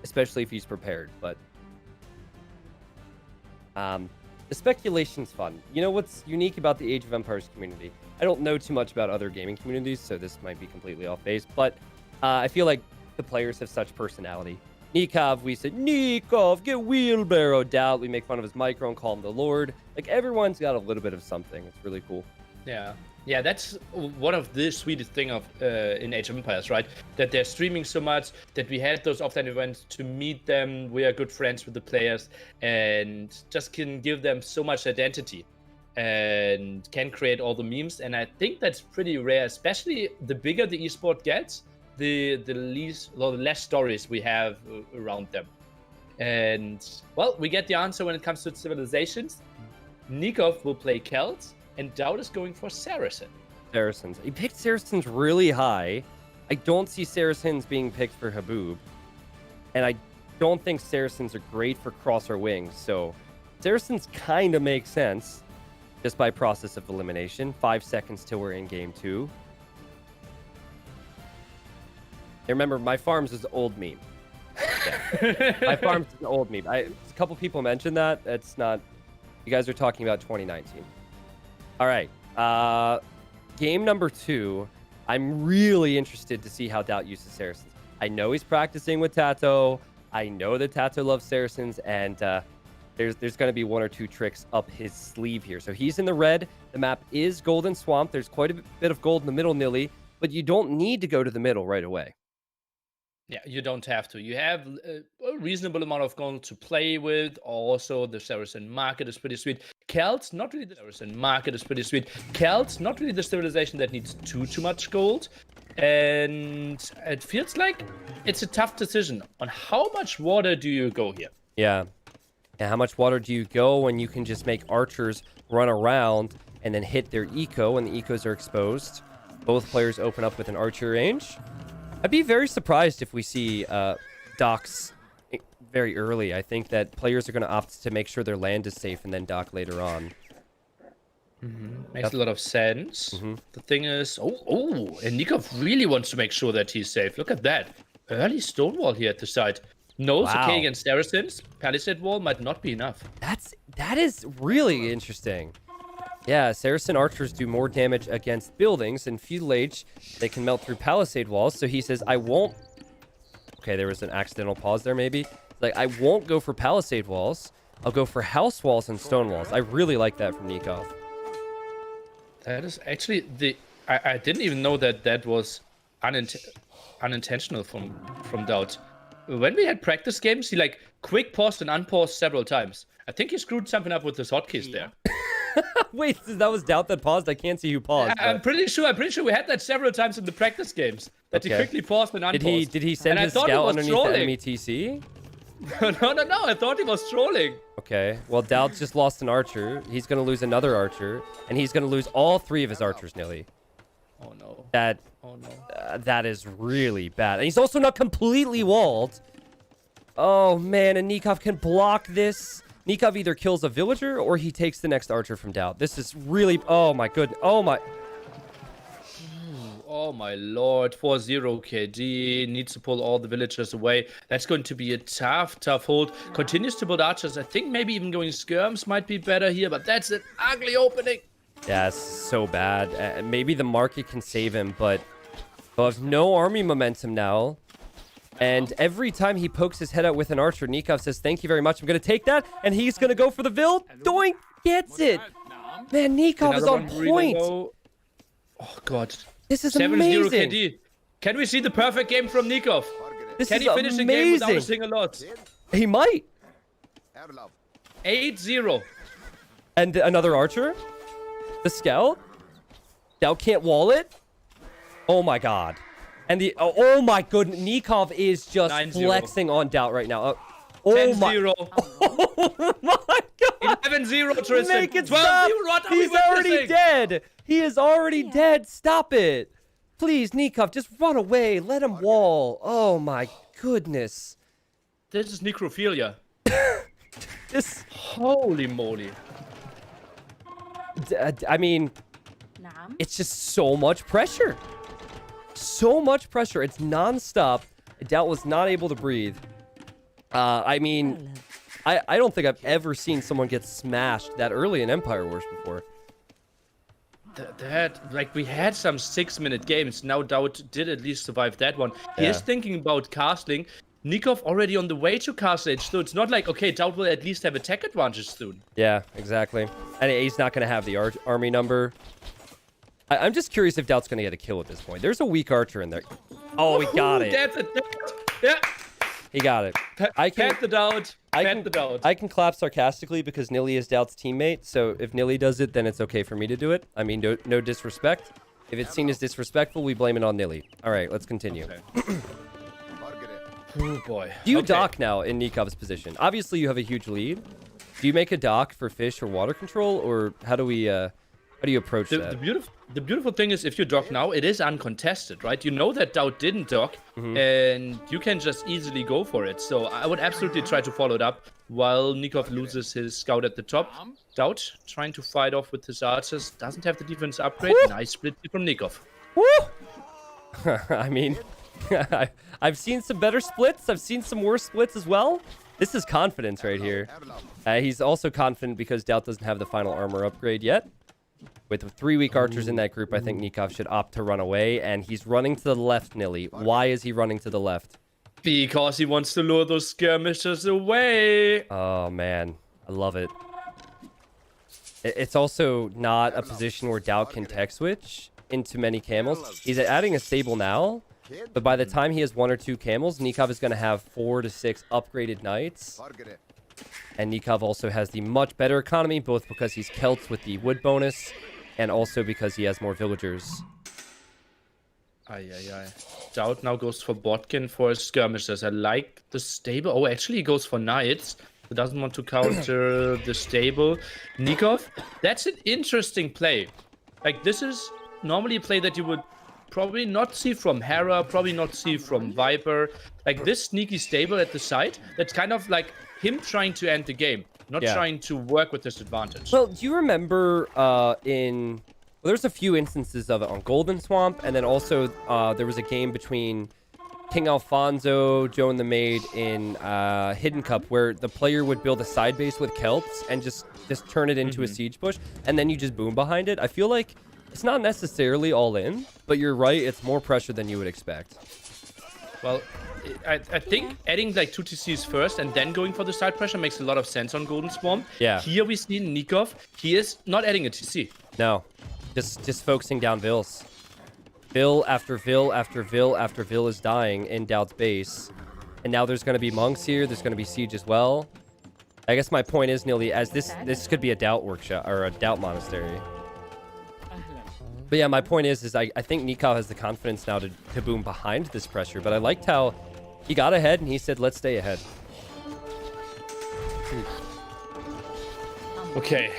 especially if he's prepared. But the speculation's fun. You know what's unique about the Age of Empires community? I don't know too much about other gaming communities, so this might be completely off base, but I feel like the players have such personality. NICOV, we said, NICOV, get wheelbarrow. DAUT, we make fun of his micro and call him the Lord. Like, everyone's got a little bit of something. It's really cool. Yeah, that's one of the sweetest thing of in Age of Empires, right? That they're streaming so much, that we had those offline events to meet them. We are good friends with the players and just can give them so much identity and can create all the memes. And I think that's pretty rare, especially the bigger the esport gets, the less stories we have around them. And well, we get the answer when it comes to civilizations. NICOV will play Celts, and DAUT is going for Saracens. He picked Saracens really high. I don't see Saracens being picked for Haboob. And I don't think Saracens are great for cross or wings. So Saracens kind of make sense just by process of elimination. 5 seconds till we're in game 2. And remember, my farms is old meme. Yeah. My farms is an old meme. A couple people mentioned that. It's not... You guys are talking about 2019. All right. game number 2, I'm really interested to see how DAUT uses Saracens. I know he's practicing with Tato. I know that Tato loves Saracens, and there's going to be 1 or 2 tricks up his sleeve here. So he's in the red. The map is Golden Swamp. There's quite a bit of gold in the middle, Nili, but you don't need to go to the middle right away. Yeah, you don't have to. You have a reasonable amount of gold to play with. Also, the Saracen market is pretty sweet. Celts, not really the Saracen market is pretty sweet. Celts, not really the civilization that needs too much gold. And it feels like it's a tough decision on how much water do you go here. Yeah. And how much water do you go when you can just make archers run around and then hit their eco when the ecos are exposed? Both players open up with an archer range. I'd be very surprised if we see docks very early. I think that players are going to opt to make sure their land is safe and then dock later on. Makes a lot of sense. The thing is, and NICOV really wants to make sure that he's safe. Look at that. Early stonewall here at the side. No, it's okay against Saracens. Palisade wall might not be enough. That is really interesting. Yeah, Saracen archers do more damage against buildings. In Feudal Age, they can melt through palisade walls. So he says, I won't... Okay, there was an accidental pause there, maybe. Like, I won't go for palisade walls. I'll go for house walls and stone walls. I really like that from NICOV. That is actually the... I didn't even know that was unintentional from DAUT. When we had practice games, he, like, quick paused and unpaused several times. I think he screwed something up with his hotkeys there. Wait, that was DAUT that paused? I can't see who paused. I'm pretty sure we had that several times in the practice games. That he quickly paused and unpaused. Did he send his scout underneath the enemy TC? No, I thought he was trolling. Okay, well, DAUT just lost an archer. He's going to lose another archer. And he's going to lose all 3 of his archers, Nili. Oh, no. That is really bad. And he's also not completely walled. Oh, man, and NICOV can block this. NICOV either kills a villager or he takes the next archer from DAUT. This is really... Oh, my goodness. Oh, my... Oh, my lord. 4-0 KD. Needs to pull all the villagers away. That's going to be a tough hold. Continues to build archers. I think maybe even going skirms might be better here, but that's an ugly opening. Yeah, it's so bad. Maybe the market can save him, but he'll have no army momentum now. And every time he pokes his head out with an archer, NICOV says, thank you very much. I'm going to take that. And he's going to go for the Vill. Doink gets it. Man, NICOV is on point. Oh, God. This is 7-0 amazing. KD. Can we see the perfect game from NICOV? Can he finish the game without a single loss? He might. 8-0. And another archer? The scout? DAUT can't wall it? Oh, my God. And the... Oh, my goodness. NICOV is just 9-0. flexing on DAUT right now. 10-0. Oh, my God. 11-0, Tristan. Make it 12-0. stop. What are He's we already witnessing? dead. He is already dead. Stop it. Please, NICOV, just run away. Let him wall. Oh, my goodness. This is necrophilia. This... Holy moly. I mean, it's just so much pressure. So much pressure. It's nonstop. DAUT was not able to breathe. I mean, I don't think I've ever seen someone get smashed that early in Empire Wars before. Like, we had some 6-minute games. Now DAUT did at least survive that one. He is thinking about castling. NICOV already on the way to castle age, so it's not like, okay, DAUT will at least have attack advantage soon. Yeah, exactly. And he's not going to have the army number. I'm just curious if DAUT's going to get a kill at this point. There's a weak archer in there. Oh, he got it. That's it. Yeah. He got it. Pat the DAUT. I can clap sarcastically because Nili is DAUT's teammate. So if Nili does it, then it's okay for me to do it. I mean, no disrespect. If it's seen as disrespectful, we blame it on Nili. All right, let's continue. Okay. Oh, boy. Do you dock now in NICOV's position? Obviously, you have a huge lead. Do you make a dock for fish or water control, or how do you approach that? The beautiful thing is, if you dock now, it is uncontested, right? You know that DAUT didn't dock, and you can just easily go for it. So I would absolutely try to follow it up while NICOV loses his scout at the top. DAUT trying to fight off with his archers. Doesn't have the defense upgrade. Woo! Nice split from NICOV. Woo! I mean, I've seen some better splits. I've seen some worse splits as well. This is confidence right here. He's also confident because DAUT doesn't have the final armor upgrade yet. With 3 weak archers in that group, I think NICOV should opt to run away, and he's running to the left, Nili. Why is he running to the left? Because he wants to lure those skirmishers away. Oh, man. I love it. It's also not a position where DAUT can tech switch into many camels. He's adding a stable now, but by the time he has 1 or 2 camels, NICOV is going to have 4 to 6 upgraded knights. And NICOV also has the much better economy, both because he's Celts with the wood bonus, and also because he has more villagers. Aye. DAUT now goes for Botkin for his skirmishers. I like the stable. Oh, actually he goes for knights. He doesn't want to counter the stable. NICOV, that's an interesting play. Like, this is normally a play that you would probably not see from Hera, probably not see from Viper. Like, this sneaky stable at the side, that's kind of like him trying to end the game, not trying to work with this advantage. Well, do you remember there's a few instances of it on Golden Swamp, and then also there was a game between King Alfonso, Joe and the Maid in Hidden Cup, where the player would build a side base with Celts and just turn it into a siege push, and then you just boom behind it. I feel like it's not necessarily all in, but you're right, it's more pressure than you would expect. Well, I think adding like 2 TCs first and then going for the side pressure makes a lot of sense on Golden Swamp. Yeah. Here we see NICOV. He is not adding a TC. No, just focusing down Vills. Vill after Vill after Vill after Vill is dying in DAUT's base. And now there's going to be monks here. There's going to be siege as well. I guess my point is, Nili, as this could be a DAUT workshop or a DAUT monastery. But yeah, my point is I think NICOV has the confidence now to boom behind this pressure. But I liked how he got ahead and he said, let's stay ahead. Okay.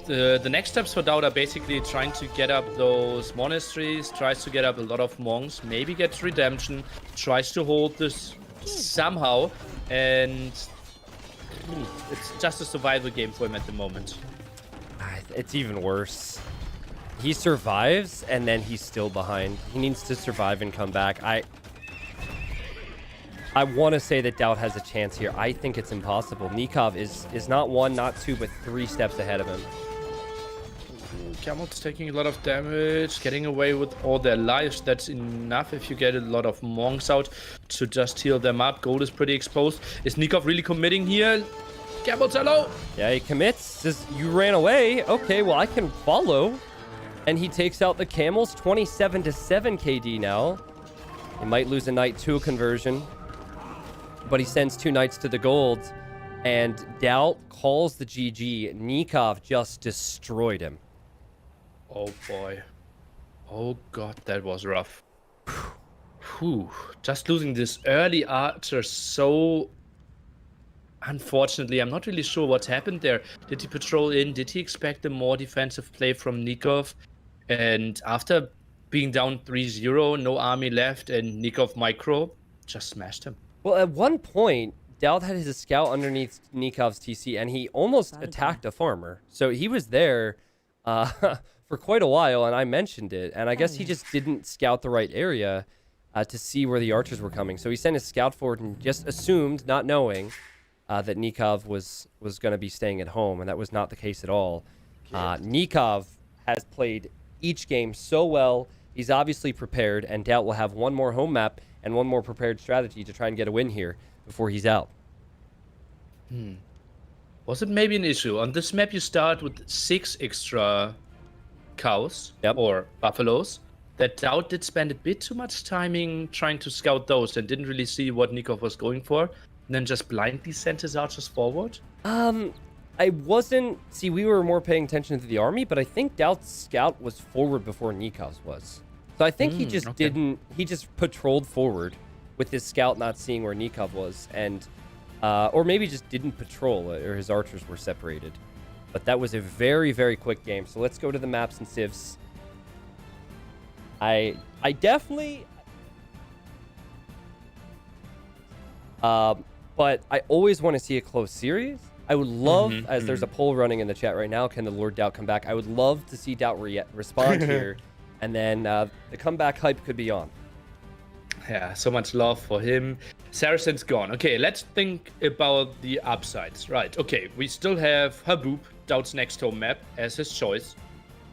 The next steps for DAUT are basically trying to get up those monasteries, tries to get up a lot of monks, maybe gets redemption, tries to hold this somehow, and it's just a survival game for him at the moment. It's even worse. He survives, and then he's still behind. He needs to survive and come back. I want to say that DAUT has a chance here. I think it's impossible. NICOV is not 1, not 2, but 3 steps ahead of him. Camel's taking a lot of damage, getting away with all their lives. That's enough if you get a lot of monks out to just heal them up. Gold is pretty exposed. Is NICOV really committing here? Camel's hello! Yeah, he commits. Says, you ran away. Okay, well, I can follow. And he takes out the camels. 27 to 7 KD now. He might lose a knight to a conversion. But he sends 2 knights to the gold. And DAUT calls the GG. NICOV just destroyed him. Oh boy. Oh god, that was rough. Whew. Just losing this early archer so unfortunately. I'm not really sure what's happened there. Did he patrol in? Did he expect a more defensive play from NICOV? And after being down 3-0, no army left, and NICOV micro just smashed him. Well, at one point, DAUT had his scout underneath NICOV's TC, and he almost attacked a farmer. So he was there for quite a while, and I mentioned it. And I guess he just didn't scout the right area to see where the archers were coming. So he sent his scout forward and just assumed, not knowing, that NICOV was going to be staying at home, and that was not the case at all. NICOV has played each game so well. He's obviously prepared, and DAUT will have one more home map and one more prepared strategy to try and get a win here before he's out. Was it maybe an issue? On this map, you start with 6 extra cows or buffaloes. That DAUT did spend a bit too much timing trying to scout those and didn't really see what NICOV was going for, and then just blindly sent his archers forward? I wasn't... See, we were more paying attention to the army, but I think DAUT's scout was forward before NICOV's was. So I think he just didn't... He just patrolled forward with his scout not seeing where NICOV was, and... or maybe just didn't patrol, or his archers were separated. But that was a very, very quick game. So let's go to the maps and civs. I definitely... but I always want to see a close series. I would love, as there's a poll running in the chat right now, can the Lord DAUT come back? I would love to see DAUT respond here. And then the comeback hype could be on. Yeah, so much love for him. Saracen's gone. Okay, let's think about the upsides. Right, okay, we still have Haboob, DAUT's next home map, as his choice.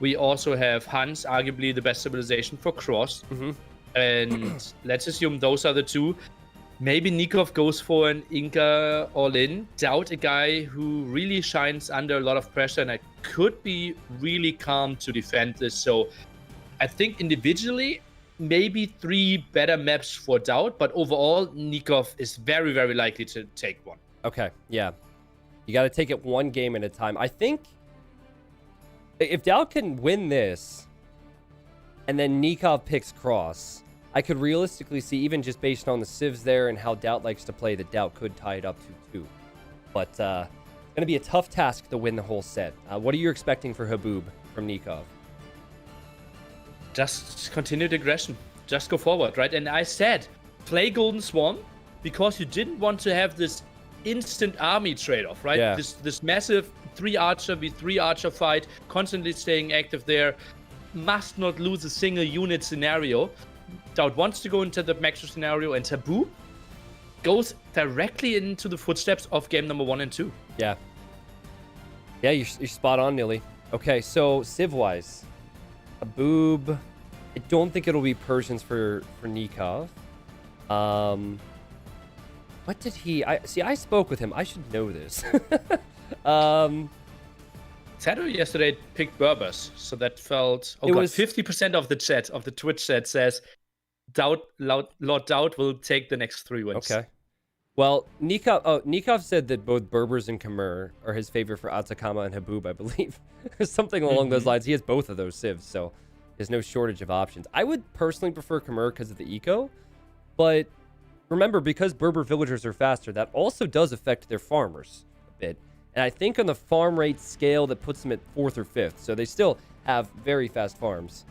We also have Hans, arguably the best civilization for Cross. And let's assume those are the two. Maybe NICOV goes for an Inca all-in. Doubt, a guy who really shines under a lot of pressure, and I could be really calm to defend this. So I think individually, maybe 3 better maps for Doubt, but overall, NICOV is very, very likely to take one. Okay, yeah. You got to take it one game at a time. I think if Doubt can win this, and then NICOV picks Cross, I could realistically see, even just based on the civs there and how Doubt likes to play, that Doubt could tie it up to 2. But it's going to be a tough task to win the whole set. What are you expecting for Haboob from NICOV? Just continued aggression. Just go forward, right? And I said, play Golden Swan, because you didn't want to have this instant army trade-off, right? Yeah. This massive 3 Archer v 3 Archer fight, constantly staying active there, must not lose a single unit scenario. Doubt wants to go into the macro scenario, and Taboo goes directly into the footsteps of game number 1 and 2. Yeah. Yeah, you're spot on, Nili. Okay, so civ-wise, Haboob, I don't think it'll be Persians for NICOV. What did he... I spoke with him. I should know this. Sato yesterday picked Berbers, so that felt... Oh, it God, was 50% of the chat, of the Twitch chat says Lord Doubt will take the next 3 wins. Okay. Well, NICOV said that both Berbers and Khmer are his favorite for Atacama and Haboob, I believe. Something along those lines. He has both of those civs, so there's no shortage of options. I would personally prefer Khmer because of the eco, but remember, because Berber villagers are faster, that also does affect their farmers a bit. And I think on the farm rate scale, that puts them at 4th or 5th, so they still have very fast farms.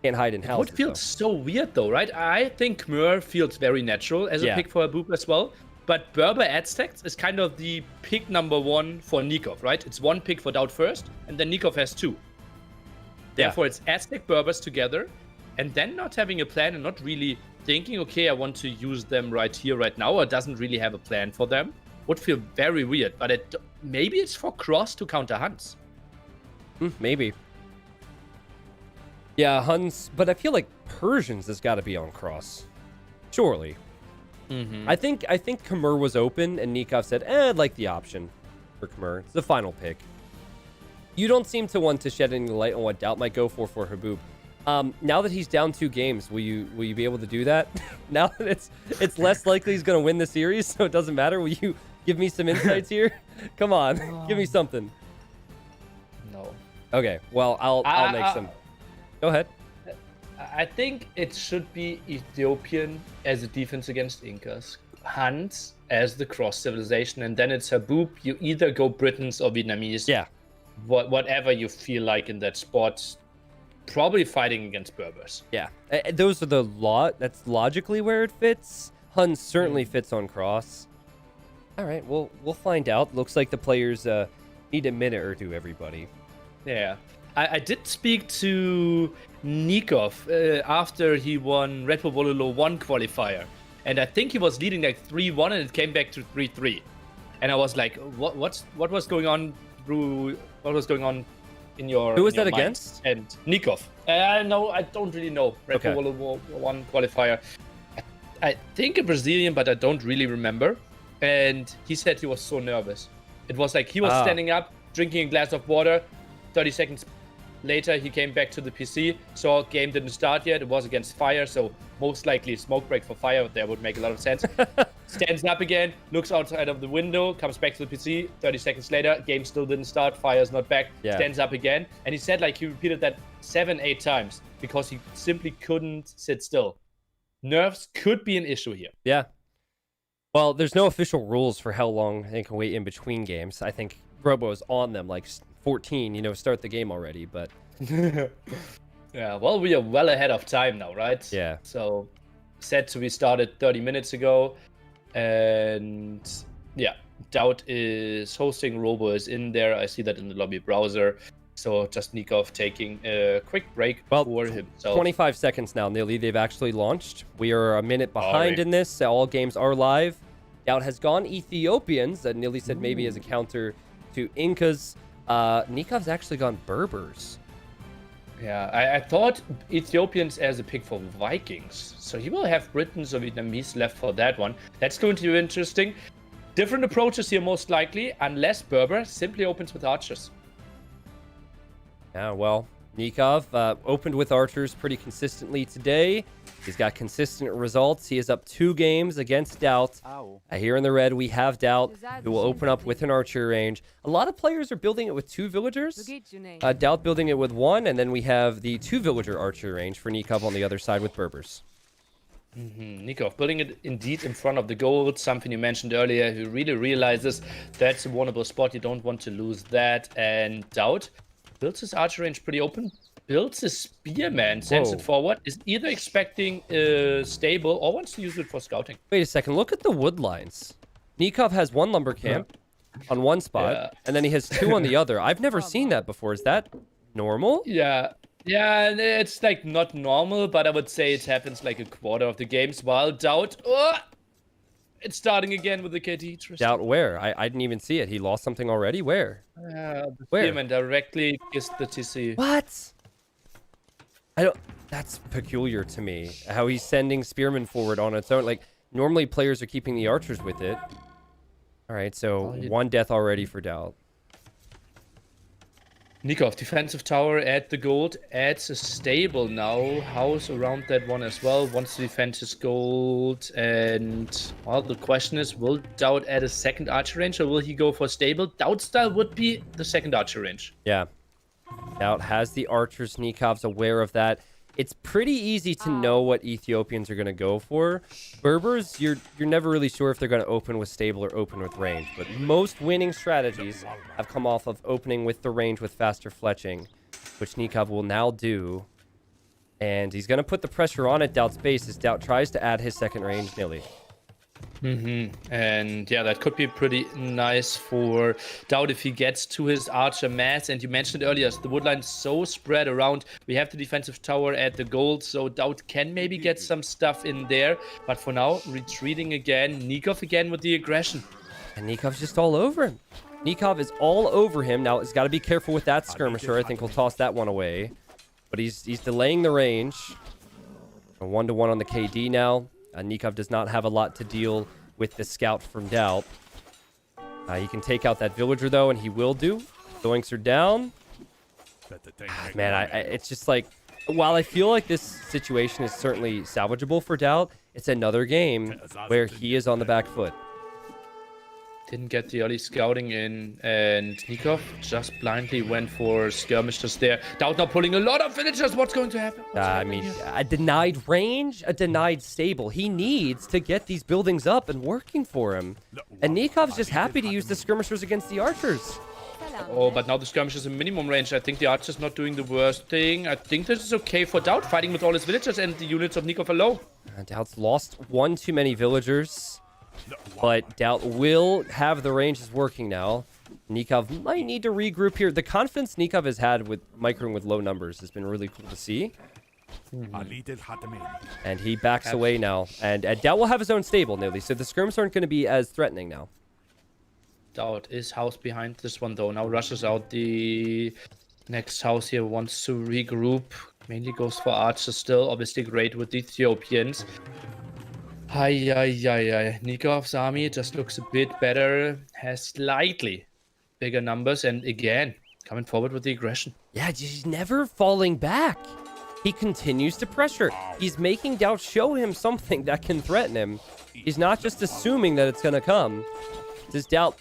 Can't hide in houses. It feels so weird, though, right? I think Khmer feels very natural as a pick for Haboob as well. But Berber Aztecs is kind of the pick number 1 for NICOV, right? It's 1 pick for Doubt first, and then NICOV has 2. Therefore, it's Aztec Berbers together, and then not having a plan and not really thinking, okay, I want to use them right here, right now, or doesn't really have a plan for them, would feel very weird. But maybe it's for Cross to counter Huns. Maybe. Yeah, Huns, but I feel like Persians has got to be on Cross. Surely. I think Khmer was open, and NICOV said, I'd like the option for Khmer. It's the final pick. You don't seem to want to shed any light on what Doubt might go for Haboob. Now that he's down 2 games, will you be able to do that? Now that it's less likely he's going to win the series, so it doesn't matter. Will you give me some insights here? Come on, give me something. No. Okay, well, I'll make some. Go ahead. I think it should be Ethiopian as a defense against Incas, Huns as the cross civilization, and then it's Haboob. You either go Britons or Vietnamese. Yeah. Whatever you feel like in that spot. Probably fighting against Berbers. Yeah, those are that's logically where it fits. Hun certainly fits on Cross. All right, we'll find out. Looks like the players need a minute or two, everybody. Yeah. I did speak to NICOV after he won Red Bull Wololo 1 qualifier. And I think he was leading like 3-1 and it came back to 3-3. And I was like, what was going on, Drew? What was going on in your... Who was that mind? against? And NICOV. No, I don't really know. Red Bull Wololo 1 qualifier. I think a Brazilian, but I don't really remember. And he said he was so nervous. It was like he was standing up, drinking a glass of water. 30 seconds later, he came back to the PC, saw game didn't start yet. It was against Fire, so most likely smoke break for Fire. There would make a lot of sense. Stands up again, looks outside of the window, comes back to the PC. 30 seconds later, game still didn't start. Fire's not back. Stands up again. And he said like he repeated that 7-8 times because he simply couldn't sit still. Nerves could be an issue here. Yeah. Well, there's no official rules for how long they can wait in between games. I think Robo's on them like 14, start the game already, but... Yeah, well, we are well ahead of time now, right? Yeah. So, set to be started 30 minutes ago. And, yeah, Doubt is hosting, Robo is in there. I see that in the lobby browser. So, just NICOV taking a quick break for himself. 25 seconds now, Nili. They've actually launched. We are a minute behind in this. All games are live. Doubt has gone Ethiopians, that Nili said maybe as a counter to Incas. NICOV's actually gone Berbers. Yeah, I thought Ethiopians as a pick for Vikings. So he will have Britons or Vietnamese left for that one. That's going to be interesting. Different approaches here most likely, unless Berber simply opens with archers. Yeah, well, NICOV opened with archers pretty consistently today. He's got consistent results. He is up 2 games against DAUT. Here in the red, we have DAUT, who will open up with an archer range. A lot of players are building it with 2 villagers. DAUT building it with 1, and then we have the 2 villager archer range for NICOV on the other side with Berbers. NICOV building it indeed in front of the goal, something you mentioned earlier. He really realizes that's a vulnerable spot. You don't want to lose that. And DAUT builds his archer range pretty open. Builds his spearman, sends it forward, is either expecting stable or wants to use it for scouting. Wait a second, look at the wood lines. NICOV has 1 lumber camp on one spot, and then he has 2 on the other. I've never seen that before. Is that normal? Yeah, it's like not normal, but I would say it happens like a quarter of the games, while DAUT, it's starting again with the KD. DAUT where? I didn't even see it. He lost something already? Where? The Where? spearman directly kissed the TC. What? That's peculiar to me, how he's sending spearmen forward on its own. Like, normally players are keeping the archers with it. All right, so 1 death already for DAUT. NICOV, defensive tower at the gold, adds a stable now. House around that one as well, wants to defend his gold. And, well, the question is, will DAUT add a second archer range, or will he go for stable? DAUT style would be the second archer range. Yeah. DAUT has the archers. NICOV's aware of that. It's pretty easy to know what Ethiopians are going to go for. Berbers, you're never really sure if they're going to open with stable or open with range. But most winning strategies have come off of opening with the range with faster fletching, which NICOV will now do. And he's going to put the pressure on at DAUT's base as DAUT tries to add his second range, Nili. And yeah, that could be pretty nice for DAUT if he gets to his archer mass. And you mentioned earlier, the woodline's so spread around. We have the defensive tower at the gold, so DAUT can maybe get some stuff in there. But for now, retreating again. NICOV again with the aggression. And NICOV's just all over him. NICOV is all over him. Now, he's got to be careful with that skirmisher. I think he'll toss that one away. But he's delaying the range. A 1-to-1 on the KD now. NICOV does not have a lot to deal with the scout from DAUT. He can take out that villager, though, and he will do. Zoinks are down. Man, it's just like, while I feel like this situation is certainly salvageable for DAUT, it's another game where he is on the back foot. Didn't get the early scouting in, and NICOV just blindly went for skirmishers there. DAUT now pulling a lot of villagers. What's going to happen? I mean, a denied range, a denied stable. He needs to get these buildings up and working for him. And NICOV's just happy to use the skirmishers against the archers. Oh, but now the skirmishers in minimum range. I think the archer's not doing the worst thing. I think this is okay for DAUT, fighting with all his villagers, and the units of NICOV are low. DAUT's lost 1 too many villagers. But DAUT will have the ranges working now. NICOV might need to regroup here. The confidence NICOV has had with microing with low numbers has been really cool to see. And he backs away now. And DAUT will have his own stable, Nili. So the skirms aren't going to be as threatening now. DAUT is house behind this one, though. Now rushes out the next house here. Wants to regroup. Mainly goes for archers still. Obviously great with the Ethiopians. NICOV's army just looks a bit better, has slightly bigger numbers, and again, coming forward with the aggression. Yeah, he's never falling back. He continues to pressure. He's making DAUT show him something that can threaten him. He's not just assuming that it's going to come. Does DAUT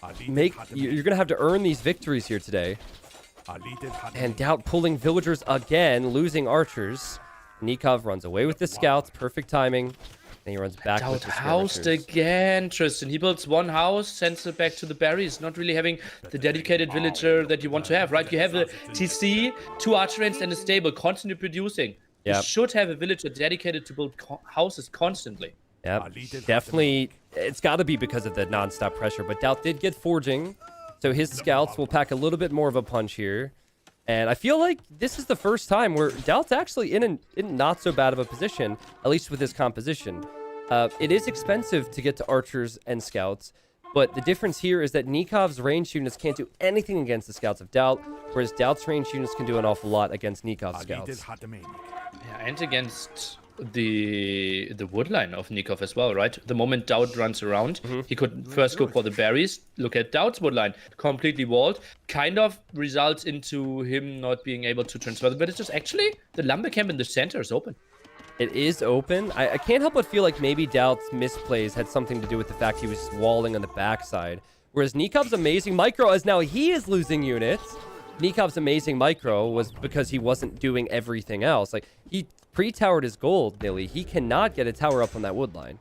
you're going to have to earn these victories here today. And DAUT pulling villagers again, losing archers. NICOV runs away with the scouts, perfect timing. And he runs back with the housed again, Tristan. He builds 1 house, sends it back to the berries. Not really having the dedicated villager that you want to have, right? You have a TC, 2 archer ranks, and a stable, constantly producing. Yep. You should have a villager dedicated to build houses constantly. Yeah, definitely. It's got to be because of the non-stop pressure. But DAUT did get forging, so his scouts will pack a little bit more of a punch here. And I feel like this is the first time where DAUT's actually in not so bad of a position, at least with his composition. It is expensive to get to archers and scouts, But the difference here is that NICOV's ranged units can't do anything against the scouts of DAUT, whereas DAUT's ranged units can do an awful lot against NICOV's scouts. Yeah, and against the wood line of NICOV as well, right? The moment DAUT runs around, he could first go for the berries. Look at DAUT's wood line, completely walled. Kind of results into him not being able to transfer the villages. Actually, the lumber camp in the center is open. It is open. I can't help but feel like maybe DAUT's misplays had something to do with the fact he was walling on the backside. Whereas NICOV's amazing micro, as now he is losing units. NICOV's amazing micro was because he wasn't doing everything else. Like, he pre-towered his gold, Nili. He cannot get a tower up on that wood line.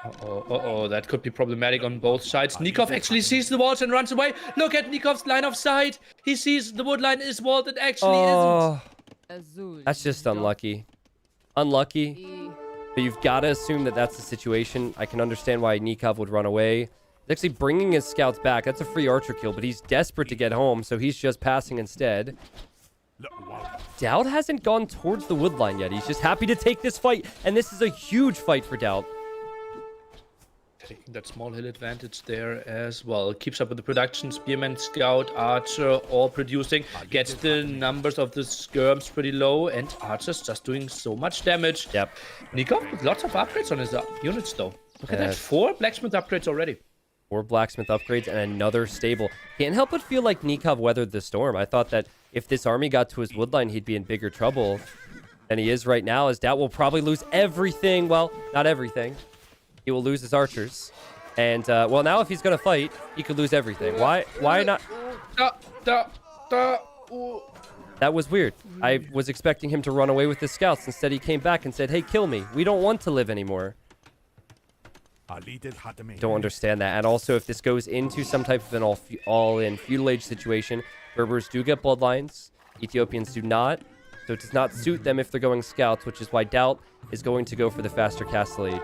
Uh-oh, that could be problematic on both sides. NICOV actually sees the walls and runs away. Look at NICOV's line of sight. He sees the wood line is walled. It actually isn't. That's just unlucky. Unlucky. But you've got to assume that that's the situation. I can understand why NICOV would run away. He's actually bringing his scouts back. That's a free archer kill, but he's desperate to get home, so he's just passing instead. DAUT hasn't gone towards the wood line yet. He's just happy to take this fight, and this is a huge fight for DAUT. Taking that small hill advantage there as well. Keeps up with the production. Spearman, Scout, Archer, all producing. Gets the numbers of the skirms pretty low, and Archer's just doing so much damage. Yep. NICOV with lots of upgrades on his units, though. Look at that. 4 blacksmith upgrades already. 4 blacksmith upgrades and another stable. Can't help but feel like NICOV weathered the storm. I thought that if this army got to his woodline, he'd be in bigger trouble than he is right now, as DAUT will probably lose everything. Well, not everything. He will lose his archers. And, well, now if he's going to fight, he could lose everything. Why not? That was weird. I was expecting him to run away with his scouts. Instead, he came back and said, hey, kill me. We don't want to live anymore. Don't understand that. And also, if this goes into some type of an all-in feudal age situation, Berbers do get bloodlines. Ethiopians do not. So it does not suit them if they're going scouts, which is why DAUT is going to go for the faster castle age.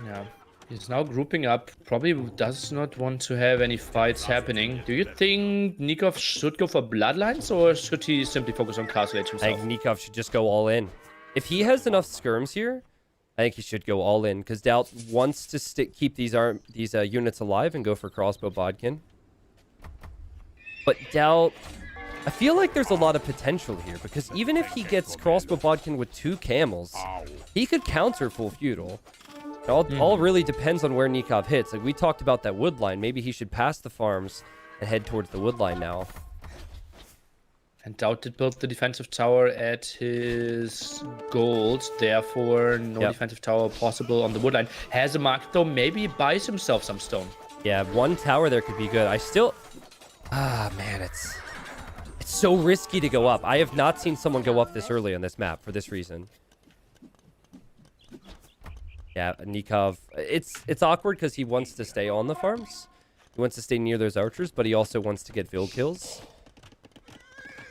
Yeah. He's now grouping up. Probably does not want to have any fights happening. Do you think NICOV should go for bloodlines, or should he simply focus on castle age himself? I think NICOV should just go all in. If he has enough skirms here, I think he should go all in, because DAUT wants to keep these units alive and go for crossbow bodkin. But DAUT, I feel like there's a lot of potential here, because even if he gets crossbow bodkin with 2 camels, he could counter full feudal. It all really depends on where NICOV hits. Like, we talked about that wood line. Maybe he should pass the farms and head towards the wood line now. And DAUT did build the defensive tower at his gold, therefore no defensive tower possible on the wood line. Has a market though, maybe buys himself some stone. Yeah, 1 tower there could be good. I still... man, it's so risky to go up. I have not seen someone go up this early on this map for this reason. Yeah, NICOV... It's awkward because he wants to stay on the farms. He wants to stay near those archers, but he also wants to get Vill kills.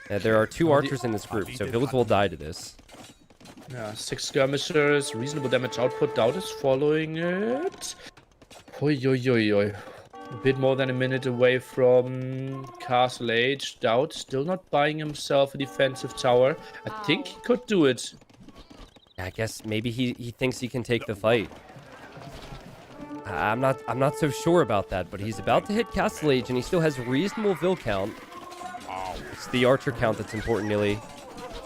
There are 2 archers in this group, so Villes will die to this. Yeah, 6 skirmishers, reasonable damage output. DAUT is following it. Oi, oi, oi, oi. A bit more than a minute away from Castle Age. DAUT still not buying himself a defensive tower. I think he could do it. I guess maybe he thinks he can take the fight. I'm not so sure about that, but he's about to hit Castle Age, and he still has reasonable Vill count. It's the archer count that's important, Nili.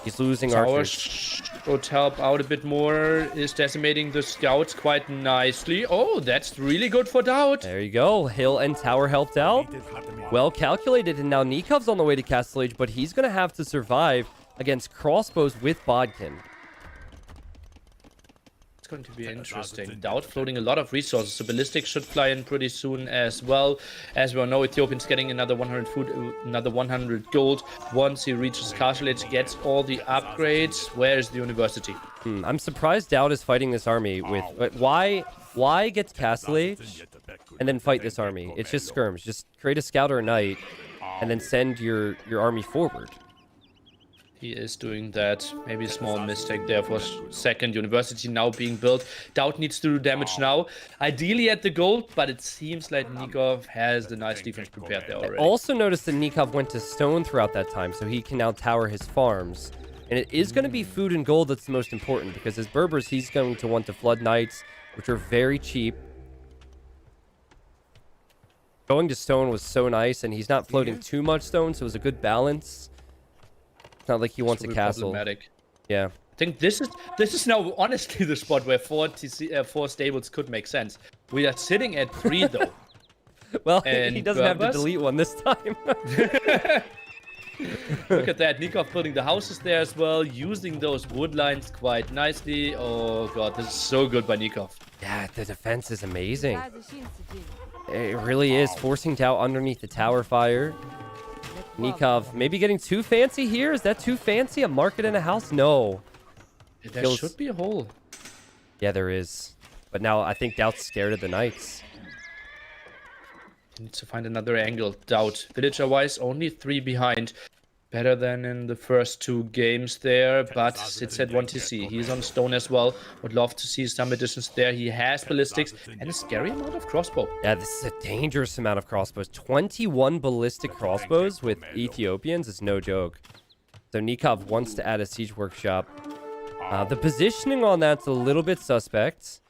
He's losing archers. Should help out a bit more. Is decimating the scouts quite nicely. Oh, that's really good for DAUT. There you go. Hill and tower helped out. Well calculated, and now NICOV's on the way to Castle Age, but he's going to have to survive against crossbows with bodkin. It's going to be interesting. DAUT floating a lot of resources, so ballistic should fly in pretty soon as well. As we all know, Ethiopian's getting another 100 food, another 100 gold once he reaches Castle Age, gets all the upgrades. Where is the university? I'm surprised DAUT is fighting this army with... Why get Castle Age and then fight this army? It's just skirms. Just create a scout or a knight and then send your army forward. He is doing that. Maybe a small mistake there for second university now being built. DAUT needs to do damage now. Ideally at the gold, but it seems like NICOV has the nice defense prepared there already. I also noticed that NICOV went to stone throughout that time, so he can now tower his farms. And it is going to be food and gold that's the most important, because as Berbers, he's going to want to flood knights, which are very cheap. Going to stone was so nice, and he's not floating too much stone, so it was a good balance. It's not like he wants a castle. Yeah. I think this is now honestly the spot where four stables could make sense. We are sitting at 3 though. Well, And he doesn't have to Burbas? delete one this time. Look at that. NICOV building the houses there as well, using those wood lines quite nicely. Oh god, this is so good by NICOV. Yeah, the defense is amazing. It really is. Forcing Doubt underneath the tower fire. NICOV maybe getting too fancy here. Is that too fancy? A market in a house? No. There Feels- should be a hole. Yeah, there is. But now I think Doubt's scared of the knights. Needs to find another angle. Doubt. Villager-wise, only 3 behind. Better than in the first 2 games there, but sits at 1 TC. He's on stone as well. Would love to see some additions there. He has ballistics and a scary amount of crossbow. Yeah, this is a dangerous amount of crossbows. 21 ballistic crossbows with Ethiopians is no joke. So NICOV wants to add a siege workshop. The positioning on that's a little bit suspect.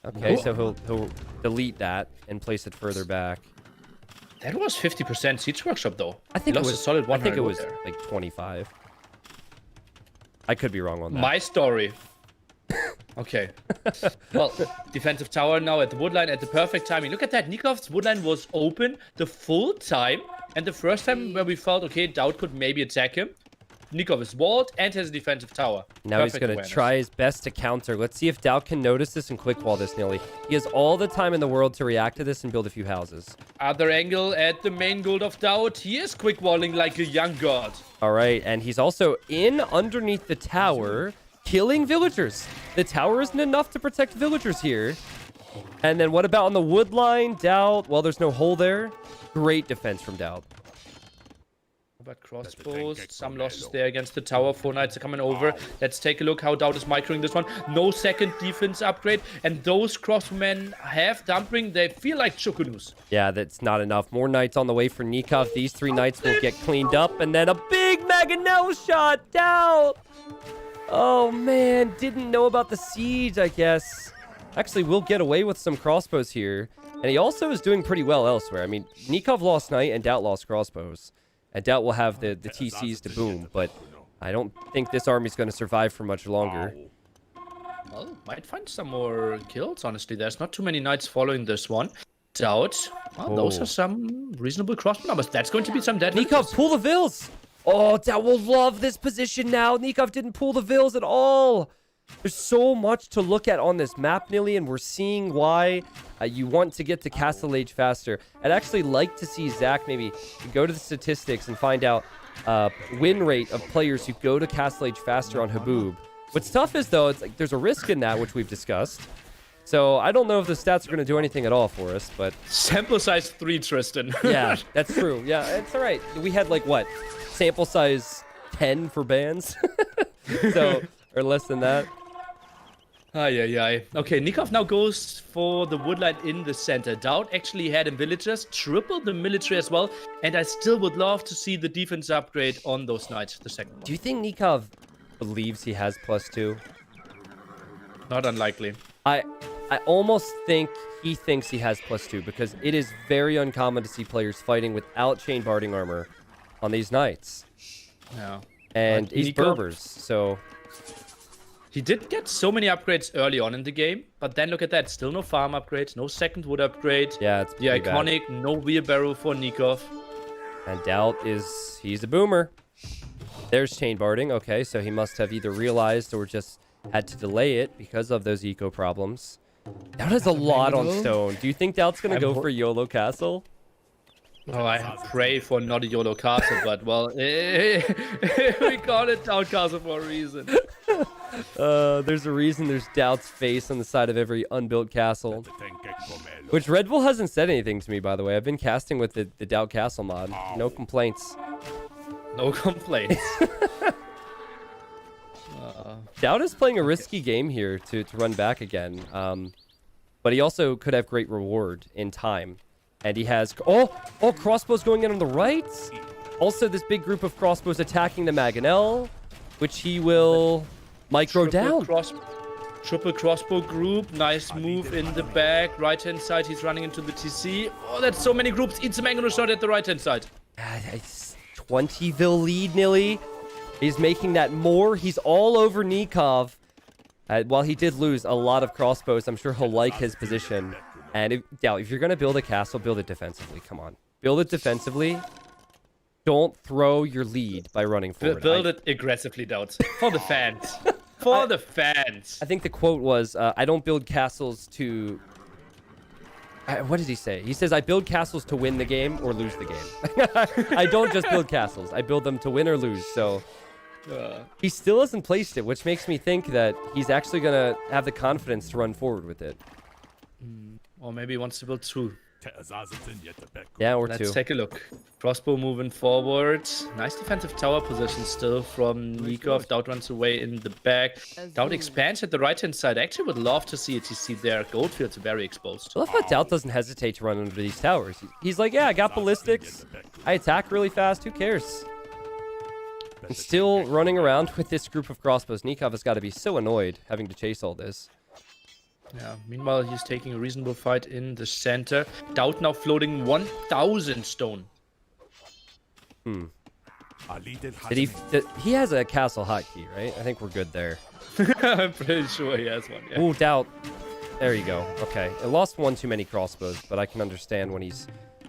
Okay, so he'll delete that and place it further back. That was 50% siege workshop though. I think He it lost was a solid 100 I think it was there. like 25. I could be wrong on that. My story. Okay. Well, defensive tower now at the woodline at the perfect timing. Look at that. NICOV's woodline was open the full time. And the first time where we felt, okay, Doubt could maybe attack him. NICOV is walled and has a defensive tower. Now he's Perfect going to awareness. try his best to counter. Let's see if Doubt can notice this and quick wall this, Nili. He has all the time in the world to react to this and build a few houses. Other angle at the main gold of Doubt. He is quick walling like a young god. All right, and he's also in underneath the tower, killing villagers. The tower isn't enough to protect villagers here. And then what about on the wood line? Doubt. Well, there's no hole there. Great defense from Doubt. But crossbows, some losses there against the tower. 4 knights are coming over. Let's take a look how Doubt is microing this one. No second defense upgrade. And those crossmen have dumping. They feel like Chukunus. Yeah, that's not enough. More knights on the way for NICOV. These 3 knights will get cleaned up. And then a big Mangonel shot. Doubt. Oh, man. Didn't know about the siege, I guess. Actually, we'll get away with some crossbows here. And he also is doing pretty well elsewhere. I mean, NICOV lost knight and Doubt lost crossbows. And Doubt will have the TCs to boom, but I don't think this army's going to survive for much longer. Well, might find some more kills, honestly. There's not too many knights following this one. Doubt. Well, those are some reasonable crossbow numbers. That's going to be some dead. NICOV, pull the vills! Oh, Doubt will love this position now. NICOV didn't pull the vills at all. There's so much to look at on this map, Nili, and we're seeing why you want to get to Castle Age faster. I'd actually like to see Zach maybe go to the statistics and find out win rate of players who go to Castle Age faster on Haboob. What's tough is, though, it's like there's a risk in that, which we've discussed. So I don't know if the stats are going to do anything at all for us, but... Sample size 3, Tristan. Yeah, that's true. Yeah, it's all right. We had, like, what? Sample size 10 for bans? So... Or less than that. Ay. Okay, NICOV now goes for the woodline in the center. Doubt actually had in villagers, triple the military as well, and I still would love to see the defense upgrade on those knights, the second one. Do you think NICOV believes he has +2? Not unlikely. I almost think he thinks he has +2 because it is very uncommon to see players fighting without chain barding armor on these knights. Yeah. And he's NICOV- Berbers, so... He did get so many upgrades early on in the game, but then look at that. Still no farm upgrades, no second wood upgrade. Yeah, it's the pretty bad. iconic no wheelbarrow for NICOV. And Doubt he's a boomer. There's chain barding. Okay, so he must have either realized or just had to delay it because of those eco problems. Doubt has a lot on stone. Do you think Doubt's going to go for YOLO Castle? Oh, I pray for not a YOLO castle, but well, we call it Doubt Castle for a reason. There's a reason there's Doubt's face on the side of every unbuilt castle. Which Red Bull hasn't said anything to me, by the way. I've been casting with the Doubt Castle mod. No complaints. No complaints. Doubt is playing a risky game here to run back again. But he also could have great reward in time. And he has... Oh, crossbows going in on the right. Also, this big group of crossbows attacking the Mangonel, which he will micro down. Triple crossbow group. Nice move in the back. Right-hand side, he's running into the TC. Oh, that's so many groups. Eats a mango shot at the right-hand side. It's 20 Vil lead, Nili. He's making that more. He's all over NICOV. While he did lose a lot of crossbows, I'm sure he'll like his position. And if you're going to build a castle, build it defensively. Come on. Build it defensively. Don't throw your lead by running forward. Build it aggressively, Doubts. For the fans. For the fans. I think the quote was, I don't build castles to... what did he say? He says, I build castles to win the game or lose the game. I don't just build castles. I build them to win or lose. So he still hasn't placed it, which makes me think that he's actually going to have the confidence to run forward with it. Or maybe he wants to build two. Yeah, or Let's two. take a look. Crossbow moving forward. Nice defensive tower position still from NICOV. DAUT runs away in the back. DAUT expands at the right-hand side. I actually would love to see a TC there. Goldfield's very exposed. I love how DAUT doesn't hesitate to run under these towers. He's like, yeah, I got ballistics. I attack really fast. Who cares? And still running around with this group of crossbows. NICOV has got to be so annoyed having to chase all this. Yeah, meanwhile, he's taking a reasonable fight in the center. DAUT now floating 1,000 stone. He has a castle hotkey, right? I think we're good there. I'm pretty sure he has one, yeah. Ooh, DAUT. There you go. Okay. I lost one too many crossbows, but I can understand when he's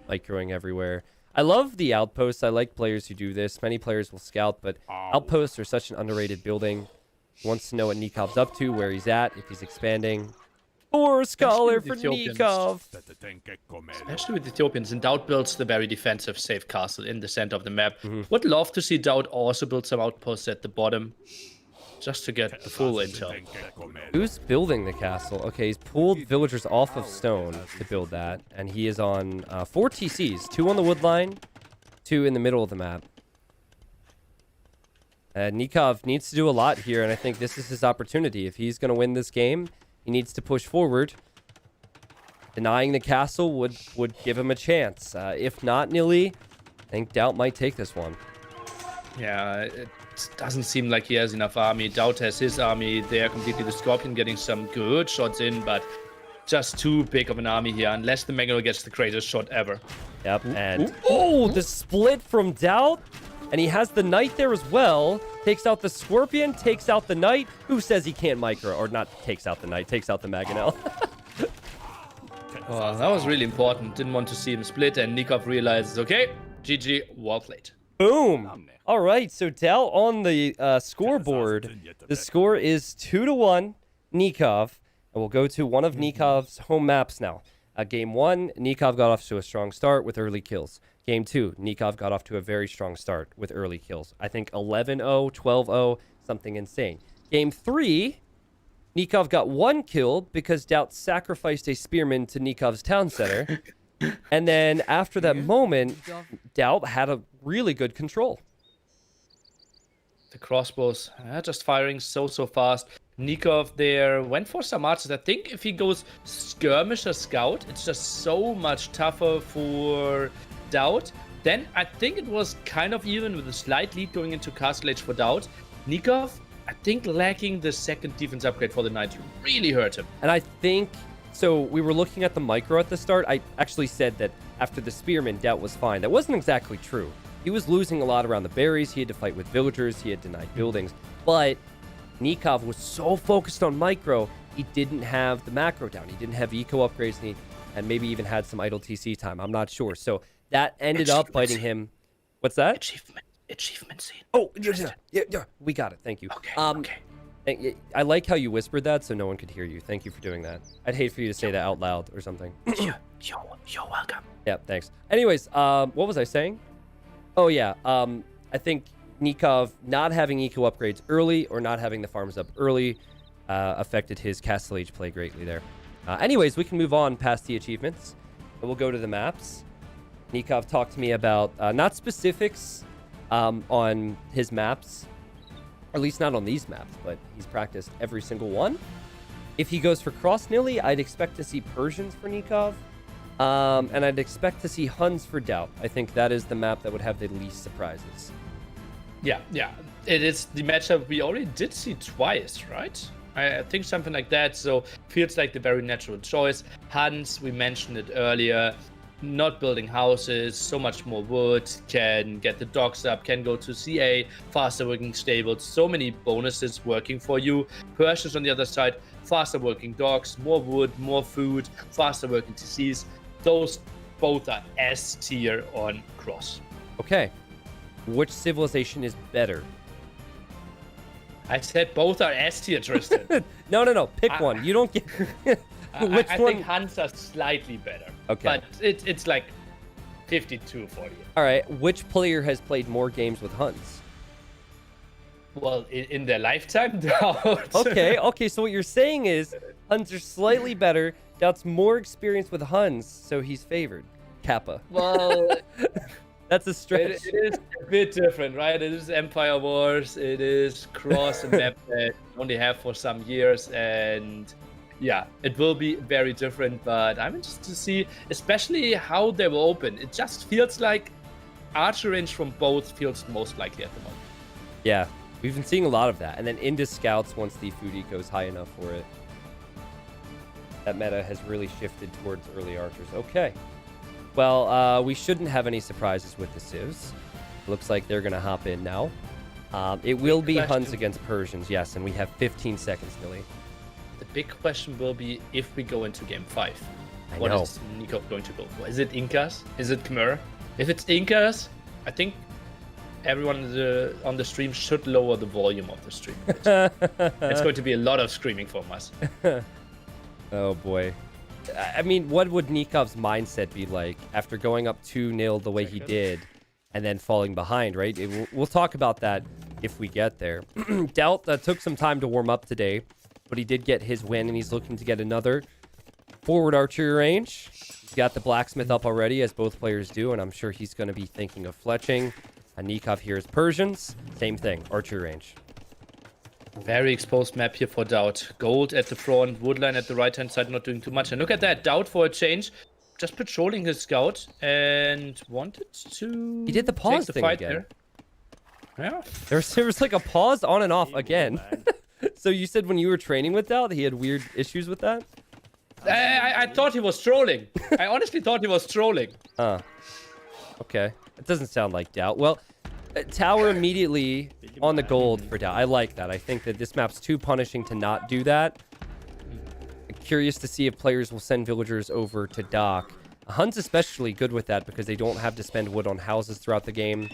microing everywhere. I love the outposts. I like players who do this. Many players will scout, but outposts are such an underrated building. He wants to know what NICOV's up to, where he's at, if he's expanding. Or scholar for NICOV. Especially with the Ethiopians. And DAUT builds the very defensive, safe castle in the center of the map. Would love to see DAUT also build some outposts at the bottom. Just to get the full intel. Who's building the castle? Okay, he's pulled villagers off of stone to build that. And he is on 4 TCs. 2 on the wood line, 2 in the middle of the map. NICOV needs to do a lot here, and I think this is his opportunity. If he's going to win this game, he needs to push forward. Denying the castle would give him a chance. If not, Nili, I think DAUT might take this one. Yeah, it doesn't seem like he has enough army. DAUT has his army there completely. The Scorpion getting some good shots in, but just too big of an army here, unless the Megalo gets the greatest shot ever. Yep, and... Oh, the split from DAUT! And he has the Knight there as well. Takes out the Scorpion, takes out the Knight. Who says he can't micro? Or not takes out the Knight, takes out the Mangonel. Well, that was really important. Didn't want to see him split, and NICOV realizes, okay, GG, well played. Boom! All right, so DAUT on the scoreboard. The score is 2-1, NICOV. And we'll go to one of NICOV's home maps now. Game 1, NICOV got off to a strong start with early kills. Game 2, NICOV got off to a very strong start with early kills. I think 11-0, 12-0, something insane. Game 3, NICOV got 1 kill because DAUT sacrificed a spearman to NICOV's town center. And then after that moment, DAUT had a really good control. The crossbows just firing so fast. NICOV there went for some archers. I think if he goes skirmish or scout, it's just so much tougher for DAUT. Then I think it was kind of even with a slight lead going into Castle Age for DAUT. NICOV, I think lacking the second defense upgrade for the Knights really hurt him. And I think, so we were looking at the micro at the start. I actually said that after the spearman, DAUT was fine. That wasn't exactly true. He was losing a lot around the berries. He had to fight with villagers. He had denied buildings. But NICOV was so focused on micro, he didn't have the macro down. He didn't have eco upgrades, and maybe even had some idle TC time. I'm not sure. So that ended up biting him. What's that? Achievement scene. Oh, yeah. We got it. Thank you. Okay. I like how you whispered that so no one could hear you. Thank you for doing that. I'd hate for you to say that out loud or something. You're welcome. Yeah, thanks. Anyways, what was I saying? Oh, yeah. I think NICOV not having eco upgrades early or not having the farms up early affected his Castle Age play greatly there. Anyways, we can move on past the achievements. We'll go to the maps. NICOV talked to me about not specifics on his maps, or at least not on these maps, but he's practiced every single one. If he goes for Cross Nili, I'd expect to see Persians for NICOV. And I'd expect to see Huns for DAUT. I think that is the map that would have the least surprises. Yeah. It is the matchup we already did see twice, right? I think something like that. So feels like the very natural choice. Hans, we mentioned it earlier. Not building houses, so much more wood, can get the docks up, can go to CA, faster working stables, so many bonuses working for you. Persians on the other side, faster working docks, more wood, more food, faster working TCs. Those both are S tier on Cross. Okay. Which civilization is better? I said both are S tier, Tristan. No. Pick one. You don't get... Which I one? think Hans are slightly better. Okay. But it's like 52-40. All right. Which player has played more games with Huns? Well, in their lifetime, DAUT. Okay. So what you're saying is Huns are slightly better. DAUT's more experienced with Huns, so he's favored. Kappa. Well, That's a stretch. it is a bit different, right? It is Empire Wars. It is Cross and map that we only have for some years, and yeah, it will be very different. But I'm interested to see, especially how they will open. It just feels like archer range from both feels most likely at the moment. Yeah, we've been seeing a lot of that. And then into scouts once the food eco is high enough for it. That meta has really shifted towards early archers. Okay. Well, we shouldn't have any surprises with the civs. Looks like they're going to hop in now. It will be Huns against Persians, yes, and we have 15 seconds, Nili. The big question will be if we go into game 5. I What know. is NICOV going to go for? Is it Incas? Is it Khmer? If it's Incas, I think everyone on the stream should lower the volume of the stream. It's going to be a lot of screaming from us. Oh, boy. I mean, what would Nikov's mindset be like after going up 2-0 the way he did and then falling behind, right? We'll talk about that if we get there. DAUT took some time to warm up today, but he did get his win, and he's looking to get another forward archery range. He's got the blacksmith up already, as both players do, and I'm sure he's going to be thinking of fletching. NICOV here is Persians. Same thing, archery range. Very exposed map here for DAUT. Gold at the front, woodline at the right-hand side, not doing too much. And look at that, DAUT for a change. Just patrolling his scout and wanted to He did the pause take the thing fight again. there. Yeah. There was like a pause on and off again. So you said when you were training with DAUT, he had weird issues with that? I thought he was trolling. I honestly thought he was trolling. Okay. It doesn't sound like DAUT. Well, tower immediately on the gold for DAUT. I like that. I think that this map's too punishing to not do that. Curious to see if players will send villagers over to dock. Huns especially good with that because they don't have to spend wood on houses throughout the game.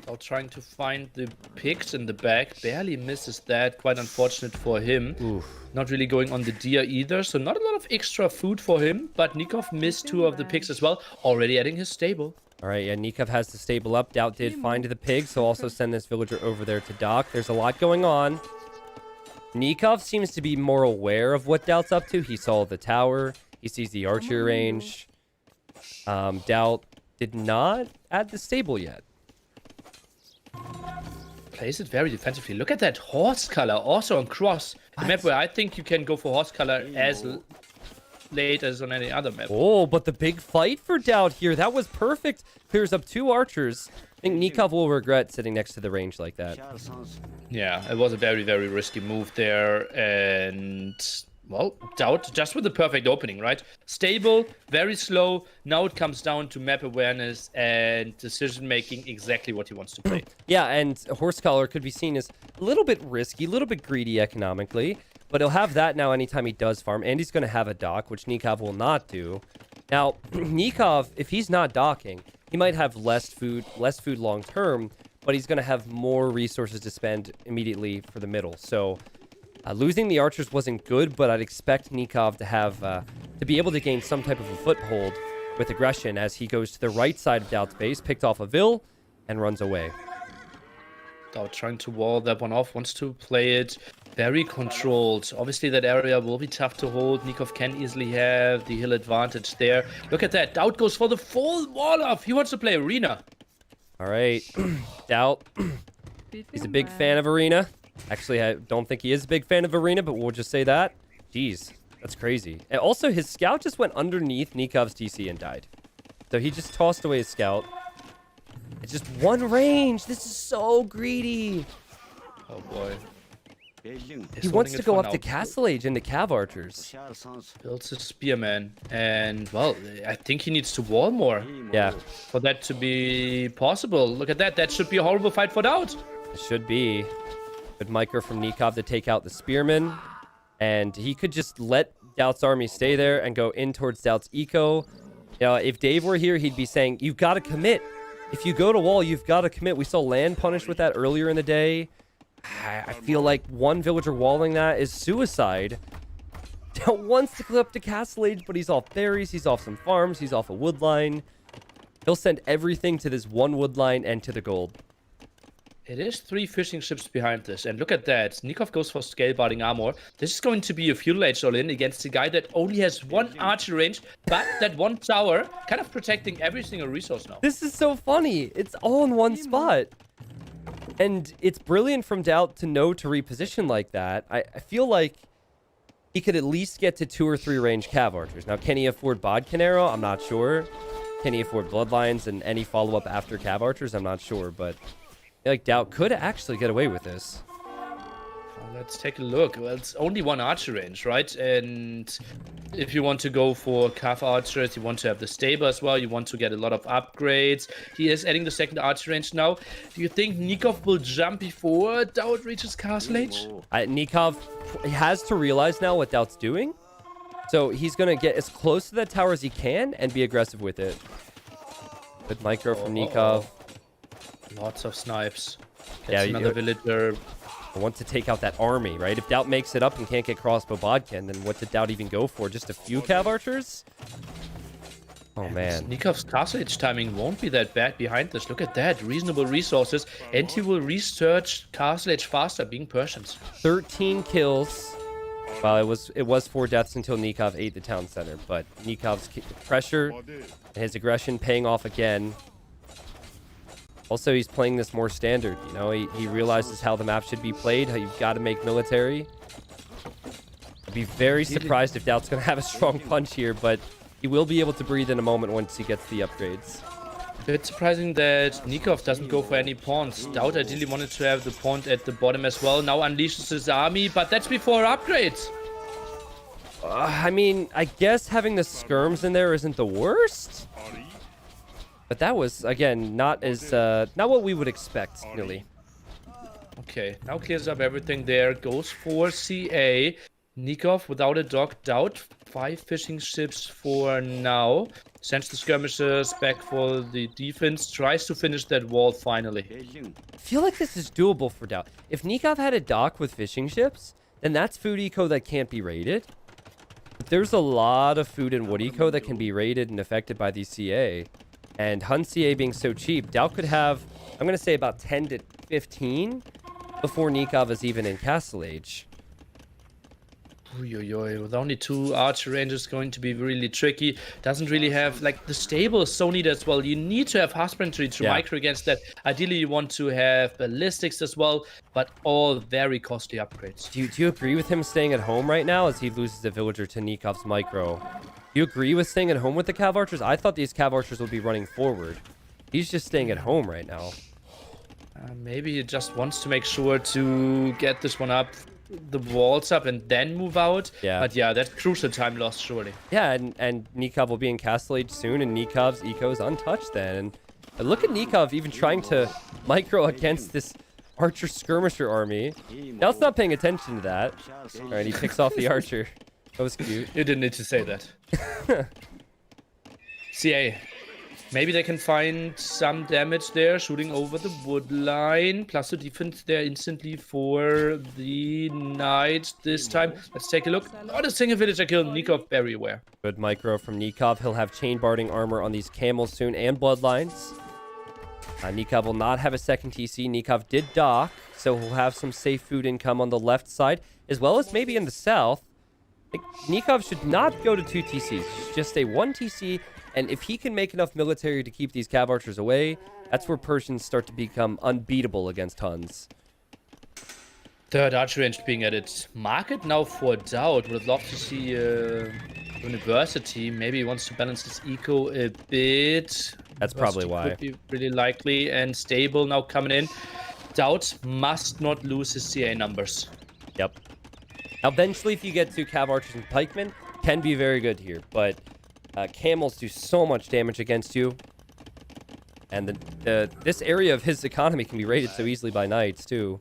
Out trying to find the pigs in the back. Barely misses that. Quite unfortunate for him. Oof. Not really going on the deer either. So not a lot of extra food for him. But NICOV missed 2 of the pigs as well. Already adding his stable. All right, yeah, NICOV has the stable up. DAUT did find the pig, so also send this villager over there to dock. There's a lot going on. NICOV seems to be more aware of what DAUT's up to. He saw the tower. He sees the archery range. DAUT did not add the stable yet. Plays it very defensively. Look at that horse color also on cross. The map where I think you can go for horse color as late as on any other map. Oh, but the big fight for DAUT here. That was perfect. Clears up 2 archers. I think NICOV will regret sitting next to the range like that. Yeah, it was a very, very risky move there. And, well, DAUT just with the perfect opening, right? Stable, very slow. Now it comes down to map awareness and decision-making, exactly what he wants to play. Yeah, and horse collar could be seen as a little bit risky, a little bit greedy economically. But he'll have that now anytime he does farm. And he's going to have a dock, which NICOV will not do. Now, NICOV, if he's not docking, he might have less food long term, but he's going to have more resources to spend immediately for the middle. So losing the archers wasn't good, but I'd expect NICOV to have to be able to gain some type of a foothold with aggression as he goes to the right side of DAUT's base, picked off a Vill, and runs away. DAUT trying to wall that one off, wants to play it very controlled. Obviously, that area will be tough to hold. NICOV can easily have the hill advantage there. Look at that. DAUT goes for the full wall off. He wants to play arena. All right. DAUT. He's a big fan of arena. Actually, I don't think he is a big fan of arena, but we'll just say that. Jeez, that's crazy. And also, his scout just went underneath NICOV's TC and died. So he just tossed away his scout. It's just one range. This is so greedy. Oh, boy. He wants to go up to Castle Age into Cav Archers. Builds a Spearman. And, well, I think he needs to wall more. Yeah. For that to be possible. Look at that. That should be a horrible fight for DAUT. It should be. Good micro from NICOV to take out the Spearman. And he could just let DAUT's army stay there and go in towards DAUT's eco. You know, if Dave were here, he'd be saying, you've got to commit. If you go to wall, you've got to commit. We saw Land punished with that earlier in the day. I feel like one villager walling that is suicide. DAUT wants to clip up to Castle Age, but he's off berries, he's off some farms, he's off a wood line. He'll send everything to this one wood line and to the gold. It is 3 fishing ships behind this, and look at that. NICOV goes for scale barding armor. This is going to be a feudal age all-in against a guy that only has 1 archer range, but that 1 tower, kind of protecting every single resource now. This is so funny. It's all in one spot. And it's brilliant from DAUT to know to reposition like that. I feel like he could at least get to 2 or 3 range Cav Archers. Now, can he afford Bodkin Arrow? I'm not sure. Can he afford Bloodlines and any follow-up after Cav Archers? I'm not sure, but I feel like DAUT could actually get away with this. Let's take a look. Well, it's only 1 archer range, right? And if you want to go for Cav Archers, you want to have the stable as well. You want to get a lot of upgrades. He is adding the 2nd archer range now. Do you think NICOV will jump before DAUT reaches Castle Age? NICOV has to realize now what DAUT's doing. So he's going to get as close to that tower as he can and be aggressive with it. Good micro from NICOV. Lots of snipes. Yeah, another villager. I want to take out that army, right? If DAUT makes it up and can't get crossbow Bodkin, then what did DAUT even go for? Just a few Cav Archers? Oh, man. NICOV's Castle Age timing won't be that bad behind this. Look at that. Reasonable resources. And he will research Castle Age faster, being Persians. 13 kills. Well, it was 4 deaths until NICOV ate the town center. But NICOV's pressure and his aggression paying off again. Also, he's playing this more standard, you know? He realizes how the map should be played, how you've got to make military. I'd be very surprised if DAUT's going to have a strong punch here, but he will be able to breathe in a moment once he gets the upgrades. Bit surprising that NICOV doesn't go for any pawns. DAUT ideally wanted to have the pawn at the bottom as well. Now unleashes his army, but that's before upgrades. I mean, I guess having the skirms in there isn't the worst. But that was, again, not what we would expect, Nili. Okay, now clears up everything there. Goes for CA. NICOV without a dock. DAUT 5 fishing ships for now. Sends the skirmishers back for the defense. Tries to finish that wall finally. I feel like this is doable for DAUT. If NICOV had a dock with fishing ships, then that's food eco that can't be raided. But there's a lot of food and wood eco that can be raided and affected by the CA. And Hun CA being so cheap, DAUT could have, I'm going to say about 10 to 15 before NICOV is even in Castle Age. With only 2 archer ranges, going to be really tricky. Doesn't really have, like, the stable is so needed as well. You need to have husbandry to micro against that. Ideally, you want to have ballistics as well, but all very costly upgrades. Do you agree with him staying at home right now as he loses a villager to NICOV's micro? Do you agree with staying at home with the Cav Archers? I thought these Cav Archers would be running forward. He's just staying at home right now. Maybe he just wants to make sure to get this one up, the walls up, and then move out. Yeah. But yeah, that's crucial time lost, surely. Yeah, and NICOV will be in Castle Age soon, and NICOV's eco is untouched then. And look at NICOV even trying to micro against this Archer Skirmisher army. Now it's not paying attention to that. All right, he picks off the Archer. That was cute. You didn't need to say that. CA. Maybe they can find some damage there, shooting over the wood line. Plus the defense there instantly for the knight this time. Let's take a look. Not a single villager kill. NICOV very aware. Good micro from NICOV. He'll have chain barding armor on these camels soon and bloodlines. NICOV will not have a second TC. NICOV did dock, so he'll have some safe food income on the left side, as well as maybe in the south. NICOV should not go to 2 TCs. Just stay 1 TC, and if he can make enough military to keep these Cav Archers away, that's where Persians start to become unbeatable against Huns. 3rd archer range being added. Market now for DAUT. Would love to see University. Maybe he wants to balance his eco a bit. That's probably why. Could be really likely and stable now coming in. DAUT must not lose his CA numbers. Yep. Now, eventually, if you get to Cav Archers and Pikemen, can be very good here. But Camels do so much damage against you. And this area of his economy can be raided so easily by Knights, too.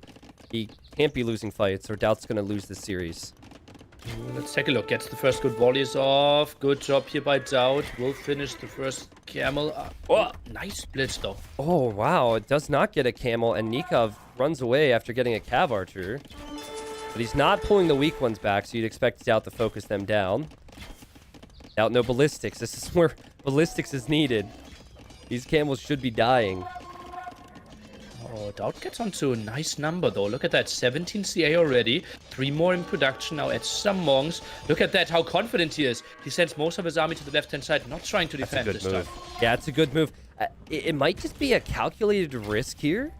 He can't be losing fights, or Doubt's going to lose this series. Let's take a look. Gets the first good volleys off. Good job here by Doubt. Will finish the first camel. Oh, nice splits, though. Oh, wow. It does not get a camel, and NICOV runs away after getting a Cav Archer. But he's not pulling the weak ones back, so you'd expect Doubt to focus them down. Doubt, no ballistics. This is where ballistics is needed. These camels should be dying. Oh, Doubt gets onto a nice number, though. Look at that. 17 CA already. 3 more in production. Now adds some monks. Look at that, how confident he is. He sends most of his army to the left-hand side, not trying to defend this time. Yeah, it's a good move. It might just be a calculated risk here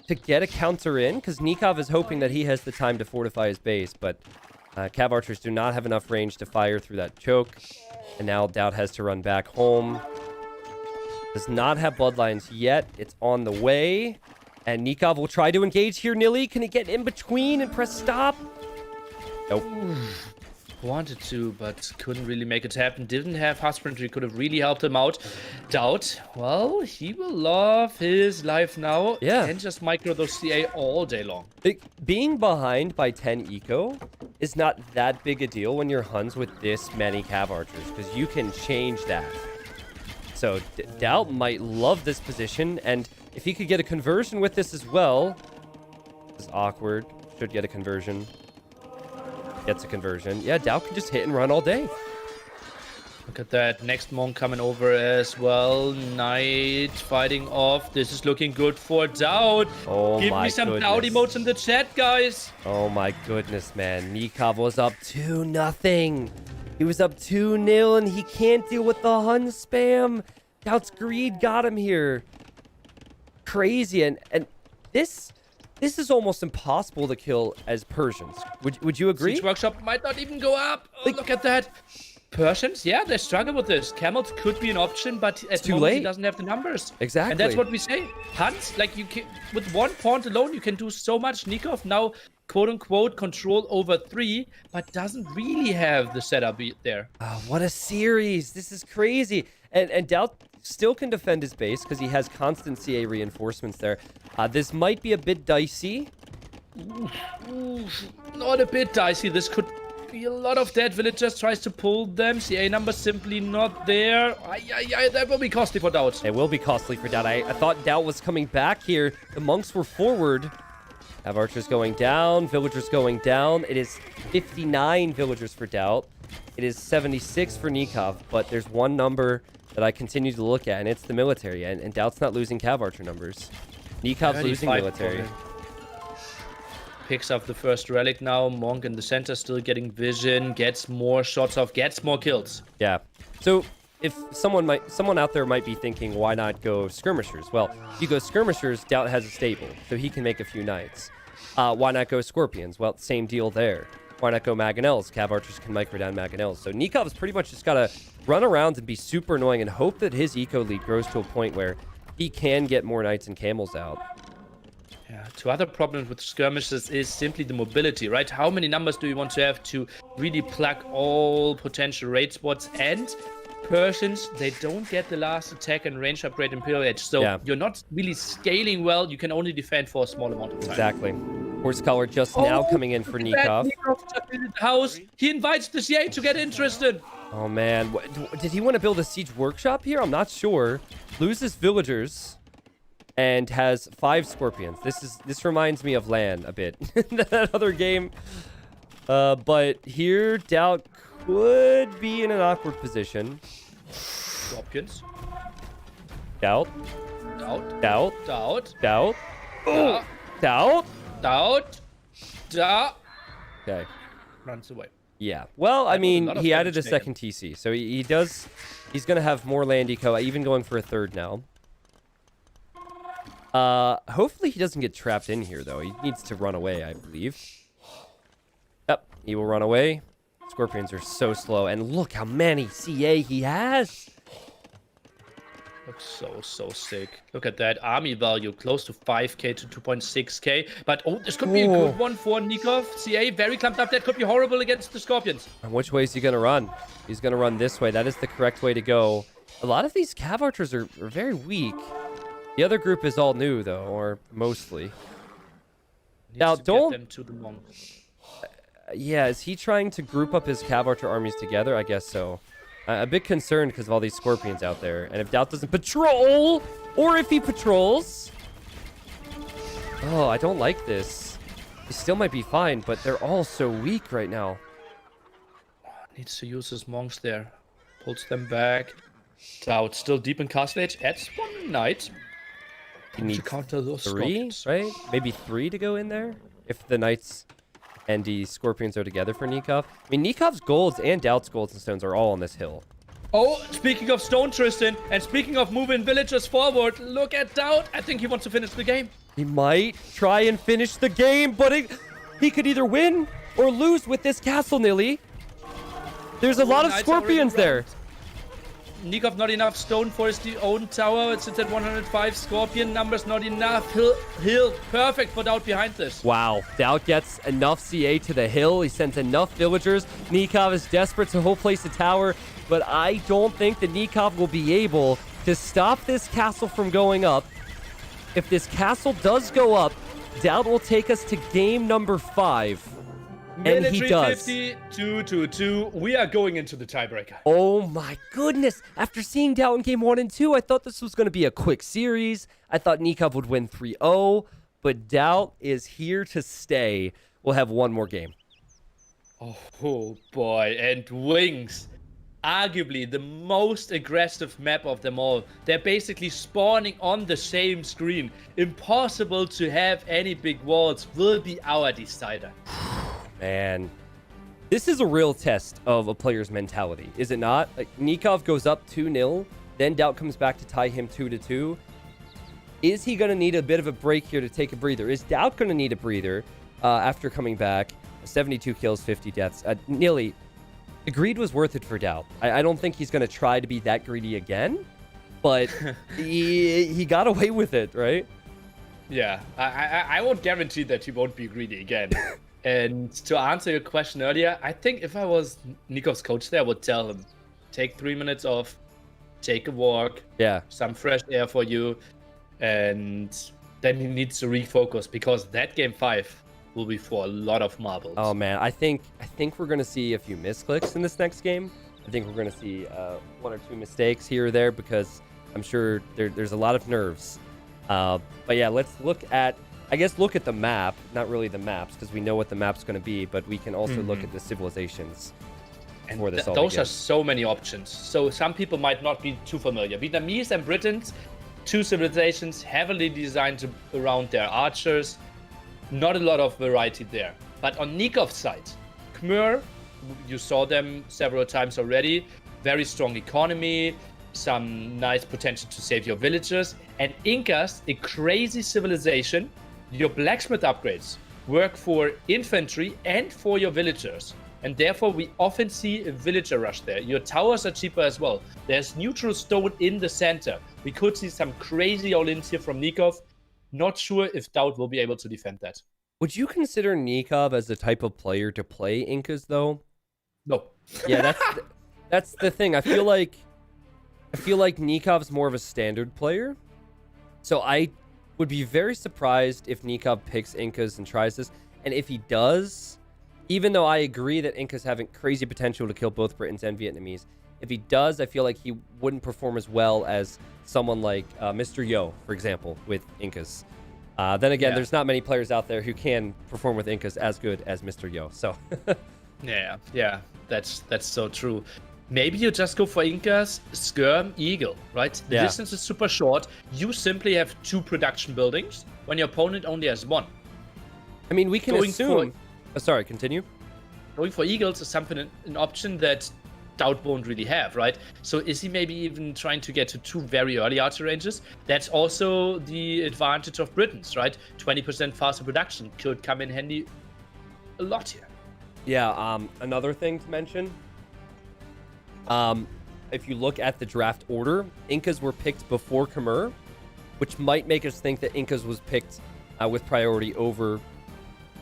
to get a counter in, because NICOV is hoping that he has the time to fortify his base, but Cav Archers do not have enough range to fire through that choke. And now Doubt has to run back home. Does not have bloodlines yet. It's on the way. And NICOV will try to engage here. Nili, can he get in between and press stop? Nope. Wanted to, but couldn't really make it happen. Didn't have husbandry, could have really helped him out. Doubt, well, he will love his life now. Yeah. And just micro those CA all day long. Being behind by 10 eco is not that big a deal when you're Huns with this many Cav Archers, because you can change that. So Doubt might love this position, and if he could get a conversion with this as well, this is awkward. Should get a conversion. Gets a conversion. Yeah, Doubt can just hit and run all day. Look at that. Next monk coming over as well. Knight fighting off. This is looking good for Doubt. Oh, Give me some Doubt emotes in the chat, guys. Oh my goodness, man. NICOV was up 2-0. He was up 2-0, and he can't deal with the Hun spam. Doubt's greed got him here. Crazy, and this is almost impossible to kill as Persians. Would you agree? Siege Workshop might not even go up. Oh, look at that. Persians, yeah, they struggle with this. Camels could be an option, but at the moment he doesn't have the numbers. Exactly. And that's what we say. Huns, like, you can, with 1 pawn alone, you can do so much. NICOV now, quote-unquote, control over 3, but doesn't really have the setup there. Oh, what a series. This is crazy. And Doubt still can defend his base because he has constant CA reinforcements there. This might be a bit dicey. Not a bit dicey. This could be a lot of dead villagers. Tries to pull them. CA number simply not there. That will be costly for Doubt. It will be costly for Doubt. I thought Doubt was coming back here. The monks were forward. Have archers going down. Villagers going down. It is 59 villagers for Doubt. It is 76 for NICOV. But there's one number that I continue to look at, and it's the military. And Doubt's not losing Cav Archer numbers. NICOV's losing military. Picks up the first relic now. Monk in the center still getting vision. Gets more shots off. Gets more kills. Yeah. So if someone out there might be thinking, why not go skirmishers? Well, if you go skirmishers, Doubt has a stable, so he can make a few knights. Why not go scorpions? Well, same deal there. Why not go Mangonels? Cav Archers can micro down Mangonels. So NICOV's pretty much just got to run around and be super annoying and hope that his eco lead grows to a point where he can get more knights and camels out. Yeah, 2 other problems with skirmishes is simply the mobility, right? How many numbers do you want to have to really plug all potential raid spots? And Persians, they don't get the last attack and range upgrade Imperial Edge. So you're not really scaling well. You can only defend for a small amount of time. Exactly. Horsecollar just now coming in for NICOV. House. He invites the CA to get interested. Oh, man. Did he want to build a siege workshop here? I'm not sure. Loses villagers and has 5 scorpions. This reminds me of LAN a bit. That other game. But here, Doubt could be in an awkward position. Scorpions. Doubt. Doubt. Doubt. Doubt. Doubt. Oh. Doubt. Doubt. Doubt. Okay. Runs away. Yeah. Well, I mean, he added a second TC. So he's going to have more land eco, even going for a 3rd now. Hopefully he doesn't get trapped in here, though. He needs to run away, I believe. Yep, he will run away. Scorpions are so slow, and look how many CA he has. Looks so sick. Look at that army value, close to 5k to 2.6k. But oh, this could be a good one for NICOV. CA very clumped up. That could be horrible against the Scorpions. And which way is he gonna run? He's gonna run this way. That is the correct way to go. A lot of these Cav archers are very weak. The other group is all new though, or mostly. Now don't. Get them to the monk. Yeah, is he trying to group up his Cav archer armies together? I guess so. A bit concerned because of all these Scorpions out there. And if DAUT doesn't patrol, or if he patrols... Oh, I don't like this. He still might be fine, but they're all so weak right now. Needs to use his monks there. Pulls them back. DAUT still deep in castle age. Adds one knight. He needs to counter those 3, Scorpions. right? Maybe 3 to go in there? If the knights and the Scorpions are together for NICOV. I mean, NICOV's golds and DAUT's golds and stones are all on this hill. Oh, speaking of stone, Tristan, and speaking of moving villagers forward, look at DAUT. I think he wants to finish the game. He might try and finish the game, but he could either win or lose with this castle, Nili. There's a lot of Scorpions there. NICOV not enough stone for his own tower. It sits at 105. Scorpion numbers not enough. Hill perfect for DAUT behind this. Wow, DAUT gets enough CA to the hill. He sends enough villagers. NICOV is desperate to hold place a tower, but I don't think that NICOV will be able to stop this castle from going up. If this castle does go up, DAUT will take us to game number 5. And he does. 50, 2-2-2. We are going into the tiebreaker. Oh my goodness. After seeing DAUT in game 1 and 2, I thought this was going to be a quick series. I thought NICOV would win 3-0, but DAUT is here to stay. We'll have one more game. Oh boy, and Wings. Arguably the most aggressive map of them all. They're basically spawning on the same screen. Impossible to have any big walls. Will be our decider. Man, this is a real test of a player's mentality, is it not? Like, NICOV goes up 2-0, then DAUT comes back to tie him 2-2. Is he going to need a bit of a break here to take a breather? Is DAUT going to need a breather after coming back? 72 kills, 50 deaths. Nili, the greed was worth it for DAUT. I don't think he's going to try to be that greedy again, but he got away with it, right? Yeah, I won't guarantee that he won't be greedy again. And to answer your question earlier, I think if I was NICOV's coach there, I would tell him, take 3 minutes off, take a walk, some fresh air for you, and then he needs to refocus because that game 5 will be for a lot of marbles. Oh man, I think we're gonna see a few misclicks in this next game. I think we're gonna see 1 or 2 mistakes here or there because I'm sure there's a lot of nerves. But yeah, let's look at the map, not really the maps, because we know what the map's going to be, but we can also look at the civilizations. And for this those are so many options. So some people might not be too familiar. Vietnamese and Britons, 2 civilizations heavily designed around their archers. Not a lot of variety there. But on NICOV's side, Khmer, you saw them several times already. Very strong economy, some nice potential to save your villagers. And Incas, a crazy civilization. Your blacksmith upgrades work for infantry and for your villagers. And therefore, we often see a villager rush there. Your towers are cheaper as well. There's neutral stone in the center. We could see some crazy all-ins here from NICOV. Not sure if DAUT will be able to defend that. Would you consider NICOV as the type of player to play Incas, though? No. Yeah, that's the thing. I feel like NICOV's more of a standard player. So I would be very surprised if NICOV picks Incas and tries this. And if he does, even though I agree that Incas have crazy potential to kill both Britons and Vietnamese, if he does, I feel like he wouldn't perform as well as someone like Mr. Yo, for example, with Incas. Then again, there's not many players out there who can perform with Incas as good as Mr. Yo. So yeah, that's so true. Maybe you just go for Incas, Skirm, Eagle, right? The distance is super short. You simply have 2 production buildings when your opponent only has 1. I mean, we can assume... sorry, continue. Going for Eagles is an option that DAUT won't really have, right? So is he maybe even trying to get to 2 very early archer ranges? That's also the advantage of Britons, right? 20% faster production could come in handy a lot here. Yeah, another thing to mention... if you look at the draft order, Incas were picked before Khmer, which might make us think that Incas was picked with priority over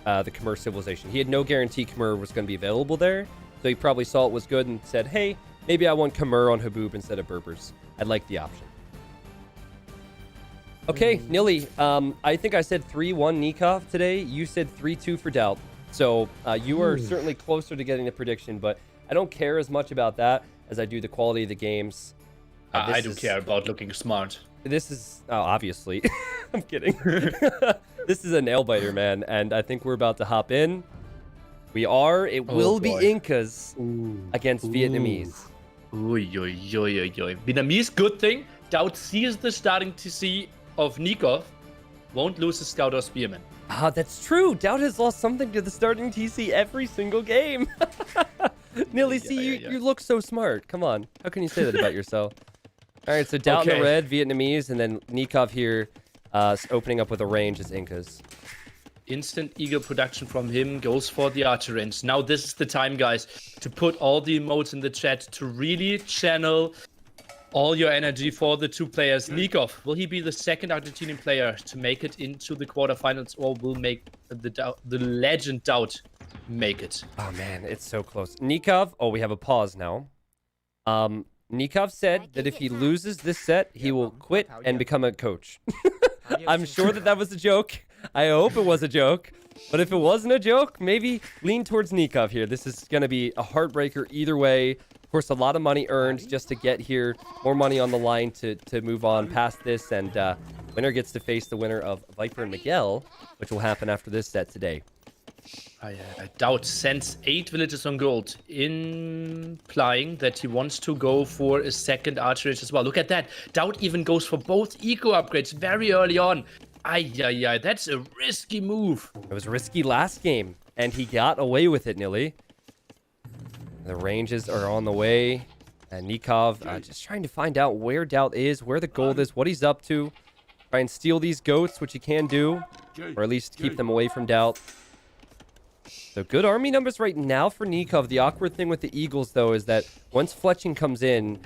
the Khmer civilization. He had no guarantee Khmer was going to be available there, so he probably saw it was good and said, hey, maybe I want Khmer on Haboob instead of Berbers. I'd like the option. Okay, Nili, I think I said 3-1 NICOV today. You said 3-2 for DAUT. So you are certainly closer to getting the prediction, but I don't care as much about that as I do the quality of the games. I do care about looking smart. This is, obviously, I'm kidding. This is a nail-biter, man, and I think we're about to hop in. We are. It will be Incas against Vietnamese. Vietnamese, good thing. DAUT sees the starting TC of NICOV, won't lose a scout or spearman. Ah, that's true. DAUT has lost something to the starting TC every single game. Nili, see, you look so smart. Come on. How can you say that about yourself? All right, so DAUT in the red, Vietnamese, and then NICOV here opening up with a range as Incas. Instant eagle production from him, goes for the archer range. Now this is the time, guys, to put all the emotes in the chat to really channel all your energy for the two players. NICOV, will he be the second Argentinian player to make it into the quarterfinals, or will make the legend DAUT make it? Oh man, it's so close. NICOV, oh, we have a pause now. NICOV said that if he loses this set, he will quit and become a coach. I'm sure that was a joke. I hope it was a joke. But if it wasn't a joke, maybe lean towards NICOV here. This is going to be a heartbreaker either way. Of course, a lot of money earned just to get here. More money on the line to move on past this. And winner gets to face the winner of Viper and Miguel, which will happen after this set today. DAUT sends 8 villages on gold, implying that he wants to go for a second archer as well. Look at that. DAUT even goes for both eco upgrades very early on. That's a risky move. It was risky last game, and he got away with it, Nili. The ranges are on the way, and NICOV just trying to find out where DAUT is, where the gold is, what he's up to. Try and steal these goats, which he can do, or at least keep them away from DAUT. So good army numbers right now for NICOV. The awkward thing with the Eagles, though, is that once fletching comes in,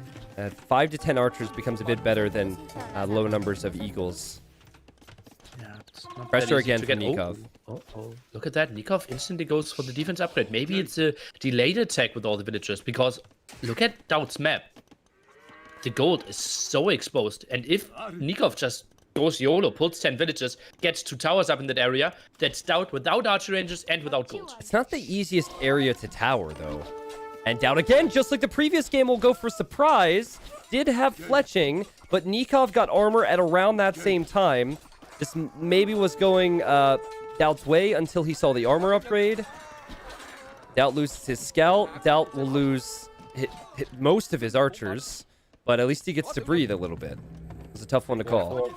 5 to 10 archers becomes a bit better than low numbers of Eagles. Pressure again from NICOV. Look at that. NICOV instantly goes for the defense upgrade. Maybe it's a delayed attack with all the villagers, because look at DAUT's map. The gold is so exposed. And if NICOV just goes YOLO, pulls 10 villages, gets 2 towers up in that area, that's DAUT without archer ranges and without gold. It's not the easiest area to tower, though. And DAUT again, just like the previous game, will go for surprise. Did have fletching, but NICOV got armor at around that same time. This maybe was going DAUT's way until he saw the armor upgrade. DAUT loses his scout. DAUT will lose hit most of his archers, but at least he gets to breathe a little bit. It's a tough one to call.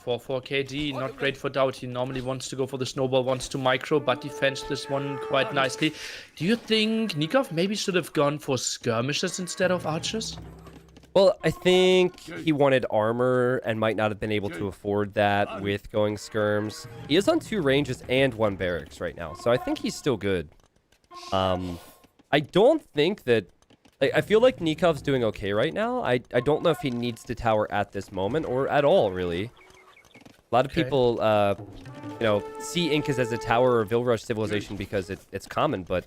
For KD, not great for DAUT. He normally wants to go for the snowball, wants to micro, but defends this one quite nicely. Do you think NICOV maybe should have gone for skirmishes instead of archers? Well, I think he wanted armor and might not have been able to afford that with going skirms. He is on 2 ranges and 1 barracks right now, so I think he's still good. I don't think that... I feel like NICOV's doing okay right now. I don't know if he needs to tower at this moment or at all, really. A lot of people, you know, see Incas as a tower or Villrush civilization because it's common, but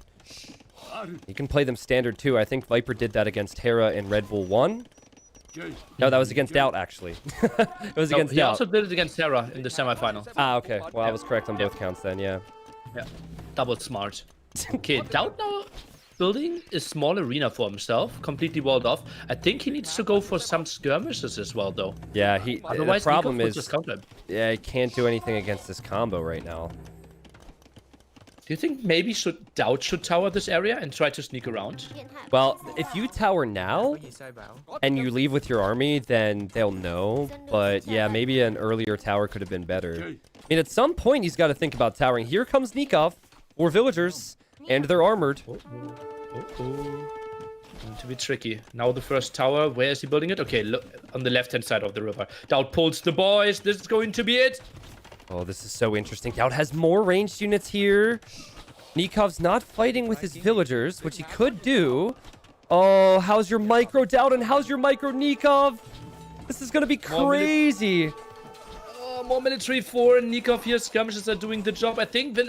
you can play them standard too. I think Viper did that against Hera in Red Bull 1. No, that was against DAUT, actually. It was against DAUT. He also did it against Hera in the semifinal. Ah, okay. Well, I was correct on both counts then, yeah. Yeah, double smart. Okay, DAUT now building a small arena for himself, completely walled off. I think he needs to go for some skirmishes as well, though. Yeah, otherwise the problem is, just yeah, he can't do anything against this combo right now. Do you think maybe DAUT should tower this area and try to sneak around? Well, if you tower now and you leave with your army, then they'll know. But yeah, maybe an earlier tower could have been better. I mean, at some point, he's got to think about towering. Here comes NICOV, 4 villagers, and they're armored. Going to be tricky. Now the first tower, where is he building it? Okay, look on the left-hand side of the river. DAUT pulls the boys. This is going to be it. Oh, this is so interesting. DAUT has more ranged units here. NICOV's not fighting with his villagers, which he could do. Oh, how's your micro DAUT and how's your micro NICOV? This is gonna be crazy. More military for NICOV here. Skirmishes are doing the job. I think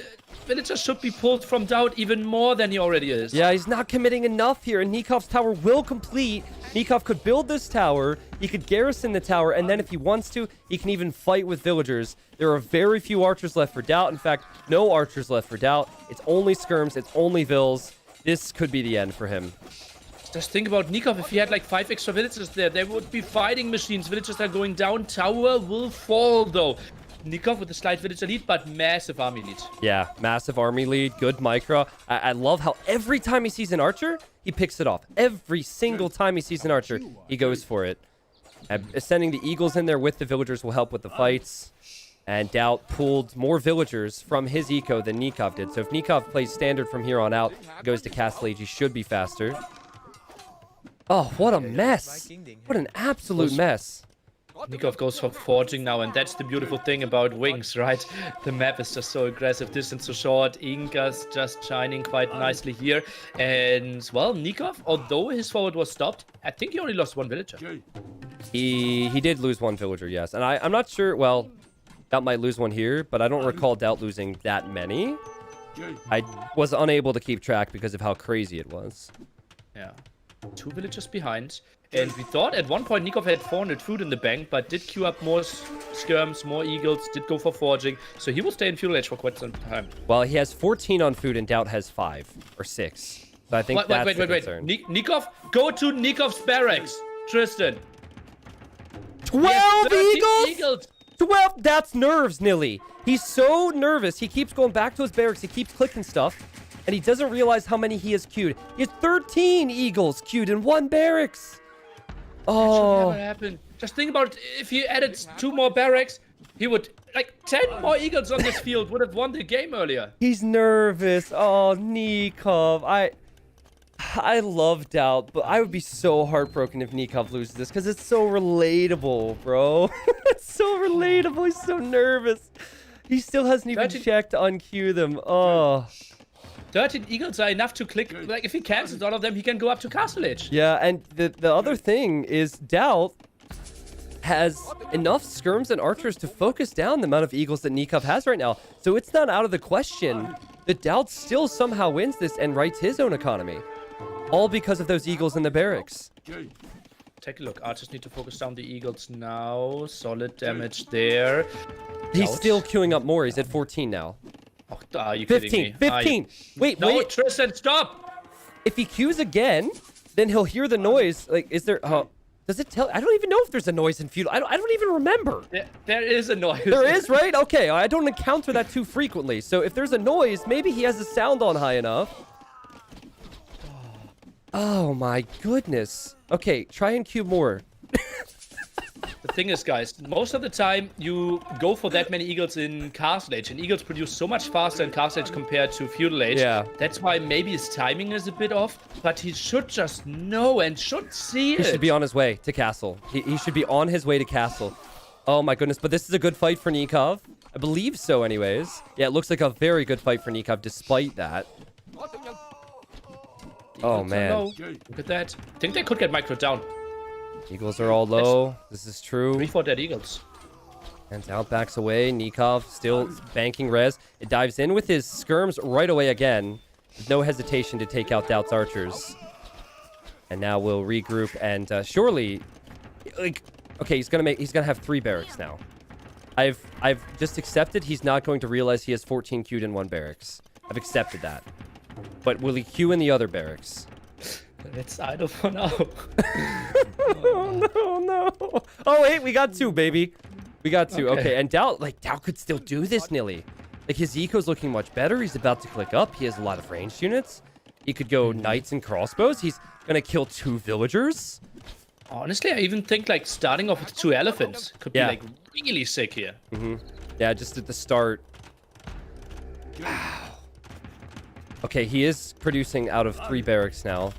Villager should be pulled from DAUT even more than he already is. Yeah, he's not committing enough here, and NICOV's tower will complete. NICOV could build this tower, he could garrison the tower, and then if he wants to, he can even fight with villagers. There are very few archers left for DAUT. In fact, no archers left for DAUT. It's only skirms, it's only vills. This could be the end for him. Just think about NICOV. If he had like 5 extra villagers there, they would be fighting machines. Villagers are going down. Tower will fall, though. NICOV with a slight villager lead, but massive army lead. Yeah, massive army lead, good micro. I love how every time he sees an archer, he picks it off. Every single time he sees an archer, he goes for it. Sending the eagles in there with the villagers will help with the fights. And DAUT pulled more villagers from his eco than NICOV did. So if NICOV plays standard from here on out, goes to Castle Age, he should be faster. Oh, what a mess. What an absolute mess. NICOV goes for forging now, and that's the beautiful thing about wings, right? The map is just so aggressive, distance so short. Inka's just shining quite nicely here. And, well, NICOV, although his forward was stopped, I think he only lost 1 villager. He did lose 1 villager, yes. And I'm not sure, well, DAUT might lose 1 here, but I don't recall DAUT losing that many. I was unable to keep track because of how crazy it was. Yeah. 2 villagers behind. And we thought at one point NICOV had 400 food in the bank, but did queue up more skirms, more eagles, did go for forging. So he will stay in Feudal Age for quite some time. Well, he has 14 on food and DAUT has 5 or 6. So I think that's the concern. NICOV, go to NICOV's barracks. Tristan. 12 eagles? 12? That's nerves, Nili. He's so nervous. He keeps going back to his barracks. He keeps clicking stuff. And he doesn't realize how many he has queued. He has 13 eagles queued in 1 barracks. Oh. That should never happen. Just think about it. If he added 2 more barracks, he would, like, 10 more eagles on this field would have won the game earlier. He's nervous. Oh, NICOV. I love DAUT, but I would be so heartbroken if NICOV loses this because it's so relatable, bro. It's so relatable. He's so nervous. He still hasn't even checked to unqueue them. Oh. 13 eagles are enough to click. Like, if he cancels all of them, he can go up to Castle Age. Yeah, and the other thing is DAUT has enough skirms and archers to focus down the amount of eagles that NICOV has right now. So it's not out of the question that DAUT still somehow wins this and writes his own economy. All because of those eagles in the barracks. Take a look. Archers need to focus down the eagles now. Solid damage there. He's still queuing up more. He's at 14 now. Oh, are you 15, kidding me? 15. Wait. Tristan, stop! If he queues again, then he'll hear the noise. Like, is there... does it tell... I don't even know if there's a noise in Feudal. I don't even remember. There is a noise. There is, right? Okay, I don't encounter that too frequently. So if there's a noise, maybe he has the sound on high enough. Oh my goodness. Okay, try and queue more. The thing is, guys, most of the time you go for that many eagles in Castle Age, and eagles produce so much faster in Castle Age compared to Feudal Age. Yeah. That's why maybe his timing is a bit off, but he should just know and should see it. He should be on his way to Castle. He should be on his way to Castle. Oh my goodness, but this is a good fight for NICOV. I believe so anyways. Yeah, it looks like a very good fight for NICOV despite that. Oh man. Look at that. I think they could get micro down. Eagles are all low. This is true. 3-4 dead eagles. And DAUT backs away. NICOV still banking res. It dives in with his skirms right away again. With no hesitation to take out DAUT's archers. And now we'll regroup and surely, like, okay, he's gonna have 3 barracks now. I've just accepted he's not going to realize he has 14 queued in 1 barracks. I've accepted that. But will he queue in the other barracks? It's idle for now. Oh, no. Oh, wait, we got 2, baby. We got 2. Okay, and DAUT could still do this, Nili. Like, his eco's looking much better. He's about to click up. He has a lot of ranged units. He could go knights and crossbows. He's gonna kill 2 villagers. Honestly, I even think, like, starting off with 2 elephants could be, like, really sick here. Yeah, just at the start. Wow. Okay, he is producing out of 3 barracks now.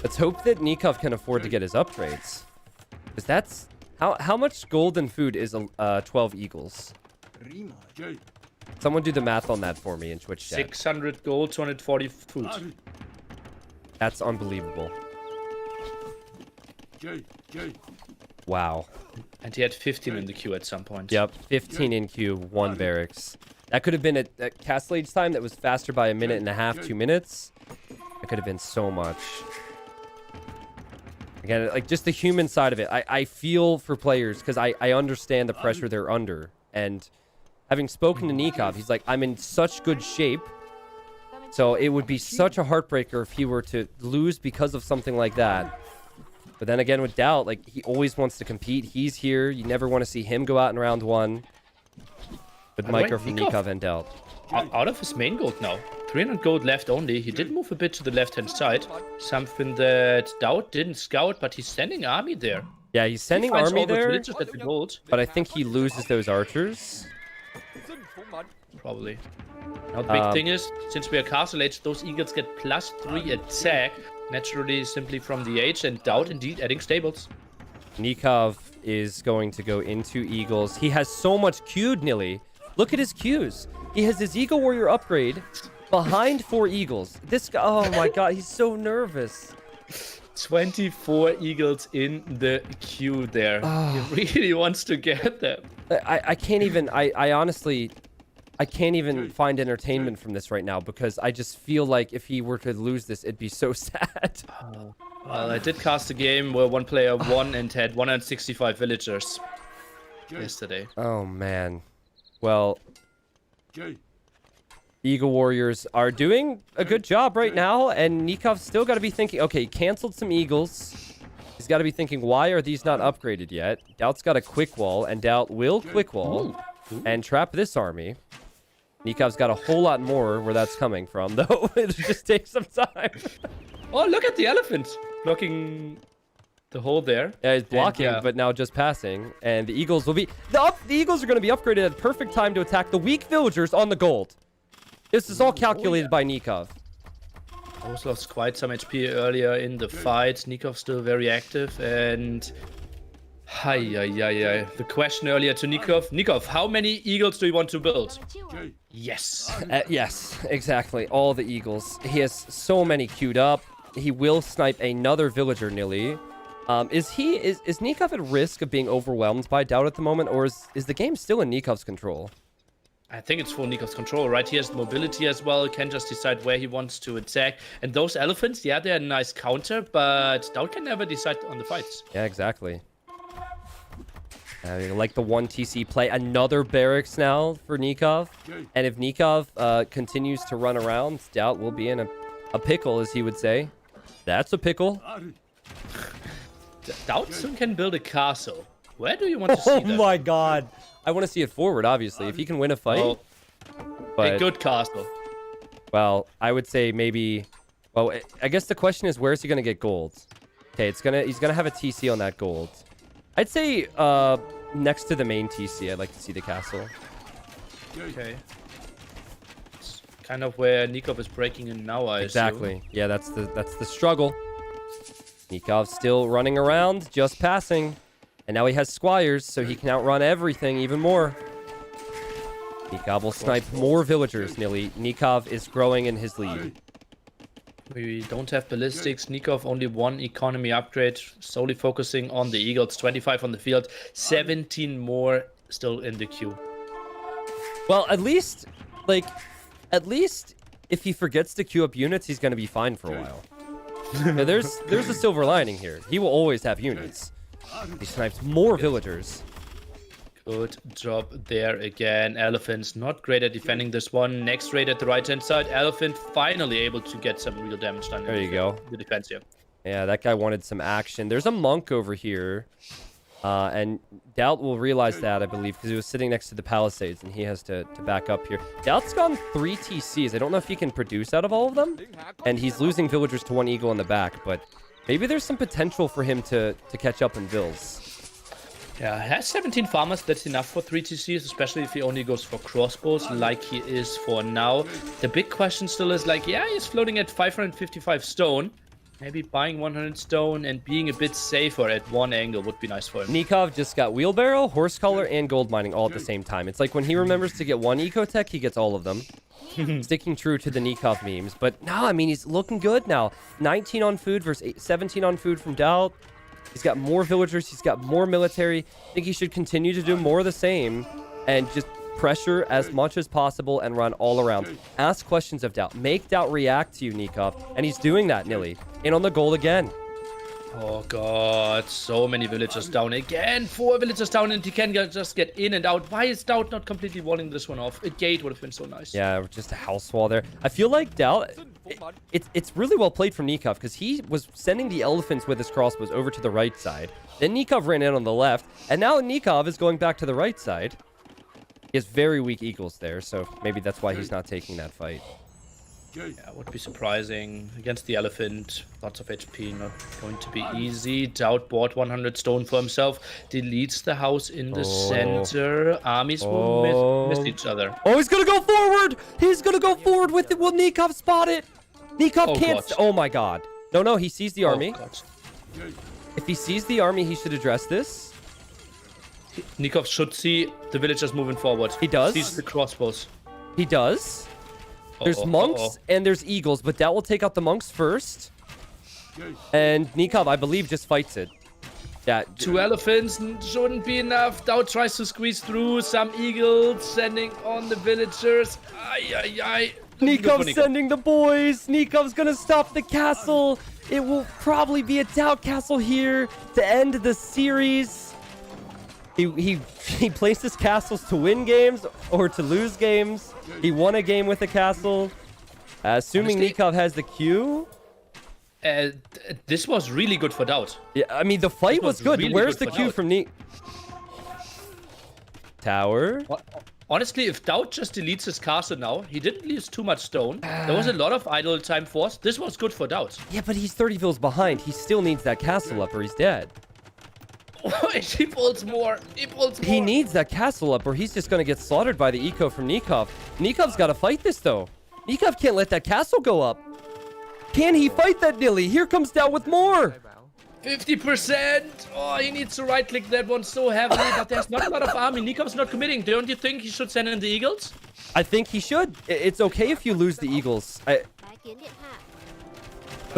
Let's hope that NICOV can afford to get his upgrades. Because that's... How much gold and food is 12 eagles? Someone do the math on that for me in Twitch chat. 600 gold, 240 food. That's unbelievable. Wow. And he had 15 in the queue at some point. Yep, 15 in queue, 1 barracks. That could have been a castle age time that was faster by 1.5 minutes, 2 minutes. It could have been so much. Again, like, just the human side of it. I feel for players because I understand the pressure they're under. And having spoken to NICOV, he's like, I'm in such good shape. So it would be such a heartbreaker if he were to lose because of something like that. But then again, with DAUT, like, he always wants to compete. He's here. You never want to see him go out in round 1. With Micro from NICOV and DAUT. Out of his main gold now. 300 gold left only. He did move a bit to the left-hand side. Something that DAUT didn't scout, but he's sending army there. Yeah, he's sending army there. At the gold. But I think he loses those archers. Probably. Now the big thing is, since we are castle age, those eagles get +3 attack. Naturally, simply from the age, and DAUT indeed adding stables. NICOV is going to go into eagles. He has so much queued, Nili. Look at his queues. He has his Eagle Warrior upgrade behind 4 eagles. This guy, oh my god, he's so nervous. 24 eagles in the queue there. He really wants to get them. I can't even, I honestly, I can't even find entertainment from this right now because I just feel like if he were to lose this, it'd be so sad. Well, I did cast a game where one player won and had 165 villagers yesterday. Oh, man. Well, Eagle Warriors are doing a good job right now, and NICOV's still got to be thinking, okay, he canceled some eagles. He's got to be thinking, why are these not upgraded yet? DAUT's got a quick wall, and DAUT will quick wall and trap this army. NICOV's got a whole lot more where that's coming from, though. It'll just take some time. Oh, look at the elephant blocking the hole there. Yeah, he's blocking, but now just passing. And the eagles will be... The eagles are going to be upgraded at perfect time to attack the weak villagers on the gold. This is all calculated by NICOV. Those lost quite some HP earlier in the fight. NICOV still very active, and... The question earlier to NICOV. NICOV, how many eagles do you want to build? Yes. Yes, exactly. All the eagles. He has so many queued up. He will snipe another villager, Nili. Is NICOV at risk of being overwhelmed by DAUT at the moment, or is the game still in NICOV's control? I think it's full NICOV's control, right? He has mobility as well, can just decide where he wants to attack. And those elephants, yeah, they're a nice counter, but DAUT can never decide on the fights. Yeah, exactly. Like the 1 TC play. Another barracks now for NICOV. And if NICOV continues to run around, DAUT will be in a pickle, as he would say. That's a pickle. DAUT soon can build a castle. Where do you want to see that? Oh my god. I want to see it forward, obviously. If he can win a fight. But, a good castle. Well, I would say maybe... Well, I guess the question is, where is he going to get gold? Okay, he's going to have a TC on that gold. I'd say next to the main TC, I'd like to see the castle. Okay. It's kind of where NICOV is breaking in now, I Exactly. assume. Yeah, that's the struggle. NICOV still running around, just passing. And now he has squires, so he can outrun everything even more. NICOV will snipe more villagers, Nili. NICOV is growing in his lead. We don't have ballistics. NICOV only 1 economy upgrade, solely focusing on the eagles. 25 on the field, 17 more still in the queue. Well, at least if he forgets to queue up units, he's going to be fine for a while. Now, there's a silver lining here. He will always have units. He snipes more villagers. Good job there again. Elephant's not great at defending this one. Next raid at the right-hand side. Elephant finally able to get some real damage done. There you go. The defense here. Yeah, that guy wanted some action. There's a monk over here. And DAUT will realize that, I believe, because he was sitting next to the palisades, and he has to back up here. DAUT's gone 3 TCs. I don't know if he can produce out of all of them. And he's losing villagers to 1 eagle in the back, but maybe there's some potential for him to catch up in vills. Yeah, he has 17 farmers. That's enough for 3 TCs, especially if he only goes for crossbows like he is for now. The big question still is like, yeah, he's floating at 555 stone. Maybe buying 100 stone and being a bit safer at one angle would be nice for him. NICOV just got wheelbarrow, horse collar, and gold mining all at the same time. It's like when he remembers to get one eco-tech, he gets all of them. Sticking true to the NICOV memes. But no, I mean, he's looking good now. 19 on food versus 17 on food from DAUT. He's got more villagers. He's got more military. I think he should continue to do more of the same and just pressure as much as possible and run all around. Ask questions of DAUT. Make DAUT react to you, NICOV. And he's doing that, Nili. In on the goal again. Oh god, so many villagers down again. 4 villagers down and he can just get in and out. Why is DAUT not completely walling this one off? A gate would have been so nice. Yeah, just a house wall there. I feel like DAUT, it's really well played from NICOV because he was sending the elephants with his crossbows over to the right side. Then NICOV ran in on the left. And now NICOV is going back to the right side. He has very weak eagles there, so maybe that's why he's not taking that fight. Yeah, would be surprising. Against the elephant, lots of HP, not going to be easy. DAUT bought 100 stone for himself. Deletes the house in the center. Armies will miss each other. Oh, he's gonna go forward! He's gonna go forward with it. Will NICOV spot it? NICOV can't... Oh my god. No, he sees the army. If he sees the army, he should address this. NICOV should see the villagers moving forward. He does. Sees the crossbows. He does. There's monks and there's eagles, but that will take out the monks first. And NICOV, I believe, just fights it. Yeah. 2 elephants shouldn't be enough. DAUT tries to squeeze through. Some eagles sending on the villagers. NICOV sending the boys. NICOV's gonna stop the castle. It will probably be a DAUT castle here to end the series. He places castles to win games or to lose games. He won a game with a castle. Assuming NICOV has the Q. This was really good for DAUT. Yeah, I mean, the fight was good. Really Where's good the Q from NICOV? Tower. Honestly, if DAUT just deletes his castle now, he didn't lose too much stone. There was a lot of idle time forced. This was good for DAUT. Yeah, but he's 30 vills behind. He still needs that castle up or he's dead. He pulls more. He pulls more. He needs that castle up or he's just going to get slaughtered by the eco from NICOV. NICOV's got to fight this, though. NICOV can't let that castle go up. Can he fight that, Nili? Here comes DAUT with more. 50%. Oh, he needs to right-click that one so heavily, but there's not a lot of army. NICOV's not committing. Don't you think he should send in the eagles? I think he should. It's okay if you lose the eagles. But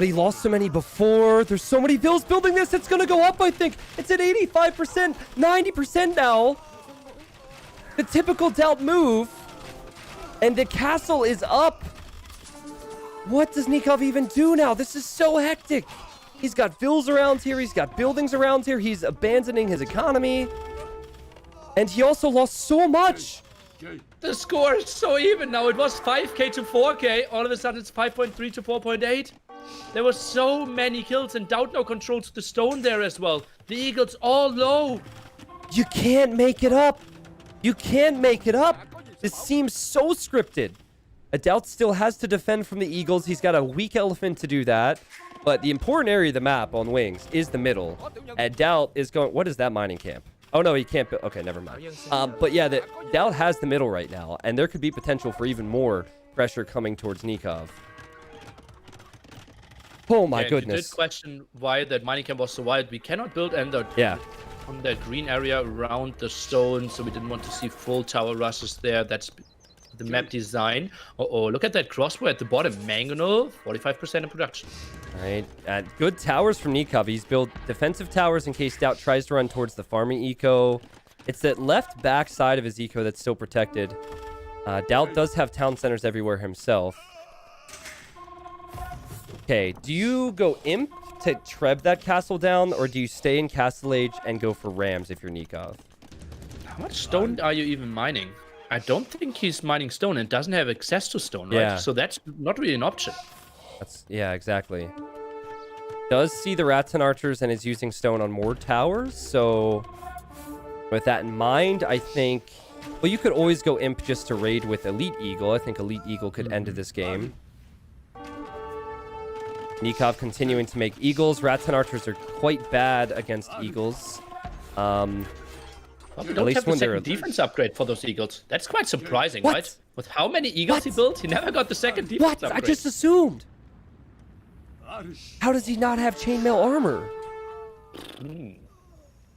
he lost so many before. There's so many vills building this. It's going to go up, I think. It's at 85%, 90% now. The typical DAUT move. And the castle is up. What does NICOV even do now? This is so hectic. He's got vills around here. He's got buildings around here. He's abandoning his economy. And he also lost so much. The score is so even now. It was 5k to 4k. All of a sudden, it's 5.3 to 4.8. There were so many kills, and DAUT now controls the stone there as well. The eagles all low. You can't make it up. You can't make it up. This seems so scripted. DAUT still has to defend from the eagles. He's got a weak elephant to do that. But the important area of the map on wings is the middle. And DAUT is going... What is that mining camp? Oh, no, he can't... Okay, never mind. But yeah, DAUT has the middle right now. And there could be potential for even more pressure coming towards NICOV. Oh my goodness. You did question why that mining camp was so wide. We cannot build on that green area around the stone, so we didn't want to see full tower rushes there. That's the map design. Look at that crossbow at the bottom. Mangonel, 45% in production. All right, good towers from NICOV. He's built defensive towers in case DAUT tries to run towards the farming eco. It's that left back side of his eco that's still protected. DAUT does have town centers everywhere himself. Okay, do you go imp to treb that castle down, or do you stay in Castle Age and go for rams if you're NICOV? How much stone are you even mining? I don't think he's mining stone and doesn't have access to stone, right? Yeah. So that's not really an option. Yeah, exactly. Does see the rats and archers and is using stone on more towers, so with that in mind, I think... Well, you could always go imp just to raid with Elite Eagle. I think Elite Eagle could end this game. NICOV continuing to make eagles. Rats and archers are quite bad against eagles. Well, we don't have the second defense upgrade for those eagles. That's quite surprising, right? With how many eagles he built, he never got the second defense upgrade. I just assumed. How does he not have chainmail armor?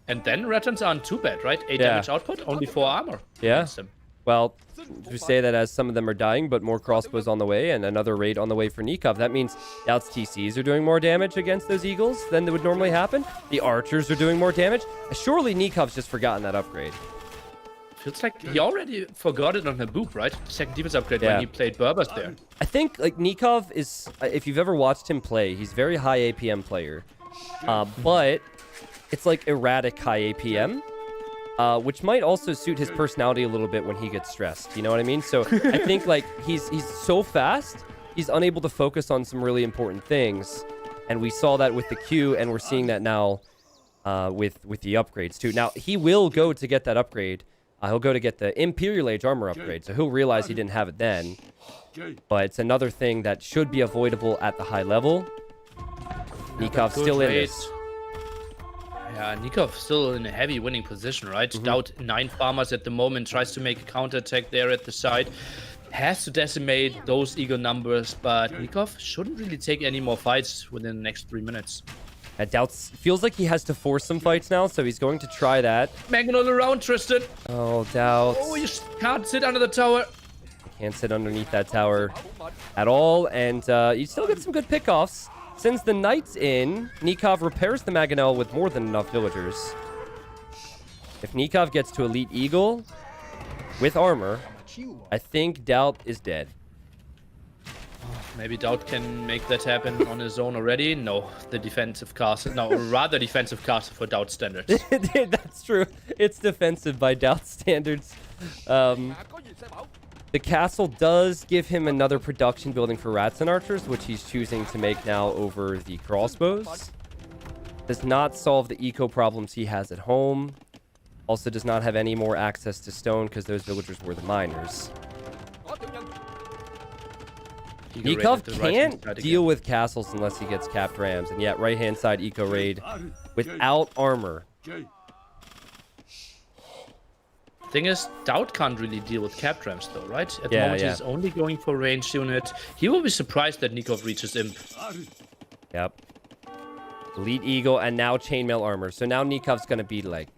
And then Returns aren't too bad, right? 8 damage output, only 4 armor. Yeah. Awesome. Well, you say that as some of them are dying, but more crossbows on the way and another raid on the way for NICOV. That means DAUT's TCs are doing more damage against those Eagles than would normally happen. The archers are doing more damage. Surely NICOV's just forgotten that upgrade. Feels like he already forgot it on the boop, right? The second defense upgrade when he played Berbers there. I think like NICOV is, if you've ever watched him play, he's very high APM player, but it's like erratic high APM. Which might also suit his personality a little bit when he gets stressed. You know what I mean? So I think like he's so fast, he's unable to focus on some really important things. And we saw that with the Q, and we're seeing that now with the upgrades too. Now, he will go to get that upgrade. He'll go to get the Imperial Age armor upgrade. So he'll realize he didn't have it then. But it's another thing that should be avoidable at the high level. NICOV still in this. Yeah, NICOV still in a heavy winning position, right? DAUT 9 farmers at the moment, tries to make a counterattack there at the side. Has to decimate those Eagle numbers, but NICOV shouldn't really take any more fights within the next 3 minutes. DAUT feels like he has to force some fights now, so he's going to try that. Mangonel around, Tristan. Oh, DAUT. Oh, you can't sit under the tower. Can't sit underneath that tower at all, and you still get some good pickoffs. Sends the Knights in. NICOV repairs the Mangonel with more than enough villagers. If NICOV gets to Elite Eagle with armor, I think DAUT is dead. Maybe DAUT can make that happen on his own already. No, the defensive castle. No, rather defensive castle for DAUT standards. That's true. It's defensive by DAUT standards. The castle does give him another production building for rats and archers, which he's choosing to make now over the crossbows. Does not solve the eco problems he has at home. Also does not have any more access to stone because those villagers were the miners. NICOV can't deal with castles unless he gets capped rams. And yet, right-hand side eco raid without armor. Thing is, DAUT can't really deal with capped rams though, right? At the moment, he's only going for ranged unit. He will be surprised that NICOV reaches Imp. Yep. Elite Eagle and now chainmail armor. So now NICOV's going to be like...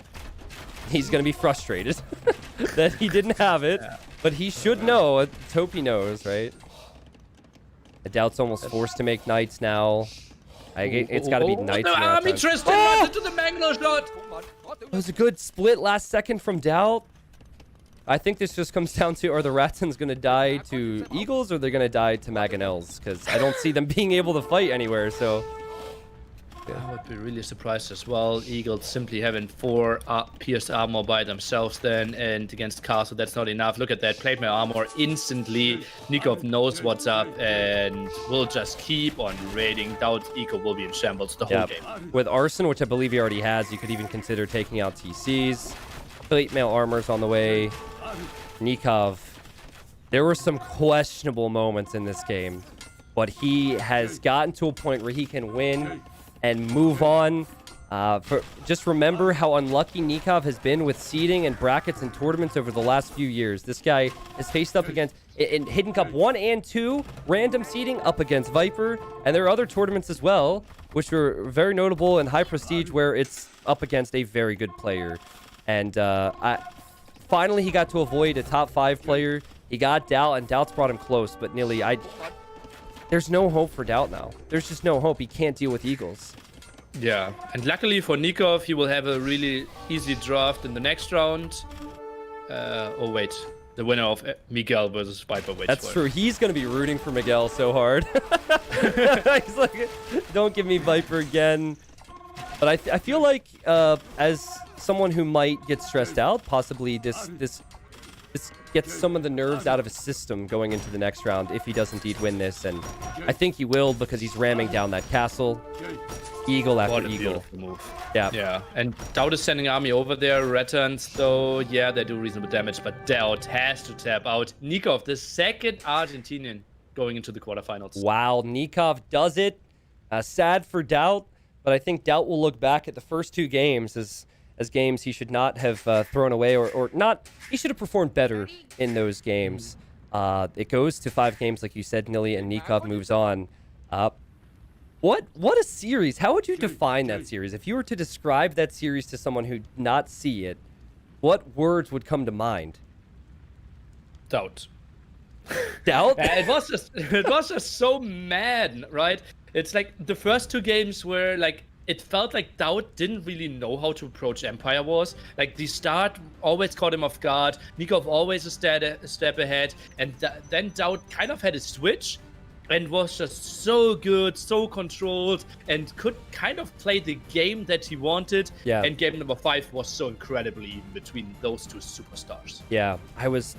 He's going to be frustrated that he didn't have it. But he should know. Let's hope he knows, right? DAUT's almost forced to make knights now. It's got to be knights. Army Tristan runs into the Mangonel shot. It was a good split last second from DAUT. I think this just comes down to, are the Ratsons going to die to Eagles or they're going to die to Mangonels? Because I don't see them being able to fight anywhere, so... I would be really surprised as well. Eagles simply having 4 pierced armor by themselves then, and against Castle, that's not enough. Look at that, played my armor instantly. NICOV knows what's up and will just keep on raiding. DAUT Eco will be in shambles the whole game. With Arson, which I believe he already has, you could even consider taking out TCs. Plate mail armor's on the way. NICOV, there were some questionable moments in this game, but he has gotten to a point where he can win and move on. Just remember how unlucky NICOV has been with seeding and brackets and tournaments over the last few years. This guy has faced up against, in Hidden Cup 1 and 2, random seeding up against Viper. And there are other tournaments as well, which were very notable and high prestige, where it's up against a very good player. And finally, he got to avoid a top 5 player. He got DAUT, and DAUT's brought him close. But Nili, there's no hope for DAUT now. There's just no hope. He can't deal with Eagles. Yeah, and luckily for NICOV, he will have a really easy draft in the next round. Oh wait, the winner of Miguel versus Viper. That's true. He's going to be rooting for Miguel so hard. He's like, don't give me Viper again. But I feel like as someone who might get stressed out, possibly this gets some of the nerves out of his system going into the next round if he does indeed win this. And I think he will, because he's ramming down that castle. Eagle after Eagle. Move. Yeah. And DAUT is sending army over there. Returns, though, yeah, they do reasonable damage, but DAUT has to tap out. NICOV, the second Argentinian going into the quarterfinals. Wow, NICOV does it. Sad for DAUT, but I think DAUT will look back at the first 2 games as games he should not have thrown away, or not. He should have performed better in those games. It goes to 5 games, like you said, Nili, and NICOV moves on. What a series. How would you define that series? If you were to describe that series to someone who did not see it, what words would come to mind? Doubt. Doubt? It was just so mad, right? It's like the first two games were like, it felt like DAUT didn't really know how to approach Empire Wars. Like the start always caught him off guard. NICOV always a step ahead, and then DAUT kind of had a switch and was just so good, so controlled, and could kind of play the game that he wanted. Yeah. And game number 5 was so incredibly even between those two superstars. Yeah, I was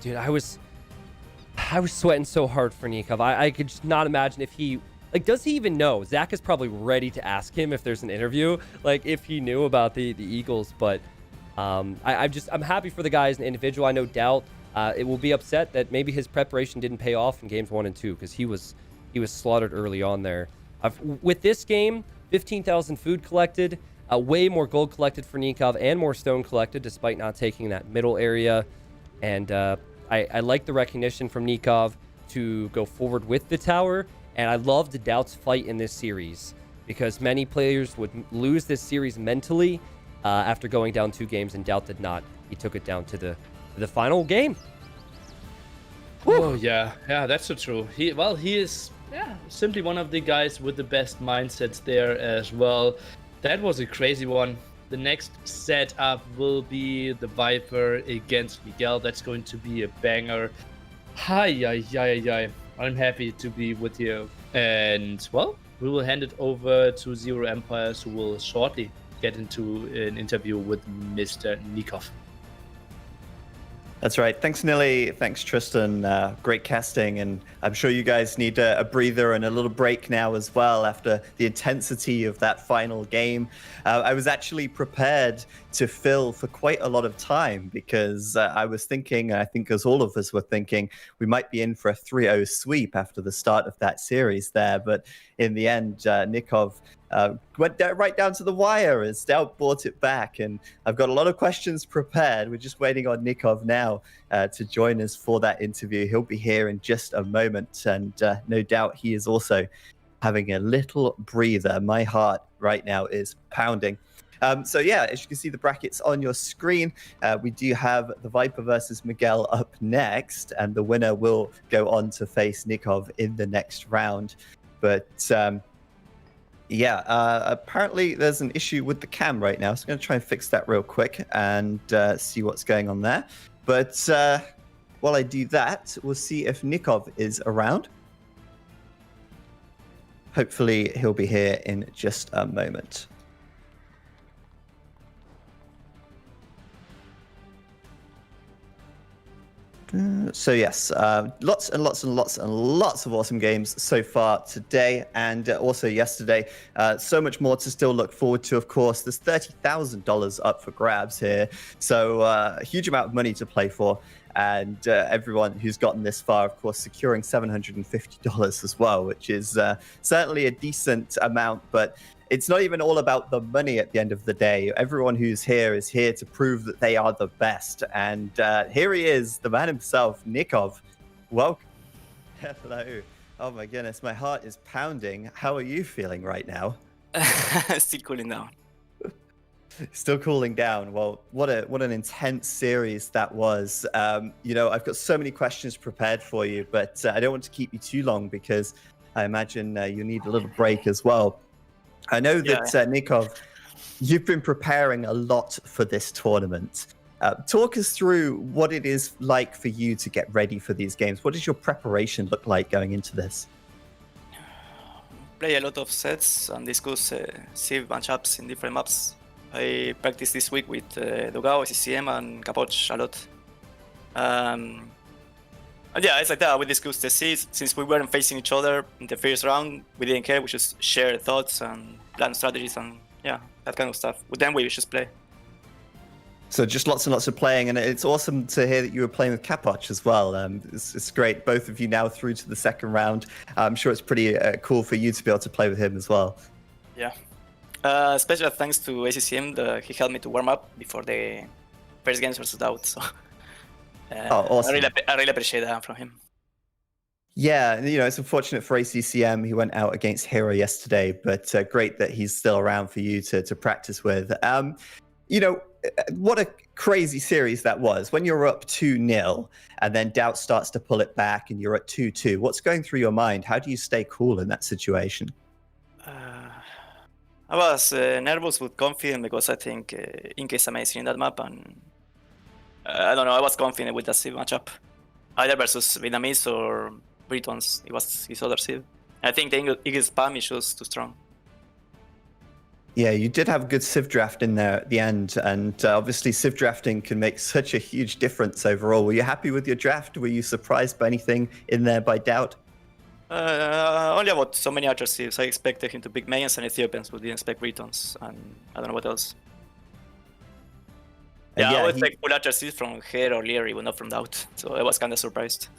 sweating so hard for NICOV. I could just not imagine if he, like, does he even know? Zach is probably ready to ask him if there's an interview, like if he knew about the Eagles. But I'm happy for the guy as an individual. I know DAUT it will be upset that maybe his preparation didn't pay off in games 1 and 2, because he was slaughtered early on there. With this game, 15,000 food collected, way more gold collected for NICOV, and more stone collected despite not taking that middle area. And I like the recognition from NICOV to go forward with the tower. And I loved DAUT's fight in this series, because many players would lose this series mentally after going down 2 games, and DAUT did not. He took it down to the final game. Woo. Oh yeah, that's so true. He is simply one of the guys with the best mindsets there as well. That was a crazy one. The next setup will be the Viper against Miguel. That's going to be a banger. Hi. I'm happy to be with you. And, well, we will hand it over to ZeroEmpires, who will shortly get into an interview with Mr. NICOV. That's right. Thanks, Nili. Thanks, Tristan. Great casting. And I'm sure you guys need a breather and a little break now as well after the intensity of that final game. I was actually prepared to fill for quite a lot of time, because I was thinking, I think as all of us were thinking, we might be in for a 3-0 sweep after the start of that series there. But in the end, NICOV went right down to the wire as DAUT brought it back. And I've got a lot of questions prepared. We're just waiting on NICOV now to join us for that interview. He'll be here in just a moment. And no doubt he is also having a little breather. My heart right now is pounding. So yeah, as you can see the brackets on your screen, we do have the Viper versus Miguel up next, and the winner will go on to face NICOV in the next round. But apparently there's an issue with the cam right now, so I'm going to try and fix that real quick and see what's going on there. But while I do that, we'll see if NICOV is around. Hopefully he'll be here in just a moment. So yes, lots and lots of awesome games so far today, and also yesterday. So much more to still look forward to, of course. There's $30,000 up for grabs here, so a huge amount of money to play for. And everyone who's gotten this far, of course, securing $750 as well, which is certainly a decent amount, but it's not even all about the money at the end of the day. Everyone who's here is here to prove that they are the best. And here he is, the man himself, NICOV. Welcome. Hello. Oh my goodness, my heart is pounding. How are you feeling right now? Still cooling down. Still cooling down. Well, what an intense series that was. You know, I've got so many questions prepared for you, but I don't want to keep you too long, because I imagine you need a little break as well. I know that, NICOV, you've been preparing a lot for this tournament. Talk us through what it is like for you to get ready for these games. What does your preparation look like going into this? Play a lot of sets and discuss Civ matchups in different maps. I practiced this week with Dogao, SCCM, and Capoch a lot. And yeah, it's like that. We discussed the seeds. Since we weren't facing each other in the first round, we didn't care. We just share thoughts and plan strategies and that kind of stuff. With them, we just play. So just lots and lots of playing, and it's awesome to hear that you were playing with Capoch as well. It's great, both of you now through to the second round. I'm sure it's pretty cool for you to be able to play with him as well. Yeah. Special thanks to ACCM. He helped me to warm up before the first games versus DAUT. So awesome. I really appreciate that from him. Yeah, it's unfortunate for ACCM. He went out against Hero yesterday, but great that he's still around for you to practice with. What a crazy series that was. When you're up 2-0 and then DAUT starts to pull it back and you're at 2-2, what's going through your mind? How do you stay cool in that situation? I was nervous but confident because I think Inca is amazing in that map, and I don't know, I was confident with that Civ matchup. Either versus Vietnamese or Britons, it was his other Civ. I think the Eagle spam is just too strong. Yeah, you did have a good Civ draft in there at the end, and obviously Civ drafting can make such a huge difference overall. Were you happy with your draft? Were you surprised by anything in there by DAUT? Only about so many archer Civs. I expected him to pick Mayans and Ethiopians, but didn't expect Britons, and I don't know what else. Yeah, I would expect full archer Civs from Her or Lierery, but not from DAUT, so I was kind of surprised.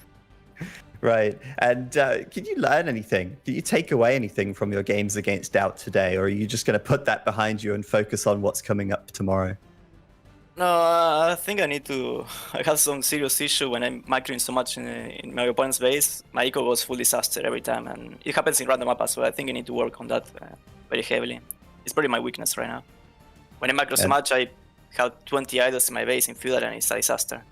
Right, and can you learn anything? Did you take away anything from your games against DAUT today, or are you just going to put that behind you and focus on what's coming up tomorrow? No, I think I need to. I have some serious issue when I'm microing so much in my opponent's base. My eco goes full disaster every time, and it happens in random map as well. I think I need to work on that very heavily. It's probably my weakness right now. When I micro so much, I have 20 idols in my base in Feudal, and it's a disaster.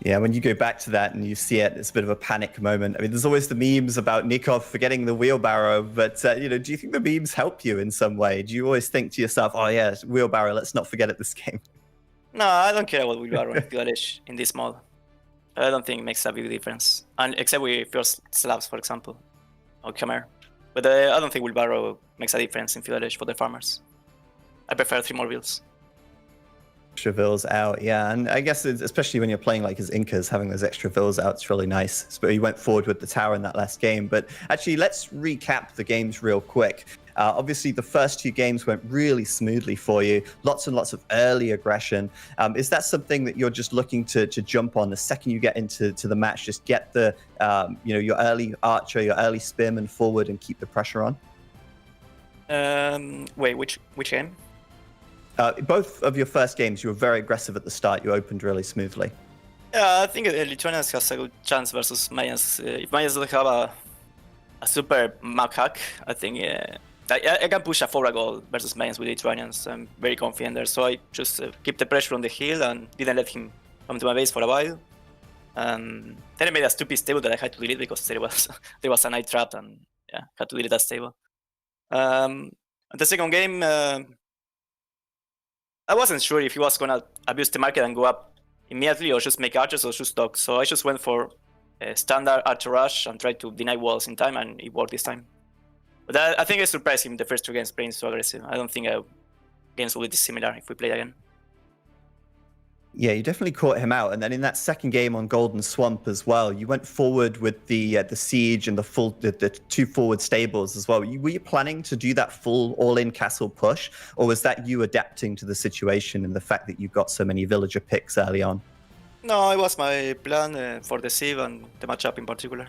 Yeah, when you go back to that and you see it, it's a bit of a panic moment. I mean, there's always the memes about NICOV forgetting the wheelbarrow, but do you think the memes help you in some way? Do you always think to yourself, oh yeah, wheelbarrow, let's not forget it this game? No, I don't care about wheelbarrow and Village in this mod. I don't think it makes a big difference, and except with first slabs, for example, or Khmer. But I don't think wheelbarrow makes a difference in Village for the farmers. I prefer 3 more builds. Extra vills out, yeah, and I guess especially when you're playing like as Incas, having those extra vills out is really nice. So you went forward with the tower in that last game, but actually let's recap the games real quick. Obviously, the first 2 games went really smoothly for you. Lots and lots of early aggression. Is that something that you're just looking to jump on the second you get into the match? Just get the your early archer, your early spearman forward, and keep the pressure on. Wait, which game? Both of your first games, you were very aggressive at the start. You opened really smoothly. Yeah, I think Lithuanians has a good chance versus Mayans. If Mayans don't have a super map hack, I think I can push a 4 goal versus Mayans with Lithuanians. I'm very confident there, so I just keep the pressure on the hill and didn't let him come to my base for a while. Then I made a stupid stable that I had to delete because there was a night trap, and yeah, had to delete that stable. The second game, I wasn't sure if he was gonna abuse the market and go up immediately or just make archers or just dogs, so I just went for a standard archer rush and tried to deny walls in time, and it worked this time. But I think I surprised him the first 2 games playing so aggressive. I don't think games will be similar if we play again. Yeah, you definitely caught him out, and then in that second game on Golden Swamp as well, you went forward with the siege and the 2 forward stables as well. Were you planning to do that full all-in castle push, or was that you adapting to the situation and the fact that you got so many villager picks early on? No, it was my plan for the Civ and the matchup in particular.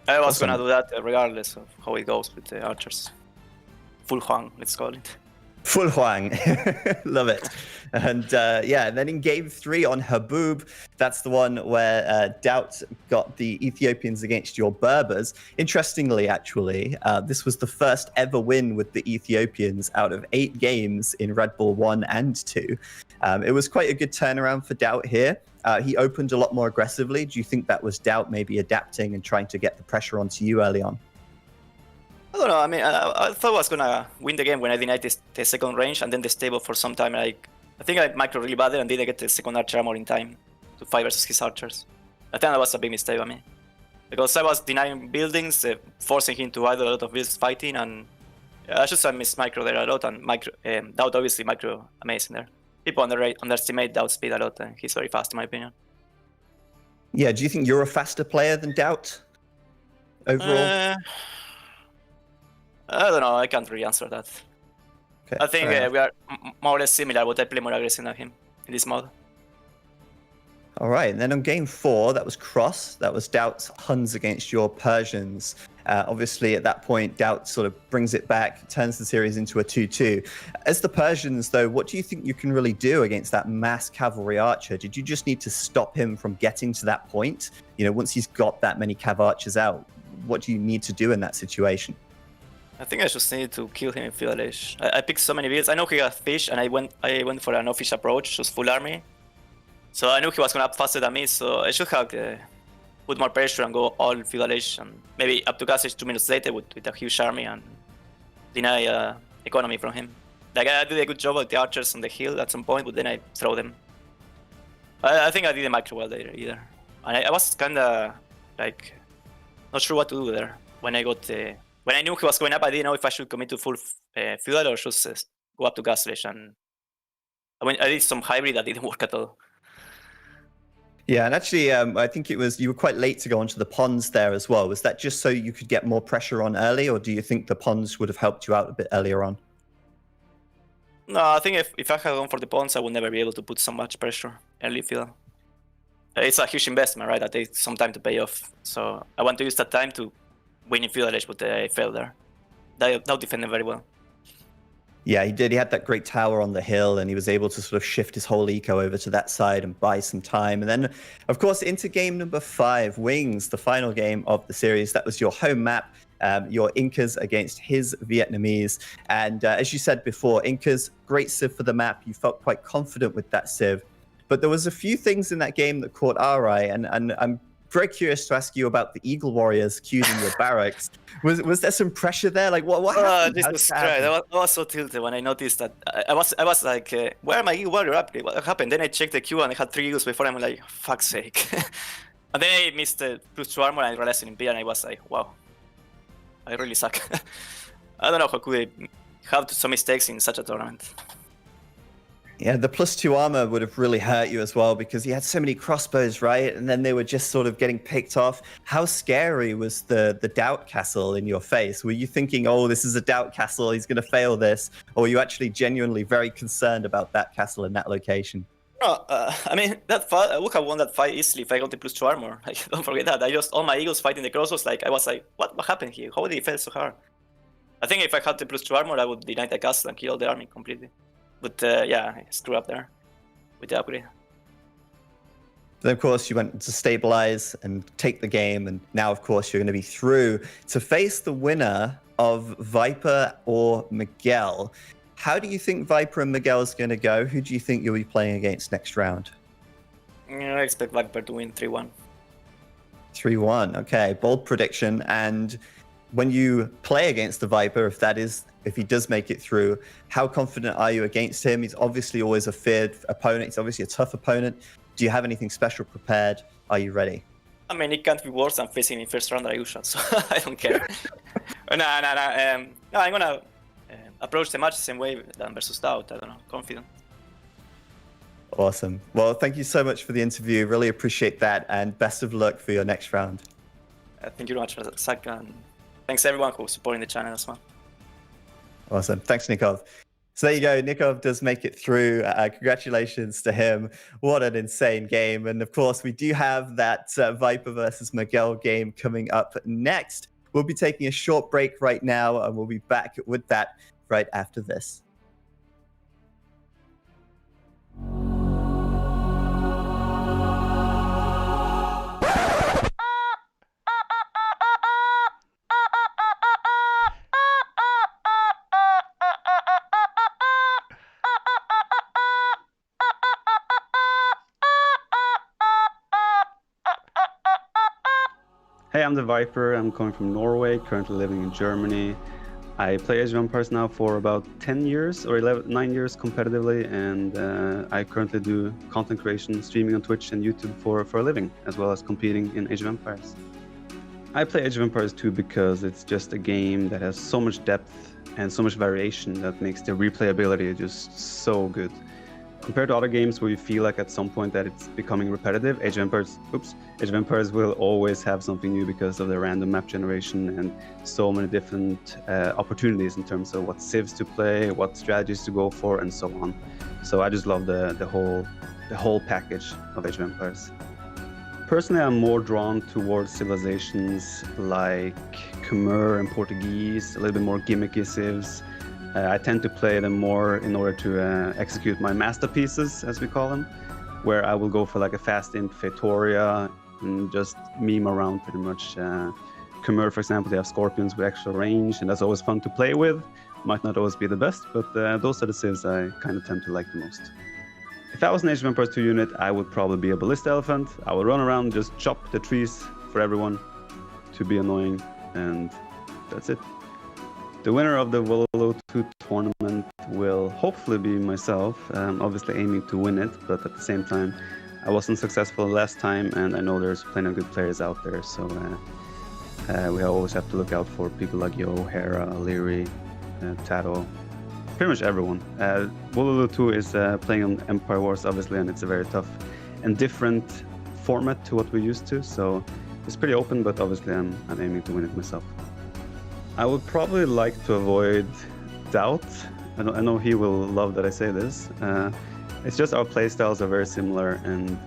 I was gonna do that regardless of how it goes with the archers. Full Huang, let's call it. Full Huang, love it. And then in game 3 on Haboob, that's the one where DAUT got the Ethiopians against your Berbers. Interestingly, actually, this was the first ever win with the Ethiopians out of 8 games in Red Bull 1 and 2. It was quite a good turnaround for DAUT here. He opened a lot more aggressively. Do you think that was DAUT maybe adapting and trying to get the pressure onto you early on? I don't know. I mean, I thought I was gonna win the game when I denied the second range and then the stable for some time. I think I micro really bad and didn't get the second archer armor in time to fight versus his archers. I think that was a big mistake by me, because I was denying buildings, forcing him to idle a lot of builds fighting, and I just missed micro there a lot. And DAUT obviously micro amazing there. People underestimate DAUT speed a lot, and he's very fast in my opinion. Yeah, do you think you're a faster player than DAUT overall? I don't know, I can't really answer that. Okay, I think we are more or less similar, but I play more aggressive than him in this mod. All right, and then on game 4, that was Cross. That was DAUT's Huns against your Persians. Obviously, at that point, DAUT sort of brings it back, turns the series into a 2-2. As the Persians, though, what do you think you can really do against that mass cavalry archer? Did you just need to stop him from getting to that point? You know, once he's got that many cav archers out, what do you need to do in that situation? I think I just need to kill him in village. I picked so many builds. I know he got fish, and I went for an offish approach, just full army. So I knew he was going up faster than me, so I should have put more pressure and go all village, and maybe up to Gassage 2 minutes later with a huge army and deny economy from him. Like, I did a good job with the archers on the hill at some point, but then I throw them. I think I didn't micro well there either. And I was kinda like not sure what to do there. When I knew he was going up, I didn't know if I should commit to full feudal or just go up to Gassage. And I did some hybrid that didn't work at all. Yeah, and actually, I think you were quite late to go onto the ponds there as well. Was that just so you could get more pressure on early, or do you think the ponds would have helped you out a bit earlier on? No, I think if I had gone for the ponds, I would never be able to put so much pressure early field. It's a huge investment, right? That takes some time to pay off. So I want to use that time to win in field edge, but I failed there. That defended very well. Yeah, he did. He had that great tower on the hill, and he was able to sort of shift his whole eco over to that side and buy some time. And then, of course, into game number 5, Wings, the final game of the series. That was your home map, your Incas against his Vietnamese. And as you said before, Incas, great civ for the map. You felt quite confident with that civ. But there was a few things in that game that caught our eye, and I'm very curious to ask you about the Eagle Warriors queued in your barracks. Was there some pressure there? Like, what happened? Jesus Christ, I was so tilted when I noticed that. I was like, where am I Eagle Warrior up? What happened? Then I checked the queue and I had 3 Eagles before. I'm like, fuck's sake. And then I missed the +2 armor and I realized it in B, and I was like, wow, I really suck. I don't know how could I have some mistakes in such a tournament. Yeah, the +2 armor would have really hurt you as well, because he had so many crossbows, right? And then they were just sort of getting picked off. How scary was the DAUT castle in your face? Were you thinking, oh, this is a DAUT castle, he's going to fail this? Or were you actually genuinely very concerned about that castle in that location? No, I mean, that fight, I would have won that fight easily if I got the +2 armor. Like, don't forget that. I just, all my Eagles fighting the crossbows, like, I was like, what happened here? How did he fail so hard? I think if I had the +2 armor, I would deny the castle and kill the army completely. But yeah, I screwed up there with the upgrade. Then, of course, you went to stabilize and take the game. And now, of course, you're going to be through to face the winner of Viper or Miguel. How do you think Viper and Miguel is going to go? Who do you think you'll be playing against next round? I expect Viper to win 3-1. 3-1. Okay, bold prediction. And when you play against the Viper, if he does make it through, how confident are you against him? He's obviously always a feared opponent. He's obviously a tough opponent. Do you have anything special prepared? Are you ready? I mean, it can't be worse than facing him in first round, usual, so I don't care. No, I'm gonna approach the match the same way than versus DAUT. I don't know, confident. Awesome. Well, thank you so much for the interview. Really appreciate that, and best of luck for your next round. Thank you very much, Zach, and thanks everyone who's supporting the channel as well. Awesome. Thanks, NICOV. So there you go. NICOV does make it through. Congratulations to him. What an insane game. And of course, we do have that Viper versus Miguel game coming up next. We'll be taking a short break right now, and we'll be back with that right after this. Hey, I'm the Viper. I'm coming from Norway, currently living in Germany. I play Age of Empires now for about 10 years or 9 years competitively, and I currently do content creation, streaming on Twitch and YouTube for a living, as well as competing in Age of Empires. I play Age of Empires 2 because it's just a game that has so much depth and so much variation that makes the replayability just so good. Compared to other games where you feel like at some point that it's becoming repetitive, Age of Empires will always have something new because of the random map generation and so many different opportunities in terms of what civs to play, what strategies to go for, and so on. So I just love the whole package of Age of Empires. Personally, I'm more drawn towards civilizations like Khmer and Portuguese, a little bit more gimmicky civs. I tend to play them more in order to execute my masterpieces, as we call them, where I will go for like a fast imp Feitoria and just meme around pretty much. Khmer, for example, they have scorpions with extra range, and that's always fun to play with. Might not always be the best, but those are the civs I kind of tend to like the most. If I was an Age of Empires 2 unit, I would probably be a ballista elephant. I would run around and just chop the trees for everyone to be annoying, and that's it. The winner of the Wololo 2 tournament will hopefully be myself, obviously aiming to win it, but at the same time, I wasn't successful last time, and I know there's plenty of good players out there, so we always have to look out for people like Yo, Hera, LIEREY, Tato, pretty much everyone. Wololo 2 is playing on Empire Wars, obviously, and it's a very tough and different format to what we're used to, so it's pretty open, but obviously I'm aiming to win it myself. I would probably like to avoid DAUT. I know he will love that I say this. It's just our playstyles are very similar, and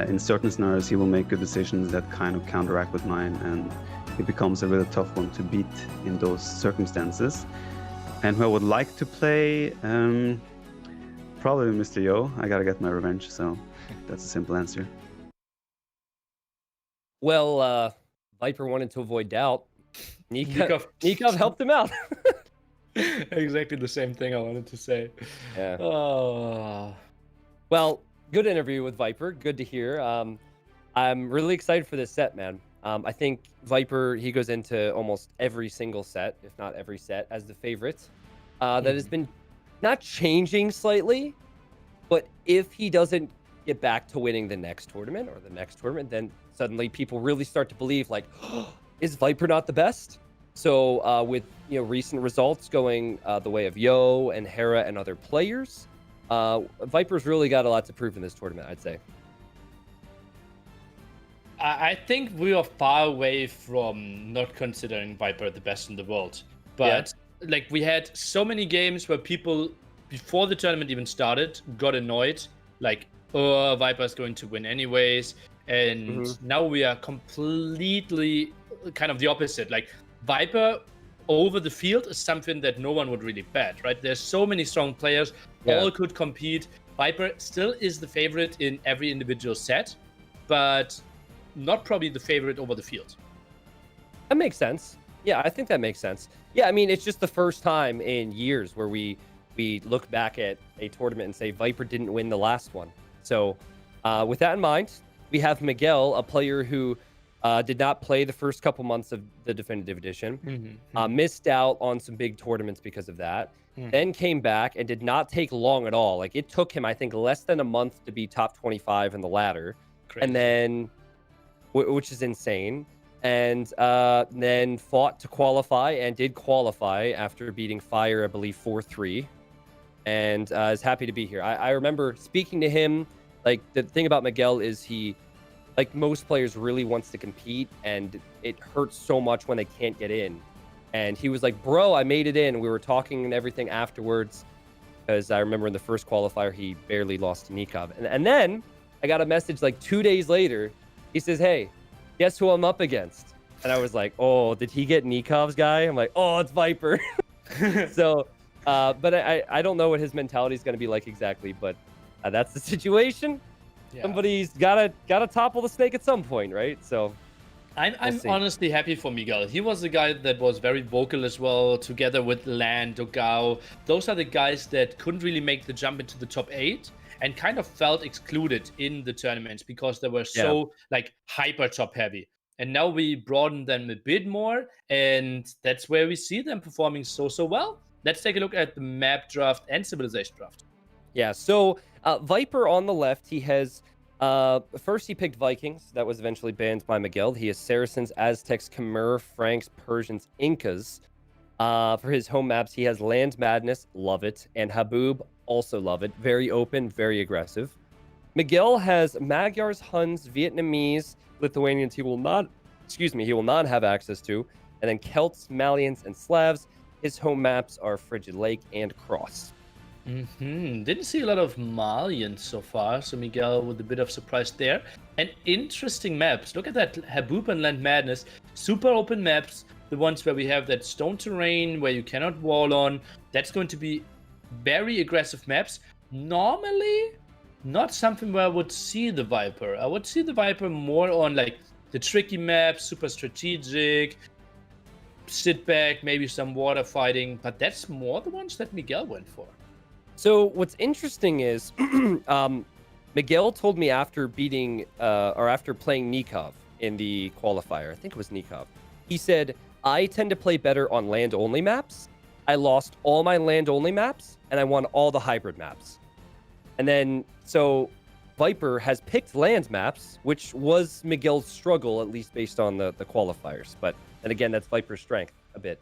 in certain scenarios he will make good decisions that kind of counteract with mine, and it becomes a really tough one to beat in those circumstances. And who I would like to play, probably Mr. Yo. I gotta get my revenge, so that's a simple answer. Well, Viper wanted to avoid DAUT. NICOV helped him out. Exactly the same thing I wanted to say. Yeah. Oh. Well, good interview with Viper. Good to hear. I'm really excited for this set, man. I think Viper, he goes into almost every single set, if not every set, as the favorite. That has been not changing slightly, but if he doesn't get back to winning the next tournament or the next tournament, then suddenly people really start to believe, like, oh, is Viper not the best? So with recent results going the way of Yo and Hera and other players, Viper's really got a lot to prove in this tournament, I'd say. I think we are far away from not considering Viper the best in the world. But like, we had so many games where people, before the tournament even started, got annoyed. Like, oh, Viper's going to win anyways. And now we are completely kind of the opposite. Like, Viper over the field is something that no one would really bet, right? There's so many strong players, all could compete. Viper still is the favorite in every individual set, but not probably the favorite over the field. That makes sense. Yeah, I think that makes sense. Yeah, I mean, it's just the first time in years where we look back at a tournament and say Viper didn't win the last one. So with that in mind, we have Miguel, a player who did not play the first couple months of the Definitive Edition, missed out on some big tournaments because of that, then came back and did not take long at all. Like, it took him, I think, less than a month to be top 25 in the ladder. Crazy. And then, which is insane, and then fought to qualify and did qualify after beating Fire, I believe, 4-3, and is happy to be here. I remember speaking to him. Like, the thing about Miguel is he, like most players, really wants to compete, and it hurts so much when they can't get in. And he was like, bro, I made it in. We were talking and everything afterwards, because I remember in the first qualifier, he barely lost to NICOV. And then I got a message like 2 days later. He says, hey, guess who I'm up against? And I was like, oh, did he get NICOV's guy? I'm like, oh, it's Viper. So, but I don't know what his mentality is going to be like exactly, but that's the situation. Yeah. Somebody's gotta topple the snake at some point, right? So I'm honestly happy for Miguel. He was the guy that was very vocal as well, together with Lan, Dogao. Those are the guys that couldn't really make the jump into the top 8 and kind of felt excluded in the tournaments because they were so like hyper top heavy. And now we broaden them a bit more, and that's where we see them performing so well. Let's take a look at the map draft and civilization draft. Yeah, so Viper on the left, he has, first he picked Vikings. That was eventually banned by Miguel. He has Saracens, Aztecs, Khmer, Franks, Persians, Incas. For his home maps, he has Land Madness, love it, and Habub, also love it. Very open, very aggressive. Miguel has Magyars, Huns, Vietnamese, Lithuanians he will not have access to, and then Celts, Malians, and Slavs. His home maps are Frigid Lake and Cross. Didn't see a lot of Malians so far, so Miguel with a bit of surprise there. And interesting maps. Look at that Haboob and Land Madness. Super open maps. The ones where we have that stone terrain where you cannot wall on. That's going to be very aggressive maps. Normally, not something where I would see the Viper. I would see the Viper more on like the tricky maps, super strategic, sit back, maybe some water fighting. But that's more the ones that Miguel went for. So what's interesting is Miguel told me after beating or after playing NICOV in the qualifier, I think it was NICOV, he said, I tend to play better on land-only maps. I lost all my land-only maps, and I won all the hybrid maps. And then, so Viper has picked land maps, which was Miguel's struggle, at least based on the qualifiers. But then again, that's Viper's strength a bit.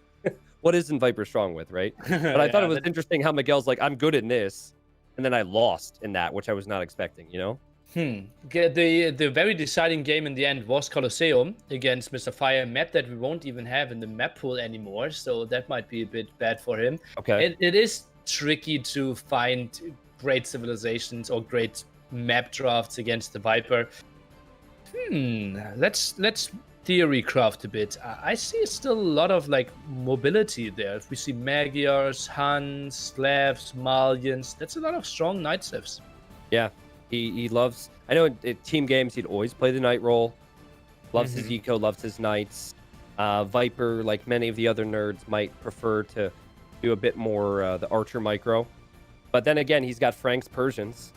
What isn't Viper strong with, right? But I thought it was interesting how Miguel's like, I'm good in this, and then I lost in that, which I was not expecting, you know? The very deciding game in the end was Colosseum against Mr. Fire, a map that we won't even have in the map pool anymore, so that might be a bit bad for him. Okay. It is tricky to find great civilizations or great map drafts against the Viper. Let's theory craft a bit. I see still a lot of like mobility there. If we see Magyars, Huns, Slavs, Malians, that's a lot of strong Knight Civs. Yeah, he loves. I know in team games he'd always play the Knight role. Loves his eco, loves his Knights. Viper, like many of the other nerds, might prefer to do a bit more the Archer micro. But then again, he's got Franks, Persians,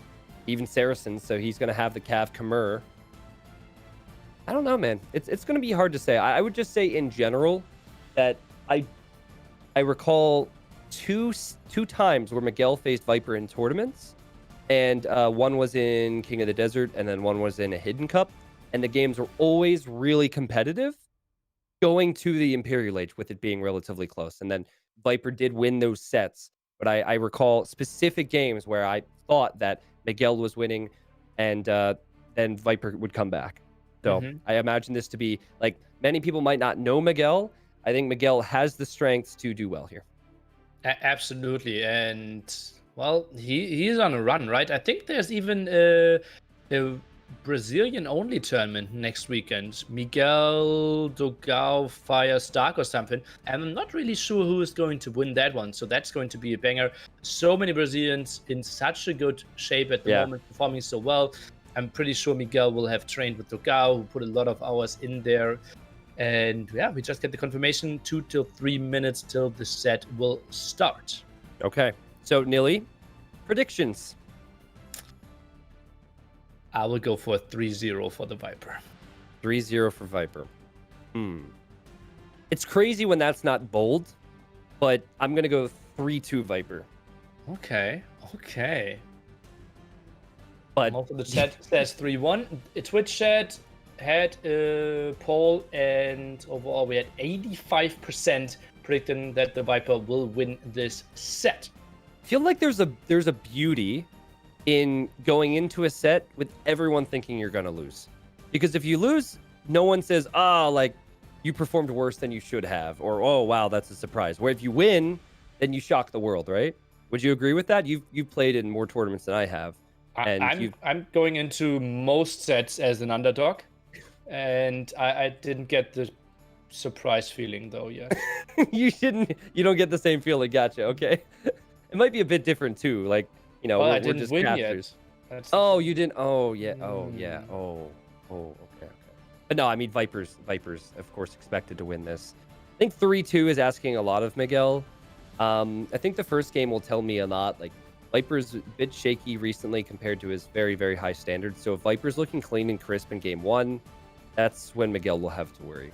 even Saracens, so he's going to have the Cav Khmer. I don't know, man. It's going to be hard to say. I would just say in general that I recall two times where Miguel faced Viper in tournaments, and one was in King of the Desert, and then one was in a Hidden Cup, and the games were always really competitive, going to the Imperial Age with it being relatively close. And then Viper did win those sets, but I recall specific games where I thought that Miguel was winning, and then Viper would come back. So I imagine this to be like, many people might not know Miguel. I think Miguel has the strengths to do well here. Absolutely. And well, he's on a run, right? I think there's even a Brazilian only tournament next weekend. Miguel, Dogao, Fire, Stark or something. And I'm not really sure who is going to win that one. So that's going to be a banger. So many Brazilians in such a good shape at the moment, performing so well. I'm pretty sure Miguel will have trained with Dogao, who put a lot of hours in there. And yeah, we just get the confirmation 2 till 3 minutes till the set will start. Okay. So, Nili, predictions. I will go for 3-0 for the Viper. 3-0 for Viper. It's crazy when that's not bold, but I'm going to go 3-2 Viper. Okay. But most of the chat says 3-1. Twitch chat had a poll, and overall we had 85% predicting that the Viper will win this set. I feel like there's a beauty in going into a set with everyone thinking you're gonna lose, because if you lose, no one says, like you performed worse than you should have, or oh wow, that's a surprise. Where if you win, then you shock the world, right? Would you agree with that? You've played in more tournaments than I have. And I'm going into most sets as an underdog, and I didn't get the surprise feeling though yet. You don't get the same feeling. Gotcha. Okay. It might be a bit different too. Like, you know, well, we're I didn't just win casters. Yet. Oh, you didn't. Oh yeah. Oh yeah. Oh. Okay. But no, I mean Vipers of course expected to win this. I think 3-2 is asking a lot of Miguel. I think the first game will tell me a lot. Like, Viper's a bit shaky recently compared to his very, very high standards. So if Viper's looking clean and crisp in game 1, that's when Miguel will have to worry.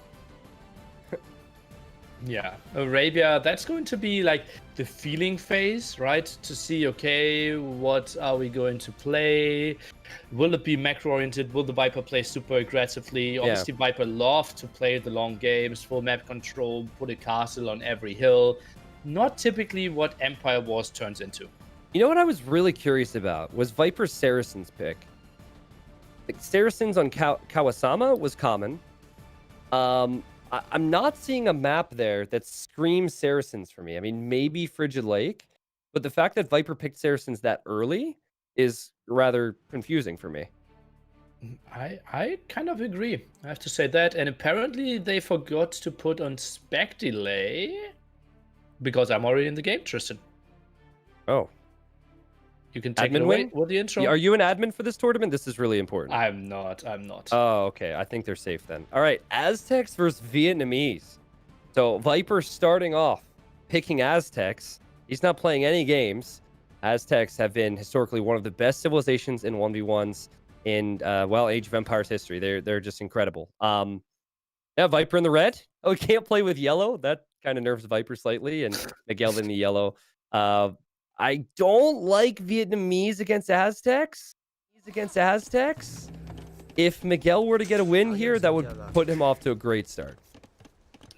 Yeah, Arabia, that's going to be like the feeling phase, right? To see, okay, what are we going to play? Will it be macro-oriented? Will the Viper play super aggressively? Obviously, Viper love to play the long games, full map control, put a castle on every hill. Not typically what Empire Wars turns into. You know what I was really curious about was Viper's Saracens pick. The Saracens on Kawasama was common. I'm not seeing a map there that screams Saracens for me. I mean, maybe Frigid Lake, But the fact that Viper picked Saracens that early is rather confusing for me. I kind of agree. I have to say that. And apparently they forgot to put on spec delay because I'm already in the game, Tristan. Oh. You can take Admin it away win? with the intro. Are you an admin for this tournament? This is really important. I'm not. Oh, okay. I think they're safe then. All right. Aztecs versus Vietnamese. So Viper starting off picking Aztecs. He's not playing any games. Aztecs have been historically one of the best civilizations in 1v1s in, well, Age of Empires history. They're just incredible. Yeah, Viper in the red. Oh, he can't play with yellow. That kind of nerves Viper slightly. And Miguel in the yellow. I don't like Vietnamese against Aztecs. If Miguel were to get a win here, that would put him off to a great start.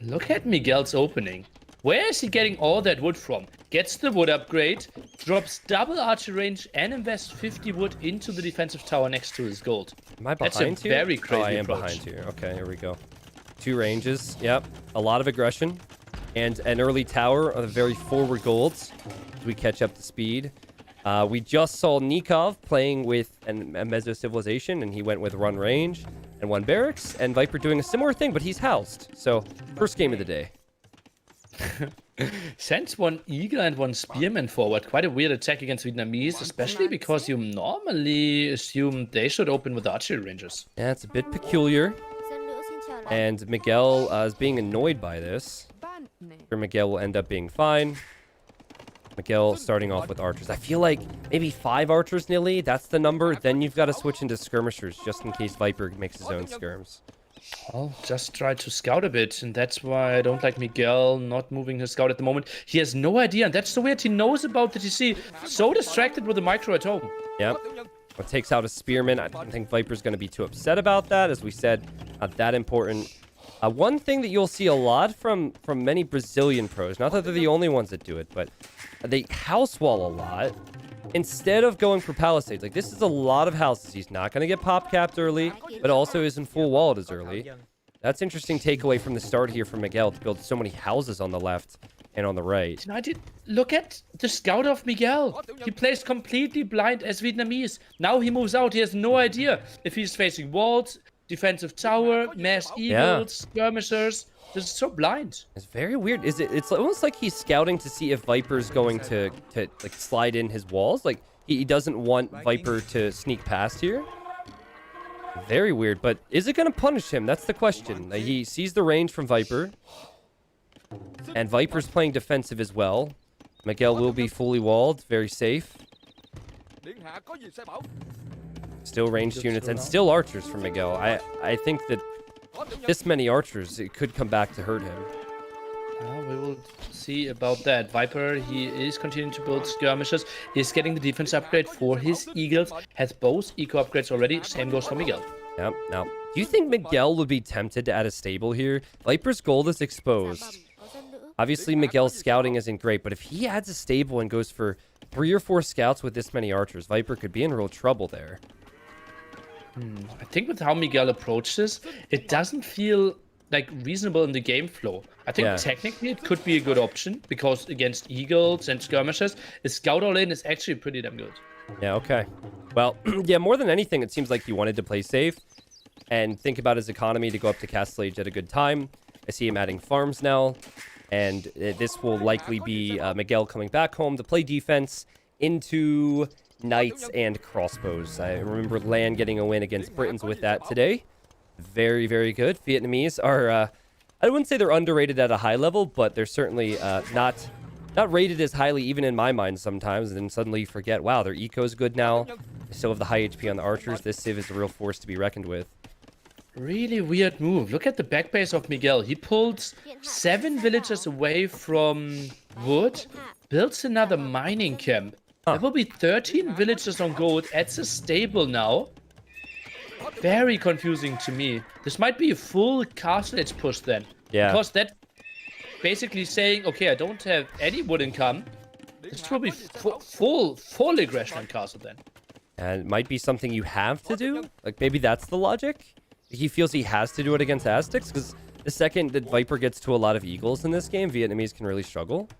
Look at Miguel's opening. Where is he getting all that wood from? Gets the wood upgrade, drops double archer range, and invests 50 wood into the defensive tower next to his gold. Am I behind you? That's a very crazy I am approach. behind you. Okay, here we go. 2 ranges. Yep. A lot of aggression. And an early tower of very forward golds. As we catch up to speed. We just saw NICOV playing with a Meso Civilization, and he went with run range and 1 barracks. And Viper doing a similar thing, but he's housed. So, first game of the day. Sends 1 eagle and 1 spearman forward. Quite a weird attack against Vietnamese, especially because you normally assume they should open with archery ranges. Yeah, it's a bit peculiar. And Miguel is being annoyed by this. Or Miguel will end up being fine. Miguel starting off with archers. I feel like maybe 5 archers, Nili. That's the number. Then you've got to switch into skirmishers just in case Viper makes his own skirms. I'll just try to scout a bit, and that's why I don't like Miguel not moving his scout at the moment. He has no idea, and that's so weird. He knows about the TC. So distracted with the micro at home. Yep. It takes out a spearman. I don't think Viper's going to be too upset about that. As we said, not that important. One thing that you'll see a lot from many Brazilian pros, not that they're the only ones that do it, but they house wall a lot instead of going for palisades. Like, this is a lot of houses. He's not going to get pop capped early, but also isn't full walled as early. That's interesting takeaway from the start here from Miguel to build so many houses on the left and on the right. Look at the scout of Miguel. He plays completely blind as Vietnamese. Now he moves out. He has no idea if he's facing walls, defensive tower, mass eagles, skirmishers. This is so blind. It's very weird. It's almost like he's scouting to see if Viper's going to like slide in his walls. Like he doesn't want Viper to sneak past here. Very weird, but is it going to punish him? That's the question. He sees the range from Viper. And Viper's playing defensive as well. Miguel will be fully walled, very safe. Still ranged units and still archers from Miguel. I think that this many archers, it could come back to hurt him. We will see about that. Viper, he is continuing to build skirmishes. He's getting the defense upgrade for his eagles. Has both eco upgrades already. Same goes for Miguel. Yep. Now, do you think Miguel would be tempted to add a stable here? Viper's gold is exposed. Obviously, Miguel's scouting isn't great, but if he adds a stable and goes for 3 or 4 scouts with this many archers, Viper could be in real trouble there. I think with how Miguel approaches, it doesn't feel like reasonable in the game flow. I think technically it could be a good option because against eagles and skirmishers, a scout all in is actually pretty damn good. Yeah, okay. Well, yeah, more than anything, it seems like he wanted to play safe and think about his economy to go up to Castle Age at a good time. I see him adding farms now, and this will likely be Miguel coming back home to play defense into knights and crossbows. I remember LAAAAN getting a win against Britons with that today. Very, very good. Vietnamese are, I wouldn't say they're underrated at a high level, but they're certainly not rated as highly, even in my mind sometimes. And then suddenly you forget, wow, their eco's good now. They still have the high HP on the archers. This civ is a real force to be reckoned with. Really weird move. Look at the backbase of Miguel. He pulls 7 villagers away from wood, builds another mining camp. There will be 13 villagers on gold. Adds a stable now. Very confusing to me. This might be a full castle edge push then. Yeah. Because that basically saying, okay, I don't have any wood income. This will be full aggression on castle then. And it might be something you have to do. Like maybe that's the logic. He feels he has to do it against Aztecs because the second that Viper gets to a lot of eagles in this game, Vietnamese can really struggle.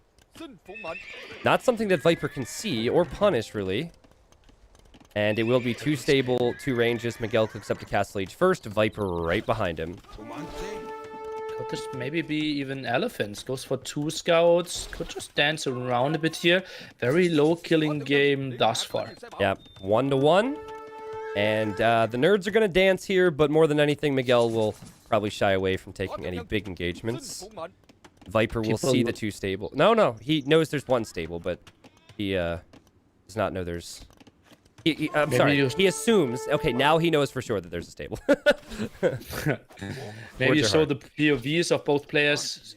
Not something that Viper can see or punish, really. And it will be 2 stable, 2 ranges. Miguel cooks up to Castle Age first. Viper right behind him. Could this maybe be even elephants? Goes for 2 scouts. Could just dance around a bit here. Very low killing game thus far. Yeah, 1-1. And the nerds are going to dance here, but more than anything, Miguel will probably shy away from taking any big engagements. Viper will see the 2 stable. No, he knows there's 1 stable, but he does not know there's... I'm sorry, he assumes... Okay, now he knows for sure that there's a stable. Maybe you show the POVs of both players.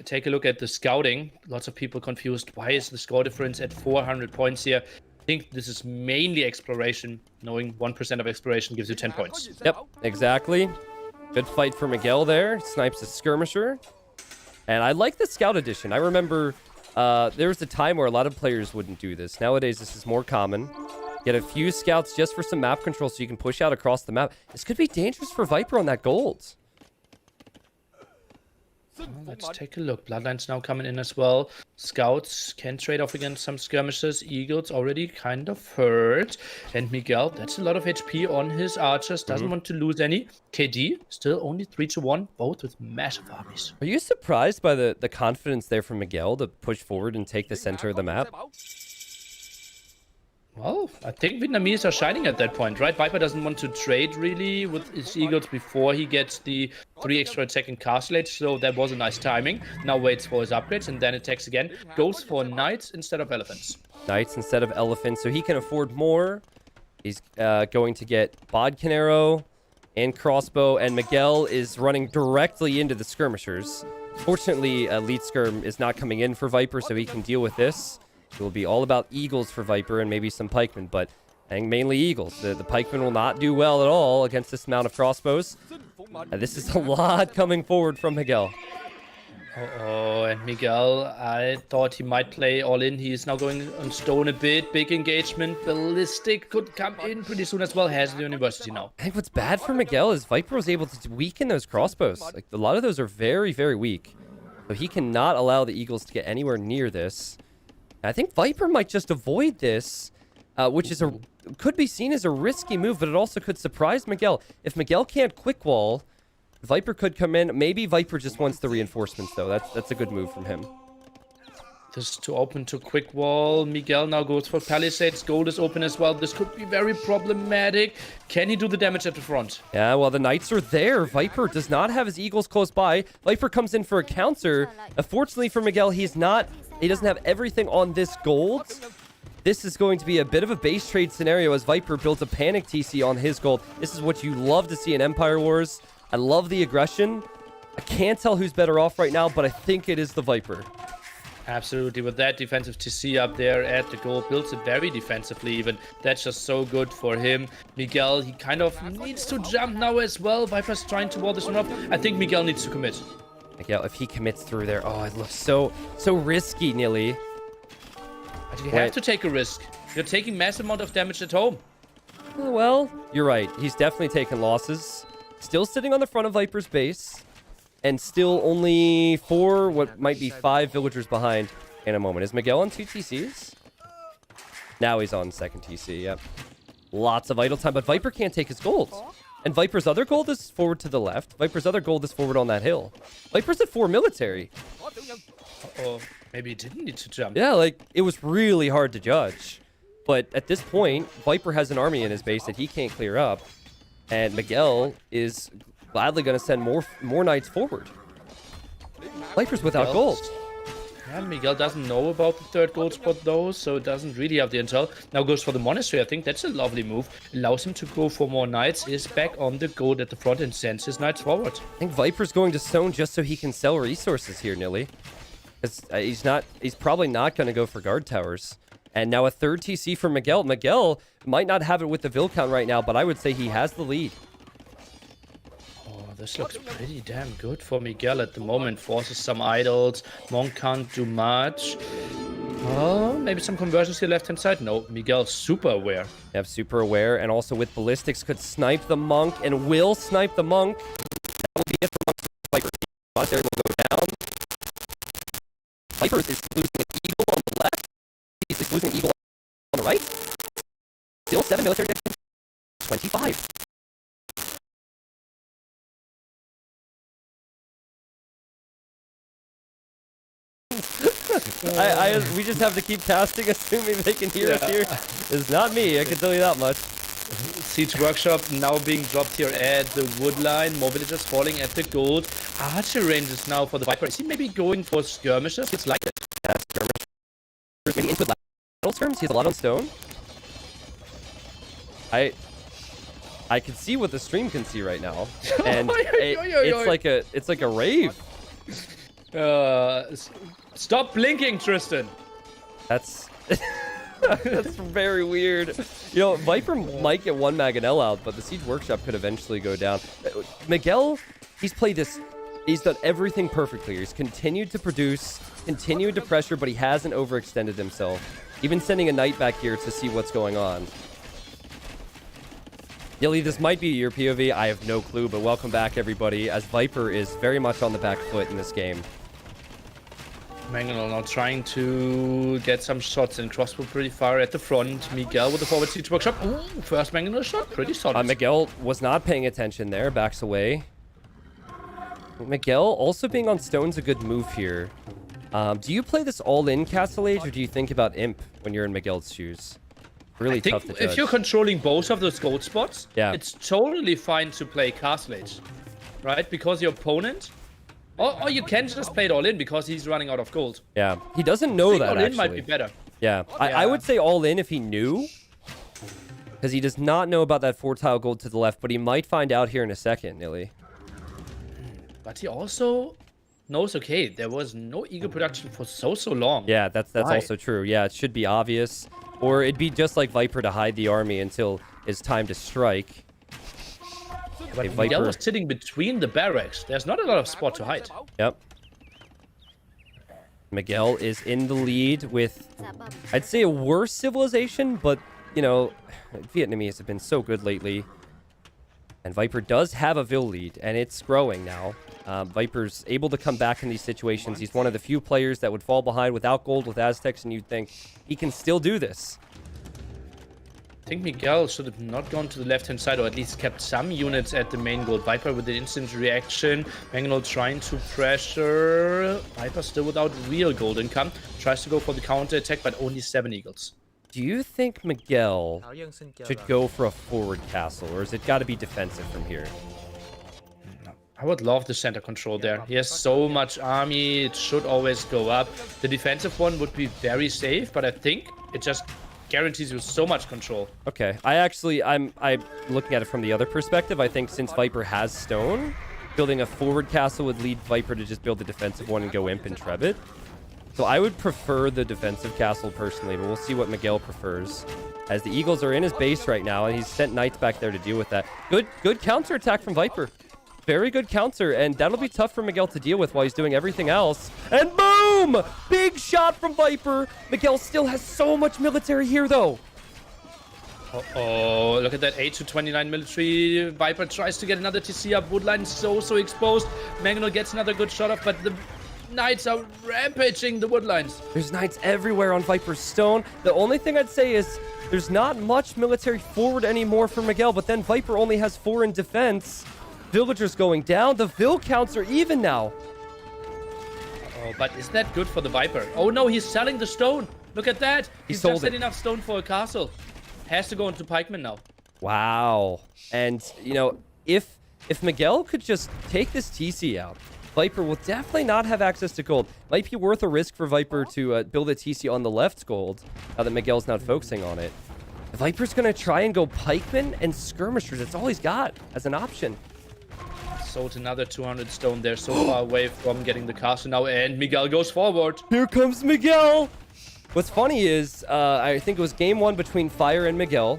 Take a look at the scouting. Lots of people confused. Why is the score difference at 400 points here? I think this is mainly exploration. Knowing 1% of exploration gives you 10 points. Yep, exactly. Good fight for Miguel there. Snipes a skirmisher. And I like the scout edition. I remember there was a time where a lot of players wouldn't do this. Nowadays, this is more common. Get a few scouts just for some map control so you can push out across the map. This could be dangerous for Viper on that gold. Let's take a look. Bloodline's now coming in as well. Scouts can trade off against some skirmishers. Eagles already kind of hurt. And Miguel, that's a lot of HP on his archers. Doesn't want to lose any. KD, still only 3-1, both with massive armies. Are you surprised by the confidence there from Miguel to push forward and take the center of the map? Well, I think Vietnamese are shining at that point, right? Viper doesn't want to trade really with his Eagles before he gets the 3 extra second castle age, so that was a nice timing. Now waits for his upgrades and then attacks again. Goes for knights instead of elephants. Knights instead of elephants, so he can afford more. He's going to get Bodkin arrow and crossbow, and Miguel is running directly into the skirmishers. Fortunately, Elite Skirm is not coming in for Viper, so he can deal with this. It will be all about eagles for Viper and maybe some pikemen, but I think mainly eagles. The pikemen will not do well at all against this amount of crossbows. This is a lot coming forward from Miguel. Uh-oh, and Miguel, I thought he might play all in. He is now going on stone a bit. Big engagement. Ballistic could come in pretty soon as well. Has the university now. I think what's bad for Miguel is Viper was able to weaken those crossbows. Like, a lot of those are very, very weak. So he cannot allow the eagles to get anywhere near this. I think Viper might just avoid this, which is could be seen as a risky move, but it also could surprise Miguel. If Miguel can't quick wall, Viper could come in. Maybe Viper just wants the reinforcements, though. That's a good move from him. This is to open to quick wall. Miguel now goes for palisades. Gold is open as well. This could be very problematic. Can he do the damage at the front? Yeah, well, the knights are there. Viper does not have his eagles close by. Viper comes in for a counter. Fortunately for Miguel, he doesn't have everything on this gold. This is going to be a bit of a base trade scenario as Viper builds a panic TC on his gold. This is what you love to see in Empire Wars. I love the aggression. I can't tell who's better off right now, but I think it is the Viper. Absolutely, with that defensive TC up there at the goal, builds it very defensively even. That's just so good for him. Miguel, he kind of needs to jump now as well. Viper's trying to wall this one off. I think Miguel needs to commit. Miguel, if he commits through there, oh, it looks so risky, Nili. But you have to take a risk. You're taking massive amount of damage at home. Well, you're right. He's definitely taken losses. Still sitting on the front of Viper's base. And still only 4, what might be 5 villagers behind in a moment. Is Miguel on 2 TCs? Now he's on second TC, yep. Lots of idle time, but Viper can't take his gold. And Viper's other gold is forward to the left. Viper's other gold is forward on that hill. Viper's at 4 military. Uh-oh, maybe he didn't need to jump. Yeah, like, it was really hard to judge. But at this point, Viper has an army in his base that he can't clear up. And Miguel is gladly going to send more knights forward. Viper's without gold. Yeah, Miguel doesn't know about the third gold spot though, so doesn't really have the intel. Now goes for the monastery. I think that's a lovely move. Allows him to go for more knights. Is back on the gold at the front and sends his knights forward. I think Viper's going to stone just so he can sell resources here, Nili. Because he's probably not going to go for guard towers. And now a third TC for Miguel. Miguel might not have it with the Vill count right now, but I would say he has the lead. This looks pretty damn good for Miguel at the moment. Forces some idols. Monk can't do much. Oh, maybe some conversions here left-hand side. No, Miguel's super aware. Yep, super aware. And also with ballistics could snipe the monk and will snipe the monk. That will be it for Monk. Viper. Monastery will go down. Viper is losing an Eagle on the left. He's losing an Eagle on the right. Still 7 military against 25. We just have to keep casting, assuming they can hear us here. It's not me, I can tell you that much. Siege Workshop now being dropped here at the wood line. More villagers falling at the gold. Archer ranges now for the Viper. Is he maybe going for skirmishes? It's like it. Yeah, skirmish. Maybe into battle skirms. He has a lot on stone. I can see what the stream can see right now, and it's like a rave. Stop blinking, Tristan. That's that's very weird. You know, Viper might get one Mangonel out, but the Siege Workshop could eventually go down. Miguel, he's played this. He's done everything perfectly. He's continued to produce, continued to pressure, but he hasn't overextended himself. Even sending a knight back here to see what's going on. Yili, this might be your POV. I have no clue, but welcome back, everybody, as Viper is very much on the back foot in this game. Mangonel now trying to get some shots and crossbow pretty far at the front. Miguel with the forward Siege Workshop. Ooh, first Mangonel shot, pretty solid. Miguel was not paying attention there, backs away. Miguel also being on stone's a good move here. Do you play this all-in Castle Age, or do you think about Imp when you're in Miguel's shoes? Really tough to judge. If you're controlling both of those gold spots, yeah, it's totally fine to play Castle Age, right? Because your opponent, or you can just play it all in because he's running out of gold. Yeah, he doesn't know that, all actually. in might be better. Yeah, I would say all in if he knew, because he does not know about that 4-tile gold to the left, but he might find out here in a second, Nili. But he also knows, okay, there was no eagle production for so long. Yeah, that's also true. Yeah, it should be obvious. Or it'd be just like Viper to hide the army until it's time to strike. But okay, Miguel was sitting between the barracks. There's not a lot of spot to hide. Yep. Miguel is in the lead with, I'd say, a worse civilization, but, you know, Vietnamese have been so good lately. And Viper does have a Vill lead, and it's growing now. Viper's able to come back in these situations. He's one of the few players that would fall behind without gold with Aztecs, and you'd think he can still do this. I think Miguel should have not gone to the left-hand side, or at least kept some units at the main gold. Viper with an instant reaction. Mangonel trying to pressure. Viper still without real gold income. Tries to go for the counter-attack, but only 7 eagles. Do you think Miguel should go for a forward castle, or has it got to be defensive from here? I would love the center control there. He has so much army, it should always go up. The defensive one would be very safe, but I think it just guarantees you so much control. Okay, I'm looking at it from the other perspective. I think since Viper has stone, building a forward castle would lead Viper to just build the defensive one and go Imp and Trebit. So I would prefer the defensive castle personally, but we'll see what Miguel prefers. As the Eagles are in his base right now, and he's sent Knights back there to deal with that. Good counterattack from Viper. Very good counter, and that'll be tough for Miguel to deal with while he's doing everything else. And boom! Big shot from Viper. Miguel still has so much military here, though. Uh-oh, look at that 8 to 29 military. Viper tries to get another TC up. Woodline so exposed. Mangonel gets another good shot off, but the Knights are rampaging the woodlines. There's Knights everywhere on Viper's stone. The only thing I'd say is there's not much military forward anymore for Miguel, but then Viper only has 4 in defense. Villagers going down. The Vill counts are even now. Oh, but is that good for the Viper? Oh no, he's selling the stone. Look at that. He's just had enough stone for a castle. Has to go into pikemen now. Wow. And, you know, if Miguel could just take this TC out, Viper will definitely not have access to gold. Might be worth a risk for Viper to build a TC on the left's gold, now that Miguel's not focusing on it. The Viper's going to try and go pikemen and skirmishers. That's all he's got as an option. Sold another 200 stone there, so far away from getting the castle now, and Miguel goes forward. Here comes Miguel. What's funny is, I think it was game 1 between Fire and Miguel.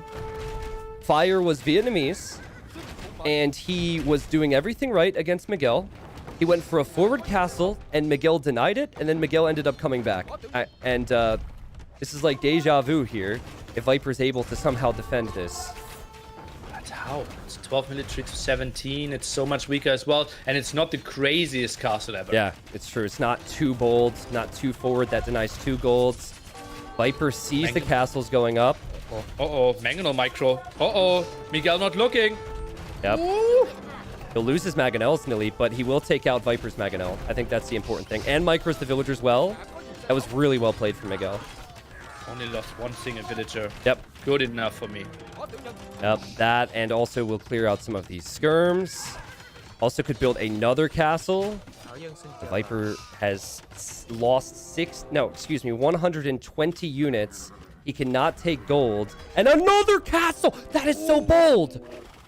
Fire was Vietnamese, and he was doing everything right against Miguel. He went for a forward castle, and Miguel denied it, and then Miguel ended up coming back. This is like deja vu here, if Viper's able to somehow defend this. But Wow, it's 12 military to 17. It's so much weaker as well. And it's not the craziest castle ever. Yeah, it's true. It's not too bold, not too forward. That denies 2 golds. Viper sees the castles going up. Uh-oh, Mangonel micro. Uh-oh, Miguel not looking. Yep. Ooh. He'll lose his Mangonels, Nili, but he will take out Viper's Mangonel. I think that's the important thing. And micros the villagers well. That was really well played from Miguel. Only lost one single villager. Yep. Good enough for me. Yep, that, and also we'll clear out some of these skirms. Also could build another castle. The Viper has lost 120 units. He cannot take gold. And another castle! That is so bold!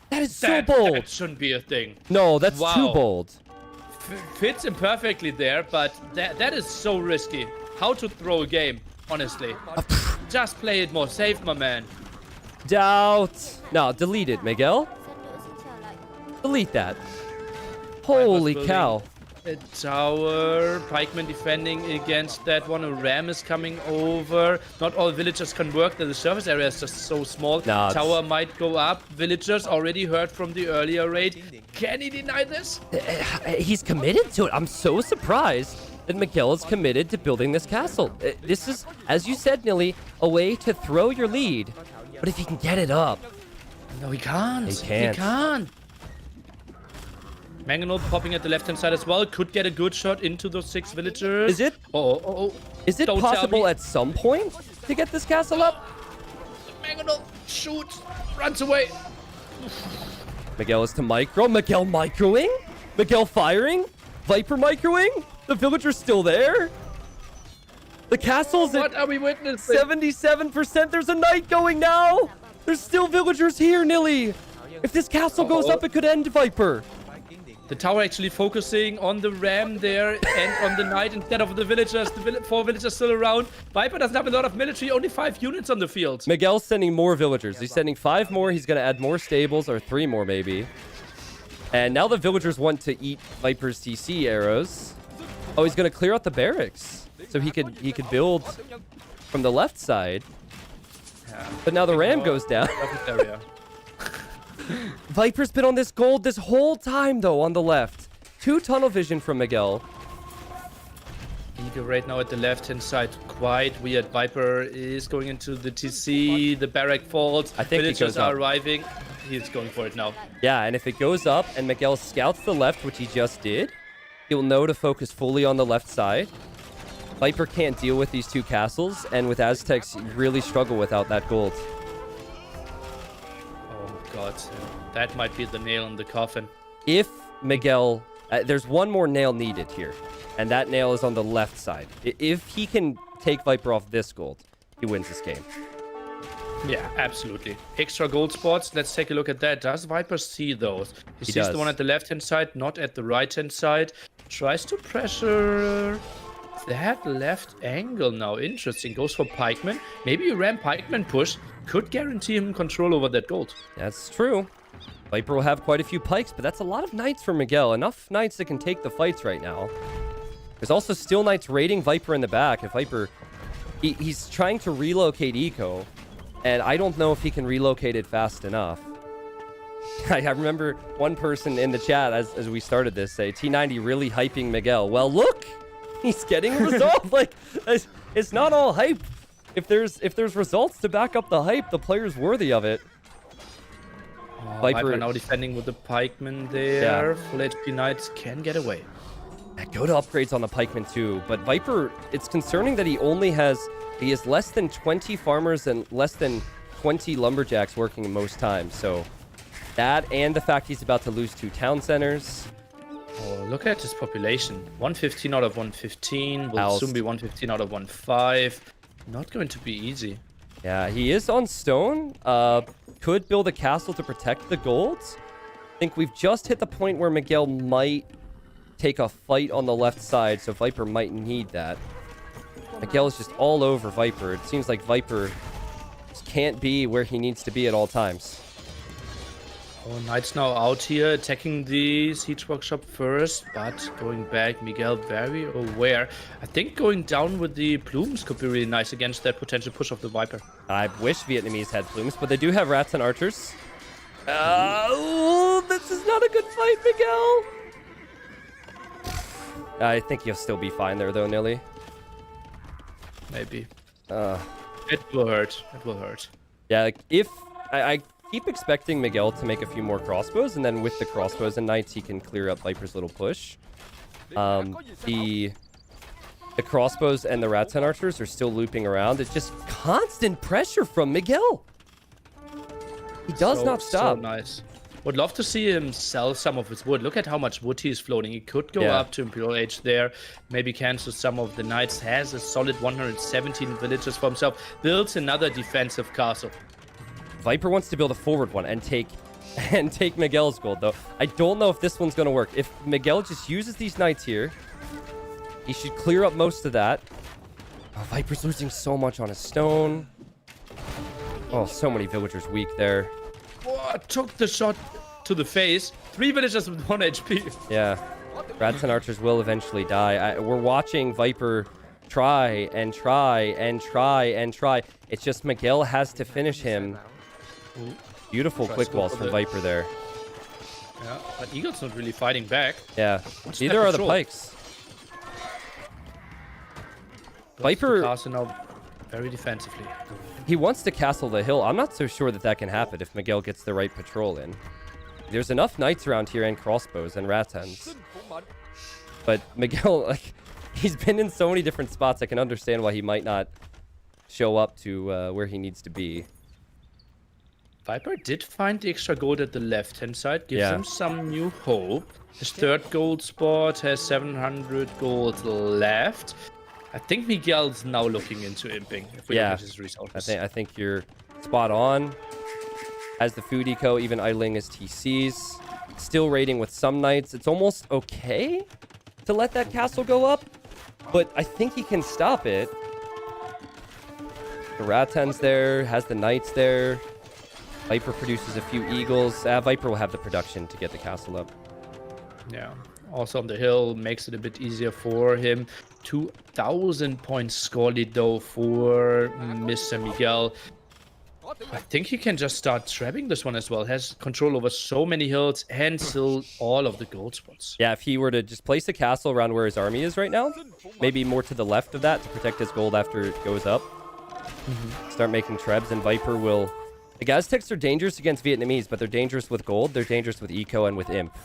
That is so bold! That shouldn't be a thing. No, that's too bold. Fits him perfectly there, but that is so risky. How to throw a game, honestly. Just play it more safe, my man. DAUT. No, delete it, Miguel. Delete that. Holy cow. A tower. Pikeman defending against that one. A ram is coming over. Not all villagers can work. The surface area is just so small. Nah, tower might go up. Villagers already heard from the earlier raid. Can he deny this? He's committed to it. I'm so surprised that Miguel is committed to building this castle. This is, as you said, Nili, a way to throw your lead. But if he can get it up... No, he can't. He can't. He can't. Mangonel popping at the left-hand side as well. Could get a good shot into those 6 villagers. Is it? Is it possible at some point to get this castle up? Mangonel shoots. Runs away. Miguel is to micro. Miguel microing? Miguel firing? Viper microing? The villager's still there? The castle's What are we witnessing? 77%. There's a knight going now. There's still villagers here, Nili. If this castle goes up, it could end Viper. The tower actually focusing on the ram there and on the knight instead of the villagers. The 4 villagers still around. Viper doesn't have a lot of military, only 5 units on the field. Miguel's sending more villagers. He's sending 5 more. He's going to add more stables, or 3 more maybe. And now the villagers want to eat Viper's TC arrows. Oh, he's going to clear out the barracks. So he could build from the left side. Yeah. But now the ram goes down. Viper's been on this gold this whole time, though, on the left. 2 tunnel vision from Miguel. Eagle right now at the left-hand side. Quite weird. Viper is going into the TC. The barrack falls. I think villagers are arriving. He's going for it now. Yeah, and if it goes up and Miguel scouts the left, which he just did, he'll know to focus fully on the left side. Viper can't deal with these 2 castles, and with Aztecs, you really struggle without that gold. God, that might be the nail in the coffin. If Miguel... there's one more nail needed here, and that nail is on the left side. If he can take Viper off this gold, he wins this game. Yeah, absolutely. Extra gold spots. Let's take a look at that. Does Viper see those? He sees does. the one at the left-hand side, not at the right-hand side. Tries to pressure that left angle now. Interesting. Goes for Pikeman. Maybe a ram Pikeman push could guarantee him control over that gold. That's true. Viper will have quite a few pikes, but that's a lot of knights for Miguel. Enough knights that can take the fights right now. There's also still knights raiding Viper in the back. If Viper... He's trying to relocate Eco, and I don't know if he can relocate it fast enough. I remember one person in the chat as we started this say, T90 really hyping Miguel. Well, look! He's getting a result. Like, it's not all hype. If there's results to back up the hype, the player's worthy of it. Viper now defending with the pikeman there. Full HP knights can get away. Go to upgrades on the pikeman too, but Viper, it's concerning that he has less than 20 farmers and less than 20 lumberjacks working most times. So that and the fact he's about to lose 2 town centers. Oh, look at his population. 115 out of 115. Will soon be 115 out of 15. Not going to be easy. Yeah, he is on stone. Could build a castle to protect the golds. I think we've just hit the point where Miguel might take a fight on the left side, so Viper might need that. Miguel is just all over Viper. It seems like Viper just can't be where he needs to be at all times. Oh, Knights now out here, attacking the Siege Workshop first, but going back, Miguel very aware. I think going down with the plumes could be really nice against that potential push of the Viper. I wish Vietnamese had plumes, but they do have rats and archers. Oh, this is not a good fight, Miguel. I think you'll still be fine there, though, Nili. Maybe. It will hurt. It will hurt. Yeah, like if I keep expecting Miguel to make a few more crossbows, and then with the crossbows and knights, he can clear up Viper's little push. The crossbows and the Rattan archers are still looping around. It's just constant pressure from Miguel. He does not stop. So nice. Would love to see him sell some of his wood. Look at how much wood he's floating. He could go up to Imperial Age there. Maybe cancel some of the knights. Has a solid 117 villages for himself. Builds another defensive castle. Viper wants to build a forward one and take Miguel's gold, though. I don't know if this one's going to work. If Miguel just uses these knights here, he should clear up most of that. Oh, Viper's losing so much on his stone. Oh, so many villagers weak there. Oh, took the shot to the face. 3 villagers with 1 HP. Yeah. Rats and archers will eventually die. We're watching Viper try and try and try and try. It's just Miguel has to finish him. Beautiful quick walls from Viper there. Yeah, but Eagle's not really fighting back. Yeah. Neither are the pikes. Viper... Castle now very defensively. He wants to castle the hill. I'm not so sure that that can happen if Miguel gets the right patrol in. There's enough knights around here and crossbows and rattans. But Miguel, like, he's been in so many different spots. I can understand why he might not show up to where he needs to be. Viper did find the extra gold at the left-hand side. Gives him some new hope. His 3rd gold spot has 700 gold left. I think Miguel's now looking into imping. If we look at his resources. I think you're spot on. As the food eco, even idling his TCs. Still raiding with some knights. It's almost okay to let that castle go up, but I think he can stop it. The Rattan's there, has the knights there. Viper produces a few eagles. Viper will have the production to get the castle up. Yeah. Also on the hill makes it a bit easier for him. 2,000 points score lead though for Mr. Miguel. I think he can just start trapping this one as well. Has control over so many hills and still all of the gold spots. Yeah, if he were to just place a castle around where his army is right now, maybe more to the left of that to protect his gold after it goes up. Start making trebs, and Viper will... The Aztecs are dangerous against Vietnamese, but they're dangerous with gold. They're dangerous with eco and with imp.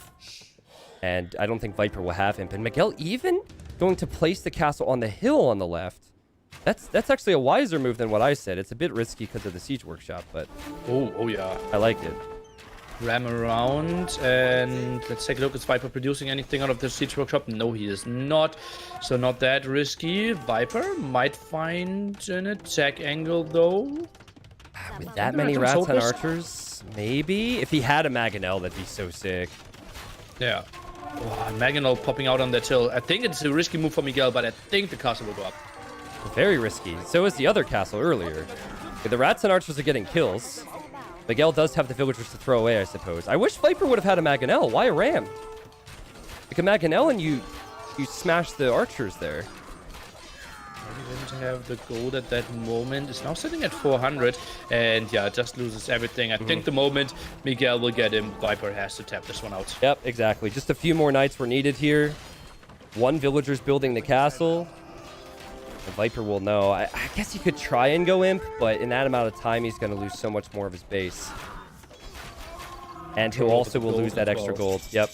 And I don't think Viper will have imp. And Miguel even going to place the castle on the hill on the left. That's actually a wiser move than what I said. It's a bit risky because of the siege workshop, but... Oh yeah. I like it. Ram around, and let's take a look. Is Viper producing anything out of the siege workshop? No, he is not. So not that risky. Viper might find an attack angle, though. With that many rats and archers, maybe? If he had a Mangonel, that'd be so sick. Yeah. Oh, Mangonel popping out on that hill. I think it's a risky move for Miguel, but I think the castle will go up. Very risky. So is the other castle earlier. Okay, the rats and archers are getting kills. Miguel does have the villagers to throw away, I suppose. I wish Viper would have had a Mangonel. Why a ram? Like a Mangonel and you smash the archers there. He didn't have the gold at that moment. It's now sitting at 400. And yeah, just loses everything. I think the moment Miguel will get him, Viper has to tap this one out. Yep, exactly. Just a few more knights were needed here. 1 villager's building the castle. The Viper will know. I guess he could try and go imp, but in that amount of time, he's going to lose so much more of his base. And he'll also will lose that extra gold. Yep.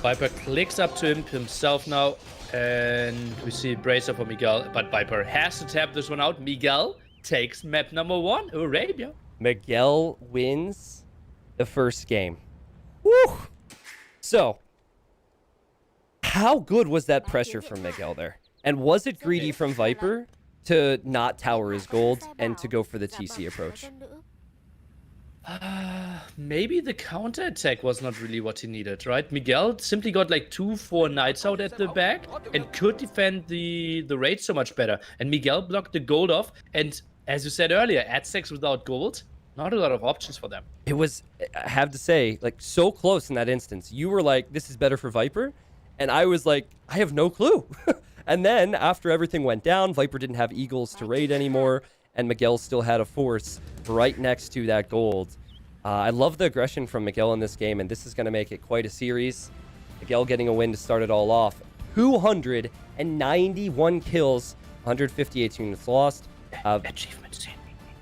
Viper clicks up to imp himself now. And we see Bracer for Miguel. But Viper has to tap this one out. Miguel takes map number 1, Arabia. Miguel wins the first game. Woo! So, how good was that pressure from Miguel there? And was it greedy from Viper to not tower his gold and to go for the TC approach? Maybe the counterattack was not really what he needed, right? Miguel simply got like 2-4 knights out at the back and could defend the raid so much better. And Miguel blocked the gold off. And as you said earlier, Aztecs without gold, not a lot of options for them. It was, I have to say, like so close in that instance. You were like, this is better for Viper. And I was like, I have no clue. And then after everything went down, Viper didn't have eagles to raid anymore. and Miguel still had a force right next to that gold. I love the aggression from Miguel in this game, and this is going to make it quite a series. Miguel getting a win to start it all off. 291 kills, 158 units lost. Achievements.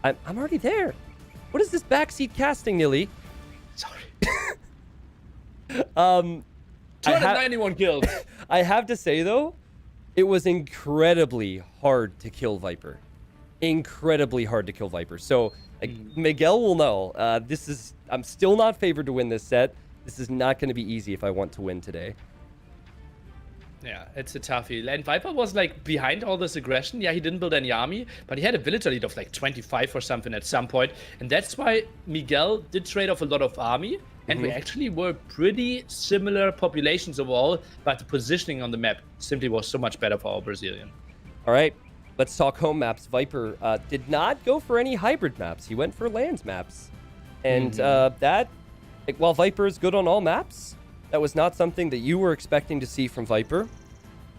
I'm already there. What is this backseat casting, Nili? Sorry. 291 kills. I have to say, though, it was incredibly hard to kill Viper. Incredibly hard to kill Viper. So, like, Miguel will know. I'm still not favored to win this set. This is not going to be easy if I want to win today. Yeah, it's a toughie. And Viper was like behind all this aggression. Yeah, he didn't build any army, but he had a villager lead of like 25 or something at some point. And that's why Miguel did trade off a lot of army. And we actually were pretty similar populations overall, but the positioning on the map simply was so much better for our Brazilian. All right, let's talk home maps. Viper did not go for any hybrid maps. He went for lands maps. And while Viper is good on all maps, that was not something that you were expecting to see from Viper.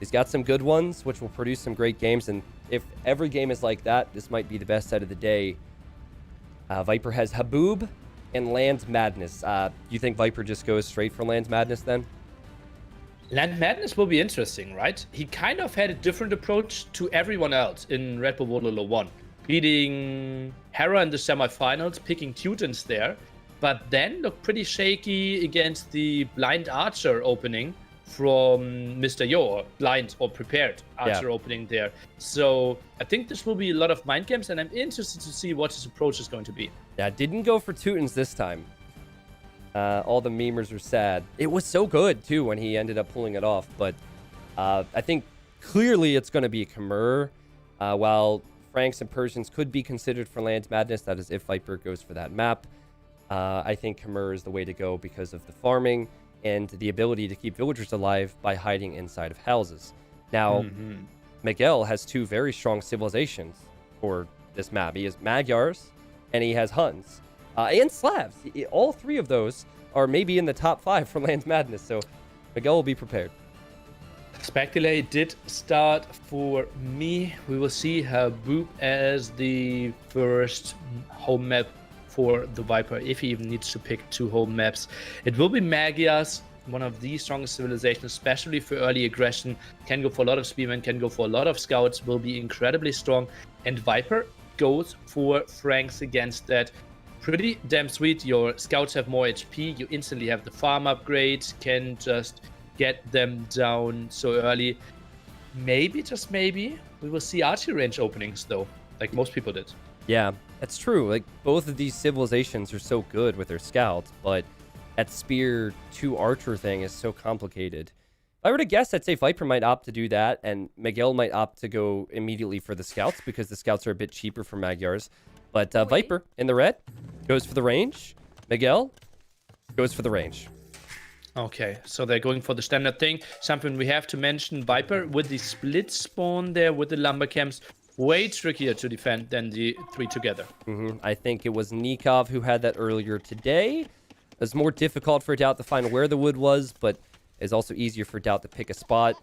He's got some good ones, which will produce some great games. And if every game is like that, this might be the best set of the day. Viper has Haboob and Lands Madness. You think Viper just goes straight for Lands Madness then? Land Madness will be interesting, right? He kind of had a different approach to everyone else in Red Bull Wololo 1. Beating Hera in the semifinals, picking Teutons there. But then looked pretty shaky against the blind archer opening from Mr. Yo, or blind or prepared archer opening there. So I think this will be a lot of mind games, and I'm interested to see what his approach is going to be. Yeah, didn't go for Teutons this time. All the memers are sad. It was so good, too, when he ended up pulling it off. But I think clearly it's going to be Khmer. While Franks and Persians could be considered for Lands Madness, that is if Viper goes for that map. I think Khmer is the way to go because of the farming and the ability to keep villagers alive by hiding inside of houses. Now, Miguel has two very strong civilizations for this map. He has Magyars and he has Huns and Slavs. All three of those are maybe in the top 5 for Lands Madness, so Miguel will be prepared. Spectile did start for me. We will see Haboob as the first home map for the Viper, if he even needs to pick 2 home maps. It will be Magyars, one of the strongest civilizations, especially for early aggression. Can go for a lot of spearmen, can go for a lot of scouts, will be incredibly strong. And Viper goes for Franks against that. Pretty damn sweet. Your scouts have more HP, you instantly have the farm upgrade, can just get them down so early. Maybe, just maybe, we will see archery range openings though, like most people did. Yeah, that's true. Like, both of these civilizations are so good with their scouts, but that spear to archer thing is so complicated. If I were to guess, I'd say Viper might opt to do that, and Miguel might opt to go immediately for the scouts because the scouts are a bit cheaper for Magyars. But Viper in the red goes for the range. Miguel goes for the range. Okay, so they're going for the standard thing. Something we have to mention, Viper with the split spawn there with the lumber camps. Way trickier to defend than the 3 together. I think it was NICOV who had that earlier today. It was more difficult for DAUT to find where the wood was, but it's also easier for DAUT to pick a spot.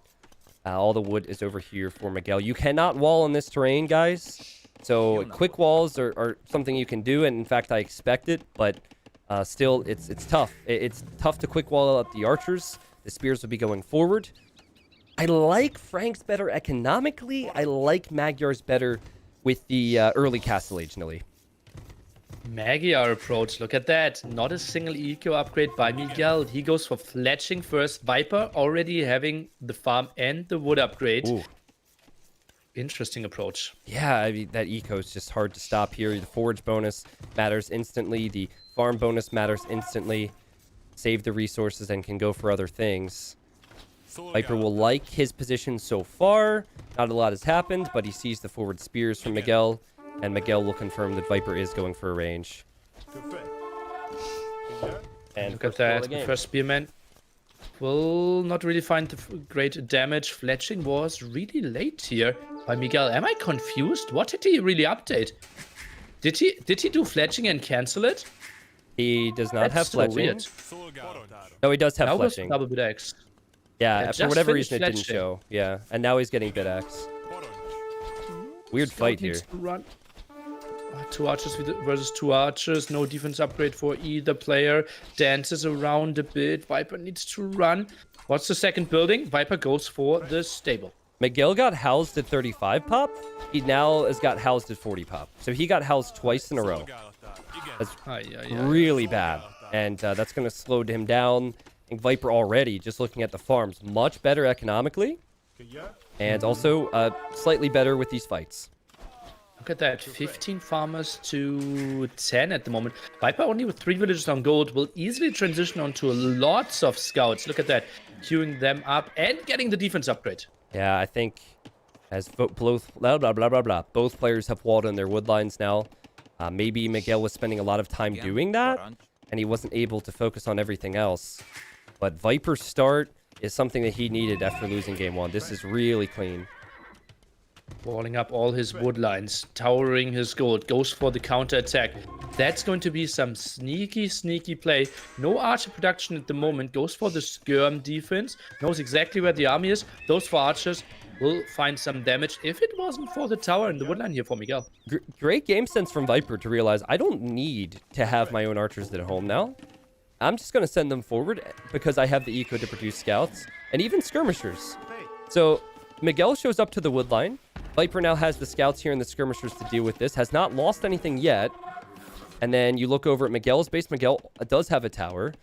All the wood is over here for Miguel. You cannot wall in this terrain, guys. So quick walls are something you can do, and in fact, I expect it, but still, it's tough. It's tough to quick wall out the archers. The spears will be going forward. I like Franks better economically. I like Magyars better with the early Castle Age, Nili. Magyar approach, look at that. Not a single eco upgrade by Miguel. He goes for fletching first. Viper already having the farm and the wood upgrade. Ooh. Interesting approach. Yeah, I mean, that eco is just hard to stop here. The forage bonus matters instantly. The farm bonus matters instantly. Save the resources and can go for other things. Viper will like his position so far. Not a lot has happened, but he sees the forward spears from Miguel, and Miguel will confirm that Viper is going for a range. And look at that. The first spearman will not really find the great damage. Fletching was really late here by Miguel. Am I confused? What did he really update? Did he do fletching and cancel it? He does not have so fletching. Weird. No, he does have Now fletching. Double bit X. Yeah, for whatever reason it didn't fletching. show. Yeah, and now he's getting bit axe. Weird fight here. Two archers versus two archers. No defense upgrade for either player. Dances around a bit. Viper needs to run. What's the second building? Viper goes for the stable. Miguel got housed at 35 pop. He now has got housed at 40 pop. So he got housed twice in a row. That's really bad. And that's going to slow him down. I think Viper already, just looking at the farms, much better economically. And also slightly better with these fights. Look at that, 15 farmers to 10 at the moment. Viper only with 3 villagers on gold will easily transition onto lots of scouts. Look at that, queuing them up and getting the defense upgrade. Yeah, I think as both both players have walled in their wood lines now. Maybe Miguel was spending a lot of time doing that, and he wasn't able to focus on everything else. But Viper's start is something that he needed after losing game 1. This is really clean. Walling up all his wood lines, towering his gold, goes for the counter attack. That's going to be some sneaky play. No archer production at the moment, goes for the skirm defense, knows exactly where the army is. Those 4 archers will find some damage if it wasn't for the tower and the woodline here for Miguel. Great game sense from Viper to realize I don't need to have my own archers at home now. I'm just going to send them forward because I have the eco to produce scouts and even skirmishers. So Miguel shows up to the woodline. Viper now has the scouts here and the skirmishers to deal with this. Has not lost anything yet. And then you look over at Miguel's base. Miguel does have a tower,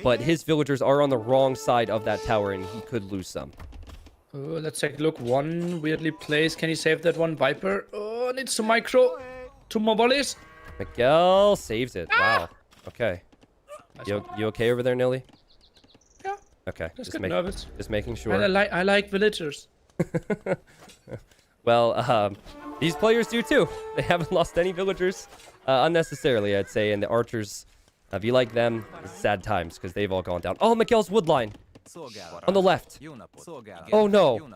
but his villagers are on the wrong side of that tower and he could lose some. Let's take a look. One weirdly placed. Can he save that one? Viper. Oh, needs to micro. 2 more volleys. Miguel saves it. Wow. Okay. You okay over there, Nili? Yeah. Okay. Just nervous. Just making sure. I like villagers. Well, these players do too. They haven't lost any villagers unnecessarily, I'd say. And the archers, if you like them, it's sad times because they've all gone down. Oh, Miguel's woodline on the left. Oh no.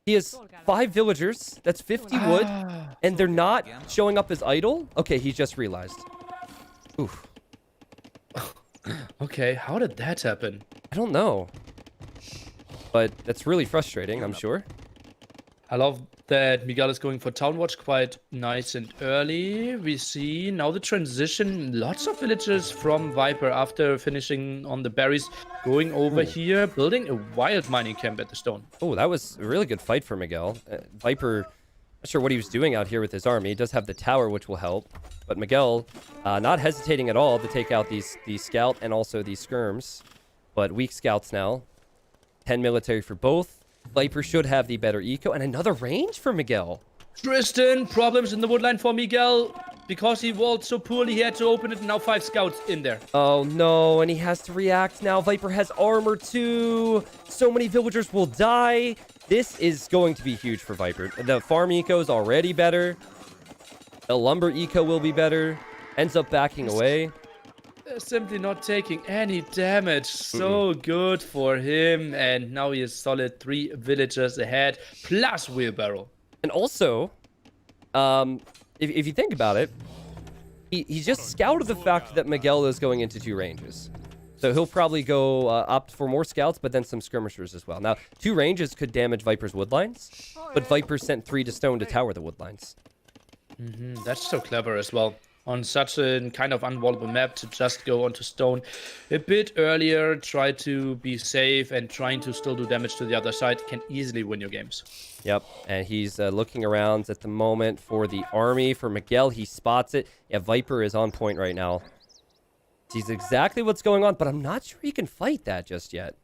He has 5 villagers. That's 50 wood. And they're not showing up as idle. Okay, he just realized. Oof. Okay, how did that happen? I don't know. But that's really frustrating, I'm sure. I love that Miguel is going for Town Watch quite nice and early. We see now the transition. Lots of villagers from Viper after finishing on the berries going over here, building a wild mining camp at the stone. Oh, that was a really good fight for Miguel. Viper, not sure what he was doing out here with his army. He does have the tower, which will help. But Miguel, not hesitating at all to take out these scout and also these skirms. But weak scouts now. 10 military for both. Viper should have the better eco. And another range for Miguel. Tristan, problems in the woodline for Miguel. Because he walled so poorly, he had to open it. And now 5 scouts in there. Oh, no. And he has to react now. Viper has armor, too. So many villagers will die. This is going to be huge for Viper. The farm eco is already better. The lumber eco will be better. Ends up backing away. Simply not taking any damage. So good for him. And now he is solid 3 villagers ahead. Plus wheelbarrow. And also, if you think about it, he just scouted the fact that Miguel is going into 2 ranges. So he'll probably go opt for more scouts, but then some skirmishers as well. Now, 2 ranges could damage Viper's woodlines, but Viper sent 3 to stone to tower the woodlines. That's so clever as well. On such a kind of unwallable map to just go onto stone a bit earlier, try to be safe and trying to still do damage to the other side can easily win your games. Yep, and he's looking around at the moment for the army. For Miguel, he spots it. Yeah, Viper is on point right now. Sees exactly what's going on, but I'm not sure he can fight that just yet.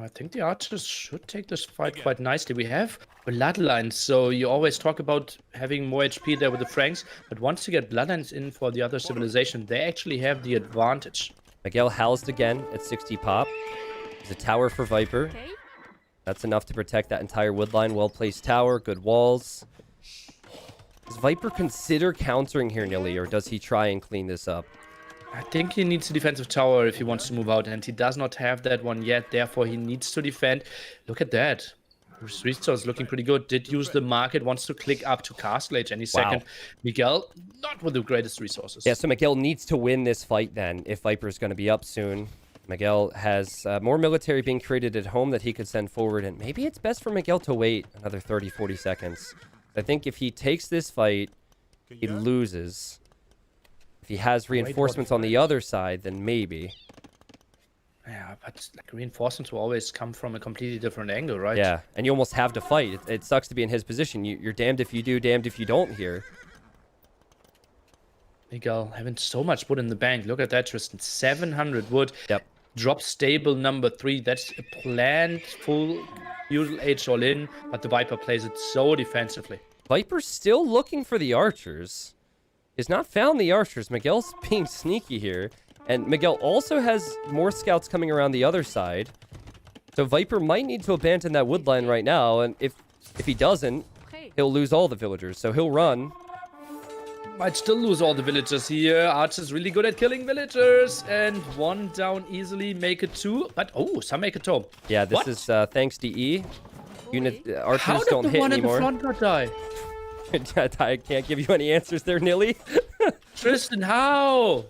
I think the archers should take this fight quite nicely. We have bloodlines, so you always talk about having more HP there with the Franks, but once you get bloodlines in for the other civilization, they actually have the advantage. Miguel housed again at 60 pop. There's a tower for Viper. That's enough to protect that entire woodline. Well-placed tower, good walls. Does Viper consider countering here, Nili, or does he try and clean this up? I think he needs a defensive tower if he wants to move out, and he does not have that one yet. Therefore, he needs to defend. Look at that. His resource looking pretty good. Did use the market, wants to click up to Castle Age any second. Miguel, not with the greatest resources. Yeah, so Miguel needs to win this fight then, if Viper's going to be up soon. Miguel has more military being created at home that he could send forward, and maybe it's best for Miguel to wait another 30-40 seconds. I think if he takes this fight, he loses. If he has reinforcements on the other side, then maybe. Yeah, but like reinforcements will always come from a completely different angle, right? Yeah, and you almost have to fight. It sucks to be in his position. You're damned if you do, damned if you don't here. Miguel having so much wood in the bank. Look at that, Tristan. 700 wood. Yep. Drop stable number 3. That's a planned full usual H all in, but the Viper plays it so defensively. Viper's still looking for the archers. He's not found the archers. Miguel's being sneaky here. And Miguel also has more scouts coming around the other side. So Viper might need to abandon that wood line right now. And if he doesn't, he'll lose all the villagers. So he'll run. Might still lose all the villagers here. Archer's really good at killing villagers. And 1 down easily. Make it 2. But, oh, some make it home. Yeah, this is thanks to E. Archers How did don't the hit one anymore. in the front not die? I can't give you any answers there, Nili. Tristan, how?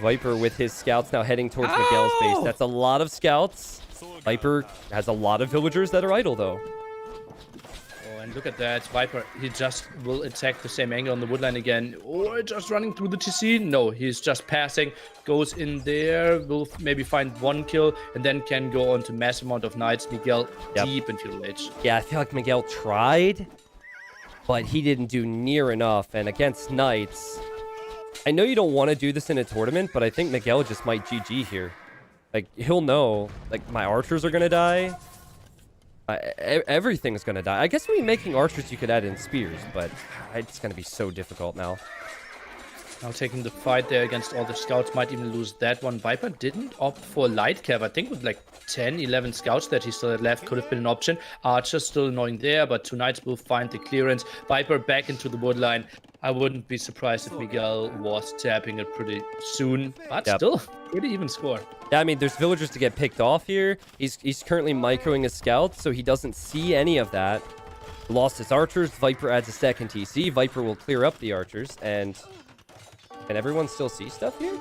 Viper with his scouts now heading towards Miguel's base. That's a lot of scouts. Viper has a lot of villagers that are idle, though. Oh, and look at that. Viper, he just will attack the same angle on the woodline again. Or just running through the TC. No, he's just passing. Goes in there. Will maybe find 1 kill. And then can go on to massive amount of knights. Miguel deep into the ledge. Yeah, I feel like Miguel tried, but he didn't do near enough. And against knights, I know you don't want to do this in a tournament, but I think Miguel just might GG here. Like, he'll know, like, my archers are going to die. Everything's going to die. I guess when you're making archers, you could add in spears, but it's going to be so difficult now. Now taking the fight there against all the scouts. Might even lose that one. Viper didn't opt for light cap. I think with like 10, 11 scouts that he still had left could have been an option. Archer still annoying there, but 2 knights will find the clearance. Viper back into the wood line. I wouldn't be surprised if Miguel was tapping it pretty soon, but still pretty even score. Yeah, I mean, there's villagers to get picked off here. He's currently microing his scouts, so he doesn't see any of that. Lost his archers. Viper adds a second TC. Viper will clear up the archers, and can everyone still see stuff here?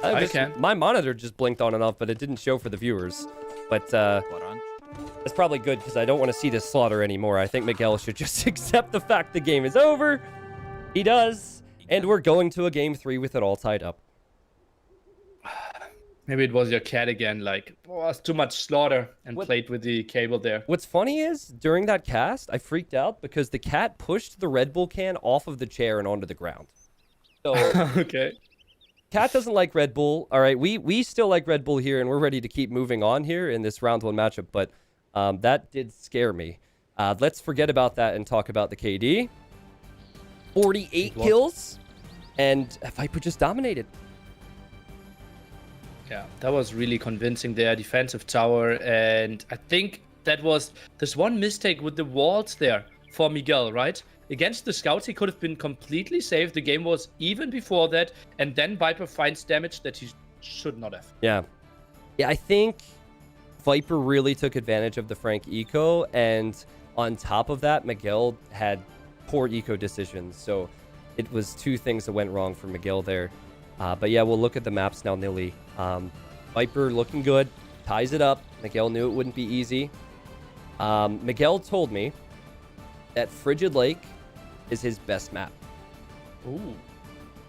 I can. My monitor just blinked on and off, but it didn't show for the viewers. But that's probably good, because I don't want to see this slaughter anymore. I think Miguel should just accept the fact the game is over. He does. And we're going to a game 3 with it all tied up. Maybe it was your cat again, like, oh, it's too much slaughter, and played with the cable there. What's funny is, during that cast, I freaked out because the cat pushed the Red Bull can off of the chair and onto the ground. So, okay. Cat doesn't like Red Bull. All right, we still like Red Bull here, and we're ready to keep moving on here in this round 1 matchup, but that did scare me. Let's forget about that and talk about the KD. 48 kills, and Viper just dominated. Yeah, that was really convincing there. Defensive tower, and I think that was this one mistake with the walls there for Miguel, right? Against the scouts, he could have been completely safe. The game was even before that, and then Viper finds damage that he should not have. Yeah. Yeah, I think Viper really took advantage of the Frank eco, and on top of that, Miguel had poor eco decisions. So it was 2 things that went wrong for Miguel there. But yeah, we'll look at the maps now, Nili. Viper looking good, ties it up. Miguel knew it wouldn't be easy. Miguel told me that Frigid Lake is his best map. Ooh.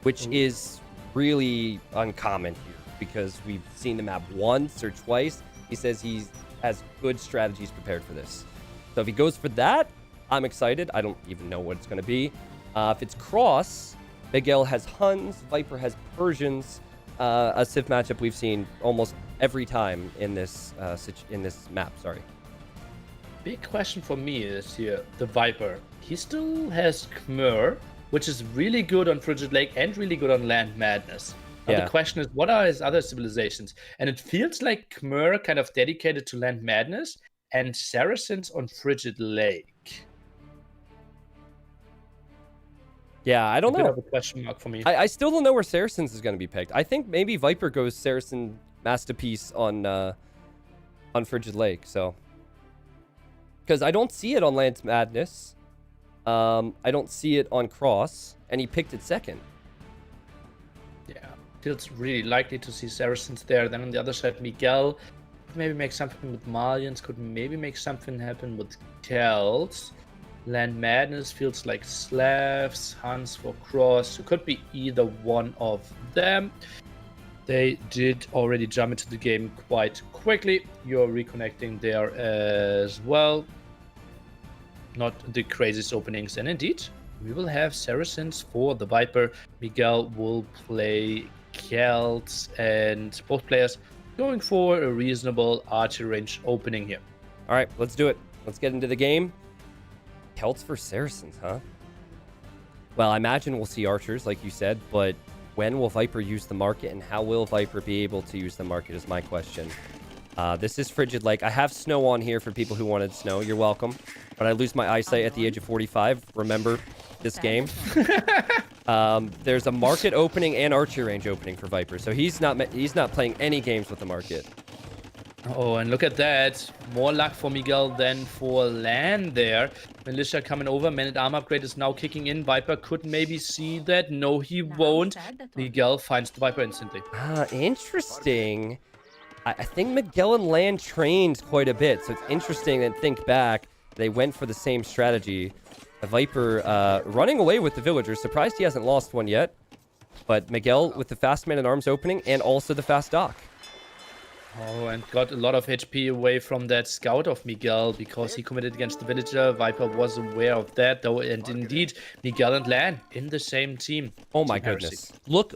Which is really uncommon here, because we've seen the map once or twice. He says he has good strategies prepared for this. So if he goes for that, I'm excited. I don't even know what it's going to be. If it's cross, Miguel has Huns, Viper has Persians. A Civ matchup we've seen almost every time in this map. Sorry. Big question for me is here, the Viper. He still has Khmer, which is really good on Frigid Lake and really good on Land Madness. Now the question is, what are his other civilizations? And it feels like Khmer kind of dedicated to Land Madness and Saracens on Frigid Lake. Yeah, I don't know. A bit of a question mark for me. I still don't know where Saracens is going to be picked. I think maybe Viper goes Saracen Masterpiece on Frigid Lake. So, because I don't see it on Land Madness, I don't see it on Cross, and he picked it second. Yeah, feels really likely to see Saracens there. Then on the other side, Miguel could maybe make something with Malians. Could maybe make something happen with Celts. Land Madness feels like Slavs, Huns for Cross. It could be either one of them. They did already jump into the game quite quickly. You're reconnecting there as well. Not the craziest openings. And indeed, we will have Saracens for the Viper. Miguel will play Celts, and both players going for a reasonable archer range opening here. All right, let's do it. Let's get into the game. Celts for Saracens, huh? Well, I imagine we'll see archers, like you said, but when will Viper use the market, and how will Viper be able to use the market is my question. This is Frigid Lake. I have snow on here for people who wanted snow. You're welcome. But I lose my eyesight at the age of 45. Remember this game. There's a market opening and archery range opening for Viper, so he's not playing any games with the market. Oh, and look at that. More luck for Miguel than for LAAAAN there. Militia coming over. Man-at-Arm upgrade is now kicking in. Viper could maybe see that. No, he won't. Miguel finds the Viper instantly. Ah, interesting. I think Miguel and LAAAAN trained quite a bit, so it's interesting to think back. They went for the same strategy. The Viper running away with the villagers. Surprised he hasn't lost one yet. But Miguel with the fast man-at-arms opening and also the fast dock. Oh, and got a lot of HP away from that scout of Miguel because he committed against the villager. Viper was aware of that, though, and indeed, Miguel and LAAAAN in the same team. Oh my goodness. Look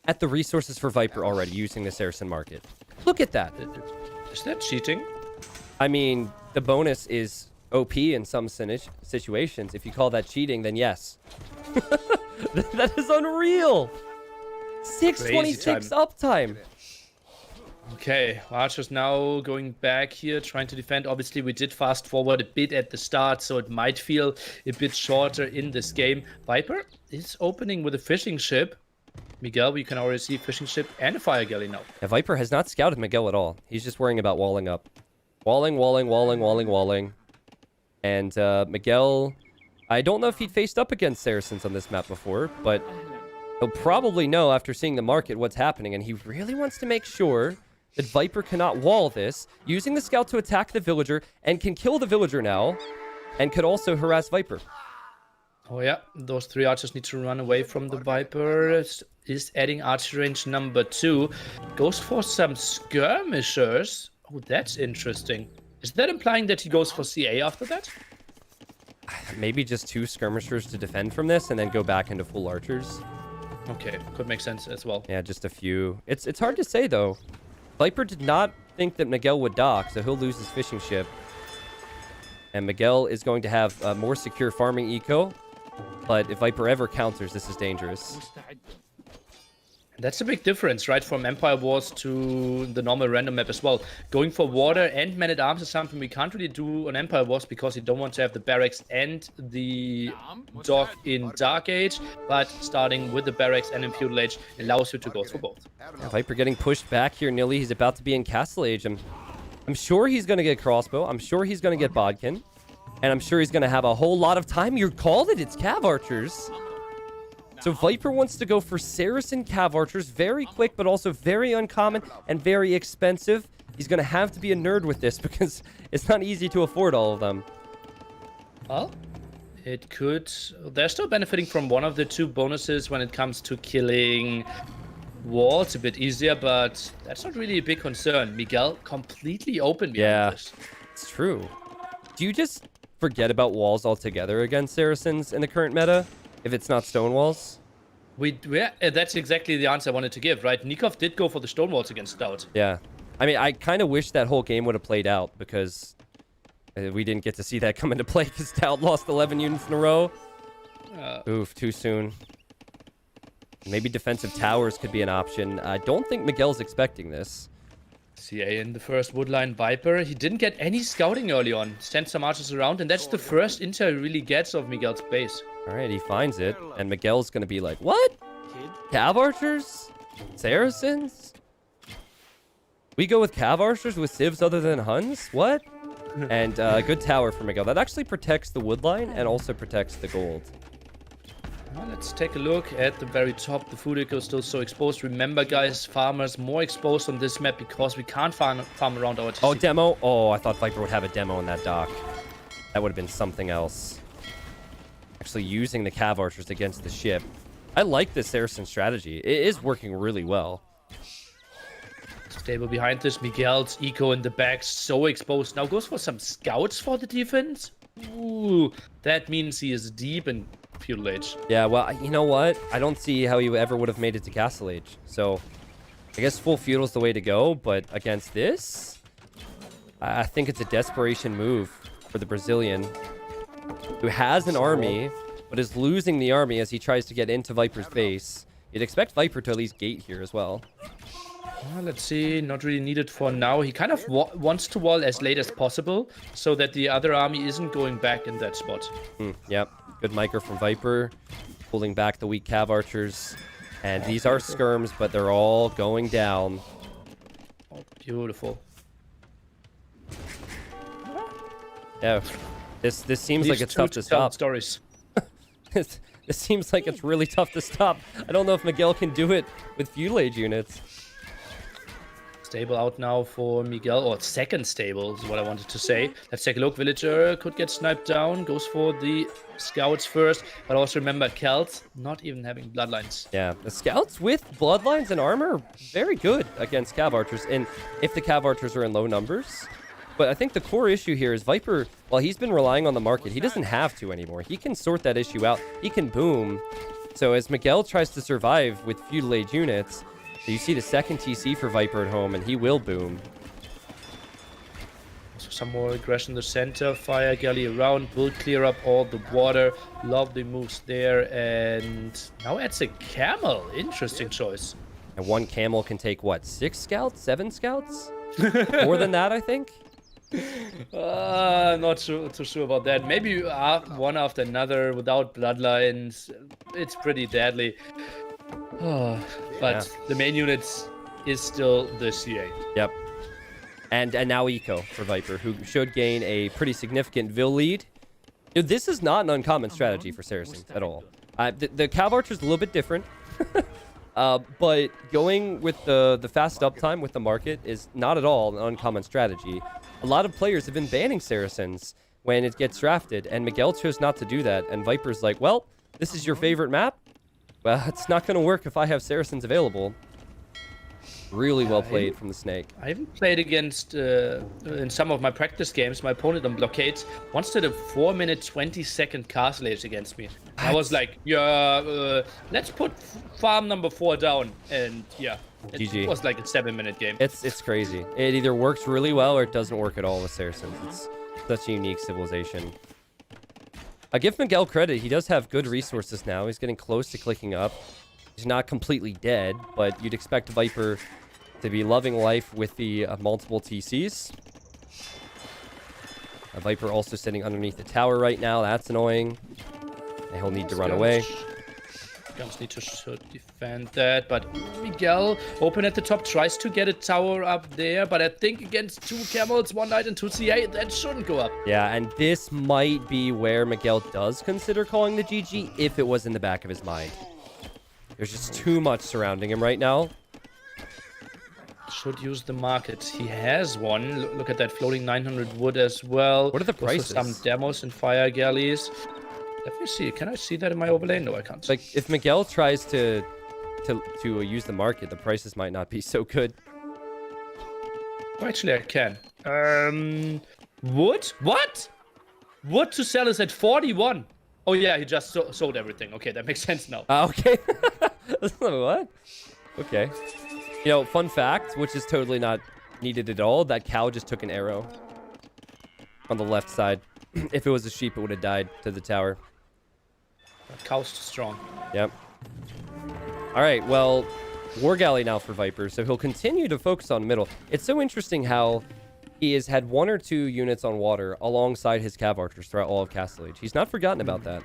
at the resources for Viper already using the Saracen market. Look at that. Is that cheating? I mean, the bonus is OP in some situations. If you call that cheating, then yes. That is unreal. 626 uptime. Okay, Archer's now going back here, trying to defend. Obviously, we did fast forward a bit at the start, so it might feel a bit shorter in this game. Viper is opening with a fishing ship. Miguel, we can already see fishing ship and a fire galley now. Yeah, Viper has not scouted Miguel at all. He's just worrying about walling up. Walling. And Miguel, I don't know if he'd faced up against Saracens on this map before, but he'll probably know after seeing the market what's happening, and he really wants to make sure that Viper cannot wall this, using the scout to attack the villager, and can kill the villager now, and could also harass Viper. Oh yeah, those three archers need to run away from the Viper. Is adding archer range number 2. Goes for some skirmishers. Oh, that's interesting. Is that implying that he goes for CA after that? Maybe just 2 skirmishers to defend from this, and then go back into full archers. Okay, could make sense as well. Yeah, just a few. It's hard to say, though. Viper did not think that Miguel would dock, so he'll lose his fishing ship. And Miguel is going to have a more secure farming eco. But if Viper ever counters, this is dangerous. That's a big difference, right? From Empire Wars to the normal random map as well. Going for water and man-at-arms is something we can't really do on Empire Wars because you don't want to have the barracks and the dock in Dark Age. But starting with the barracks and in Feudal Age allows you to go for both. Yeah, Viper getting pushed back here, Nili. He's about to be in Castle Age. I'm sure he's going to get crossbow. I'm sure he's going to get bodkin. And I'm sure he's going to have a whole lot of time. You called it. It's Cav Archers. So Viper wants to go for Saracen Cav Archers. Very quick, but also very uncommon and very expensive. He's going to have to be a nerd with this because it's not easy to afford all of them. Well, it could... They're still benefiting from one of the 2 bonuses when it comes to killing walls. A bit easier, but that's not really a big concern. Miguel completely open behind this. It's true. Do you just forget about walls altogether against Saracens in the current meta? If it's not stone walls? That's exactly the answer I wanted to give, right? NICOV did go for the stone walls against DAUT. Yeah. I mean, I kind of wish that whole game would have played out because we didn't get to see that come into play because DAUT lost 11 units in a row. Oof, too soon. Maybe defensive towers could be an option. I don't think Miguel's expecting this. CA in the first woodline. Viper, he didn't get any scouting early on. Sent some archers around, and that's the first intel he really gets of Miguel's base. All right, he finds it, and Miguel's going to be like, what? Cav Archers? Saracens? We go with Cav Archers with civs other than Huns? What? And good tower for Miguel. That actually protects the woodline and also protects the gold. Well, let's take a look at the very top. The food eco is still so exposed. Remember, guys, farmers more exposed on this map because we can't farm around our TC. Oh, demo? Oh, I thought Viper would have a demo in that dock. That would have been something else. Actually using the Cav Archers against the ship. I like this Saracen strategy. It is working really well. Stable behind this. Miguel's eco in the back, so exposed. Now goes for some scouts for the defense. Ooh, that means he is deep in Feudal Age. Yeah, well, you know what? I don't see how he ever would have made it to Castle Age. So, I guess full Feudal's the way to go, but against this, I think it's a desperation move for the Brazilian, who has an army, but is losing the army as he tries to get into Viper's base. You'd expect Viper to at least gate here as well. Let's see, not really needed for now. He kind of wants to wall as late as possible so that the other army isn't going back in that spot. Yep, good micro from Viper, pulling back the weak Cav Archers. And these are skirms, but they're all going down. Oh, beautiful. Yeah, this seems like it's tough to stop. Stories. This seems like it's really tough to stop. I don't know if Miguel can do it with Feudal Age units. Stable out now for Miguel, or second stable is what I wanted to say. Let's take a look. Villager could get sniped down. Goes for the scouts first, but also remember Celts not even having bloodlines. Yeah, the scouts with bloodlines and armor, very good against Cav Archers, and if the Cav Archers are in low numbers. But I think the core issue here is Viper, while he's been relying on the market, he doesn't have to anymore. He can sort that issue out. He can boom. So as Miguel tries to survive with Feudal Age units, you see the second TC for Viper at home, and he will boom. So some more aggression in the center. Fire galley around. Will clear up all the water. Lovely moves there. And now adds a camel. Interesting choice. And one camel can take, what, 6 scouts? 7 scouts? More than that, I think? Not too sure about that. Maybe one after another without bloodlines. It's pretty deadly. But the main units is still the CA. Yep. And now Eco for Viper, who should gain a pretty significant Vill lead. Dude, this is not an uncommon strategy for Saracens at all. The Cav Archer is a little bit different. But going with the fast uptime with the market is not at all an uncommon strategy. A lot of players have been banning Saracens when it gets drafted, and Miguel chose not to do that. And Viper's like, well, this is your favorite map? Well, it's not going to work if I have Saracens available. Really well played from the Snake. I haven't played against, in some of my practice games, my opponent on blockades once did a 4-minute, 20-second castle age against me. I was like, yeah, let's put farm number 4 down. And yeah, it GG. was like a 7-minute game. It's crazy. It either works really well or it doesn't work at all with Saracens. It's such a unique civilization. I give Miguel credit. He does have good resources now. He's getting close to clicking up. He's not completely dead, but you'd expect Viper to be loving life with the multiple TCs. Viper also sitting underneath the tower right now. That's annoying. And he'll need to run away. Guns need to defend that, but Miguel, open at the top, tries to get a tower up there, but I think against 2 camels, 1 knight and 2 CA, that shouldn't go up. Yeah, and this might be where Miguel does consider calling the GG if it was in the back of his mind. There's just too much surrounding him right now. Should use the market. He has one. Look at that floating 900 wood as well. What are the prices? Some demos and fire galleys. Let me see. Can I see that in my overlay? No, I can't. Like, if Miguel tries to use the market, the prices might not be so good. Oh, actually, I can. Wood? What? Wood to sell is at 41. Oh, yeah, he just sold everything. Okay, that makes sense now. Okay. What? Okay. You know, fun fact, which is totally not needed at all, that cow just took an arrow on the left side. If it was a sheep, it would have died to the tower. Cow's too strong. Yep. All right, well, War Galley now for Viper, so he'll continue to focus on middle. It's so interesting how he has had 1 or 2 units on water alongside his Cav Archers throughout all of Castle Age. He's not forgotten about that.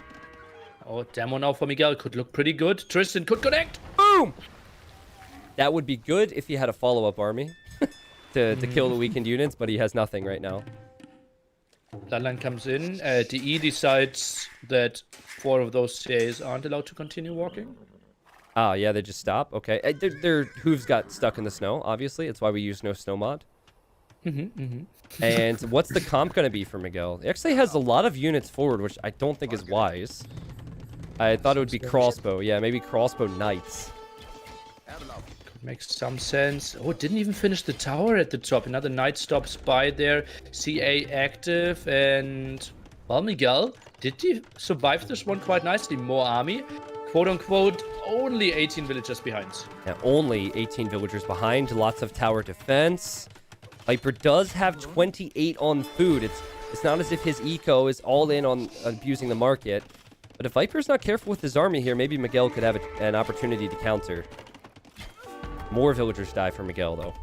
Oh, demo now for Miguel. Could look pretty good. Tristan could connect. Boom! That would be good if he had a follow-up army to kill the weakened units, but he has nothing right now. Bloodline comes in. DE decides that 4 of those CAs aren't allowed to continue walking. Ah, yeah, they just stop. Okay. Their hooves got stuck in the snow, obviously. It's why we use no snow mod. And what's the comp going to be for Miguel? He actually has a lot of units forward, which I don't think is wise. I thought it would be crossbow. Yeah, maybe crossbow knights. Makes some sense. Oh, didn't even finish the tower at the top. Another knight stops by there. CA active. And, well, Miguel, did he survive this one quite nicely? More army. Quote unquote, only 18 villagers behind. Yeah, only 18 villagers behind. Lots of tower defense. Viper does have 28 on food. It's not as if his eco is all in on abusing the market. But if Viper's not careful with his army here, maybe Miguel could have an opportunity to counter. More villagers die for Miguel, though.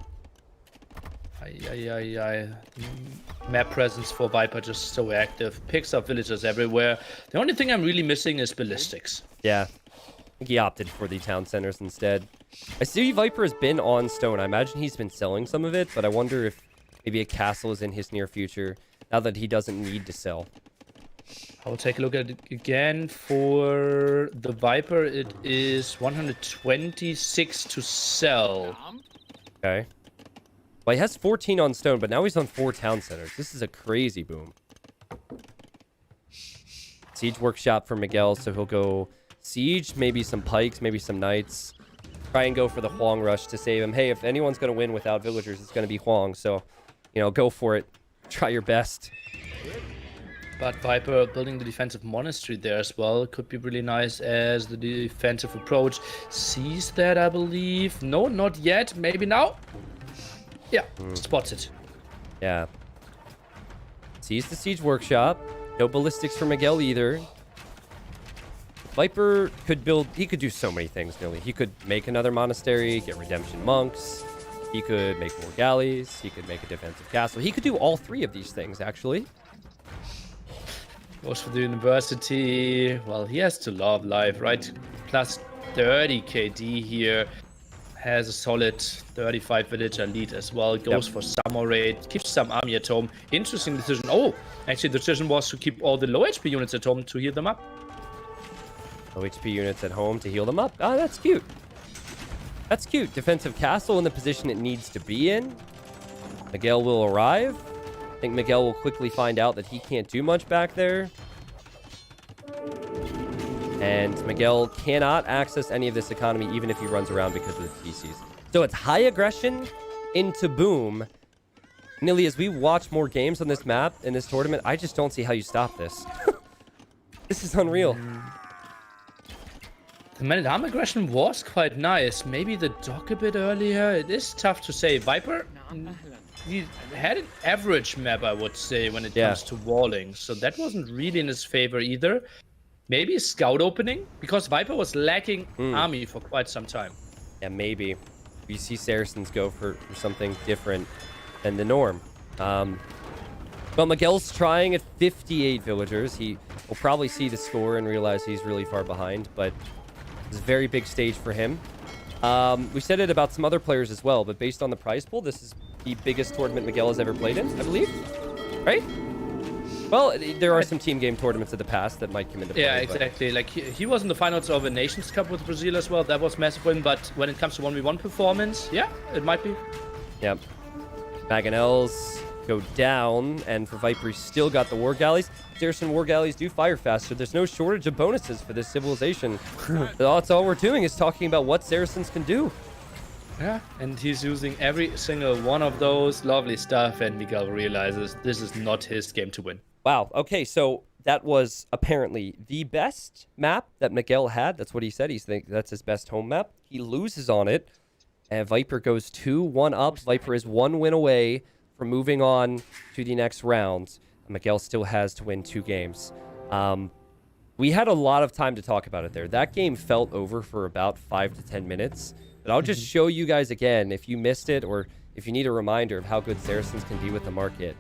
Map presence for Viper just so active. Picks up villagers everywhere. The only thing I'm really missing is ballistics. Yeah. I think he opted for the town centers instead. I see Viper has been on stone. I imagine he's been selling some of it, but I wonder if maybe a castle is in his near future now that he doesn't need to sell. I will take a look at it again. For the Viper, it is 126 to sell. Okay. Well, he has 14 on stone, but now he's on 4 town centers. This is a crazy boom. Siege workshop for Miguel, so he'll go siege, maybe some pikes, maybe some knights. Try and go for the Huang rush to save him. Hey, if anyone's going to win without villagers, it's going to be Huang. So, you know, go for it. Try your best. But Viper building the defensive monastery there as well could be really nice as the defensive approach sees that, I believe. No, not yet. Maybe now. Yeah, spots it. Yeah. Sees the siege workshop. No ballistics for Miguel either. Viper could build... He could do so many things, Nili. He could make another monastery, get redemption monks. He could make more galleys. He could make a defensive castle. He could do all 3 of these things, actually. Goes for the university. Well, he has to love life, right? Plus 30 KD here. Has a solid 35 villager lead as well. Goes for summer raid. Keeps some army at home. Interesting decision. Oh, actually the decision was to keep all the low HP units at home to heal them up. Low HP units at home to heal them up. Oh, that's cute. That's cute. Defensive castle in the position it needs to be in. Miguel will arrive. I think Miguel will quickly find out that he can't do much back there. And Miguel cannot access any of this economy, even if he runs around because of the TCs. So it's high aggression into boom. Nili, as we watch more games on this map in this tournament, I just don't see how you stop this. This is unreal. The man-at-arm aggression was quite nice. Maybe the dock a bit earlier. It is tough to say. Viper, he had an average map, I would say, when it comes to walling. So that wasn't really in his favor either. Maybe a scout opening? Because Viper was lacking army for quite some time. Yeah, maybe. We see Saracens go for something different than the norm. Well, Miguel's trying at 58 villagers. He will probably see the score and realize he's really far behind, but it's a very big stage for him. We said it about some other players as well, but based on the prize pool, this is the biggest tournament Miguel has ever played in, I believe. Right? Well, there are some team game tournaments of the past that might come into play. Yeah, exactly. Like he was in the finals of a Nations Cup with Brazil as well. That was massive for him. But when it comes to 1v1 performance, yeah, it might be. Yep. Mangonels go down, and for Viper, he's still got the War Galleys. Saracen War Galleys do fire faster. There's no shortage of bonuses for this civilization. That's all we're doing is talking about what Saracens can do. Yeah, and he's using every single one of those. Lovely stuff, and Miguel realizes this is not his game to win. Wow. Okay, so that was apparently the best map that Miguel had. That's what he said. He's think that's his best home map. He loses on it, and Viper goes 2-1 up. Viper is 1 win away from moving on to the next round. Miguel still has to win 2 games. We had a lot of time to talk about it there. That game felt over for about 5 to 10 minutes. But I'll just show you guys again, if you missed it or if you need a reminder of how good Saracens can be with the market.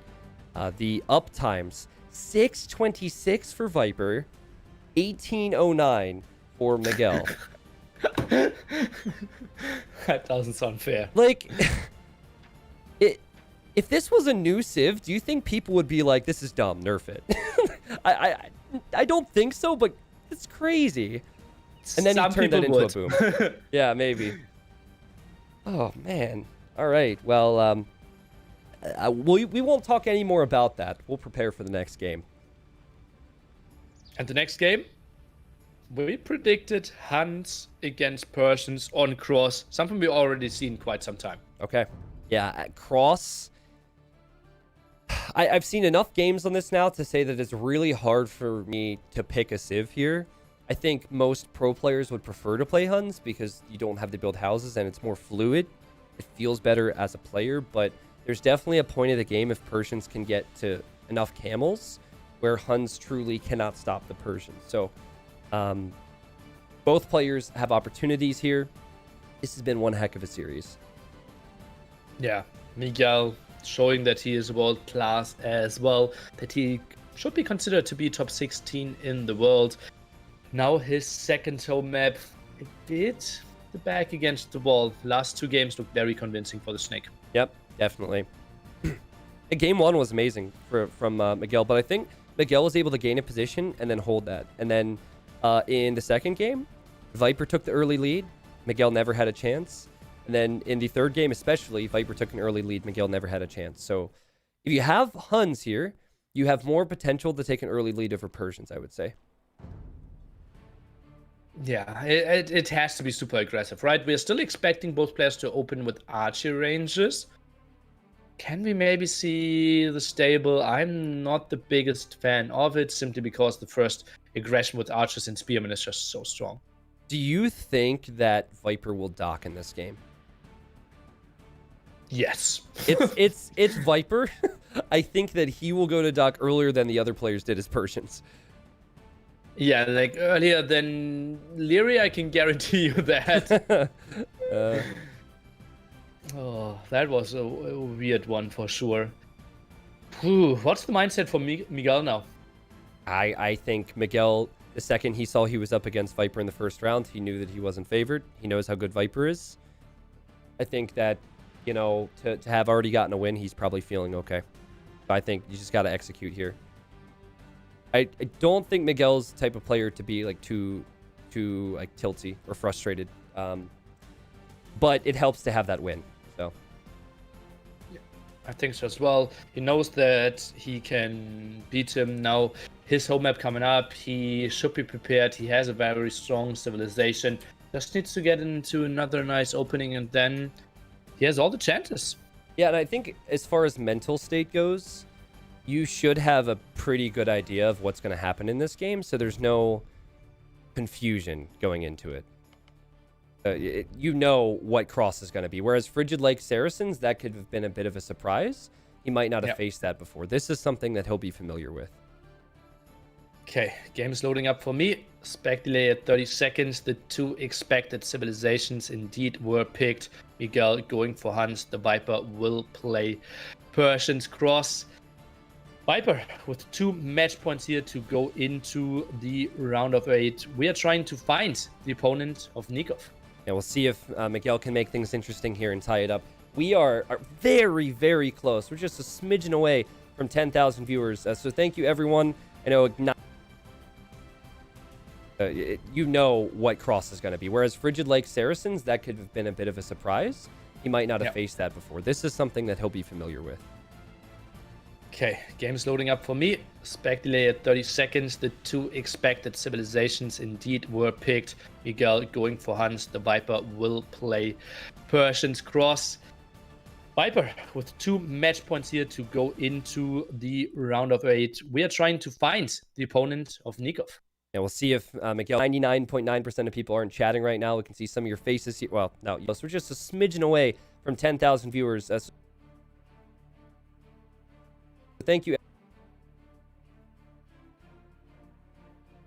The up times, 6:26 for Viper, 18:09 for Miguel. That doesn't sound fair. Like, if this was a new Civ, do you think people would be like, this is dumb, nerf it? I don't think so, but it's crazy. And then he turned that into a boom. Yeah, maybe. Oh, man. All right. Well, we won't talk any more about that. We'll prepare for the next game. And the next game, we predicted Huns against Persians on Cross, something we already seen quite some time. Okay. Yeah, at Cross, I've seen enough games on this now to say that it's really hard for me to pick a Civ here. I think most pro players would prefer to play Huns because you don't have to build houses and it's more fluid. It feels better as a player, but there's definitely a point of the game if Persians can get to enough camels where Huns truly cannot stop the Persians. So both players have opportunities here. This has been one heck of a series. Yeah, Miguel showing that he is world class as well, that he should be considered to be top 16 in the world. Now his second home map, a bit the back against the wall. Last two games looked very convincing for the Snake. Yep, definitely. Game one was amazing from Miguel, but I think Miguel was able to gain a position and then hold that. And then in the second game, Viper took the early lead. Miguel never had a chance. And then in the third game especially, Viper took an early lead. Miguel never had a chance. So if you have Huns here, you have more potential to take an early lead over Persians, I would say. Yeah, it has to be super aggressive, right? We're still expecting both players to open with archer ranges. Can we maybe see the stable? I'm not the biggest fan of it, simply because the first aggression with archers and spearmen is just so strong. Do you think that Viper will dock in this game? Yes. It's Viper. I think that he will go to dock earlier than the other players did as Persians. Yeah, like earlier than LIEREY, I can guarantee you that. Oh, that was a weird one for sure. Whew, what's the mindset for Miguel now? I think Miguel, the second he saw he was up against Viper in the first round, he knew that he wasn't favored. He knows how good Viper is. I think that, you know, to have already gotten a win, he's probably feeling okay. I think you just got to execute here. I don't think Miguel's the type of player to be like too like tilty or frustrated. But it helps to have that win. So I think so as well. He knows that he can beat him now. His home map coming up. He should be prepared. He has a very strong civilization. Just needs to get into another nice opening, and then he has all the chances. Yeah, and I think as far as mental state goes, you should have a pretty good idea of what's going to happen in this game, so there's no confusion going into it. You know what Cross is going to be. Whereas Frigid Lake Saracens, that could have been a bit of a surprise. He might not have faced that before. This is something that he'll be familiar with. Okay, game is loading up for me. Spec delay at 30 seconds. The two expected civilizations indeed were picked. Miguel going for Huns. The Viper will play Persians. Cross. Viper with 2 match points here to go into the round of 8. We are trying to find the opponent of NICOV. Yeah, we'll see if Miguel can make things interesting here and tie it up. We are very, very close. We're just a smidgen away from 10,000 viewers. So thank you, everyone. I know you know what Cross is going to be. Whereas Frigid Lake Saracens, that could have been a bit of a surprise. He might not have faced that before. This is something that he'll be familiar with. Okay, game is loading up for me. Spec delay at 30 seconds. The two expected civilizations indeed were picked. Miguel going for Huns. The Viper will play Persians. Cross. Viper with 2 match points here to go into the round of 8. We are trying to find the opponent of NICOV. Yeah, we'll see if Miguel, 99.9% of people aren't chatting right now. We can see some of your faces here. Well, no, so we're just a smidgen away from 10,000 viewers. Thank you,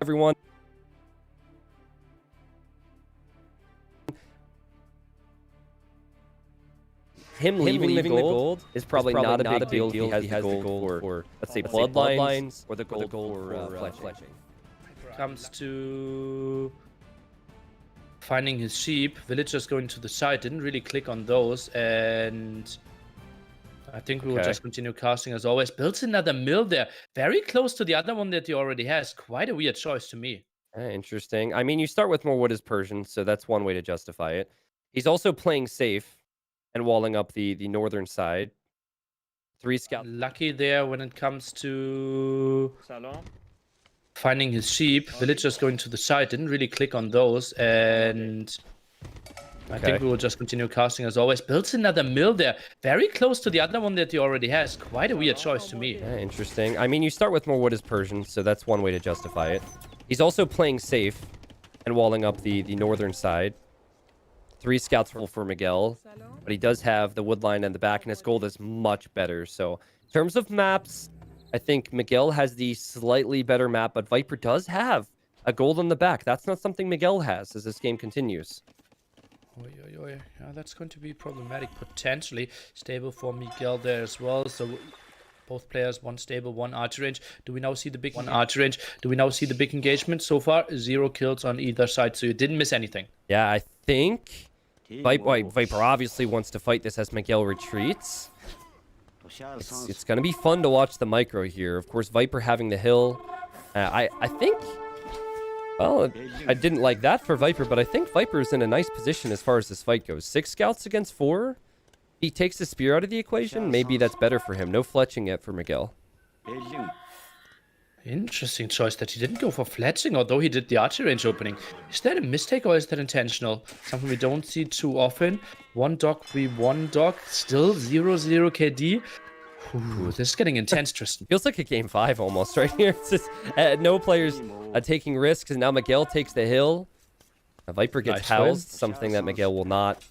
everyone. Him leaving the gold is probably not a big deal if he has the gold for let's say, bloodlines or the gold for fletching. Comes to finding his sheep. Villagers going to the side. Didn't really click on those, and I think we will just continue casting as always. Builds another mill there. Very close to the other one that he already has. Quite a weird choice to me. Interesting. I mean, you start with more wood as Persian, so that's one way to justify it. He's also playing safe and walling up the northern side. 3 scouts. Lucky there when it comes to finding his sheep. Villagers going to the side. Didn't really click on those. And I think we will just continue casting as always. Builds another mill there. Very close to the other one that he already has. Quite a weird choice to me. Yeah, interesting. I mean, you start with more wood as Persian, so that's one way to justify it. He's also playing safe and walling up the northern side. 3 scouts for Miguel, but he does have the wood line and the back, and his gold is much better. So in terms of maps, I think Miguel has the slightly better map, but Viper does have a gold on the back. That's not something Miguel has as this game continues. Yeah, that's going to be problematic potentially. Stable for Miguel there as well. So both players, one stable, one archer range. Do we now see the big engagement? So far, 0 kills on either side, so you didn't miss anything. Yeah, I think Viper obviously wants to fight this as Miguel retreats. It's going to be fun to watch the micro here. Of course, Viper having the hill. I think... Well, I didn't like that for Viper, but I think Viper is in a nice position as far as this fight goes. 6 scouts against 4. He takes the spear out of the equation. Maybe that's better for him. No fletching yet for Miguel. Interesting choice that he didn't go for fletching, although he did the archer range opening. Is that a mistake or is that intentional? Something we don't see too often. 1 dog v1 dog. Still 0-0 KD. Ooh, this is getting intense, Tristan. Feels like a game 5 almost right here. It's just no players taking risks, and now Miguel takes the hill. Viper gets housed, something that Miguel will not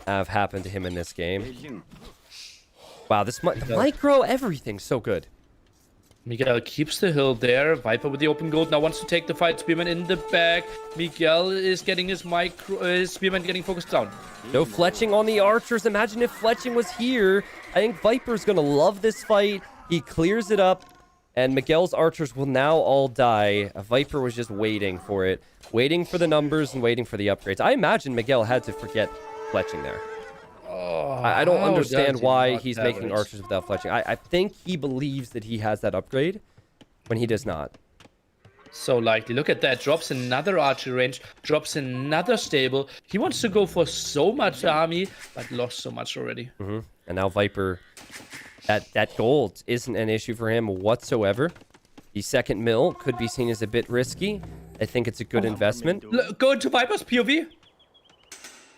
have happen to him in this game. Wow, the micro, everything's so good. Miguel keeps the hill there. Viper with the open gold now wants to take the fight. Spearman in the back. Miguel is getting his Spearman getting focused down. No fletching on the archers. Imagine if fletching was here. I think Viper's gonna love this fight. He clears it up, and Miguel's archers will now all die. Viper was just waiting for it, waiting for the numbers and waiting for the upgrades. I imagine Miguel had to forget fletching there. I don't understand why he's making archers without fletching. I think he believes that he has that upgrade when he does not. So likely. Look at that. Drops another archer range. Drops another stable. He wants to go for so much army, but lost so much already. And now Viper, that gold isn't an issue for him whatsoever. The second mill could be seen as a bit risky. I think it's a good investment. Go into Viper's POV.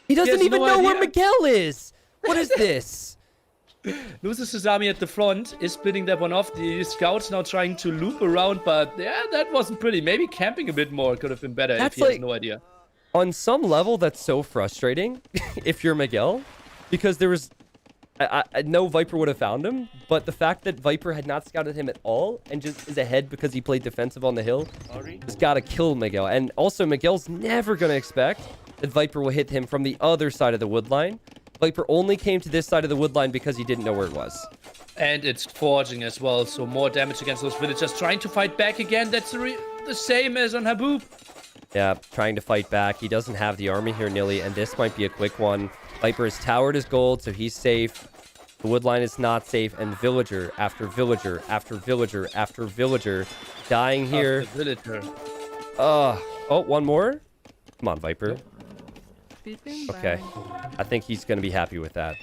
He doesn't even know where Miguel is. What is this? Loses his army at the front, is splitting that one off. The scouts now trying to loop around, but yeah, that wasn't pretty. Maybe camping a bit more could have been better if he has no idea. On some level, that's so frustrating if you're Miguel, because there was... I know Viper would have found him, but the fact that Viper had not scouted him at all and just is ahead because he played defensive on the hill has got to kill Miguel. And also, Miguel's never going to expect that Viper will hit him from the other side of the wood line. Viper only came to this side of the wood line because he didn't know where it was. And it's forging as well, so more damage against those villagers. Trying to fight back again. That's the same as on Haboob. Yeah, trying to fight back. He doesn't have the army here, Nili, and this might be a quick one. Viper has towered his gold, so he's safe. The wood line is not safe, and villager after villager after villager after villager dying here. Villager. Oh, one more? Come on, Viper. Okay. I think he's going to be happy with that.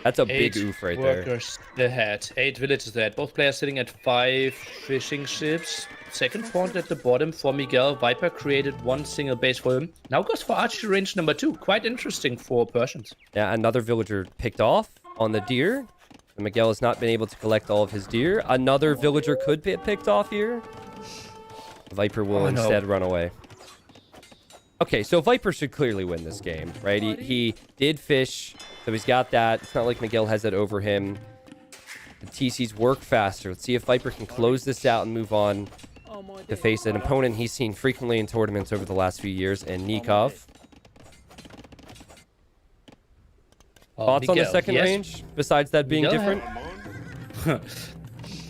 That's a big oof right there. 8 workers ahead. 8 villagers ahead. Both players sitting at 5 fishing ships. Second front at the bottom for Miguel. Viper created 1 single base for him. Now goes for archery range number 2. Quite interesting for Persians. Yeah, another villager picked off on the deer. And Miguel has not been able to collect all of his deer. Another villager could be picked off here. Viper will instead run away. Okay, so Viper should clearly win this game, right? He did fish, so he's got that. It's not like Miguel has that over him. The TCs work faster. Let's see if Viper can close this out and move on to face an opponent he's seen frequently in tournaments over the last few years, and NICOV. Thoughts on the second range, besides that being different?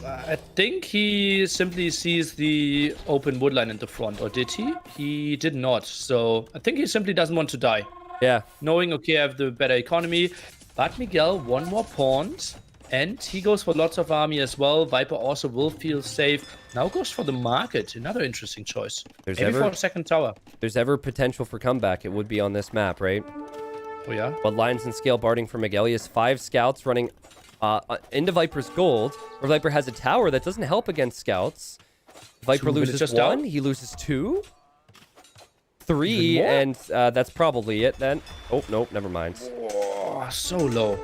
I think he simply sees the open woodline in the front, or did he? He did not, so I think he simply doesn't want to die. Yeah. Knowing, okay, I have the better economy, but Miguel, 1 more pawn, and he goes for lots of army as well. Viper also will feel safe. Now goes for the market, another interesting choice. Maybe for a second tower. There's ever potential for comeback, it would be on this map, right? Oh, yeah? But lines and scale barding for Miguel. He has 5 scouts running into Viper's gold, where Viper has a tower that doesn't help against scouts. Viper loses 1, he loses 2, 3, and that's probably it then. Oh, nope, never mind. Oh, so low.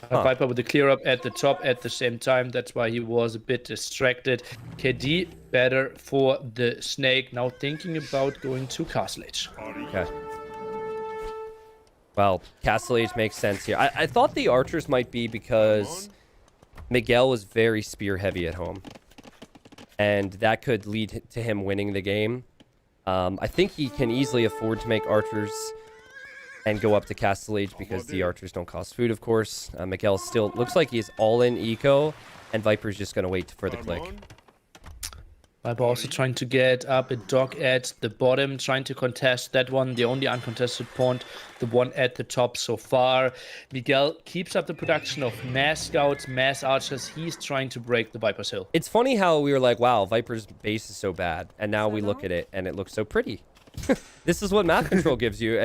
Viper with the clear up at the top at the same time. That's why he was a bit distracted. KD better for the snake. Now thinking about going to Castle Age. Okay. Well, Castle Age makes sense here. I thought the archers might be because Miguel was very spear heavy at home. And that could lead to him winning the game. I think he can easily afford to make archers and go up to Castle Age because the archers don't cost food, of course. Miguel still looks like he's all in eco, and Viper's just going to wait for the click. Viper also trying to get up a dog at the bottom, trying to contest that one. The only uncontested point, the one at the top so far. Miguel keeps up the production of mass scouts, mass archers. He's trying to break the Viper's hill. It's funny how we were like, wow, Viper's base is so bad. And now we look at it, and it looks so pretty. This is what map control gives you.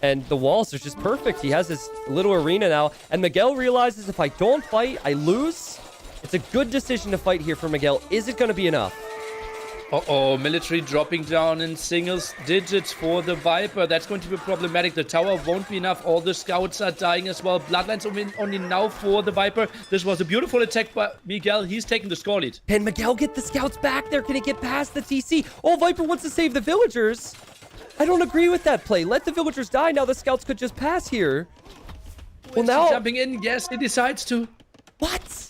And the walls are just perfect. He has this little arena now. And Miguel realizes if I don't fight, I lose. It's a good decision to fight here for Miguel. Is it going to be enough? Uh-oh, military dropping down in singles digits for the Viper. That's going to be problematic. The tower won't be enough. All the scouts are dying as well. Bloodlines only now for the Viper. This was a beautiful attack by Miguel. He's taking the score lead. Can Miguel get the scouts back there? Can he get past the TC? Oh, Viper wants to save the villagers. I don't agree with that play. Let the villagers die. Now the scouts could just pass here. Well, now... jumping in. Yes, he decides to. What?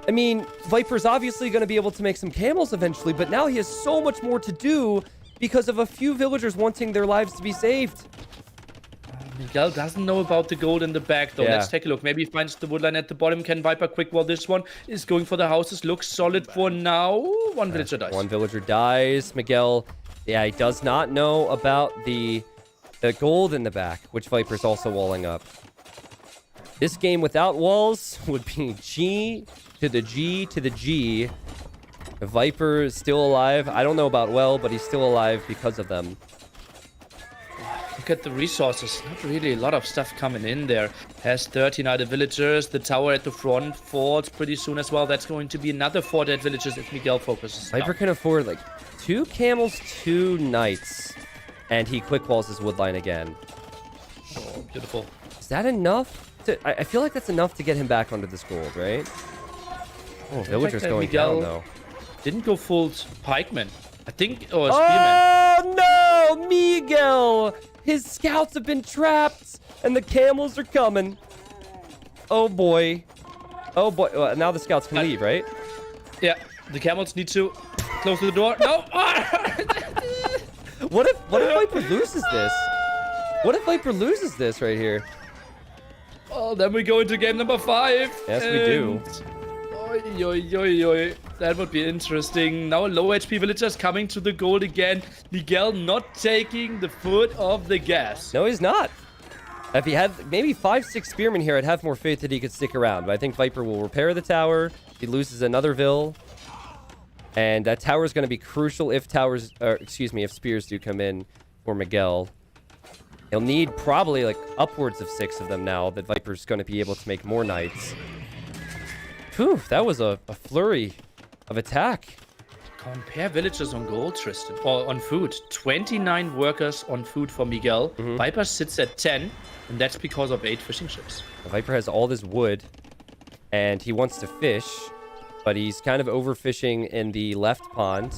I mean, Viper's obviously going to be able to make some camels eventually, but now he has so much more to do because of a few villagers wanting their lives to be saved. Miguel doesn't know about the gold in the back, though. Yeah. Let's take a look. Maybe he finds the woodline at the bottom. Can Viper quick wall this one? Is going for the houses. Looks solid for now. One villager dies. One villager dies. Miguel, yeah, he does not know about the gold in the back, which Viper's also walling up. This game without walls would be G to the G to the G. The Viper is still alive. I don't know about well, but he's still alive because of them. Look at the resources. Not really a lot of stuff coming in there. Has 13 other villagers. The tower at the front falls pretty soon as well. That's going to be another 4 dead villagers if Miguel focuses. Viper can afford like 2 camels, 2 knights. And he quick walls his woodline again. Oh, beautiful. Is that enough? I feel like that's enough to get him back onto this gold, right? Oh, villagers going down, though. Didn't go full pikeman. I think, or spearman. Oh, no! Miguel! His scouts have been trapped, and the camels are coming. Oh, boy. Oh, boy. Well, now the scouts can leave, right? Yeah, the camels need to close the door. No! What if Viper loses this? What if Viper loses this right here? Oh, then we go into game number 5. Yes, we do. Oi, oi, oi, oi. That would be interesting. Now low HP villagers coming to the gold again. Miguel not taking the foot off the gas. No, he's not. If he had maybe 5-6 spearmen here, I'd have more faith that he could stick around. But I think Viper will repair the tower. He loses another vill. And that tower is going to be crucial if if spears do come in for Miguel. He'll need probably like upwards of 6 of them now that Viper's going to be able to make more knights. Phew, that was a flurry of attack. Compare villagers on gold, Tristan. Or on food. 29 workers on food for Miguel. Viper sits at 10, and that's because of 8 fishing ships. Viper has all this wood, and he wants to fish, but he's kind of overfishing in the left pond,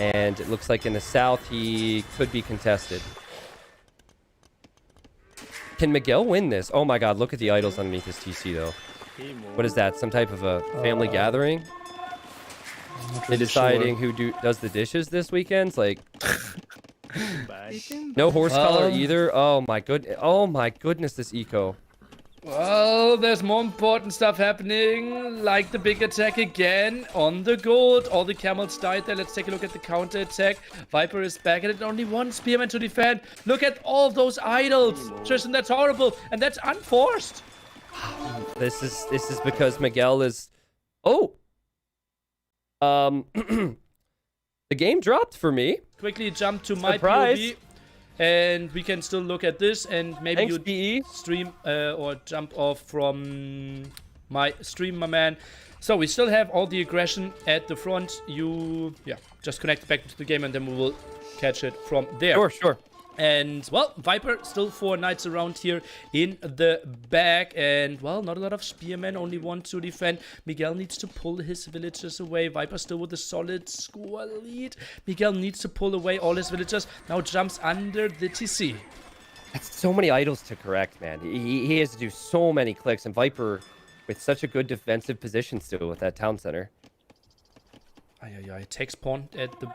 and it looks like in the south he could be contested. Can Miguel win this? Oh my god, look at the idols underneath his TC, though. What is that? Some type of a family gathering? They're deciding who does the dishes this weekend? Like, no horse color either. Oh my goodness, this eco. Well, there's more important stuff happening, like the big attack again on the gold. All the camels died there. Let's take a look at the counter attack. Viper is back at it. Only 1 spearman to defend. Look at all those idols. Tristan, that's horrible. And that's unforced. This is because Miguel is... Oh! The game dropped for me. Quickly jump to my Surprise. POV. And we can still look at this, and maybe Thanks, you PE. stream or jump off from my stream, my man. So we still have all the aggression at the front. You, just connect back to the game, and then we will catch it from there. Sure. And, well, Viper still 4 knights around here in the back. And, well, not a lot of spearmen, only 1 to defend. Miguel needs to pull his villagers away. Viper still with a solid score lead. Miguel needs to pull away all his villagers. Now jumps under the TC. That's so many idols to correct, man. He has to do so many clicks. And Viper with such a good defensive position still with that town center. Takes pawn at the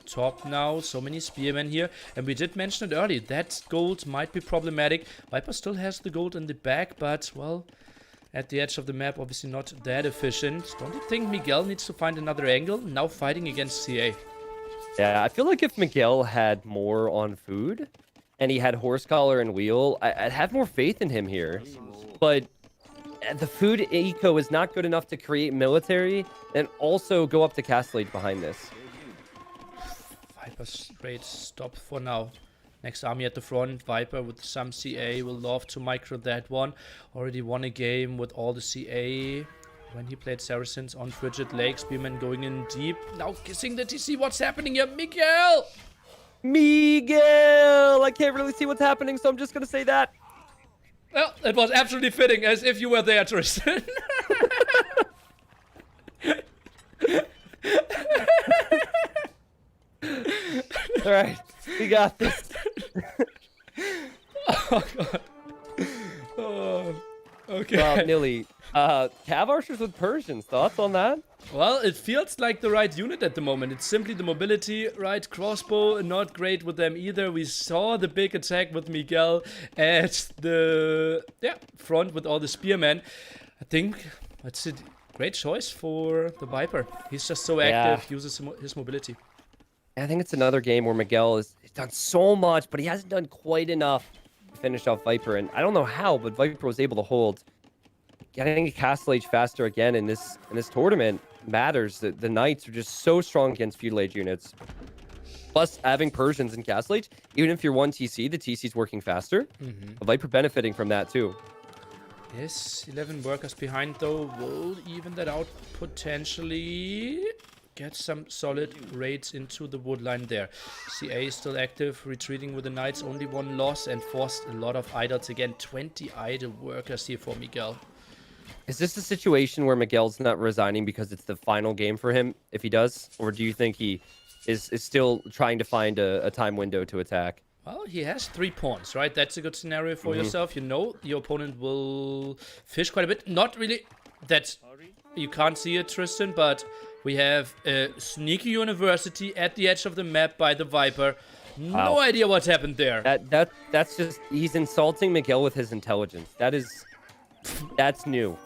top now. So many spearmen here, and we did mention it earlier, that gold might be problematic. Viper still has the gold in the back, but, well, at the edge of the map, obviously not that efficient. Don't you think Miguel needs to find another angle? Now fighting against CA. Yeah, I feel like if Miguel had more on food and he had horse collar and wheel, I'd have more faith in him here. But the food eco is not good enough to create military and also go up to Castle Age behind this. Viper straight stop for now. Next army at the front. Viper with some CA will love to micro that one. Already won a game with all the CA when he played Saracens on Frigid Lake. Spearman going in deep. Now kissing the TC. What's happening here? Miguel! Miguel! I can't really see what's happening, so I'm just going to say that. Well, it was absolutely fitting, as if you were there, Tristan. All right, we got this. Oh, God. Oh, okay. Well, Nili, Cav Archers with Persians, thoughts on that? Well, it feels like the right unit at the moment. It's simply the mobility, right? Crossbow, not great with them either. We saw the big attack with Miguel at the front with all the spearmen. I think that's a great choice for the Viper. He's just so active, uses his mobility. I think it's another game where Miguel has done so much, but he hasn't done quite enough to finish off Viper. And I don't know how, but Viper was able to hold. Getting a Castle Age faster again in this tournament matters. The Knights are just so strong against Feudal Age units. Plus, having Persians in Castle Age, even if you're 1 TC, the TC's working faster. Viper benefiting from that too. Yes, 11 workers behind though will even that out potentially. Get some solid raids into the wood line there. CA is still active, retreating with the Knights. Only 1 loss and forced a lot of idols again. 20 idle workers here for Miguel. Is this a situation where Miguel's not resigning because it's the final game for him, if he does? Or do you think he is still trying to find a time window to attack? Well, he has 3 pawns, right? That's a good scenario for yourself. You know your opponent will fish quite a bit. Not really. That's... You can't see it, Tristan, but... We have a sneaky university at the edge of the map by the Viper. No idea what happened there. That's just... He's insulting Miguel with his intelligence. That's new.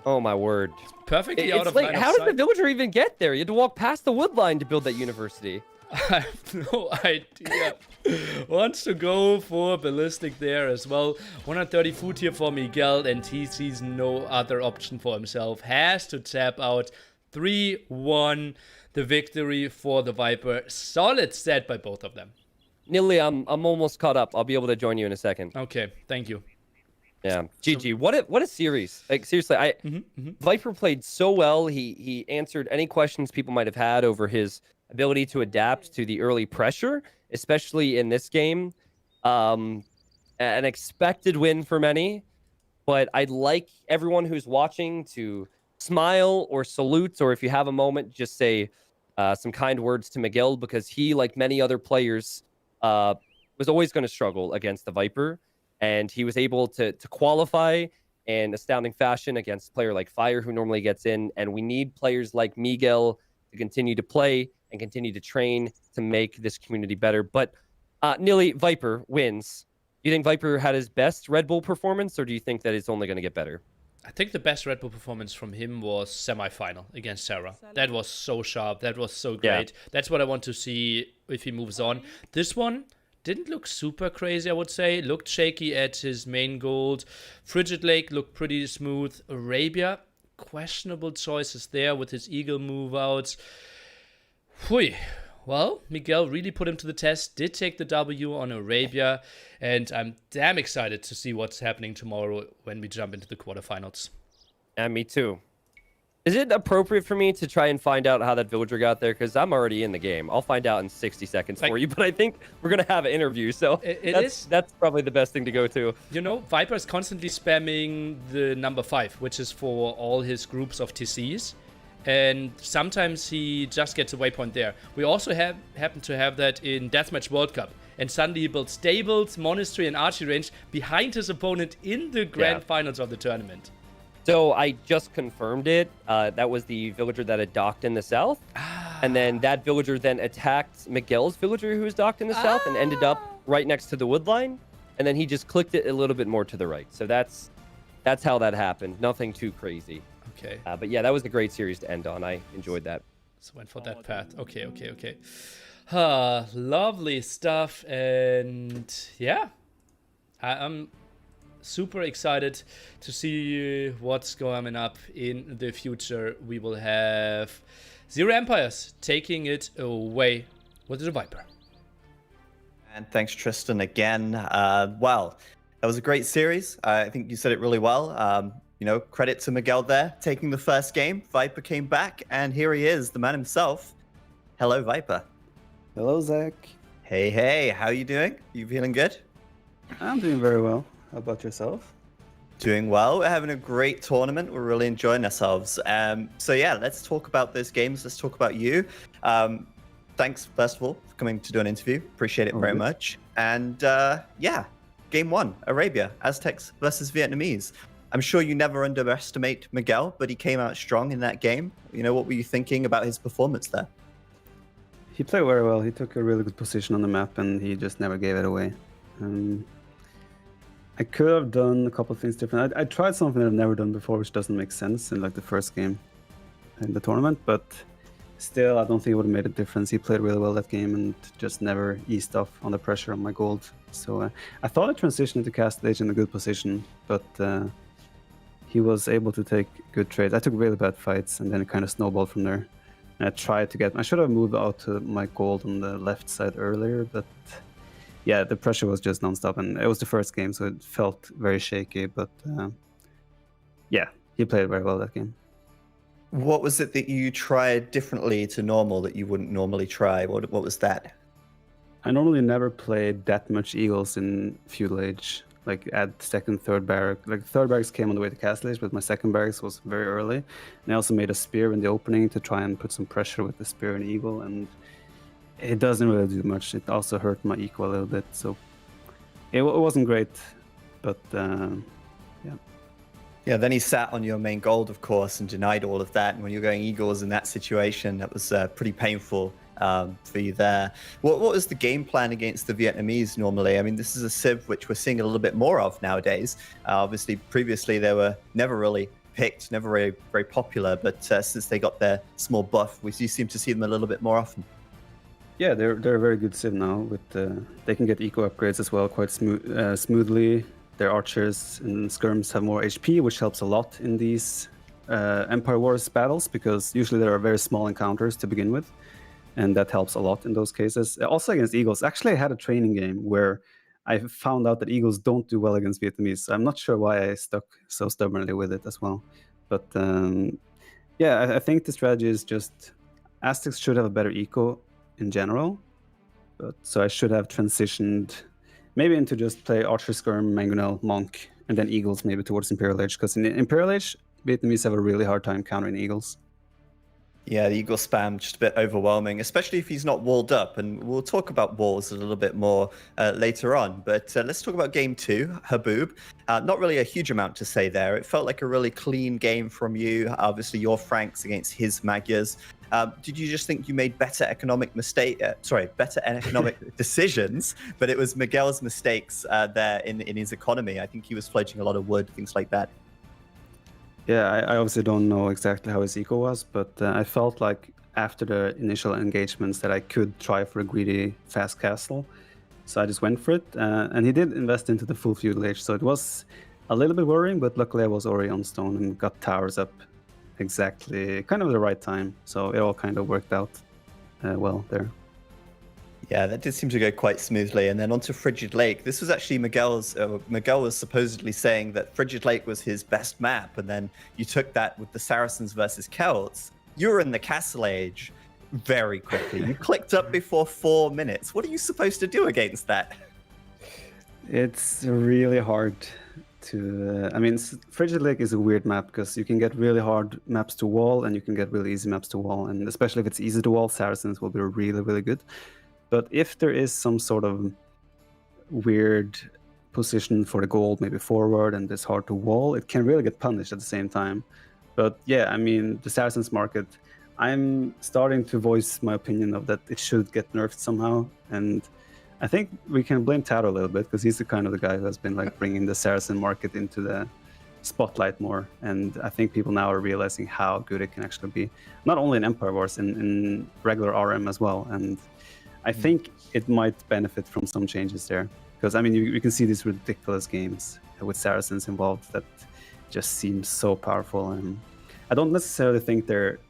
Oh, my word. Perfectly out of line of how sight. did the villager even get there? You had to walk past the wood line to build that university. I have no idea. Wants to go for ballistic there as well. 130 food here for Miguel, and he sees no other option for himself. Has to tap out. 3-1, the victory for the Viper. Solid set by both of them. Nili, I'm almost caught up. I'll be able to join you in a second. Okay, thank you. Yeah, GG. What a series. Like, seriously, Viper played so well. He answered any questions people might have had over his ability to adapt to the early pressure, especially in this game. An expected win for many, but I'd like everyone who's watching to smile or salute, or if you have a moment, just say some kind words to Miguel, because he, like many other players, was always going to struggle against the Viper, and he was able to qualify in astounding fashion against a player like Fire, who normally gets in, and we need players like Miguel to continue to play and continue to train to make this community better. But Nili, Viper wins. Do you think Viper had his best Red Bull performance, or do you think that it's only going to get better? I think the best Red Bull performance from him was semi-final against Sarah. That was so sharp. That was so great. Yeah. That's what I want to see if he moves on. This one didn't look super crazy, I would say. Looked shaky at his main gold. Frigid Lake looked pretty smooth. Arabia, questionable choices there with his eagle move outs. Hui. Well, Miguel really put him to the test, did take the W on Arabia, and I'm damn excited to see what's happening tomorrow when we jump into the quarterfinals. And me too. Is it appropriate for me to try and find out how that villager got there? Because I'm already in the game. I'll find out in 60 seconds for you, but I think we're going to have an interview, so that's probably the best thing to go to. You know, Viper is constantly spamming the number 5, which is for all his groups of TCs. And sometimes he just gets a waypoint there. We also happen to have that in Deathmatch World Cup. And suddenly he builds stables, monastery, and archery range behind his opponent in the grand finals of the tournament. So I just confirmed it. That was the villager that had docked in the south. And then that villager then attacked Miguel's villager who was docked in the south and ended up right next to the wood line. And then he just clicked it a little bit more to the right. So that's how that happened. Nothing too crazy. Okay. But yeah, that was a great series to end on. I enjoyed that. So went for that path. Okay. Lovely stuff. And yeah, I'm super excited to see what's coming up in the future. We will have ZeroEmpires taking it away with the Viper. And thanks, Tristan, again. Well, that was a great series. I think you said it really well. You know, credit to Miguel there, taking the first game. Viper came back, and here he is, the man himself. Hello, Viper. Hello, Zach. Hey, how are you doing? You feeling good? I'm doing very well. How about yourself? Doing well. We're having a great tournament. We're really enjoying ourselves. So yeah, let's talk about those games. Let's talk about you. Thanks, first of all, for coming to do an interview. Appreciate it very much. And yeah, game 1, Arabia, Aztecs versus Vietnamese. I'm sure you never underestimate Miguel, but he came out strong in that game. You know, what were you thinking about his performance there? He played very well. He took a really good position on the map, and he just never gave it away. I could have done a couple of things different. I tried something that I've never done before, which doesn't make sense in like the first game in the tournament, but still, I don't think it would have made a difference. He played really well that game and just never eased off on the pressure on my gold. So I thought I transitioned into Castle Age in a good position, but he was able to take good trades. I took really bad fights, and then it kind of snowballed from there. And I tried to get... I should have moved out to my gold on the left side earlier, but yeah, the pressure was just nonstop, and it was the first game, so it felt very shaky, but yeah, he played very well that game. What was it that you tried differently to normal that you wouldn't normally try? What was that? I normally never played that much Eagles in Feudal Age, like at second, third barrack. Like third barracks came on the way to Castle Age, but my second barracks was very early. And I also made a spear in the opening to try and put some pressure with the spear and Eagle, and it doesn't really do much. It also hurt my eco a little bit, so it wasn't great, but yeah. Yeah, then he sat on your main gold, of course, and denied all of that. And when you're going Eagles in that situation, that was pretty painful for you there. What was the game plan against the Vietnamese normally? I mean, this is a civ which we're seeing a little bit more of nowadays. Obviously, previously they were never really picked, never very, very popular, but since they got their small buff, we seem to see them a little bit more often. Yeah, they're a very good civ now. With they can get eco upgrades as well quite smoothly. Their archers and skirms have more HP, which helps a lot in these Empire Wars battles, because usually there are very small encounters to begin with, and that helps a lot in those cases. Also against Eagles, actually I had a training game where I found out that Eagles don't do well against Vietnamese, so I'm not sure why I stuck so stubbornly with it as well. But yeah, I think the strategy is just Aztecs should have a better eco in general, but so I should have transitioned maybe into just play Archer, Skirm, Mangonel, Monk, and then Eagles maybe towards Imperial Age, because in Imperial Age, Vietnamese have a really hard time countering Eagles. Yeah, the Eagle spam just a bit overwhelming, especially if he's not walled up, and we'll talk about walls a little bit more later on. But let's talk about game 2, Haboob. Not really a huge amount to say there. It felt like a really clean game from you. Obviously, your Franks against his Magyars. Did you just think you made better economic decisions, but it was Miguel's mistakes there in his economy? I think he was pledging a lot of wood, things like that. Yeah, I obviously don't know exactly how his eco was, but I felt like after the initial engagements that I could try for a greedy fast castle. So I just went for it, and he did invest into the full Feudal Age, so it was a little bit worrying, but luckily I was already on stone and got towers up exactly kind of the right time, so it all kind of worked out well there. Yeah, that did seem to go quite smoothly. And then onto Frigid Lake. This was actually Miguel's. Miguel was supposedly saying that Frigid Lake was his best map, and then you took that with the Saracens versus Celts. You were in the Castle Age very quickly. You clicked up before 4 minutes. What are you supposed to do against that? It's really hard to. I mean, Frigid Lake is a weird map because you can get really hard maps to wall, and you can get really easy maps to wall. And especially if it's easy to wall, Saracens will be really, really good. But if there is some sort of weird position for the gold, maybe forward, and it's hard to wall, it can really get punished at the same time. But yeah, I mean, the Saracens market, I'm starting to voice my opinion of that it should get nerfed somehow. And I think we can blame Taro a little bit because he's the kind of the guy who has been like bringing the Saracen market into the spotlight more. And I think people now are realizing how good it can actually be, not only in Empire Wars, in regular RM as well. And I think it might benefit from some changes there, because I mean, you can see these ridiculous games with Saracens involved that just seem so powerful. And I don't necessarily think they're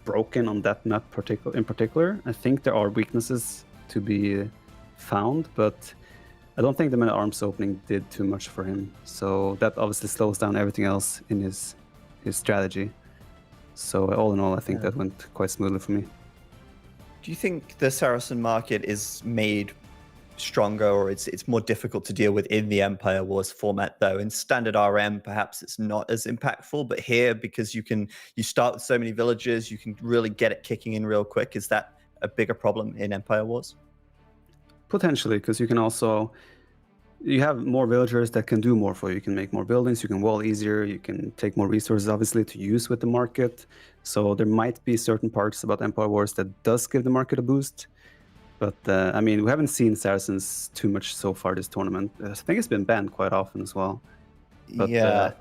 broken on that map in particular. I think there are weaknesses to be found, but I don't think the Man-at-Arms opening did too much for him. So that obviously slows down everything else in his strategy. So all in all, I think that went quite smoothly for me. Do you think the Saracen market is made stronger, or it's more difficult to deal with in the Empire Wars format, though? In standard RM, perhaps it's not as impactful, but here, because you start with so many villagers, you can really get it kicking in real quick. Is that a bigger problem in Empire Wars? Potentially, because you have more villagers that can do more for you. You can make more buildings, you can wall easier, you can take more resources, obviously, to use with the market. So there might be certain parts about Empire Wars that does give the market a boost. But, I mean, we haven't seen Saracens too much so far this tournament. I think it's been banned quite often as well. But, yeah,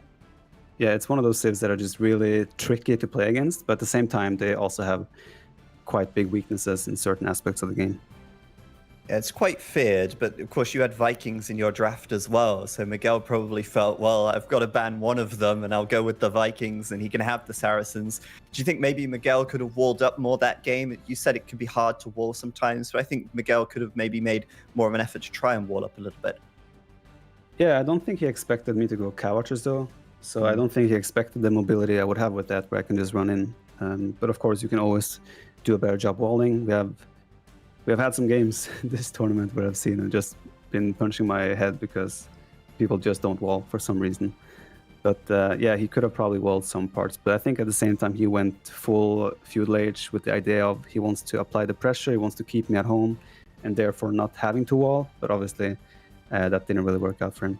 it's one of those civs that are just really tricky to play against. But at the same time, they also have quite big weaknesses in certain aspects of the game. It's quite feared, but of course you had Vikings in your draft as well. So Miguel probably felt, well, I've got to ban one of them and I'll go with the Vikings and he can have the Saracens. Do you think maybe Miguel could have walled up more that game? You said it can be hard to wall sometimes, but I think Miguel could have maybe made more of an effort to try and wall up a little bit. Yeah, I don't think he expected me to go Cow Archers though. So I don't think he expected the mobility I would have with that, where I can just run in. But of course, you can always do a better job walling. We have had some games this tournament where I've seen him just been punching my head because people just don't wall for some reason. But yeah, he could have probably walled some parts. But I think at the same time, he went full feudal age with the idea of he wants to apply the pressure, he wants to keep me at home, and therefore not having to wall. But obviously, that didn't really work out for him.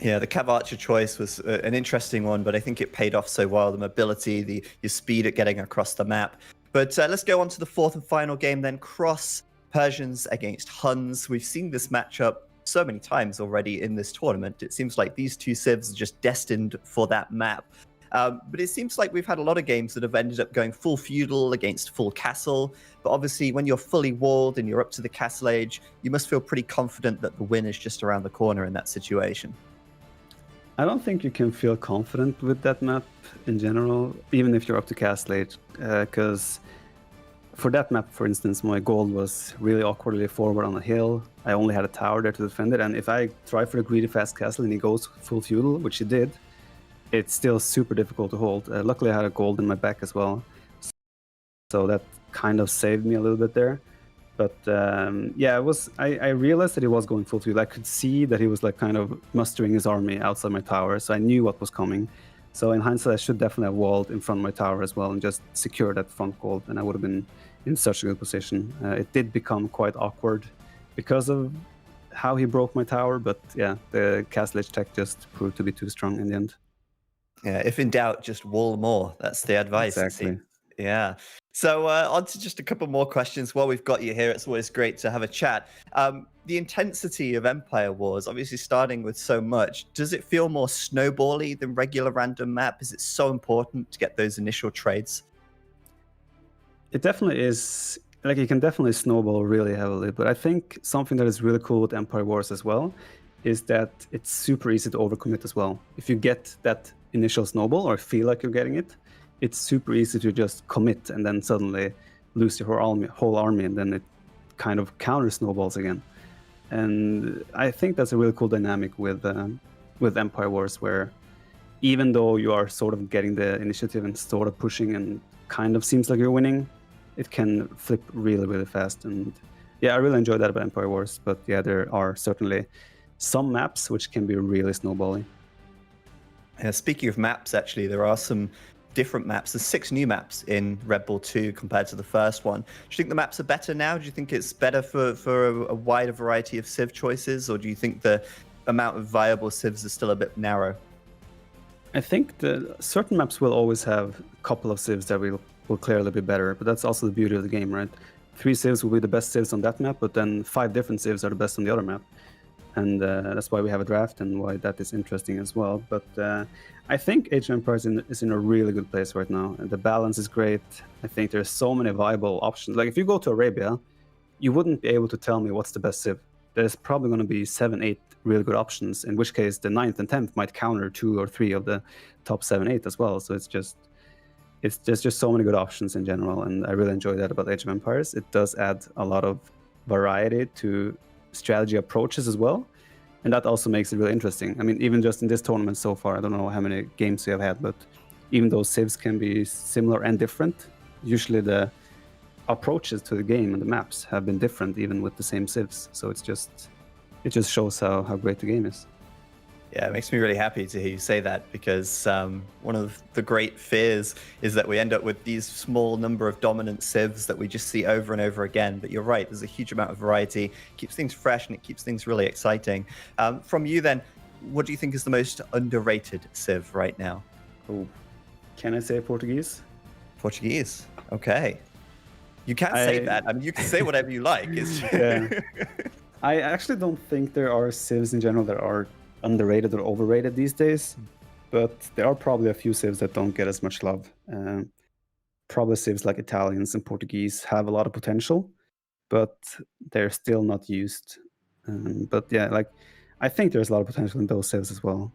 Yeah, the Cav Archer choice was an interesting one, but I think it paid off so well. The mobility, your speed at getting across the map. But let's go on to the fourth and final game then. Cross Persians against Huns. We've seen this matchup so many times already in this tournament. It seems like these two civs are just destined for that map. But it seems like we've had a lot of games that have ended up going full feudal against full castle. But obviously, when you're fully walled and you're up to the castle age, you must feel pretty confident that the win is just around the corner in that situation. I don't think you can feel confident with that map in general, even if you're up to castle age, because for that map, for instance, my gold was really awkwardly forward on a hill. I only had a tower there to defend it, and if I try for the greedy fast castle and he goes full feudal, which he did, it's still super difficult to hold. Luckily, I had a gold in my back as well, so that kind of saved me a little bit there. But yeah, I realized that he was going full feudal. I could see that he was like kind of mustering his army outside my tower, so I knew what was coming. So in hindsight, I should definitely have walled in front of my tower as well and just secured that front gold, and I would have been in such a good position. It did become quite awkward because of how he broke my tower, but yeah, the castle age tech just proved to be too strong in the end. Yeah, if in doubt, just wall more. That's the advice. Exactly. Yeah. So on to just a couple more questions while we've got you here. It's always great to have a chat. The intensity of Empire Wars, obviously starting with so much, does it feel more snowbally than regular random map? Is it so important to get those initial trades? It definitely is. Like, you can definitely snowball really heavily, but I think something that is really cool with Empire Wars as well is that it's super easy to overcommit as well. If you get that initial snowball or feel like you're getting it, it's super easy to just commit and then suddenly lose your whole army, and then it kind of counter snowballs again. And I think that's a really cool dynamic with Empire Wars, where even though you are sort of getting the initiative and sort of pushing and kind of seems like you're winning, it can flip really, really fast. And yeah, I really enjoy that about Empire Wars. But yeah, there are certainly some maps which can be really snowballing. Speaking of maps, actually, there are some different maps. There's 6 new maps in Red Bull 2 compared to the first one. Do you think the maps are better now? Do you think it's better for a wider variety of civ choices? Or do you think the amount of viable civs is still a bit narrow? I think certain maps will always have a couple of civs that will clearly be better, but that's also the beauty of the game, right? 3 civs will be the best civs on that map, but then 5 different civs are the best on the other map. And that's why we have a draft and why that is interesting as well. But I think Age of Empires is in a really good place right now. And the balance is great. I think there's so many viable options. Like if you go to Arabia, you wouldn't be able to tell me what's the best civ. There's probably going to be 7, 8 really good options, in which case the 9th and 10th might counter 2 or 3 of the top 7, 8 as well. So there's just so many good options in general. And I really enjoy that about Age of Empires. It does add a lot of variety to strategy approaches as well, and that also makes it really interesting. I mean, even just in this tournament so far, I don't know how many games we have had, but even though civs can be similar and different, usually the approaches to the game and the maps have been different even with the same civs. So it just shows how great the game is. Yeah, it makes me really happy to hear you say that, because one of the great fears is that we end up with these small number of dominant civs that we just see over and over again. But you're right, there's a huge amount of variety, it keeps things fresh and it keeps things really exciting. From you then, what do you think is the most underrated civ right now? Oh, can I say Portuguese? Portuguese, okay. You can't say that. I mean, you can say whatever you like. Yeah. I actually don't think there are civs in general that are underrated or overrated these days, but there are probably a few civs that don't get as much love. Probably civs like Italians and Portuguese have a lot of potential, but they're still not used. But yeah, like I think there's a lot of potential in those civs as well.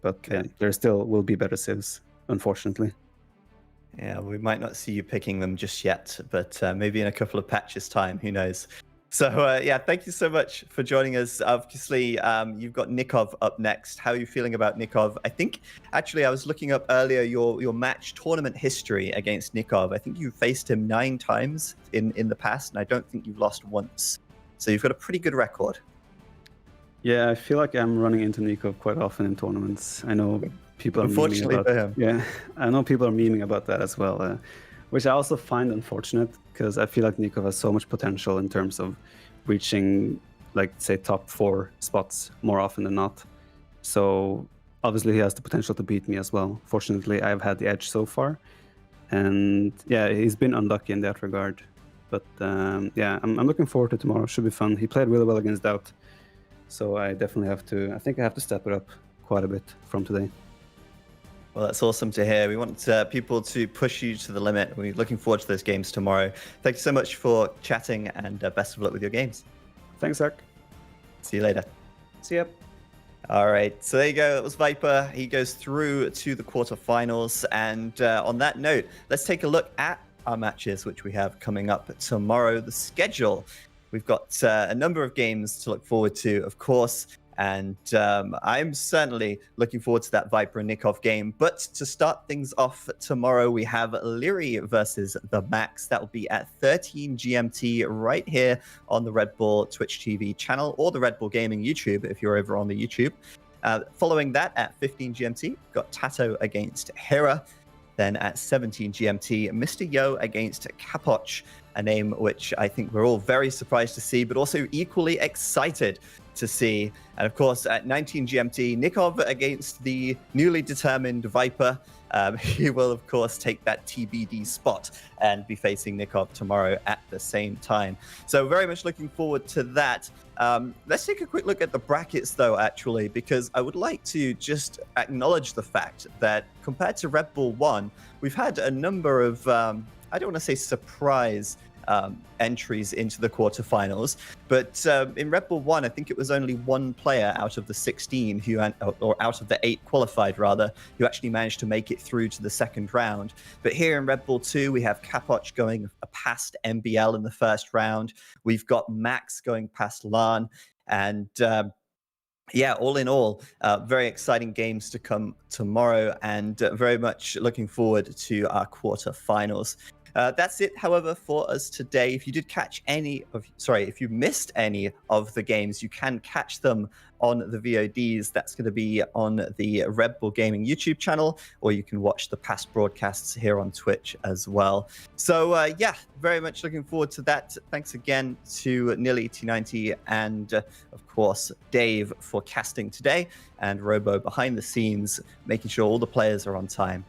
But yeah, there still will be better civs, unfortunately. Yeah, we might not see you picking them just yet, but maybe in a couple of patches time, who knows? So yeah, thank you so much for joining us. Obviously, you've got NICOV up next. How are you feeling about NICOV? I think, actually, I was looking up earlier your match tournament history against NICOV. I think you faced him 9 times in the past, and I don't think you've lost once. So you've got a pretty good record. Yeah, I feel like I'm running into NICOV quite often in tournaments. I know people are unfortunately memeing about, yeah, I know people are memeing about that as well, which I also find unfortunate, because I feel like NICOV has so much potential in terms of reaching, like, say, top 4 spots more often than not. So obviously he has the potential to beat me as well. Fortunately, I've had the edge so far, and yeah, he's been unlucky in that regard. But yeah, I'm looking forward to tomorrow. Should be fun. He played really well against DAUT, so I definitely have to. I think I have to step it up quite a bit from today. Well, that's awesome to hear. We want people to push you to the limit. We're looking forward to those games tomorrow. Thank you so much for chatting, and best of luck with your games. Thanks, Zach. See you later. See ya. All right, so there you go. That was Viper. He goes through to the quarterfinals. And on that note, let's take a look at our matches, which we have coming up tomorrow. The schedule. We've got a number of games to look forward to, of course. And I'm certainly looking forward to that Viper and NICOV game. But to start things off tomorrow, we have LIEREY versus THEMAX. That will be at 13 GMT right here on the Red Bull Twitch TV channel, or the Red Bull Gaming YouTube if you're over on the YouTube. Following that, at 15 GMT, we've got Tato against Hera. Then at 17 GMT, Mr. Yo against Capoch, a name which I think we're all very surprised to see, but also equally excited to see. And of course, at 19 GMT, NICOV against the newly determined Viper. He will, of course, take that TBD spot and be facing NICOV tomorrow at the same time. So very much looking forward to that. Let's take a quick look at the brackets, though, actually, because I would like to just acknowledge the fact that compared to Red Bull 1, we've had a number of, I don't want to say surprise entries into the quarterfinals. But in Red Bull 1, I think it was only one player out of the 16 who, or out of the 8 qualified rather, who actually managed to make it through to the second round. But here in Red Bull 2, we have Capoch going past MBL in the first round. We've got Max going past LAAAAN. And yeah, all in all, very exciting games to come tomorrow, and very much looking forward to our quarterfinals. That's it, however, for us today. If you did catch if you missed any of the games, you can catch them on the VODs. That's going to be on the Red Bull Gaming YouTube channel, or you can watch the past broadcasts here on Twitch as well. So yeah, very much looking forward to that. Thanks again to Nili, T90, and of course Dave for casting today, and Robo behind the scenes, making sure all the players are on time.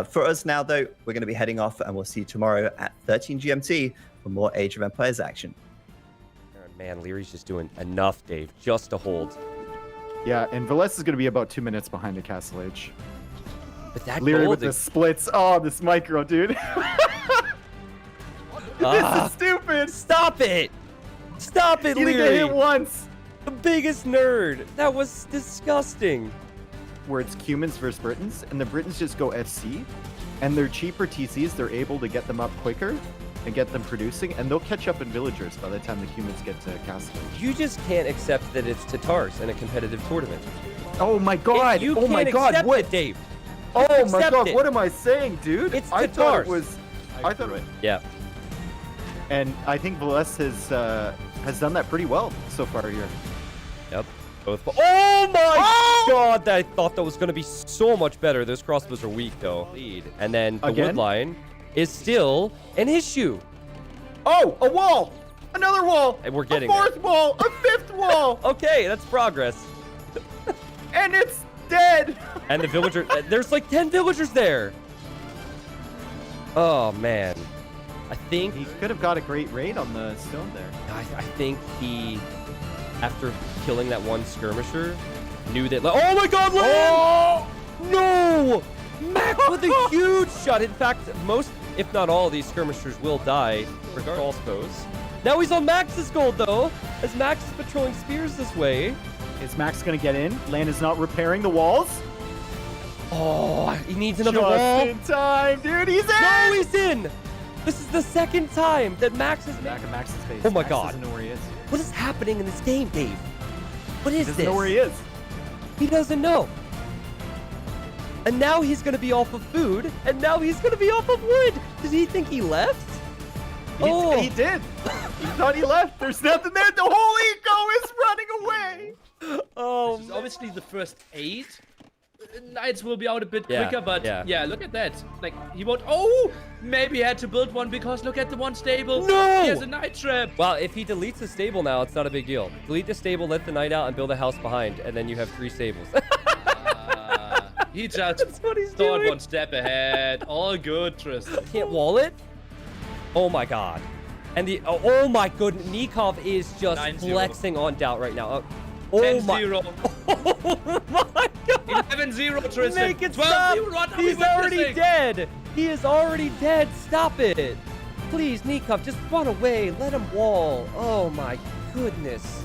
For us now, though, we're going to be heading off, and we'll see you tomorrow at 13 GMT for more Age of Empires action. Man, Leereyy's just doing enough, Dave, just to hold. Yeah, and VILLESE is going to be about 2 minutes behind the Castle Age. But that Leerery gold with the splits. Oh, this micro, dude. This is stupid. Stop it. Stop it, You need to Leerery. hit once. The biggest nerd. That was disgusting. Where it's Cumans versus Britons, and the Britons just go FC, and they're cheaper TCs. They're able to get them up quicker and get them producing, and they'll catch up in villagers by the time the humans get to Castle. You just can't accept that it's Tatars in a competitive tournament. Oh my god! You oh can't my god! accept What, it, Dave? Oh my accept god! it. What am I saying, dude? It's I thought it Tatars. was. I thought it. Yeah. And I think VILLESE has done that pretty well so far here. Yep. Oh my god! I thought that was going to be so much better. Those crossbows are weak, though. Lead. And then the Again? woodline is still an issue. Oh, a wall! Another wall! And we're getting a fourth wall! A fifth wall! Okay, that's progress. And it's dead! And the villager, there's like 10 villagers there. Oh man, I think He could have got a great raid on the stone there. I think he, after killing that one skirmisher, knew that. Oh my God, land! No! Max with a huge shot. In fact, most, if not all, of these skirmishers will die regardless. Crossbows. Now he's on Max's gold though, as Max is patrolling spears this way. Is Max gonna get in? Land is not repairing the walls. Oh, he needs another Just wall. in time, dude. He's in. No, he's in. This is the second time that Max is Back of Max's face. Oh my Max God. doesn't know where he is. What is happening in this game, Dave? What is He this? doesn't know where he is. He doesn't know. And now he's going to be off of food, and now he's going to be off of wood. Does he think he left? He did. He thought he left. There's nothing there. The whole eco is running away. Oh, This is obviously the first 8. Knights will be out a bit quicker, but yeah, look at that. Like, he won't. Oh, maybe he had to build one because look at the one stable. No! He has a knight trap. Well, if he deletes the stable now, it's not a big deal. Delete the stable, let the knight out, and build a house behind, and then you have 3 stables. He just what he's thought doing. one step ahead. All good, Tristan. Can't wall it? Oh my God. And the, oh my goodness, NICOV is just 9-0. flexing on DAUT right now. Oh 10-0. Oh my God. 11-0, Tristan. Make it 12-0. stop. What are we He's already witnessing? dead. He is already dead. Stop it. Please, NICOV, just run away. Let him wall. Oh my goodness.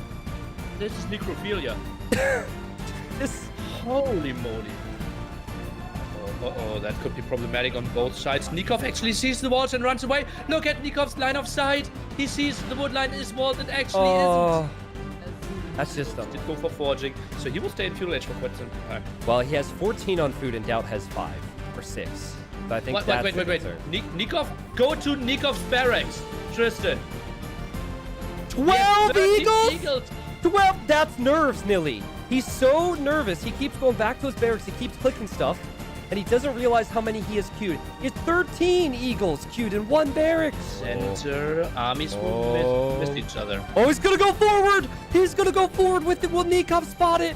This is necrophilia. This. Holy moly. Uh-oh, that could be problematic on both sides. NICOV actually sees the walls and runs away. Look at NICOV's line of sight. He sees the wood line is walled. It actually isn't. That's just dumb. Did go for forging, so he will stay in feudal age for quite some time. Well, he has 14 on food and DAUT has 5 or 6. So I think that's Wait. the concern. NICOV, go to NICOV's barracks, Tristan. 12 eagles? Eagles. 12. That's nerves, Nili. He's so nervous. He keeps going back to his barracks. He keeps clicking stuff. And he doesn't realize how many he has queued. He has 13 eagles queued in 1 barracks. Center armies will miss each other. Oh, he's gonna go forward. He's gonna go forward with it. Will NICOV spot it?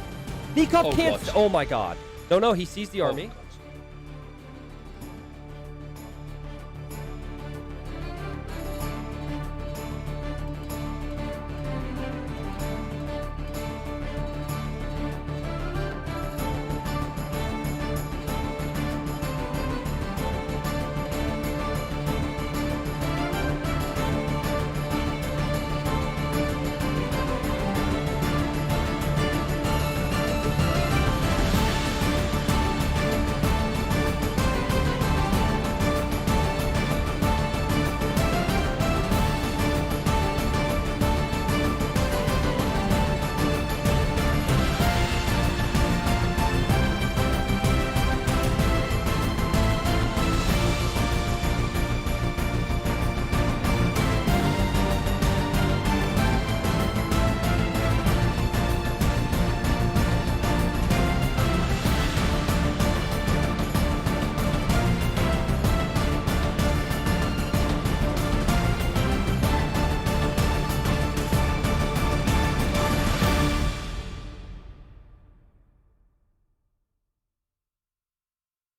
NICOV can't. God. Oh my God. No, he sees the army.